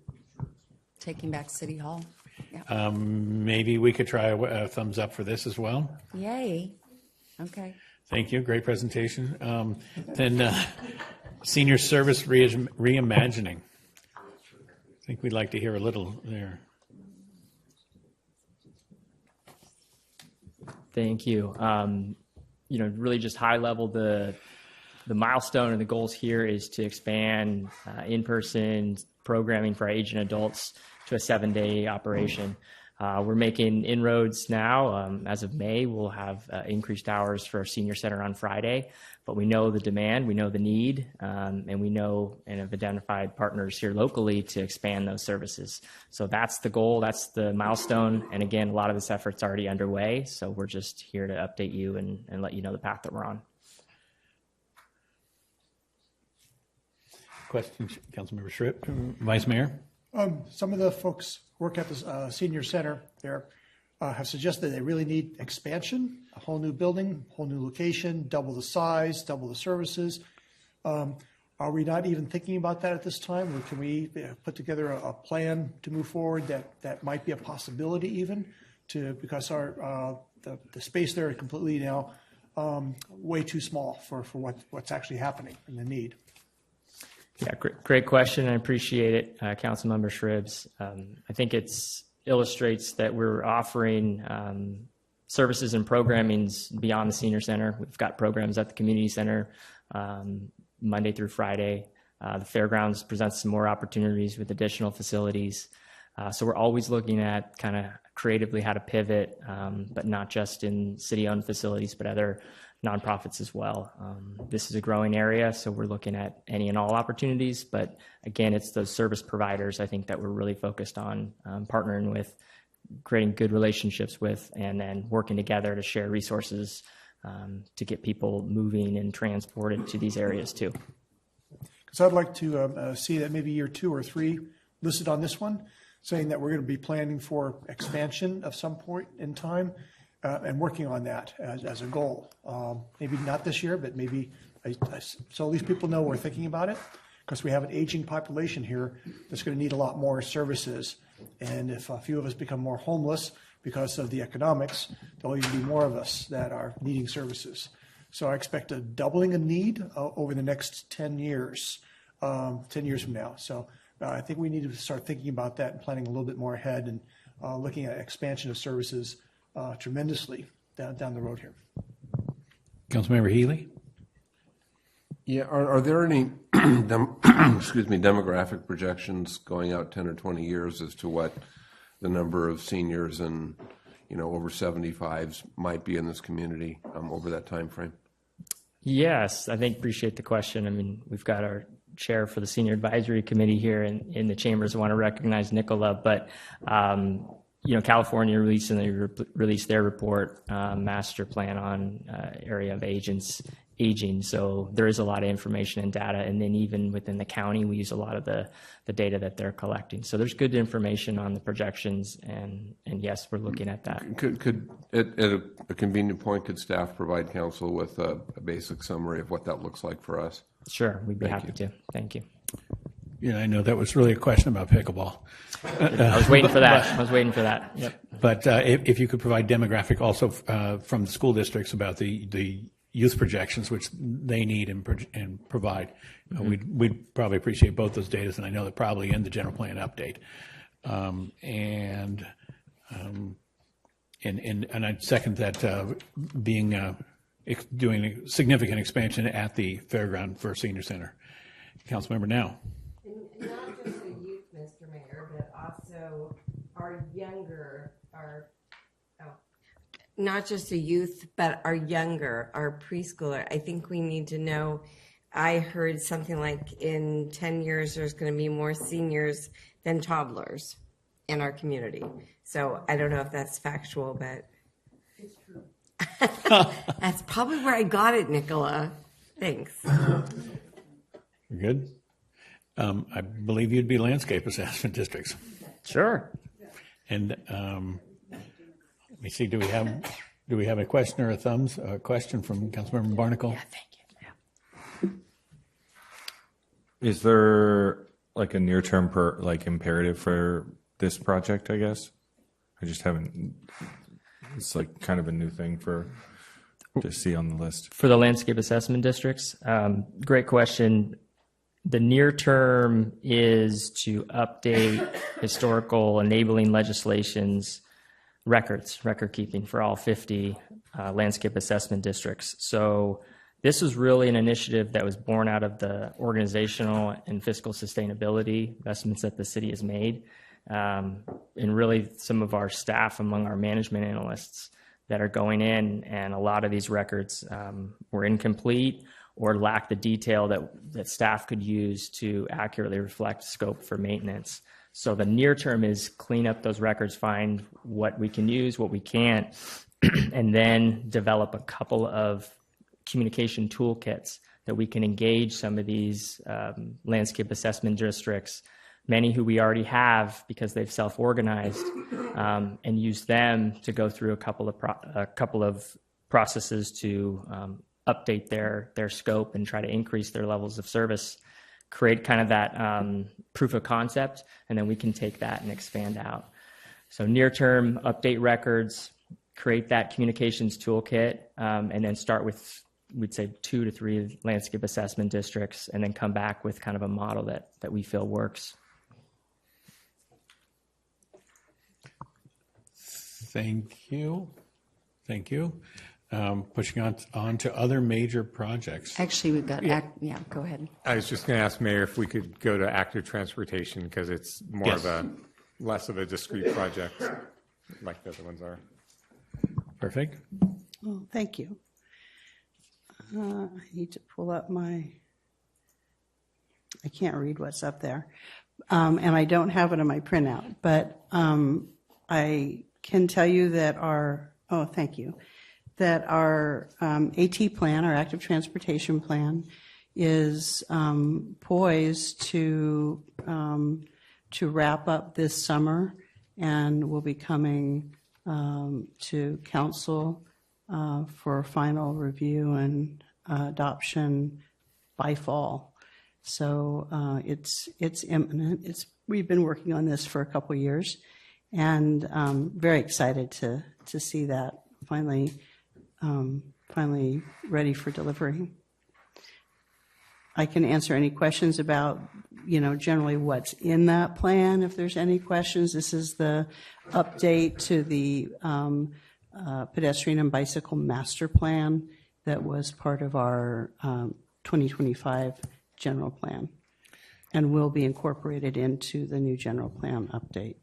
Taking back City Hall. Yeah. Maybe we could try a thumbs up for this as well. Yay. Okay. Thank you. Great presentation. Then senior service reimagining. I think we'd like to hear a little there. Thank you. Really just high level, the milestone and the goals here is to expand in-person programming for our aging adults to a 7-day operation. We're making inroads now. As of May, we'll have increased hours for our senior center on Friday, but we know the demand, we know the need, and we know and have identified partners here locally to expand those services. So that's the goal, that's the milestone, and again, a lot of this effort's already underway, so we're just here to update you and let you know the path that we're on. Questions, Councilmember Schripp, Vice Mayor? Some of the folks who work at the senior center there have suggested they really need expansion, a whole new building, whole new location, double the size, double the services. Are we not even thinking about that at this time? Or can we put together a plan to move forward that might be a possibility even because the space there is completely now way too small for what's actually happening and the need. Yeah, great question. I appreciate it, Councilmember Schribbs. I think it illustrates that we're offering services and programmings beyond the senior center. We've got programs at the community center Monday through Friday. The fairgrounds presents some more opportunities with additional facilities. So we're always looking at kind of creatively how to pivot, but not just in city-owned facilities, but other nonprofits as well. This is a growing area, so we're looking at any and all opportunities. But again, it's those service providers, I think, that we're really focused on partnering with, creating good relationships with, and then working together to share resources to get people moving and transported to these areas too. Because I'd like to see that maybe year 2 or 3 listed on this one, saying that we're going to be planning for expansion of some point in time. and working on that as a goal. Maybe not this year, but maybe, so at least people know we're thinking about it, because we have an aging population here that's going to need a lot more services. And if a few of us become more homeless because of the economics, there'll even be more of us that are needing services. So I expect a doubling of need over the next 10 years, 10 years from now. So I think we need to start thinking about that and planning a little bit more ahead and looking at expansion of services tremendously down the road here. Councilmember Healy? Yeah, are there any demographic projections going out 10 or 20 years as to what the number of seniors and over 75s might be in this community over that time frame? Yes, I think appreciate the question. I mean, we've got our chair for the Senior Advisory Committee here in the chambers. I want to recognize Nicola, but California recently released their report, master plan on area of aging. So there is a lot of information and data, and then even within the county, we use a lot of the data that they're collecting. So there's good information on the projections, and yes, we're looking at that. Could at a convenient point, could staff provide council with a basic summary of what that looks like for us? Sure, we'd be happy to. Thank you. Yeah, I know that was really a question about pickleball. I was waiting for that. Yep. But if you could provide demographic also from the school districts about the youth projections, which they need and provide, we'd probably appreciate both those data, and I know they're probably in the general plan update. And I'd second that doing a significant expansion at the fairground for senior center. Councilmember Now. And not just the youth, Mr. Mayor, but also not just the youth, but our younger, our preschooler. I think we need to know. I heard something like in 10 years, there's going to be more seniors than toddlers in our community. So I don't know if that's factual, but it's true. That's probably where I got it, Nicola. Thanks. Good. I believe you'd be landscape assessment districts. Sure. And let me see. Do we have a question or a question from Councilmember Barnacle? Yeah, thank you. Is there like a near-term imperative for this project? I guess I just haven't. It's like kind of a new thing to see on the list for the landscape assessment districts. Great question. The near term is to update historical enabling legislation's record keeping for all 50 landscape assessment districts. So this is really an initiative that was born out of the organizational and fiscal sustainability investments that the city has made. And really some of our staff among our management analysts that are going in, and a lot of these records were incomplete or lack the detail that staff could use to accurately reflect scope for maintenance. So the near term is clean up those records, find what we can use, what we can't, and then develop a couple of communication toolkits that we can engage some of these landscape assessment districts, many who we already have because they've self-organized, and use them to go through a couple of processes to update their scope and try to increase their levels of service, create kind of that proof of concept, and then we can take that and expand out. So near term, update records, create that communications toolkit, and then start with, we'd say 2 to 3 landscape assessment districts, and then come back with kind of a model that we feel works. Thank you. Pushing on to other major projects. Actually, we've got, go ahead. I was just going to ask Mayor if we could go to active transportation because it's more less of a discrete project like the other ones are. Perfect. Oh, thank you. I need to pull up I can't read what's up there. And I don't have it in my printout, but I can tell you that that our AT plan, our active transportation plan, is poised to wrap up this summer and will be coming to council for final review and adoption by fall. So it's imminent. We've been working on this for a couple of years, and very excited to see that finally ready for delivery. I can answer any questions about, generally what's in that plan. If there's any questions, this is the update to the pedestrian and bicycle master plan that was part of our 2025 general plan and will be incorporated into the new general plan update.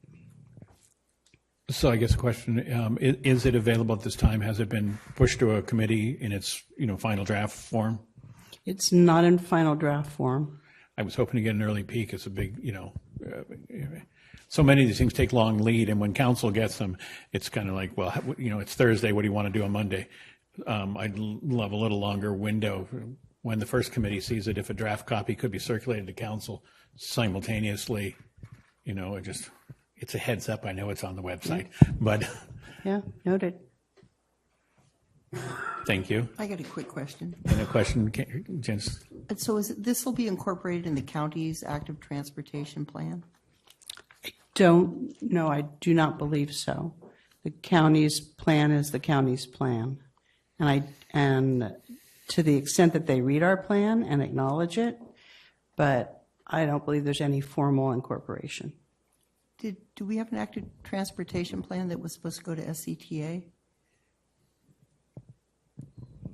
So I guess the question, is it available at this time? Has it been pushed to a committee in its, final draft form? It's not in final draft form. I was hoping to get an early peek. It's a big, so many of these things take long lead, and when council gets them, it's kind of like, well, it's Thursday. What do you want to do on Monday? I'd love a little longer window when the first committee sees it. If a draft copy could be circulated to council simultaneously, it's a heads up. I know it's on the website, but yeah, noted. Thank you. I got a quick question. And a question, Jens? And so this will be incorporated in the county's active transportation plan? No, I do not believe so. The county's plan is the county's plan. And to the extent that they read our plan and acknowledge it, but I don't believe there's any formal incorporation. Do we have an active transportation plan that was supposed to go to SCTA?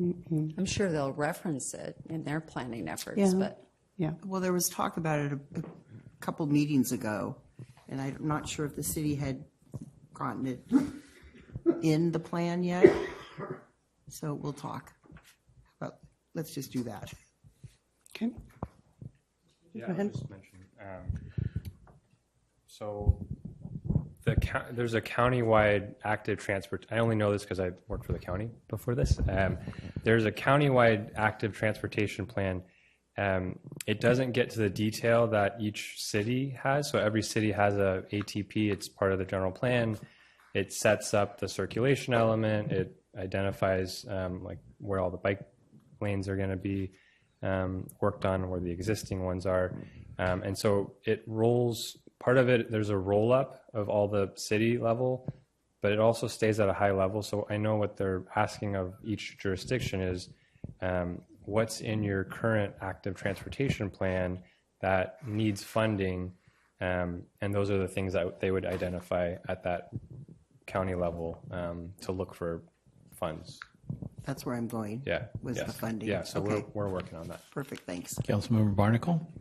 I'm sure they'll reference it in their planning efforts, Yeah. but Yeah. Well, there was talk about it a couple meetings ago, and I'm not sure if the city had gotten it in the plan yet. So we'll talk. But let's just do that. Okay. Yeah, Go ahead. I'll just mention, so there's a countywide active transport. I only know this because I worked for the county before this. There's a countywide active transportation plan. It doesn't get to the detail that each city has. So every city has a ATP. It's part of the general plan. It sets up the circulation element. It identifies like where all the bike lanes are going to be worked on, where the existing ones are. And so it rolls, part of it, there's a roll up of all the city level, but it also stays at a high level. So I know what they're asking of each jurisdiction is what's in your current active transportation plan that needs funding. And those are the things that they would identify at that county level to look for funds. That's where I'm going. Yeah. Was yes. the funding. Yeah, so Okay. we're working on that. Perfect, thanks. Councilmember Barnacle?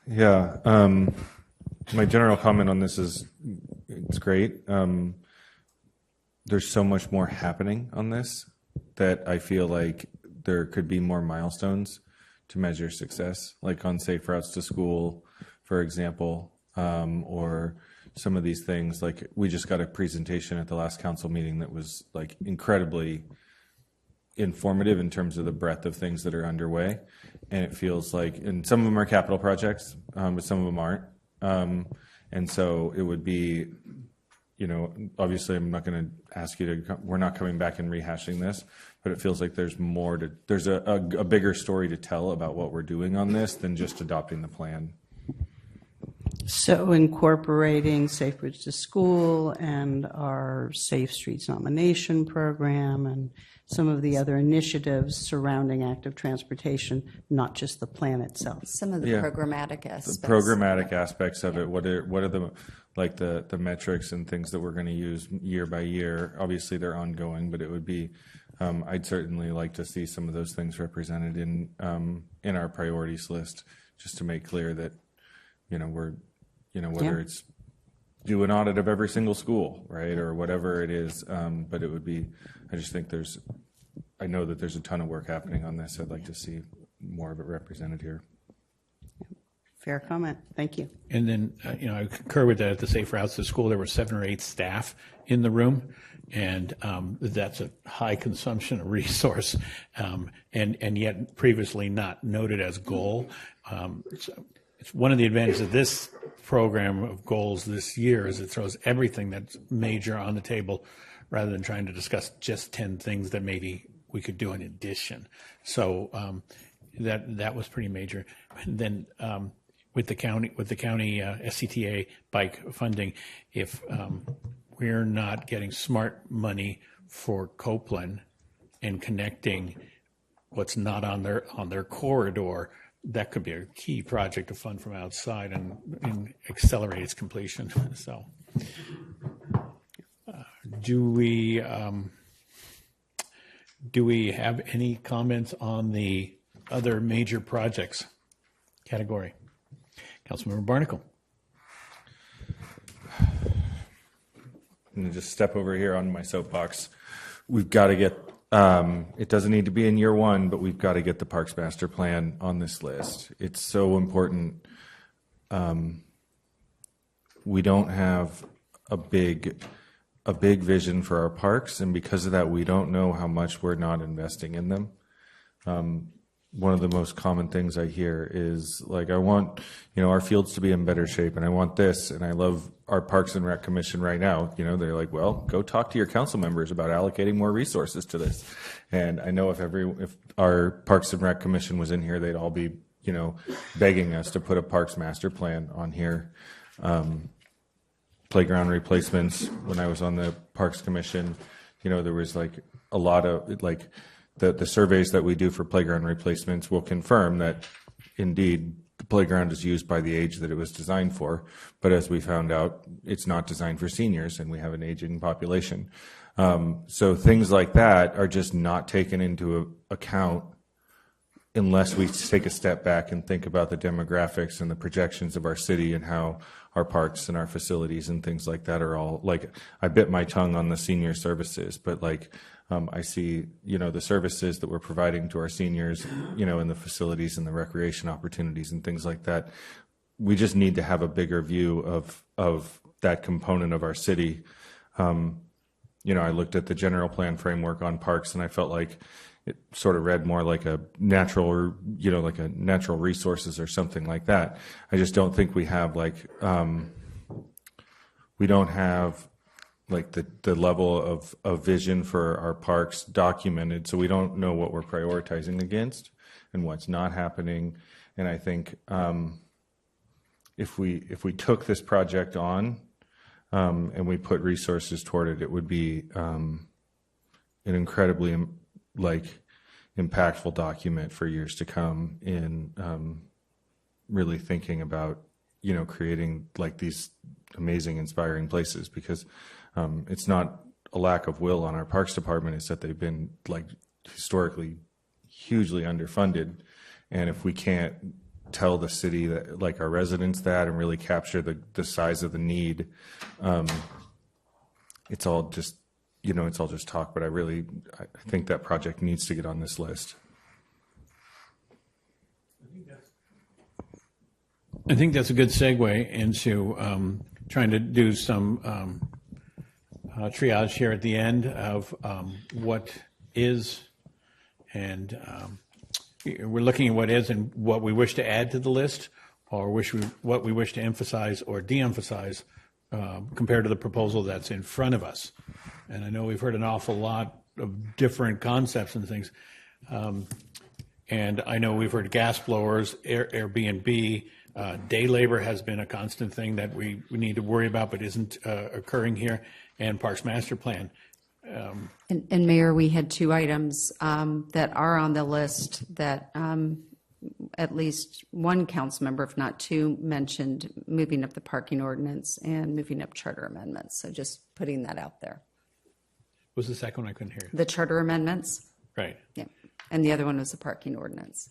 Yeah. My general comment on this is it's great. There's so much more happening on this that I feel like there could be more milestones to measure success, like on safe routes to school, for example, or some of these things. Like we just got a presentation at the last council meeting that was like incredibly informative in terms of the breadth of things that are underway. And it feels like, and some of them are capital projects, but some of them aren't. And so it would be, obviously I'm not going to ask you to, we're not coming back and rehashing this, but it feels like there's more to, there's a bigger story to tell about what we're doing on this than just adopting the plan. So incorporating Safe Bridge to School and our Safe Streets nomination program and some of the other initiatives surrounding active transportation, not just the plan itself. some of the Yeah. programmatic aspects. The programmatic aspects of it, what are the metrics and things that we're going to use year by year? Obviously, they're ongoing, but it would be, I'd certainly like to see some of those things represented in our priorities list, just to make clear that, we're, whether it's do an audit of every single school, right, or whatever it is. But it would be, I just think I know that there's a ton of work happening on this. I'd like to see more of it represented here. Fair comment. Thank you. And then, I concur with that. At the Safe Routes to School, there were 7 or 8 staff in the room, and that's a high consumption of resource, and yet previously not noted as goal. So it's one of the advantages of this program of goals this year is it throws everything that's major on the table rather than trying to discuss just 10 things that maybe we could do in addition. So that was pretty major. And then with the county SCTA bike funding, if we're not getting smart money for Copeland and connecting what's not on their corridor, that could be a key project to fund from outside and accelerate its completion. So, do we have any comments on the other major projects category? Councilmember Barnacle. I'm going to just step over here on my soapbox. We've got to get, it doesn't need to be in year one, but we've got to get the Parks Master Plan on this list. It's so important. We don't have a big vision for our parks, and because of that, we don't know how much we're not investing in them. One of the most common things I hear is like, I want, our fields to be in better shape, and I want this, and I love our Parks and Rec Commission right now. They're like, well, go talk to your council members about allocating more resources to this. And I know if our Parks and Rec Commission was in here, they'd all be, begging us to put a Parks Master Plan on here. Playground replacements. When I was on the Parks Commission, there was like a lot of like the surveys that we do for playground replacements will confirm that indeed the playground is used by the age that it was designed for. But as we found out, it's not designed for seniors, and we have an aging population. So things like that are just not taken into account unless we take a step back and think about the demographics and the projections of our city and how our parks and our facilities and things like that are all like, I bit my tongue on the senior services, but like, I see, the services that we're providing to our seniors, in the facilities and the recreation opportunities and things like that. We just need to have a bigger view of that component of our city. I looked at the general plan framework on parks, and I felt like it sort of read more like a natural, or, like a natural resources or something like that. I just don't think we have we don't have like the level of vision for our parks documented. So we don't know what we're prioritizing against and what's not happening. And I think if we took this project on and we put resources toward it, it would be an incredibly impactful document for years to come in really thinking about, creating like these amazing, inspiring places, because it's not a lack of will on our parks department. It's that they've been like historically hugely underfunded. And if we can't tell the city that, like our residents, that and really capture the size of the need, it's all just, it's all just talk. But I think that project needs to get on this list. I think that's a good segue into trying to do some triage here at the end of what is, and we're looking at what is and what we wish to add to the list, or what we wish to emphasize or de-emphasize compared to the proposal that's in front of us. And I know we've heard an awful lot of different concepts and things. And I know we've heard gas blowers, Airbnb, day labor has been a constant thing that we need to worry about, but isn't occurring here, and Parks Master Plan. And Mayor, we had two items that are on the list that at least one council member, if not two, mentioned moving up the parking ordinance and moving up charter amendments. So just putting that out there. What was the second one? I couldn't hear. The charter amendments. Right. Yeah. And the other one was the parking ordinance.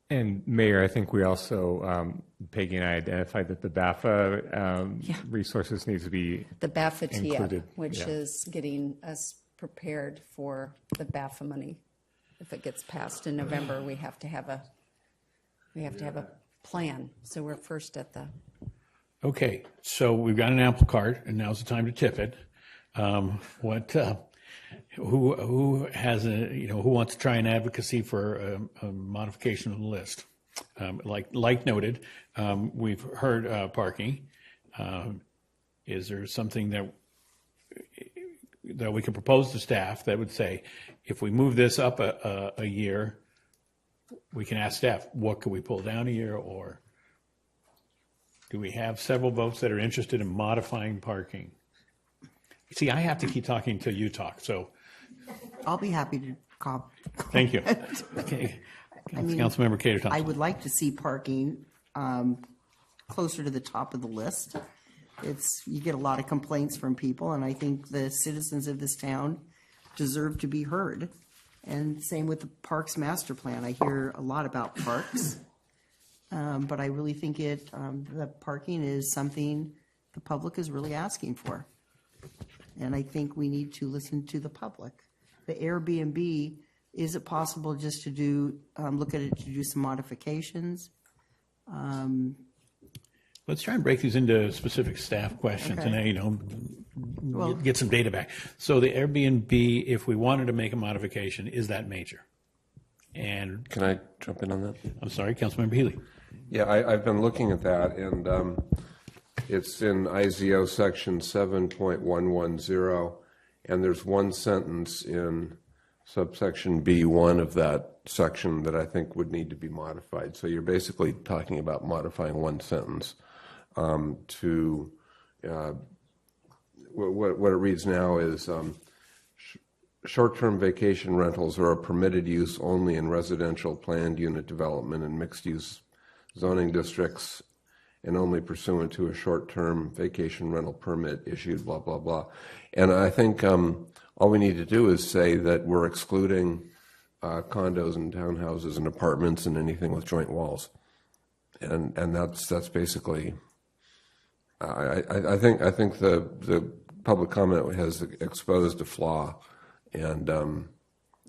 And Mayor, I think we also, Peggy and I identified that the BAFA resources need to be the BAFA included. TIA, which is getting us prepared for the BAFA money. If it gets passed in November, we have to have a plan. So we're first at the. Okay, so we've got an apple cart, and now's the time to tip it. Who has who wants to try an advocacy for a modification of the list? like noted, we've heard parking. Is there something that we could propose to staff that would say, if we move this up a year, we can ask staff, what could we pull down a year, or do we have several votes that are interested in modifying parking? See, I have to keep talking until you talk, so. I'll be happy to comment. Thank you. Okay. I mean, Councilmember Cater Thompson. I would like to see parking closer to the top of the list. You get a lot of complaints from people, and I think the citizens of this town deserve to be heard. And same with the Parks Master Plan. I hear a lot about parks, but I really think the parking is something the public is really asking for. And I think we need to listen to the public. The Airbnb, is it possible just to look at it to do some modifications? Let's try and break these into specific staff questions Okay. and get some data back. So the Airbnb, if we wanted to make a modification, is that major? And can I jump in on that? I'm sorry, Councilmember Healy. Yeah, I've been looking at that, and it's in IZO section 7.110, and there's one sentence in subsection B1 of that section that I think would need to be modified. So you're basically talking about modifying one sentence to what it reads now is short-term vacation rentals are a permitted use only in residential planned unit development and mixed-use zoning districts, and only pursuant to a short-term vacation rental permit issued, blah, blah, blah. And I think all we need to do is say that we're excluding condos and townhouses and apartments and anything with joint walls. And that's basically, I think the public comment has exposed a flaw, and I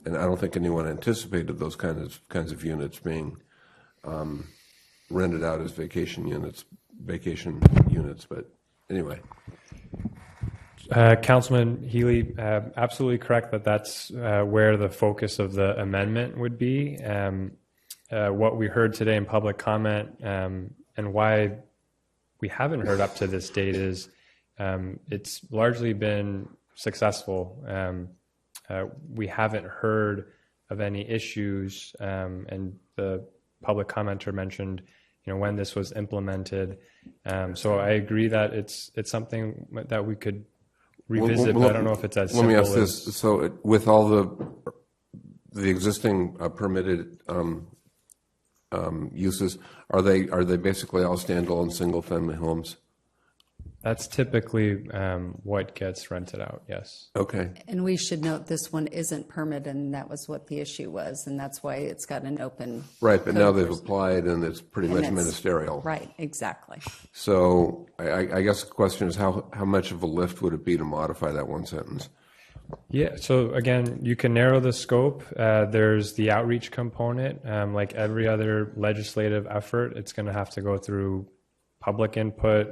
don't think anyone anticipated those kinds of units being rented out as vacation units. But anyway. Councilman Healy, absolutely correct that's where the focus of the amendment would be. What we heard today in public comment and why we haven't heard up to this date is it's largely been successful. We haven't heard of any issues, and the public commenter mentioned, when this was implemented. So I agree that it's something that we could revisit, but I don't know if it's as simple. Let me ask this: so, with all the existing permitted uses, are they basically all standalone single-family homes? That's typically what gets rented out. Yes. Okay. And we should note this one isn't permitted, and that was what the issue was, and that's why it's got an open. Right, but now they've applied, and it's pretty much ministerial. Right. Exactly. So I guess the question is how much of a lift would it be to modify that one sentence? Yeah, so again, you can narrow the scope. There's the outreach component. Like every other legislative effort, it's going to have to go through public input,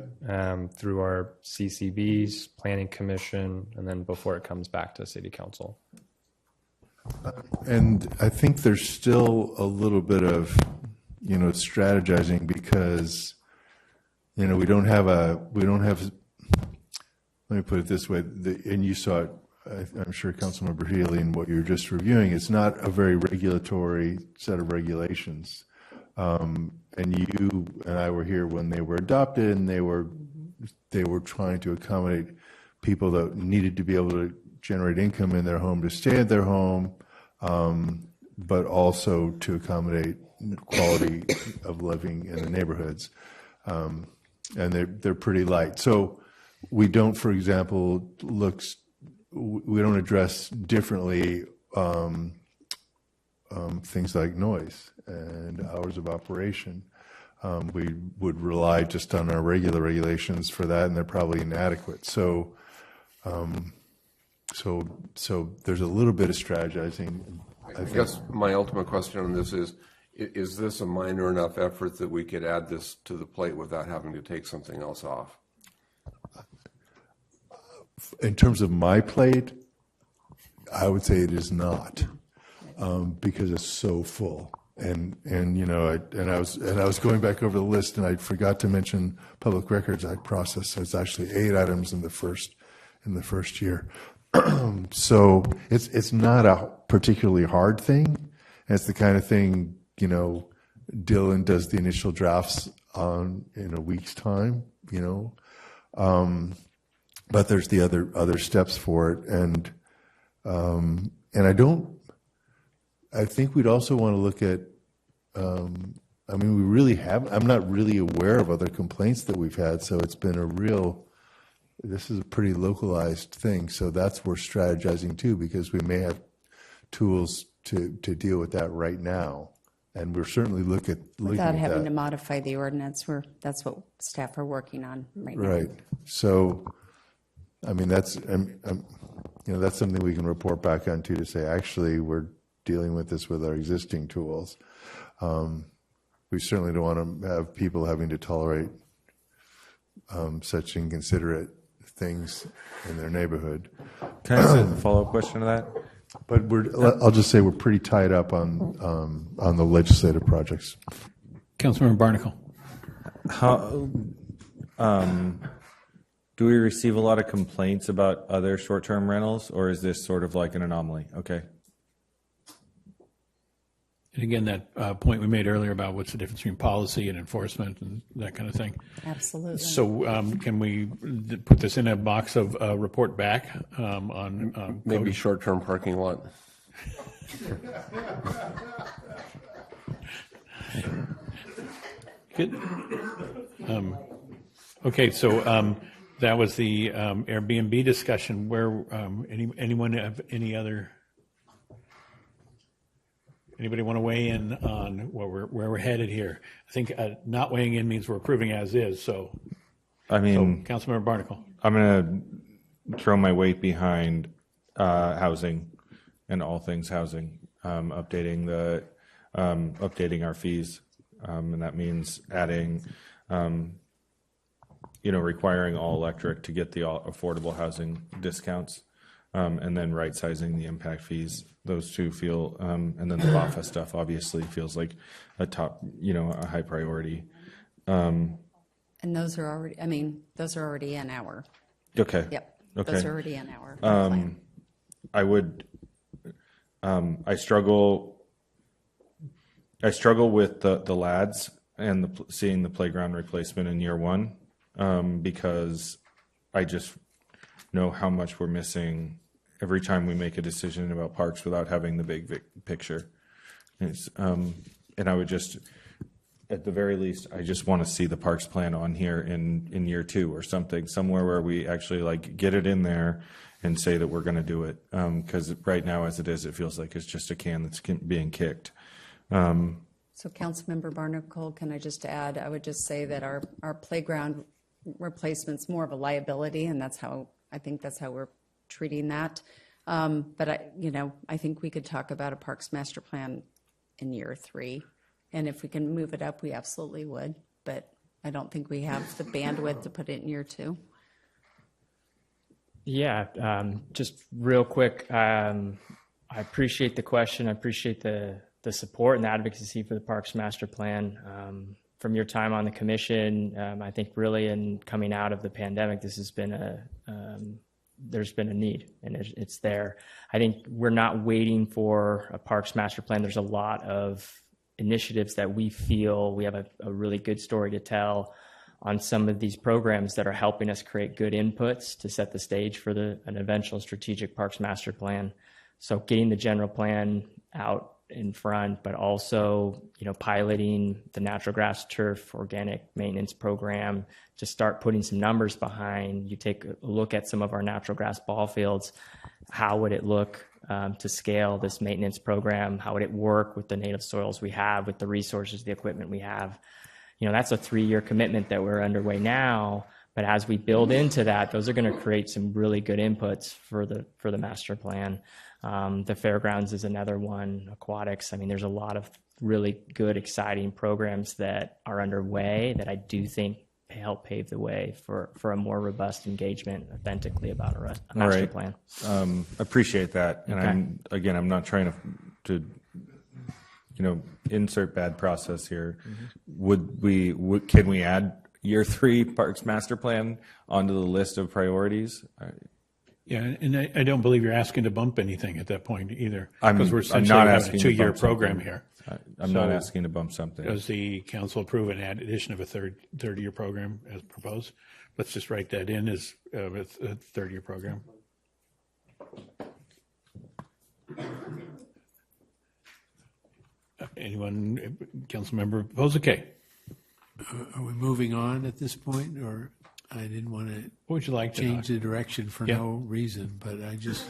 through our CCBs, Planning Commission, and then before it comes back to City Council. And I think there's still a little bit of, strategizing because, we don't have, let me put it this way, and you saw it, I'm sure Councilmember Healy, in what you're just reviewing, it's not a very regulatory set of regulations. And you and I were here when they were adopted, and they were trying to accommodate people that needed to be able to generate income in their home to stay at their home, but also to accommodate quality of living in the neighborhoods. And they're pretty light. So we don't, for example, we don't address differently things like noise and hours of operation. We would rely just on our regular regulations for that, and they're probably inadequate. So there's a little bit of strategizing. I guess my ultimate question on this is this a minor enough effort that we could add this to the plate without having to take something else off? In terms of my plate, I would say it is not, because it's so full. And you know, I was going back over the list, and I forgot to mention Public Records Act process. So it's actually 8 items in the first year. So it's not a particularly hard thing. It's the kind of thing, you know, Dylan does the initial drafts on in a week's time, you know. But there's the other steps for it, and I think we'd also want to look at. I mean, we really have. I'm not really aware of other complaints that we've had, so it's been a real. This is a pretty localized thing, so that's worth strategizing too, because we may have tools to deal with that right now, and we're certainly looking Without at having that. to modify the ordinance, that's what staff are working on right now. Right. So, I mean, that's you know, that's something we can report back on to say, actually, we're dealing with this with our existing tools. We certainly don't want to have people having to tolerate such inconsiderate things in their neighborhood. Can I ask a follow-up question to that? But I'll just say we're pretty tied up on the legislative projects. Councilmember Barnacle. How do we receive a lot of complaints about other short-term rentals, or is this sort of like an anomaly? Okay. And again, that point we made earlier about what's the difference between policy and enforcement and that kind of thing. Absolutely. So can we put this in a box of report back on Maybe code? short-term parking lot. Good. Okay, so that was the Airbnb discussion. Where anyone have any other? Anybody want to weigh in on where we're headed here? I think not weighing in means we're approving as is. So, I mean, so Councilmember Barnacle. I'm going to throw my weight behind housing and all things housing, updating our fees, and that means adding, requiring all electric to get the affordable housing discounts, and then right sizing the impact fees. Those two feel, and then the BAFA stuff obviously feels like a top, a high priority. And those are already in our. Okay. Yep. Okay. Those are already in our plan. I struggle with the LADs and seeing the playground replacement in year one, because I just know how much we're missing every time we make a decision about parks without having the big picture. And I would just, at the very least, I just want to see the parks plan on here in year two or something, somewhere where we actually get it in there and say that we're going to do it. Because right now, as it is, it feels like it's just a can that's being kicked. So Councilmember Barnacle, can I just add, I would just say that our playground replacement's more of a liability, and I think that's how we're treating that. But I think we could talk about a parks master plan in year 3. And if we can move it up, we absolutely would. But I don't think we have the bandwidth to put it in year 2. Yeah, just real quick, I appreciate the question. I appreciate the support and the advocacy for the Parks Master Plan. From your time on the commission, I think really in coming out of the pandemic, this has been there's been a need, and it's there. I think we're not waiting for a Parks Master Plan. There's a lot of initiatives that we feel we have a really good story to tell on some of these programs that are helping us create good inputs to set the stage for an eventual strategic Parks Master Plan. So getting the general plan out in front, but also, piloting the natural grass turf organic maintenance program to start putting some numbers behind. You take a look at some of our natural grass ball fields. How would it look to scale this maintenance program? How would it work with the native soils we have, with the resources, the equipment we have? That's a 3-year commitment that we're underway now. But as we build into that, those are going to create some really good inputs for the master plan. The fairgrounds is another one, aquatics. I mean, there's a lot of really good, exciting programs that are underway that I do think help pave the way for a more robust engagement authentically about a master plan. Appreciate that. And Okay. I'm not trying to insert bad process here. Can we add year 3 Parks Master Plan onto the list of priorities? Yeah, and I don't believe you're asking to bump anything at that point either. I'm Because we're not essentially having asking a to 2-year bump program something. here. I'm not asking to bump something. Does the council approve an addition of a third-year program as proposed? Let's just write that in as a third-year program. Anyone, Councilmember Posake? Are we moving on at this point, or I didn't want to What would you like to change the direction for Yeah. no reason, but I just,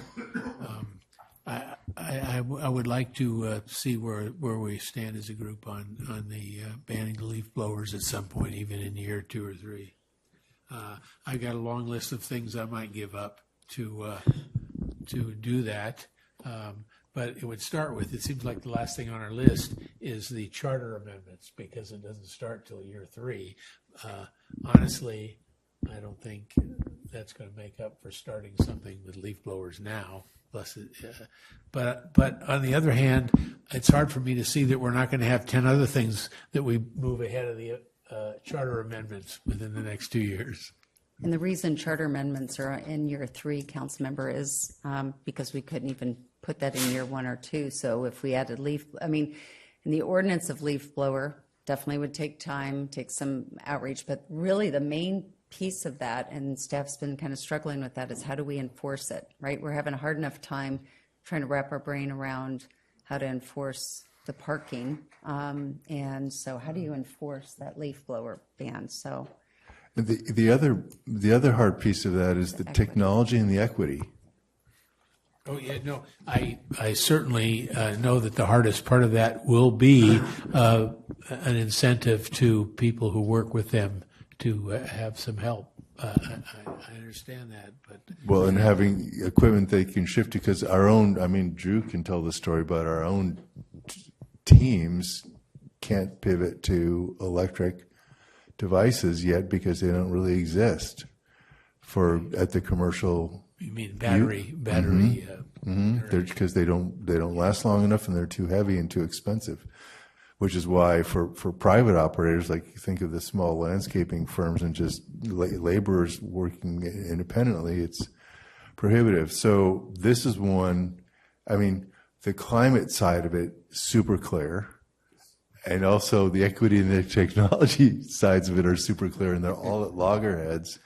I would like to see where we stand as a group on the banning the leaf blowers at some point, even in year 2 or 3. I got a long list of things I might give up to do that. But it would start with, it seems like the last thing on our list is the charter amendments, because it doesn't start till year 3. Honestly, I don't think that's going to make up for starting something with leaf blowers now. Plus, but on the other hand, it's hard for me to see that we're not going to have 10 other things that we move ahead of the charter amendments within the next 2 years. And the reason charter amendments are in year 3, Councilmember, is because we couldn't even put that in year 1 or 2. So if we added in the ordinance of leaf blower, definitely would take time, take some outreach, but really the main piece of that, and staff's been kind of struggling with that, is how do we enforce it, right? We're having a hard enough time trying to wrap our brain around how to enforce the parking. And so how do you enforce that leaf blower ban? So The other hard piece of that is the technology and the equity. Oh, yeah, no, I certainly know that the hardest part of that will be an incentive to people who work with them to have some help. I understand that, but. Well, and having equipment they can shift to, because our own, I mean, Drew can tell the story, but our own teams can't pivot to electric devices yet because they don't really exist at the commercial. You mean battery? Because they don't last long enough, and they're too heavy and too expensive. Which is why for private operators, like you think of the small landscaping firms and just laborers working independently, it's prohibitive. So this is one. I mean, the climate side of it, super clear. And also the equity and the technology sides of it are super clear, and they're all at loggerheads.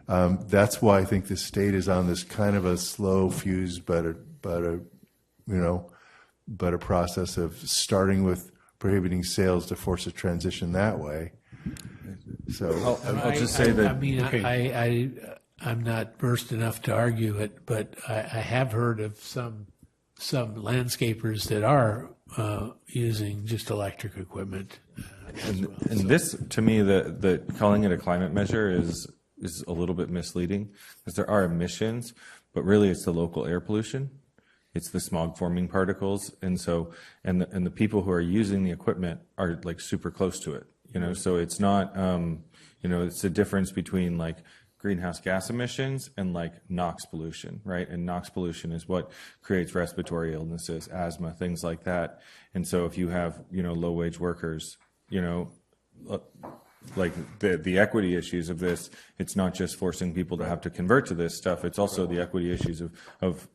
That's why I think the state is on this kind of a slow fuse, but a process of starting with prohibiting sales to force a transition that way. So I'll just say that. I mean, I'm not versed enough to argue it, but I have heard of some landscapers that are using just electric equipment. And this, to me, the calling it a climate measure is a little bit misleading, because there are emissions, but really it's the local air pollution. It's the smog forming particles, and the people who are using the equipment are like super close to it. So it's not it's the difference between like greenhouse gas emissions and like NOx pollution, right? And NOx pollution is what creates respiratory illnesses, asthma, things like that. And so if you have low wage workers, like the equity issues of this, it's not just forcing people to have to convert to this stuff. It's also the equity issues of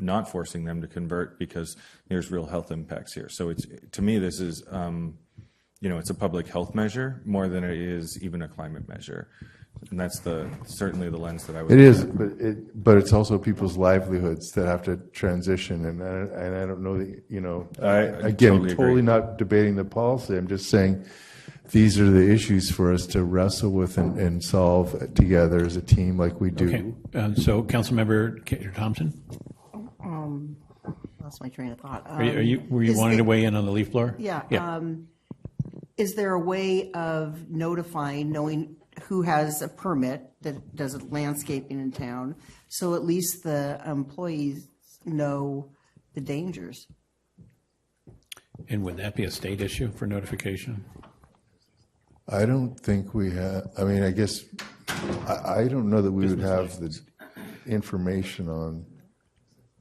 not forcing them to convert, because there's real health impacts here. So to me, this is, it's a public health measure more than it is even a climate measure. And that's certainly the lens that I would. It is, but it's also people's livelihoods that have to transition, and I don't know that I again, totally totally agree. not debating the policy. I'm just saying these are the issues for us to wrestle with and solve together as a team, like we do. Okay. So, Councilmember Thompson, Lost my train of thought. were you wanting to weigh in on the leaf blower? Yeah. Is there a way of notifying, knowing who has a permit that does landscaping in town, so at least the employees know the dangers? And would that be a state issue for notification? I don't think we have. I mean, I guess I don't know that we would have the information on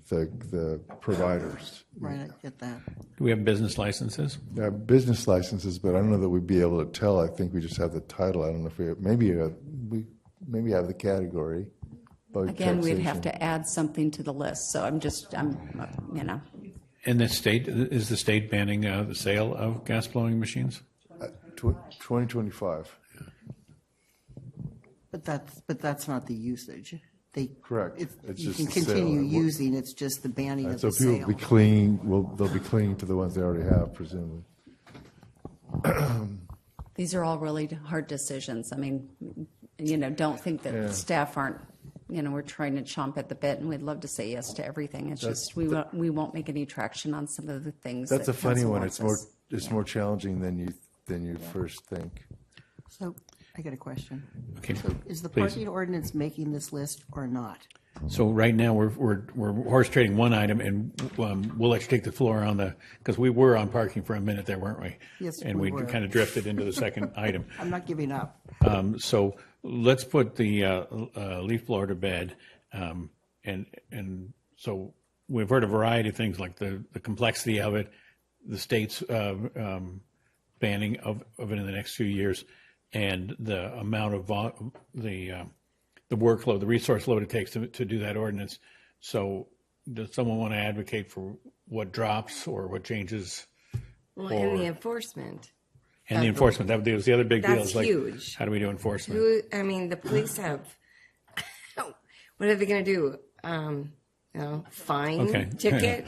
the providers. Right, I get that. Do we have business licenses? Yeah, business licenses, but I don't know that we'd be able to tell. I think we just have the title. I don't know if we maybe have the category. Again, we'd have to add something to the list, so I'm you know. In the state, is the state banning the sale of gas blowing machines? 2025. But that's not the usage. Correct. You just can the sale. continue using, it's just the banning of So the people sale. will be clinging, they'll be clinging to the ones they already have, presumably. These are all really hard decisions. I mean, you know, don't think that staff aren't, you know, we're trying to chomp at the bit, and we'd love to say yes to everything. It's just we won't make any traction on some of the things. That's that a funny council one. wants It's more challenging than you first think. So I got a question. Okay, Is the please. parking ordinance making this list or not? So right now, we're horse trading one item, and we'll let you take the floor on because we were on parking for a minute there, weren't we? Yes, and we we were. kind of drifted into the second item. I'm not giving up. So let's put the leaf blower to bed, and so we've heard a variety of things like the complexity of it, the state's banning of it in the next few years, and the amount of the workload, the resource load it takes to do that ordinance. So does someone want to advocate for what drops or what changes? Well, and the enforcement. And the enforcement, that was the other big deal. That's Is like, huge. how do we do enforcement? The police have, what are they going to do? Fine, Okay. ticket?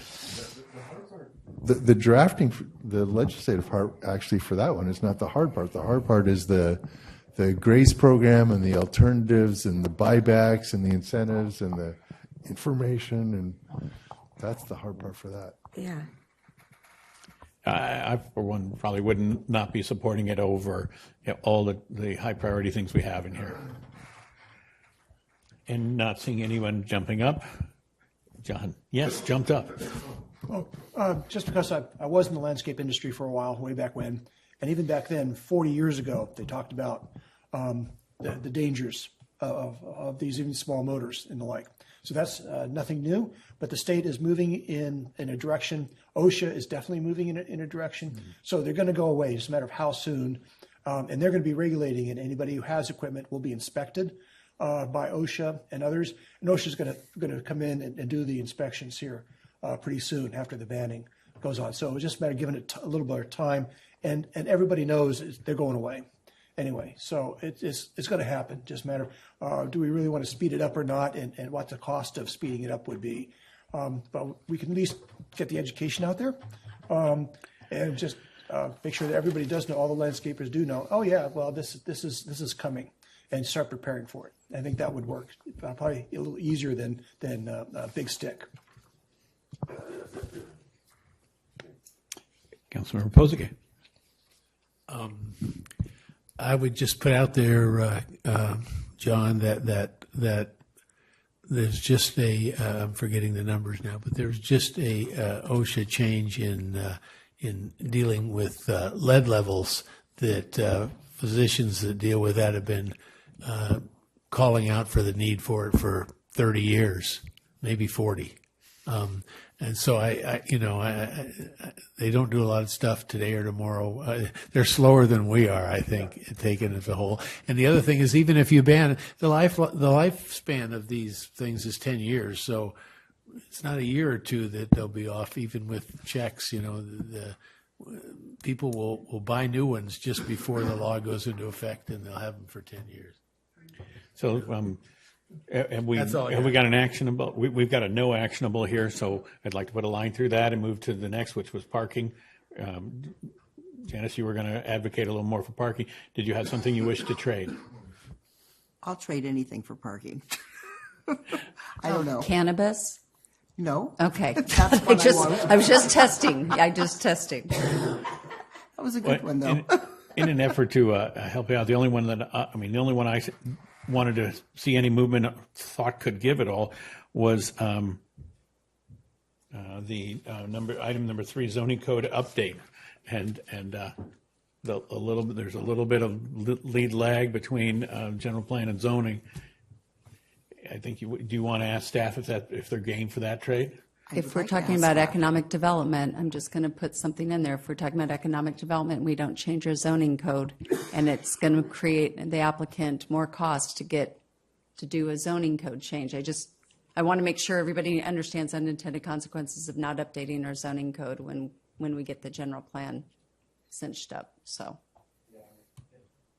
The drafting, the legislative part, actually, for that one is not the hard part. The hard part is the grace program and the alternatives and the buybacks and the incentives and the information, and that's the hard part for that. Yeah. I, for one, probably would not be supporting it over all the high priority things we have in here. And not seeing anyone jumping up. John, yes, jumped up. Just because I was in the landscape industry for a while, way back when, and even back then, 40 years ago, they talked about the dangers of these even small motors and the like. So that's nothing new, but the state is moving in a direction. OSHA is definitely moving in a direction. Mm-hmm. So they're going to go away. It's a matter of how soon. And they're going to be regulating it. Anybody who has equipment will be inspected by OSHA and others. And OSHA is going to come in and do the inspections here pretty soon after the banning goes on. So it's just a matter of giving it a little bit of time. And everybody knows they're going away anyway. So it's going to happen. Just a matter of do we really want to speed it up or not, and what the cost of speeding it up would be. But we can at least get the education out there and just make sure that everybody does know, all the landscapers do know, oh yeah, well, this is coming, and start preparing for it. I think that would work. Probably a little easier than a big stick. Councilmember Posey. I would just put out there, John, that there's just I'm forgetting the numbers now, but there's just a OSHA change in dealing with lead levels that physicians that deal with that have been calling out for the need for it for 30 years, maybe 40. And so they don't do a lot of stuff today or tomorrow. They're slower than we are, I think, taken as a whole. And the other thing is, even if you ban the lifespan of these things is 10 years. So it's not a year or two that they'll be off, even with checks. The people will buy new ones just before the law goes into effect, and they'll have them for 10 years. So, have we got an actionable? We've got a no actionable here, so I'd like to put a line through that and move to the next, which was parking. Janice, you were going to advocate a little more for parking. Did you have something you wish to trade? I'll trade anything for parking. I don't know. Cannabis? No. Okay. That's what I was just testing. Testing. That was a good one, though. In an effort to help you out, the only one I wanted to see any movement thought could give at all was the item number 3, zoning code update, and there's a little bit of lead lag between general plan and zoning. I think do you want to ask staff if they're game for that trade? If we're like to talking ask about staff. economic development, I'm just going to put something in there. If we're talking about economic development, we don't change our zoning code, and it's going to create the applicant more cost to do a zoning code change. I want to make sure everybody understands unintended consequences of not updating our zoning code when we get the general plan cinched up, so.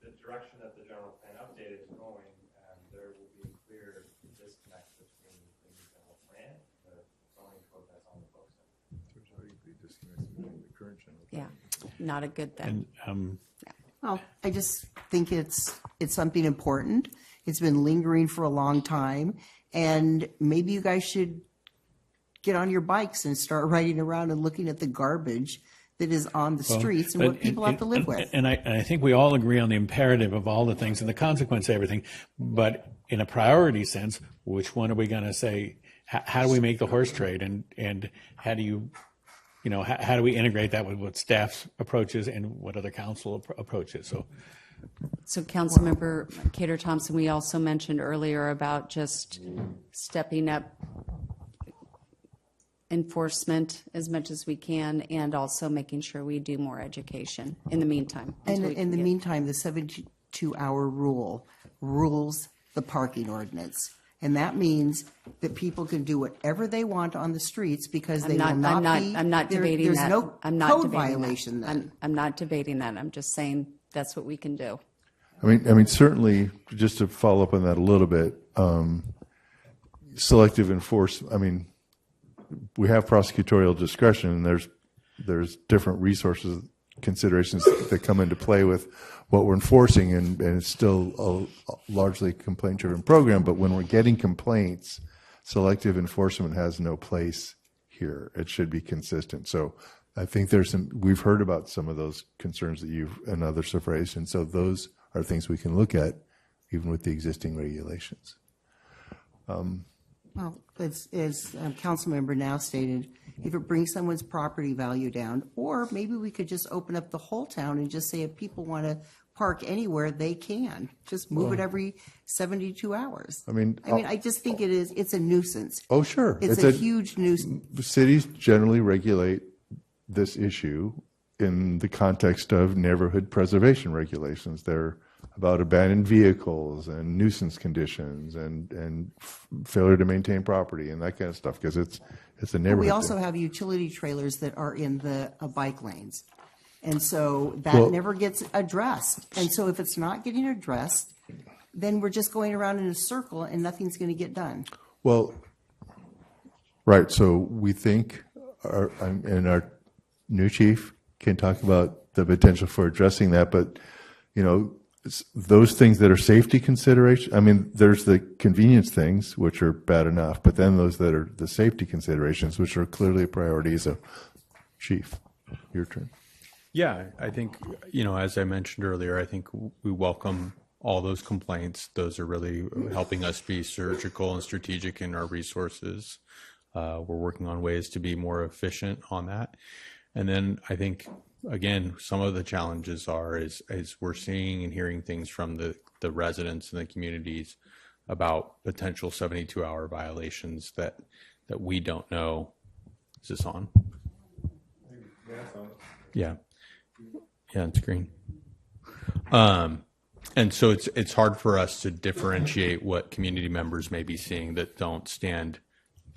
The direction that the general plan update is going, there will be a clear disconnect between the general plan, the zoning code that's on the books. There's already a disconnect between the current general plan. Yeah, not a good thing. And, Well, I just think it's something important. It's been lingering for a long time, and maybe you guys should get on your bikes and start riding around and looking at the garbage that is on the streets and what people have to live with. And I think we all agree on the imperative of all the things and the consequence of everything. But in a priority sense, which one are we going to say? How do we make the horse trade, and how do you know, how do we integrate that with what staff's approach is and what other council approach is? So Councilmember Cater Thompson, we also mentioned earlier about just stepping up enforcement as much as we can, and also making sure we do more education in the meantime. And in the meantime, the 72-hour rule rules the parking ordinance. And that means that people can do whatever they want on the streets because they will not be. I'm not debating there's that. no I'm not code debating violation that. then. I'm not debating that. I'm just saying that's what we can do. I mean, certainly, just to follow up on that a little bit, selective enforcement. I mean, we have prosecutorial discretion, and there's different resources, considerations that come into play with what we're enforcing, and it's still a largely complaint-driven program. But when we're getting complaints, selective enforcement has no place here. It should be consistent. So I think we've heard about some of those concerns that you've and others have raised, and so those are things we can look at even with the existing regulations. Well, as Councilmember now stated, if it brings someone's property value down, or maybe we could just open up the whole town and just say if people want to park anywhere, they can. Just move it every 72 hours. I just think it's a nuisance. Oh, sure. It's a huge nuisance. Cities generally regulate this issue in the context of neighborhood preservation regulations. They're about abandoned vehicles and nuisance conditions and failure to maintain property and that kind of stuff, because it's a neighborhood. We also have utility trailers that are in the bike lanes. And so that never gets addressed. And so if it's not getting addressed, then we're just going around in a circle and nothing's going to get done. Well, right. So we think, and our new chief can talk about the potential for addressing that, but, you know, those things that are safety considerations, I mean, there's the convenience things, which are bad enough, but then those that are the safety considerations, which are clearly a priority. So, Chief, your turn. Yeah, I think, you know, as I mentioned earlier, I think we welcome all those complaints. Those are really helping us be surgical and strategic in our resources. We're working on ways to be more efficient on that. And then I think, again, some of the challenges is we're seeing and hearing things from the residents and the communities about potential 72-hour violations that we don't know. Is this on? Yeah. Yeah, it's green. And so it's hard for us to differentiate what community members may be seeing that don't stand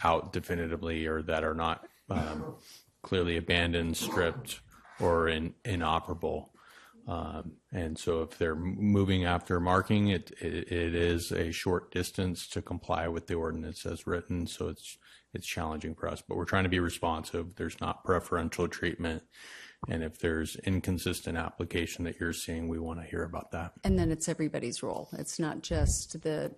out definitively or that are not clearly abandoned, stripped, or inoperable. And so if they're moving after marking, it is a short distance to comply with the ordinance as written. So it's challenging for us, but we're trying to be responsive. There's not preferential treatment. And if there's inconsistent application that you're seeing, we want to hear about that. And then it's everybody's role. It's not just the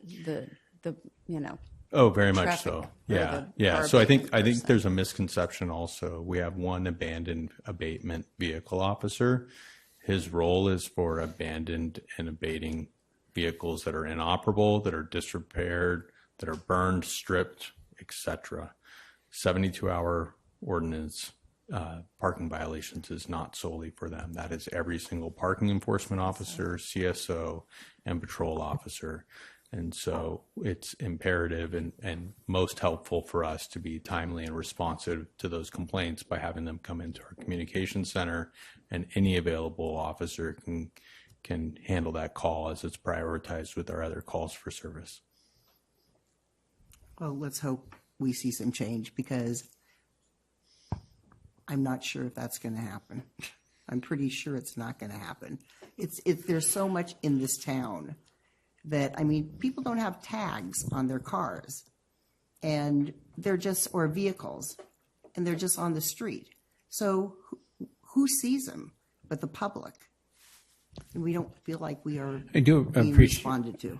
you know. Oh, very much traffic so. or Yeah, the yeah. car So I think person. there's a misconception also. We have one abandoned abatement vehicle officer. His role is for abandoned and abating vehicles that are inoperable, that are disrepaired, that are burned, stripped, etc. 72-hour ordinance parking violations is not solely for them. That is every single parking enforcement officer, CSO, and patrol officer. And so it's imperative and most helpful for us to be timely and responsive to those complaints by having them come into our communications center, and any available officer can handle that call as it's prioritized with our other calls for service. Well, let's hope we see some change, because I'm not sure if that's going to happen. I'm pretty sure it's not going to happen. There's so much in this town that, I mean, people don't have tags on their cars, and they're just, or vehicles, and they're just on the street. So who sees them but the public? And we don't feel like we are being responded to.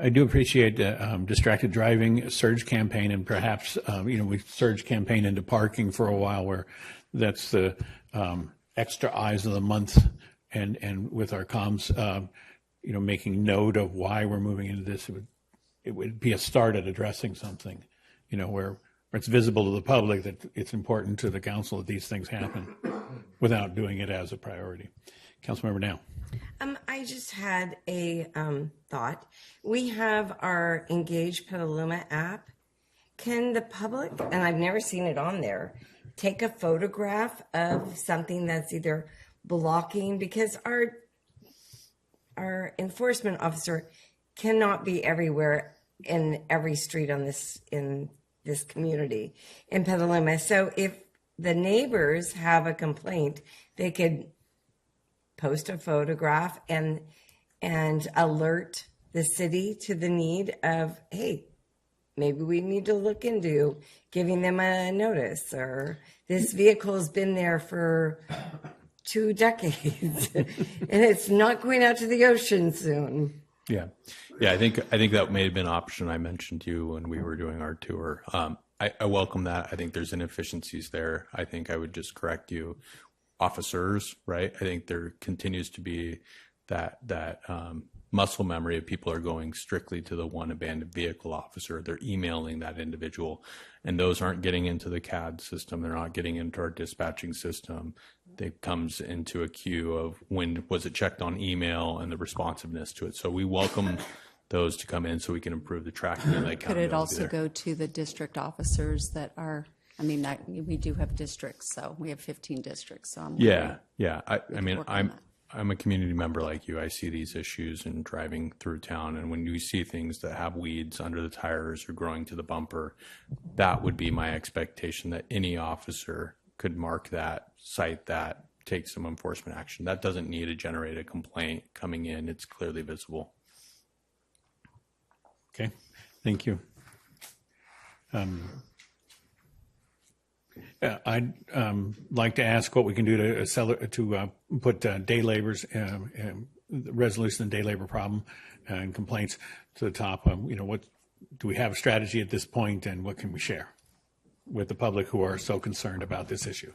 I do appreciate the distracted driving surge campaign, and perhaps, we surge campaign into parking for a while, where that's the extra eyes of the month, and with our comms, making note of why we're moving into this. It would be a start at addressing something, where it's visible to the public that it's important to the council that these things happen without doing it as a priority. Councilmember Now. I just had a thought. We have our Engage Petaluma app. Can the public, and I've never seen it on there, take a photograph of something that's either blocking, because our enforcement officer cannot be everywhere in every street in this community in Petaluma. So if the neighbors have a complaint, they could post a photograph and alert the city to the need of, hey, maybe we need to look into giving them a notice, or this vehicle has been there for 2 decades and it's not going out to the ocean soon. Yeah. I think that may have been an option I mentioned to you when we were doing our tour. I welcome that. I think there's inefficiencies there. I think I would just correct you. Officers, right? I think there continues to be that muscle memory of people are going strictly to the one abandoned vehicle officer. They're emailing that individual, and those aren't getting into the CAD system. They're not getting into our dispatching system. It comes into a queue of when was it checked on email and the responsiveness to it. So we welcome those to come in so we can improve the tracking and the accountability. Could it also go to the district officers that are, we do have districts, so we have 15 districts. So I'm a community member like you. I see these issues in driving through town, and when you see things that have weeds under the tires or growing to the bumper, that would be my expectation, that any officer could mark that, cite that, take some enforcement action. That doesn't need to generate a complaint coming in. It's clearly visible. Okay, thank you. I'd like to ask what we can do to put day laborers, resolution of the day labor problem and complaints to the top. What do we have a strategy at this point, and what can we share with the public who are so concerned about this issue?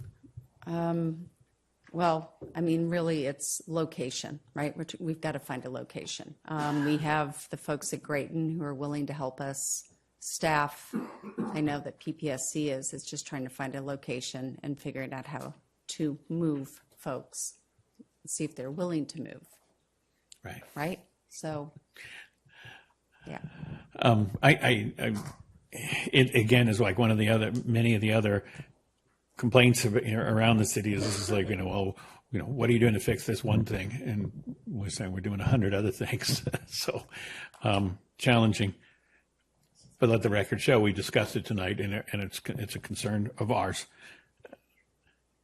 Really, it's location, right? We've got to find a location. We have the folks at Grayton who are willing to help us. Staff, I know that PPSC is just trying to find a location and figuring out how to move folks, see if they're willing to move. Right? So, yeah. It again is like many of the other complaints around the city is like, what are you doing to fix this one thing? And we're saying we're doing 100 other things. So challenging. But let the record show we discussed it tonight, and it's a concern of ours.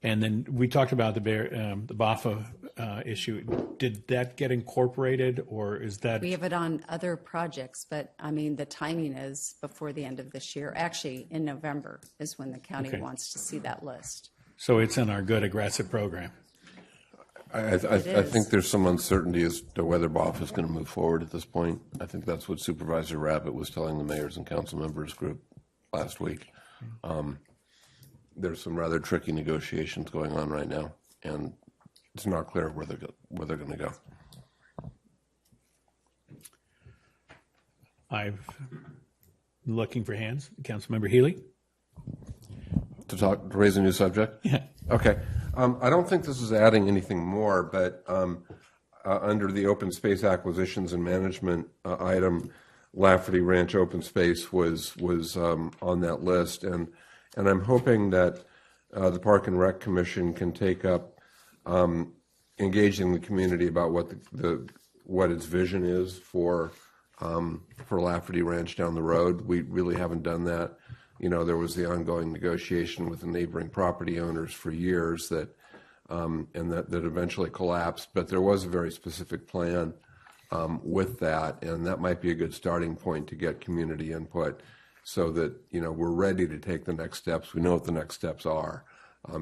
And then we talked about the BAFA issue. Did that get incorporated, or is that? We have it on other projects, but the timing is before the end of this year. Actually, in November is when the county wants to see that list. So it's in our good aggressive program. I think there's some uncertainty as to whether BAFA is going to move forward at this point. I think that's what Supervisor Rabbit was telling the mayors and council members group last week. There's some rather tricky negotiations going on right now, and it's not clear where they're going to go. I'm looking for hands. Councilmember Healy? To raise a new subject? Yeah. Okay. I don't think this is adding anything more, but under the open space acquisitions and management item, Lafferty Ranch open space was on that list, and I'm hoping that the Park and Rec Commission can take up engaging the community about what its vision is for Lafferty Ranch down the road. We really haven't done that. You know, there was the ongoing negotiation with the neighboring property owners for years that eventually collapsed, but there was a very specific plan with that, and that might be a good starting point to get community input so that, you know, we're ready to take the next steps. We know what the next steps are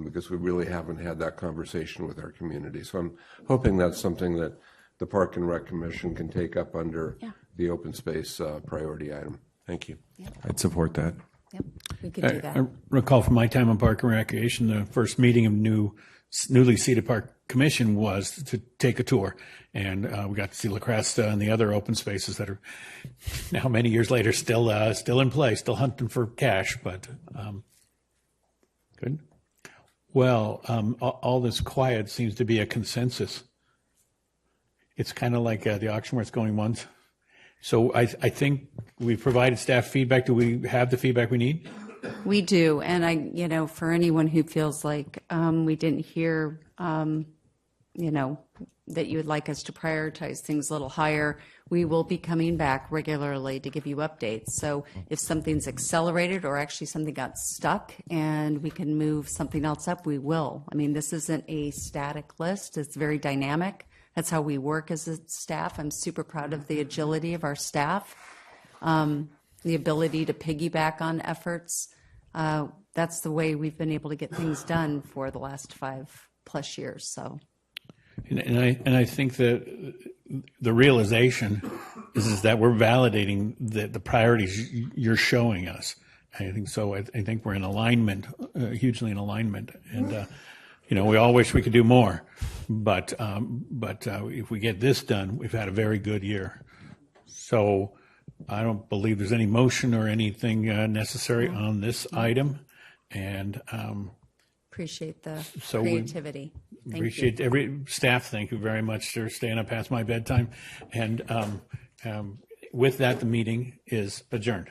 because we really haven't had that conversation with our community. So I'm hoping that's something that the Park and Rec Commission can take up under the open space priority item. Thank you. I'd support that. Yep, we could do that. I recall from my time on Park and Recreation, the first meeting of newly seated Park Commission was to take a tour, and we got to see La Cresta and the other open spaces that are now many years later still in play, still hunting for cash. But good. Well, all this quiet seems to be a consensus. It's kind of like the auction where it's going once. So I think we've provided staff feedback. Do we have the feedback we need? We do, and for anyone who feels like we didn't hear, that you would like us to prioritize things a little higher, we will be coming back regularly to give you updates. So if something's accelerated or actually something got stuck and we can move something else up, we will. I mean, this isn't a static list. It's very dynamic. That's how we work as a staff. I'm super proud of the agility of our staff, the ability to piggyback on efforts. That's the way we've been able to get things done for the last 5+ years. So, and I think that the realization is that we're validating the priorities you're showing us. I think so. I think we're in alignment, hugely in alignment, and. We all wish we could do more, but if we get this done, we've had a very good year. So I don't believe there's any motion or anything necessary on this item, and appreciate the so creativity. Appreciate every staff. Thank you very much for staying up past my bedtime, and with that, the meeting is adjourned.